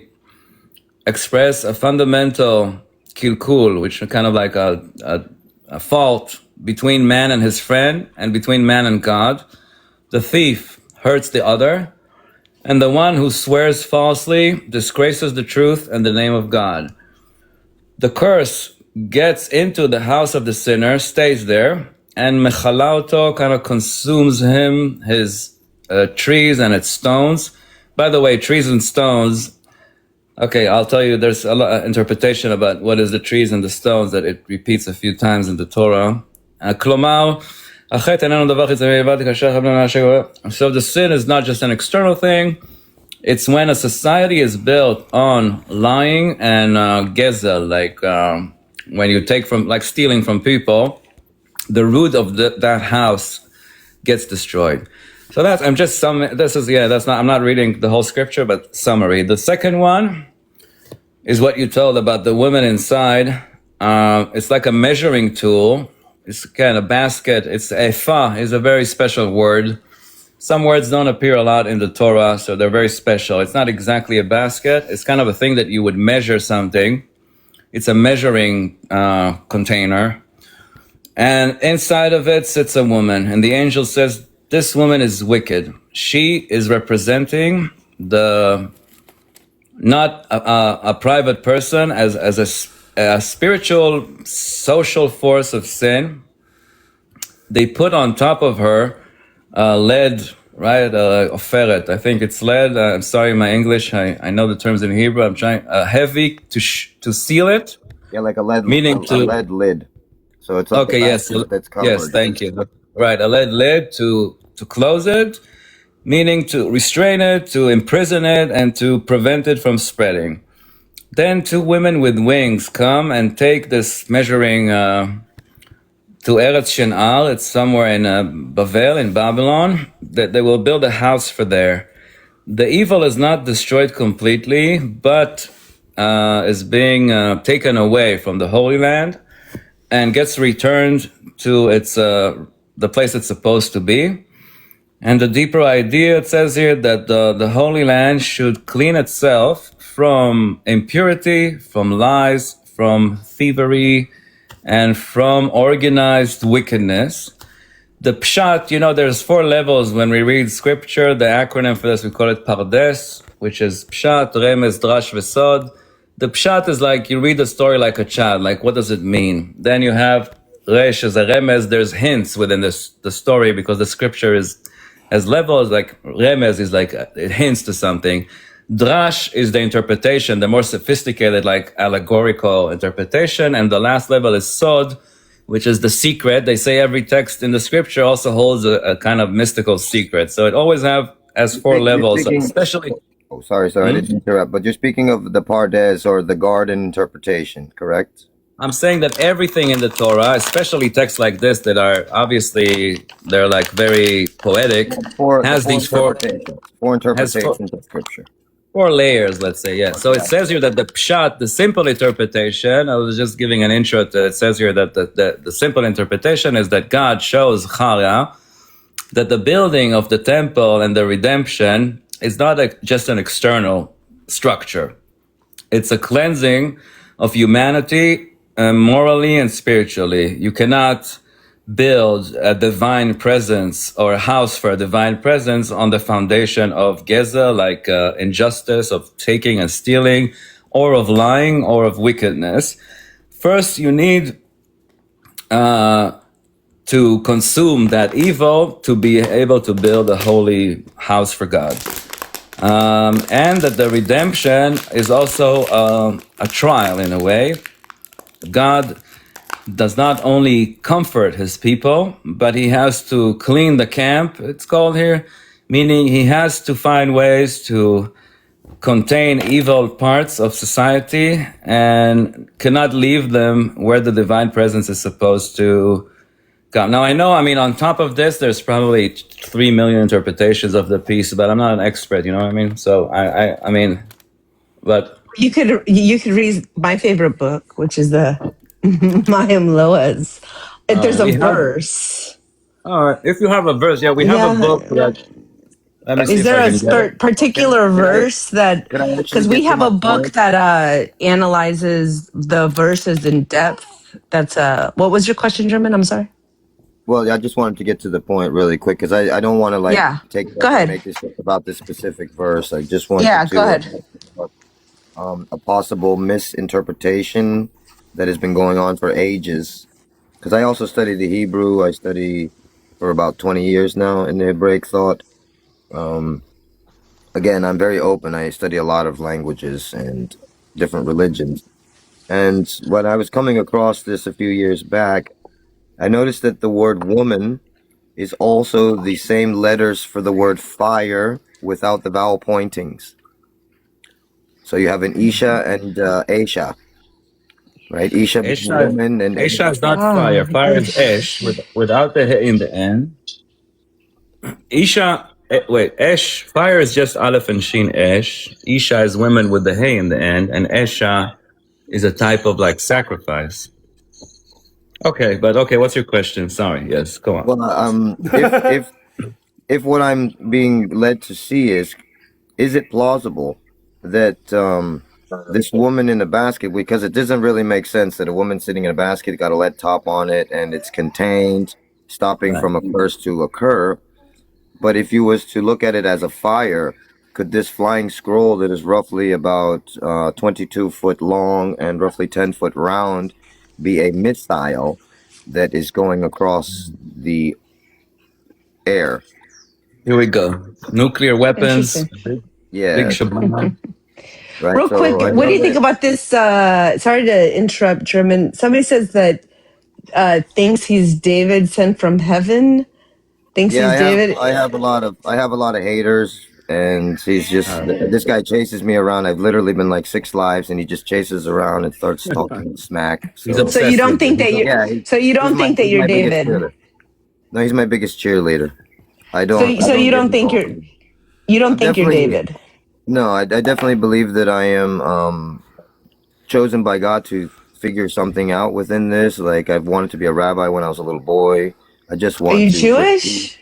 express a fundamental kilkul, which is kind of like a fault between man and his friend and between man and God. The thief hurts the other, and the one who swears falsely disgraces the truth and the name of God. The curse gets into the house of the sinner, stays there, and mechalauto kind of consumes him, his trees and its stones. By the way, trees and stones, okay, I'll tell you, there's a lot of interpretation about what is the trees and the stones that it repeats a few times in the Torah. Klomar, so the sin is not just an external thing. It's when a society is built on lying and gezel, like when you take from, like stealing from people, the root of that house gets destroyed. So that's, I'm not reading the whole scripture, but summary. The second one is what you told about the women inside. It's like a measuring tool. It's kind of basket. It's ephah is a very special word. Some words don't appear a lot in the Torah, so they're very special. It's not exactly a basket. It's kind of a thing that you would measure something. It's a measuring container. And inside of it sits a woman. And the angel says, this woman is wicked. She is representing not a private person as a spiritual, social force of sin. They put on top of her lead, right? Oferet. I think it's lead. I'm sorry, my English. I know the terms in Hebrew. I'm trying heavy to seal it. Yeah, like a lead, meaning a lead lid. So it's like okay. Yes. that's covered. Yes. Thank you. Right, a lead lid to close it, meaning to restrain it, to imprison it, and to prevent it from spreading. Then two women with wings come and take this measuring to Eretz Shen'ar. It's somewhere in Bavel, in Babylon, that they will build a house for there. The evil is not destroyed completely, but is being taken away from the Holy Land and gets returned to its the place it's supposed to be. And the deeper idea, it says here that the Holy Land should clean itself from impurity, from lies, from thievery, and from organized wickedness. The pshat, there's 4 levels when we read scripture. The acronym for this, we call it pardes, which is pshat, remez, drash, vesod. The pshat is like you read the story like a child, like what does it mean? Then you have resh as a remez. There's hints within the story because the scripture has levels. Like remez is like it hints to something. Drash is the interpretation, the more sophisticated, like allegorical interpretation. And the last level is sod, which is the secret. They say every text in the scripture also holds a kind of mystical secret. So it always has 4 levels, especially... Oh, sorry, I didn't interrupt. But you're speaking of the pardes or the garden interpretation, correct? I'm saying that everything in the Torah, especially texts like this that are obviously, they're like very poetic, has these 4 interpretations of scripture. 4 layers, let's say, yeah. So it says here that the pshat, the simple interpretation, I was just giving an intro to it, says here that the simple interpretation is that God shows Chara that the building of the temple and the redemption is not just an external structure. It's a cleansing of humanity morally and spiritually. You cannot build a divine presence or a house for a divine presence on the foundation of geza, like injustice, of taking and stealing, or of lying, or of wickedness. First, you need to consume that evil to be able to build a holy house for God. And that the redemption is also a trial in a way. God does not only comfort his people, but he has to clean the camp, it's called here, meaning he has to find ways to contain evil parts of society and cannot leave them where the divine presence is supposed to come. Now, on top of this, there's probably 3 million interpretations of the piece, but I'm not an expert, you know what I mean? So, but... You could read my favorite book, which is the Mayim Loaz. There's a verse. If you have a verse, we have a book that... Is there a particular verse that... Because we have a book that analyzes the verses in depth. That's what was your question, German? I'm sorry. Well, I just wanted to get to the point really quick because I don't want to take go ahead. Make this about this specific verse. I just wanted to go ahead. A possible misinterpretation that has been going on for ages. Because I also study the Hebrew. I study for about 20 years now in the Hebraic thought. Again, I'm very open. I study a lot of languages and different religions. And when I was coming across this a few years back, I noticed that the word woman is also the same letters for the word fire without the vowel pointings. So you have an Isha and Esha, right? Isha is woman and Esha is not fire. Fire is Esh without the he in the end. Isha, Esh, fire is just Aleph and Shin Esh. Isha is women with the he in the end, and Esha is a type of like sacrifice. Okay, but okay, what's your question? Sorry, yes, go on. Well, if what I'm being led to see is it plausible that this woman in a basket, because it doesn't really make sense that a woman sitting in a basket got a lead top on it and it's contained, stopping Right. from a curse to occur. But if you was to look at it as a fire, could this flying scroll that is roughly about 22 foot long and roughly 10 foot round be a missile that is going across the air? Here we go. Nuclear weapons. Interesting. Yeah. Big Shabbat. Right. Real So quick, I what do know you think that. about this? Sorry to interrupt, German. Somebody says that thinks he's David sent from heaven. Thinks Yeah, he's David. I have a lot of haters, and he's just this guy chases me around. I've literally been like 6 lives, and he just chases around and starts talking smack. He's So So you don't think that you're. yeah, So you don't think that he's you're my biggest David. cheerleader. No, he's my biggest cheerleader. I So don't. so you don't think get you don't I'm think you're definitely David. no. I definitely believe that I am chosen by God to figure something out within this. Like I've wanted to be a rabbi when I was a little boy. I just Are want you to. Jewish?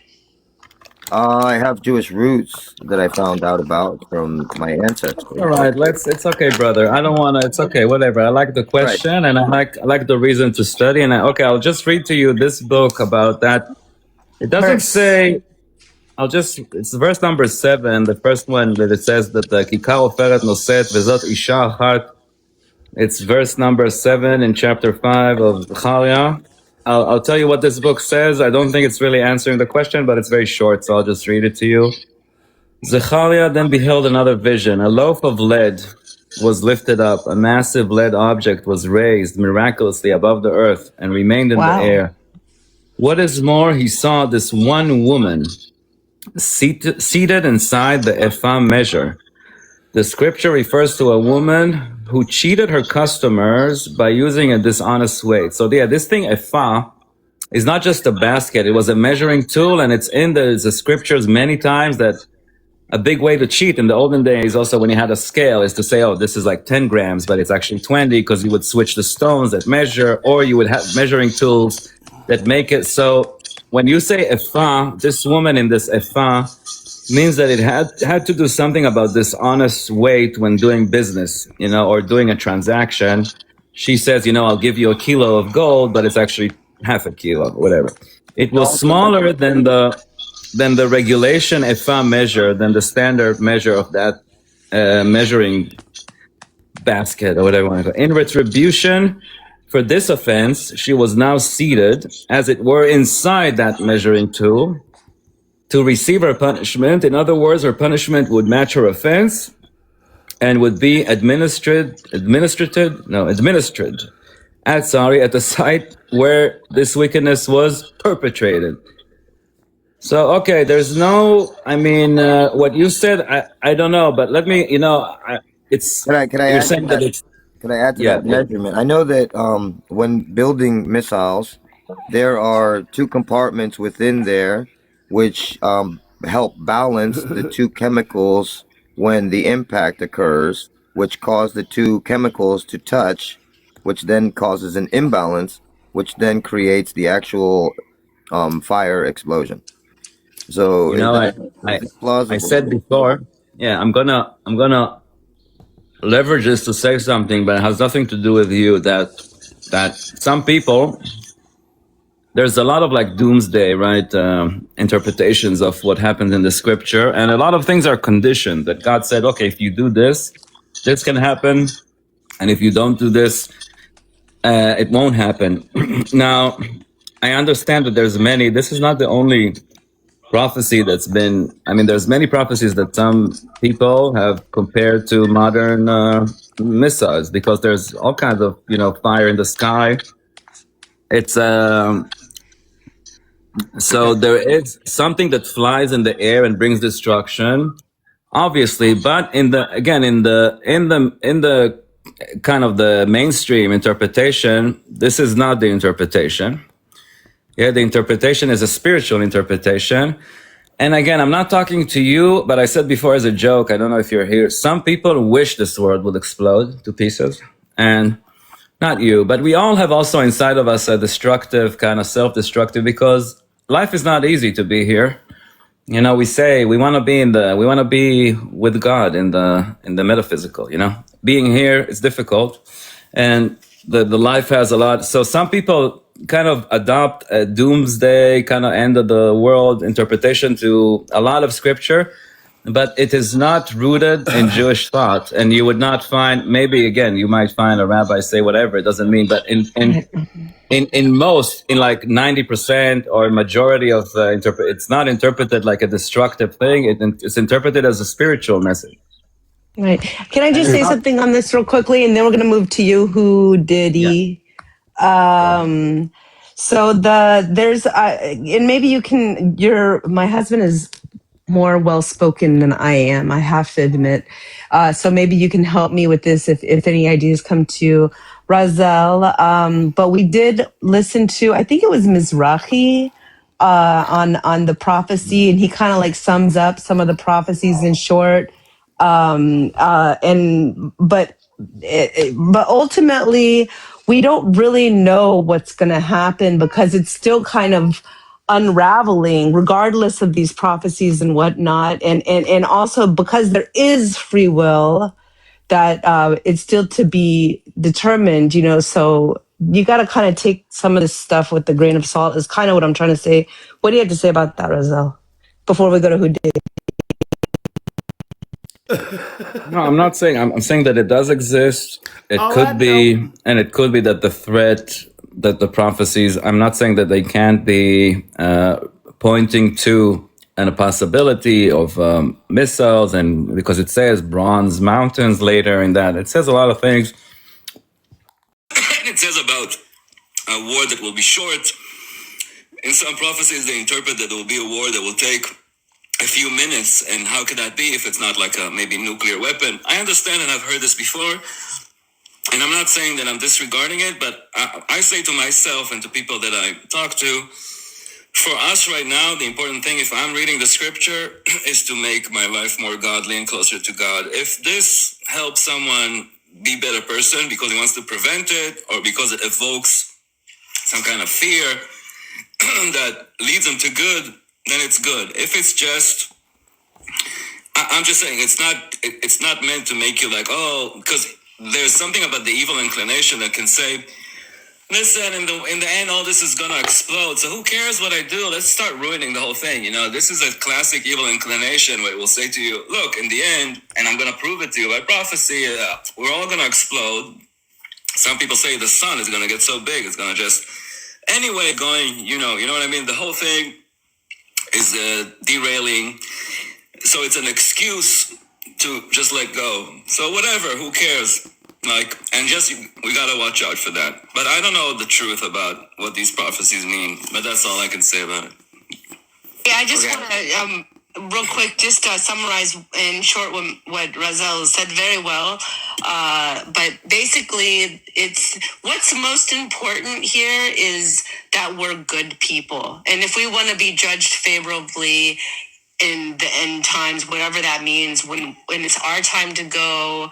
I have Jewish roots that I found out about from my ancestors. All right, it's okay, brother. I don't want to. It's okay, whatever. I like the question, and I like the reason to study. And okay, I'll just read to you this book about that. It doesn't say. It's verse number 7, the first one that it says that the kikar oferet noset vezot isha achat. It's verse number 7 in chapter 5 of Zechariah. I'll tell you what this book says. I don't think it's really answering the question, but it's very short, so I'll just read it to you. Zechariah then beheld another vision. A loaf of lead was lifted up. A massive lead object was raised miraculously above the earth and remained in Wow. the air. What is more, he saw this one woman seated inside the ephah measure. The scripture refers to a woman who cheated her customers by using a dishonest weight. So yeah, this thing ephah is not just a basket. It was a measuring tool, and it's in the scriptures many times that a big way to cheat in the olden days also when you had a scale is to say, oh, this is like 10 grams, but it's actually 20, because you would switch the stones that measure, or you would have measuring tools that make it. So when you say ephah, this woman in this ephah means that it had to do something about this honest weight when doing business, or doing a transaction. She says, I'll give you a kilo of gold, but it's actually half a kilo, whatever. It was smaller than the regulation ephah measure, than the standard measure of that measuring basket, or whatever you want to call it. In retribution for this offense, she was now seated, as it were, inside that measuring tool to receive her punishment. In other words, her punishment would match her offense and would be administered at the site where this wickedness was perpetrated. So, okay, there's no, what you said, I don't know, but let me, Can I you're add to saying that that? it's, Can I add to yeah, that measurement? I know that when building missiles, there are 2 compartments within there which help balance the 2 chemicals when the impact occurs, which cause the 2 chemicals to touch, which then causes an imbalance, which then creates the actual fire explosion. So is that plausible? I said before, yeah, I'm gonna leverage this to say something, but it has nothing to do with you. That some people, there's a lot of like doomsday, right, interpretations of what happens in the scripture, and a lot of things are conditioned. That God said, okay, if you do this, this can happen, and if you don't do this, it won't happen. Now, I understand that there's many. This is not the only prophecy that's been. There's many prophecies that some people have compared to modern missiles, because there's all kinds of fire in the sky. It's so there is something that flies in the air and brings destruction, obviously. But in the kind of the mainstream interpretation, this is not the interpretation. Yeah, the interpretation is a spiritual interpretation. And again, I'm not talking to you, but I said before as a joke, I don't know if you're here, some people wish this world would explode to pieces. And not you, but we all have also inside of us a destructive, kind of self-destructive, because life is not easy to be here. You know, we say we want to be with God in the metaphysical, you know. Being here is difficult, and the life has a lot. So some people kind of adopt a doomsday kind of end of the world interpretation to a lot of scripture, but it is not rooted in Jewish thought. And you would not find, maybe again, you might find a rabbi say whatever, it doesn't mean, but in like 90% or majority of it's not interpreted like a destructive thing. It's interpreted as a spiritual message. Right. Can I just say something on this real quickly, and then we're going to move to you, who did he? So there's and maybe you can. My husband is more well spoken than I am, I have to admit. So maybe you can help me with this if any ideas come to Razel. But we did listen to, I think it was Mizrahi on the prophecy, and he kind of like sums up some of the prophecies in short. But ultimately, we don't really know what's going to happen because it's still kind of unraveling regardless of these prophecies and whatnot. And also because there is free will, that it's still to be determined, you know, so you got to kind of take some of this stuff with a grain of salt is kind of what I'm trying to say. What do you have to say about that, Razel, before we go to who did? No, I'm not saying. I'm saying that it does exist. It could be, and it could be that the threat, that the prophecies. I'm not saying that they can't be pointing to a possibility of missiles, and because it says bronze mountains later in that, it says a lot of things. It says about a war that will be short. In some prophecies, they interpret that there will be a war that will take a few minutes, and how could that be if it's not like a maybe nuclear weapon? I understand, and I've heard this before, and I'm not saying that I'm disregarding it, but I say to myself and to people that I talk to, for us right now, the important thing, if I'm reading the scripture, is to make my life more godly and closer to God. If this helps someone be a better person because he wants to prevent it, or because it evokes some kind of fear that leads them to good, then it's good. If it's just, I'm just saying, it's not meant to make you like, oh, because there's something about the evil inclination that can say, listen, in the end, all this is gonna explode. So who cares what I do? Let's start ruining the whole thing. You know, this is a classic evil inclination where it will say to you, look, in the end, and I'm gonna prove it to you by prophecy, we're all gonna explode. Some people say the sun is gonna get so big, it's gonna just, anyway, going, you know what I mean? The whole thing is derailing. So it's an excuse to just let go. So whatever, who cares? Like, and just, we gotta watch out for that. But I don't know the truth about what these prophecies mean, but that's all I can say about it. Yeah, I just want to, real quick, just summarize in short what Razel said very well. But basically, it's what's most important here is that we're good people. And if we want to be judged favorably in the end times, whatever that means, when it's our time to go,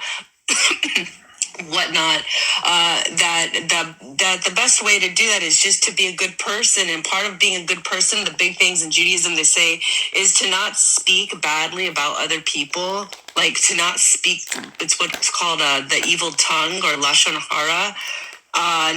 whatnot, that the best way to do that is just to be a good person. And part of being a good person, the big things in Judaism they say, is to not speak badly about other people, like to not speak, it's what's called the evil tongue, or lashon hara.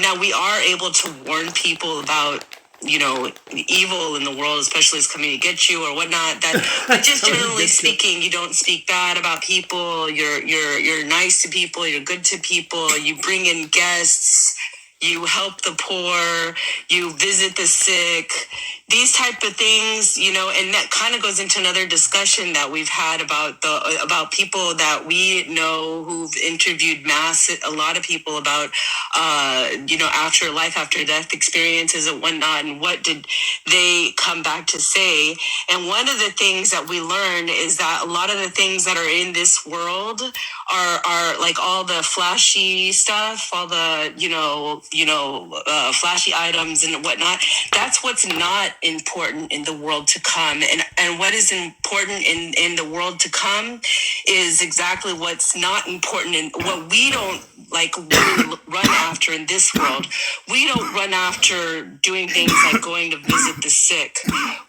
Now we are able to warn people about, you know, evil in the world, especially is coming to get you or whatnot. But just generally speaking, you don't speak bad about people. You're nice to people. You're good to people. You bring in guests. You help the poor. You visit the sick. These type of things, you know, and that kind of goes into another discussion that we've had about people that we know who've interviewed a lot of people about, you know, after life, after death experiences and whatnot, and what did they come back to say. And one of the things that we learned is that a lot of the things that are in this world are like all the flashy stuff, all the, flashy items and whatnot. That's what's not important in the world to come. And what is important in the world to come is exactly what's not important in what we don't like really run after in this world. We don't run after doing things like going to visit the sick.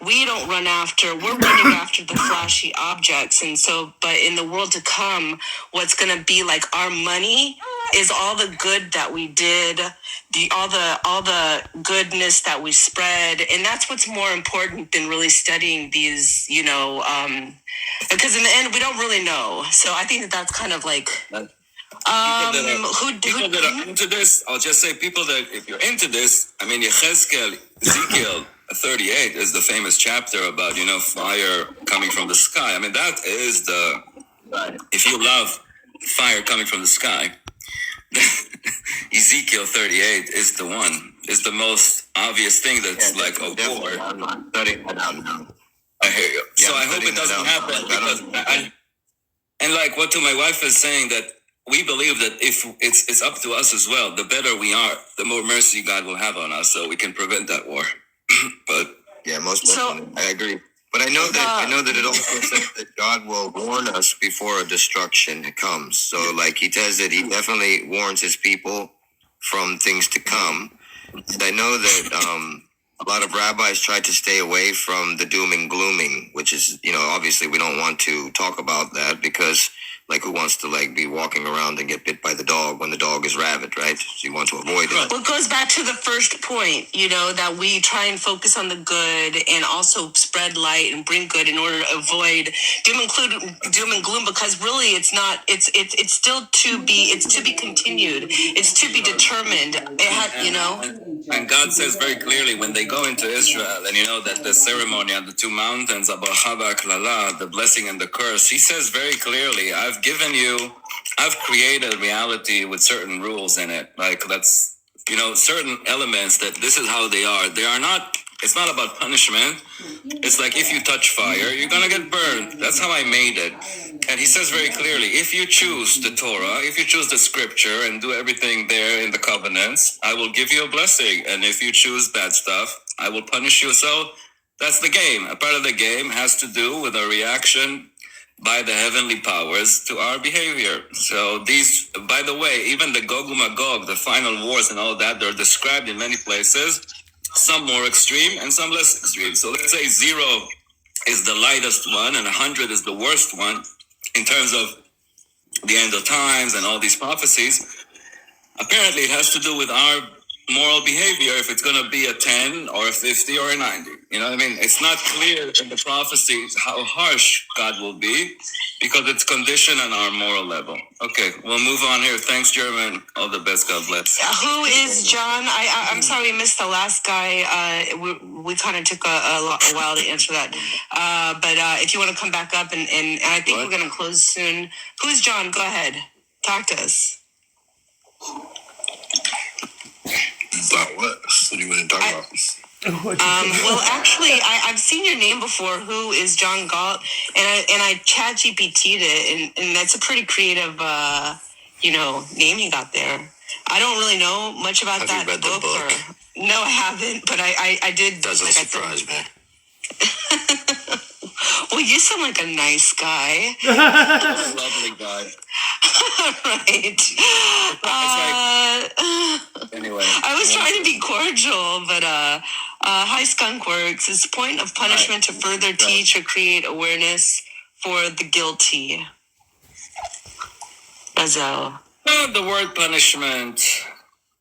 We're running after the flashy objects. And so, but in the world to come, what's going to be like our money is all the good that we did, all the goodness that we spread. And that's what's more important than really studying these, because in the end, we don't really know. So I think that's kind of like, people that are into this, I'll just say people that, if you're into this, I mean, Ezekiel 38 is the famous chapter about, fire coming from the sky. I mean, that is if you love fire coming from the sky, Ezekiel 38 is the one, is the most obvious thing that's like a war. I hear you. So I hope it doesn't happen because and like what to my wife is saying, that we believe that if it's up to us as well, the better we are, the more mercy God will have on us, so we can prevent that war. But yeah, most definitely, I agree. But I know that it also says that God will warn us before a destruction comes. So like he says that he definitely warns his people from things to come. And I know that a lot of rabbis try to stay away from the doom and glooming, which is, obviously we don't want to talk about that because like who wants to like be walking around and get bit by the dog when the dog is rabid, right? So you want to avoid it. Well, it goes back to the first point, that we try and focus on the good and also spread light and bring good in order to avoid doom and gloom, because really it's not, it's still to be continued. It's to be determined. And God says very clearly when they go into Israel, and that the ceremony on the two mountains, Abracha v'Klala, the blessing and the curse, he says very clearly, I've created reality with certain rules in it. Like that's, certain elements that this is how they are. They are not, it's not about punishment. It's like if you touch fire, you're going to get burned. That's how I made it. And he says very clearly, if you choose the Torah, if you choose the scripture and do everything there in the covenants, I will give you a blessing. And if you choose bad stuff, I will punish you. So that's the game. A part of the game has to do with a reaction by the heavenly powers to our behavior. So these, by the way, even the Gog and Magog, the final wars and all that, they're described in many places, some more extreme and some less extreme. So let's say 0 is the lightest one and 100 is the worst one in terms of the end of times and all these prophecies. Apparently it has to do with our moral behavior, if it's going to be a 10 or a 50 or a 90. You know what I mean? It's not clear in the prophecies how harsh God will be because it's conditioned on our moral level. Okay, we'll move on here. Thanks, German. All the best. God bless. Who is John? I'm sorry we missed the last guy. We kind of took a while to answer that. But if you want to come back up, and I think we're going to close soon. Who's John? Go ahead. Talk to us. About what? What do you want to talk about? Well, actually, I've seen your name before. Who is John Galt? And I chat GPT'd it, and that's a pretty creative, name you got there. I don't really know much about that read book. the book? No, I haven't, but I did. Doesn't surprise me. Well, you sound like a nice guy. Lovely guy. Right. Anyway. I was trying to be cordial, but hi, Skunkworks. Is the point of punishment to further teach or create awareness for the guilty? Razel. The word punishment,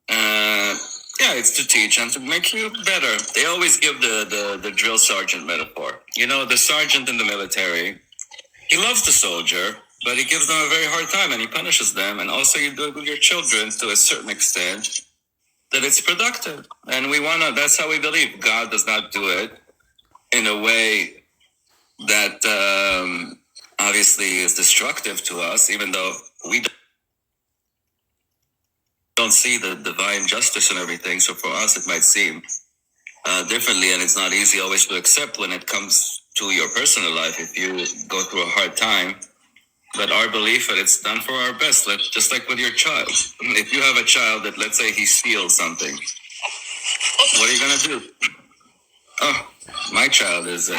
it's to teach and to make you better. They always give the drill sergeant metaphor. The sergeant in the military, he loves the soldier, but he gives them a very hard time and he punishes them. And also you do it with your children to a certain extent that it's productive. And that's how we believe. God does not do it in a way that obviously is destructive to us, even though we don't see the divine justice and everything. So for us, it might seem differently, and it's not easy always to accept when it comes to your personal life if you go through a hard time. But our belief that it's done for our best, just like with your child. If you have a child that, let's say, he steals something, what are you going to do? Oh, my child is.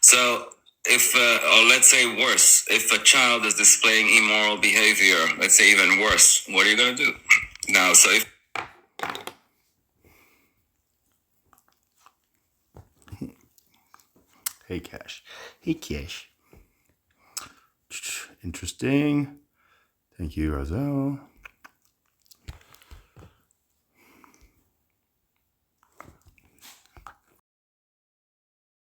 So if, or let's say worse, if a child is displaying immoral behavior, let's say even worse, what are you going to do? Now, so if Hey, Cash. Hey, Cash. Interesting. Thank you, Razel.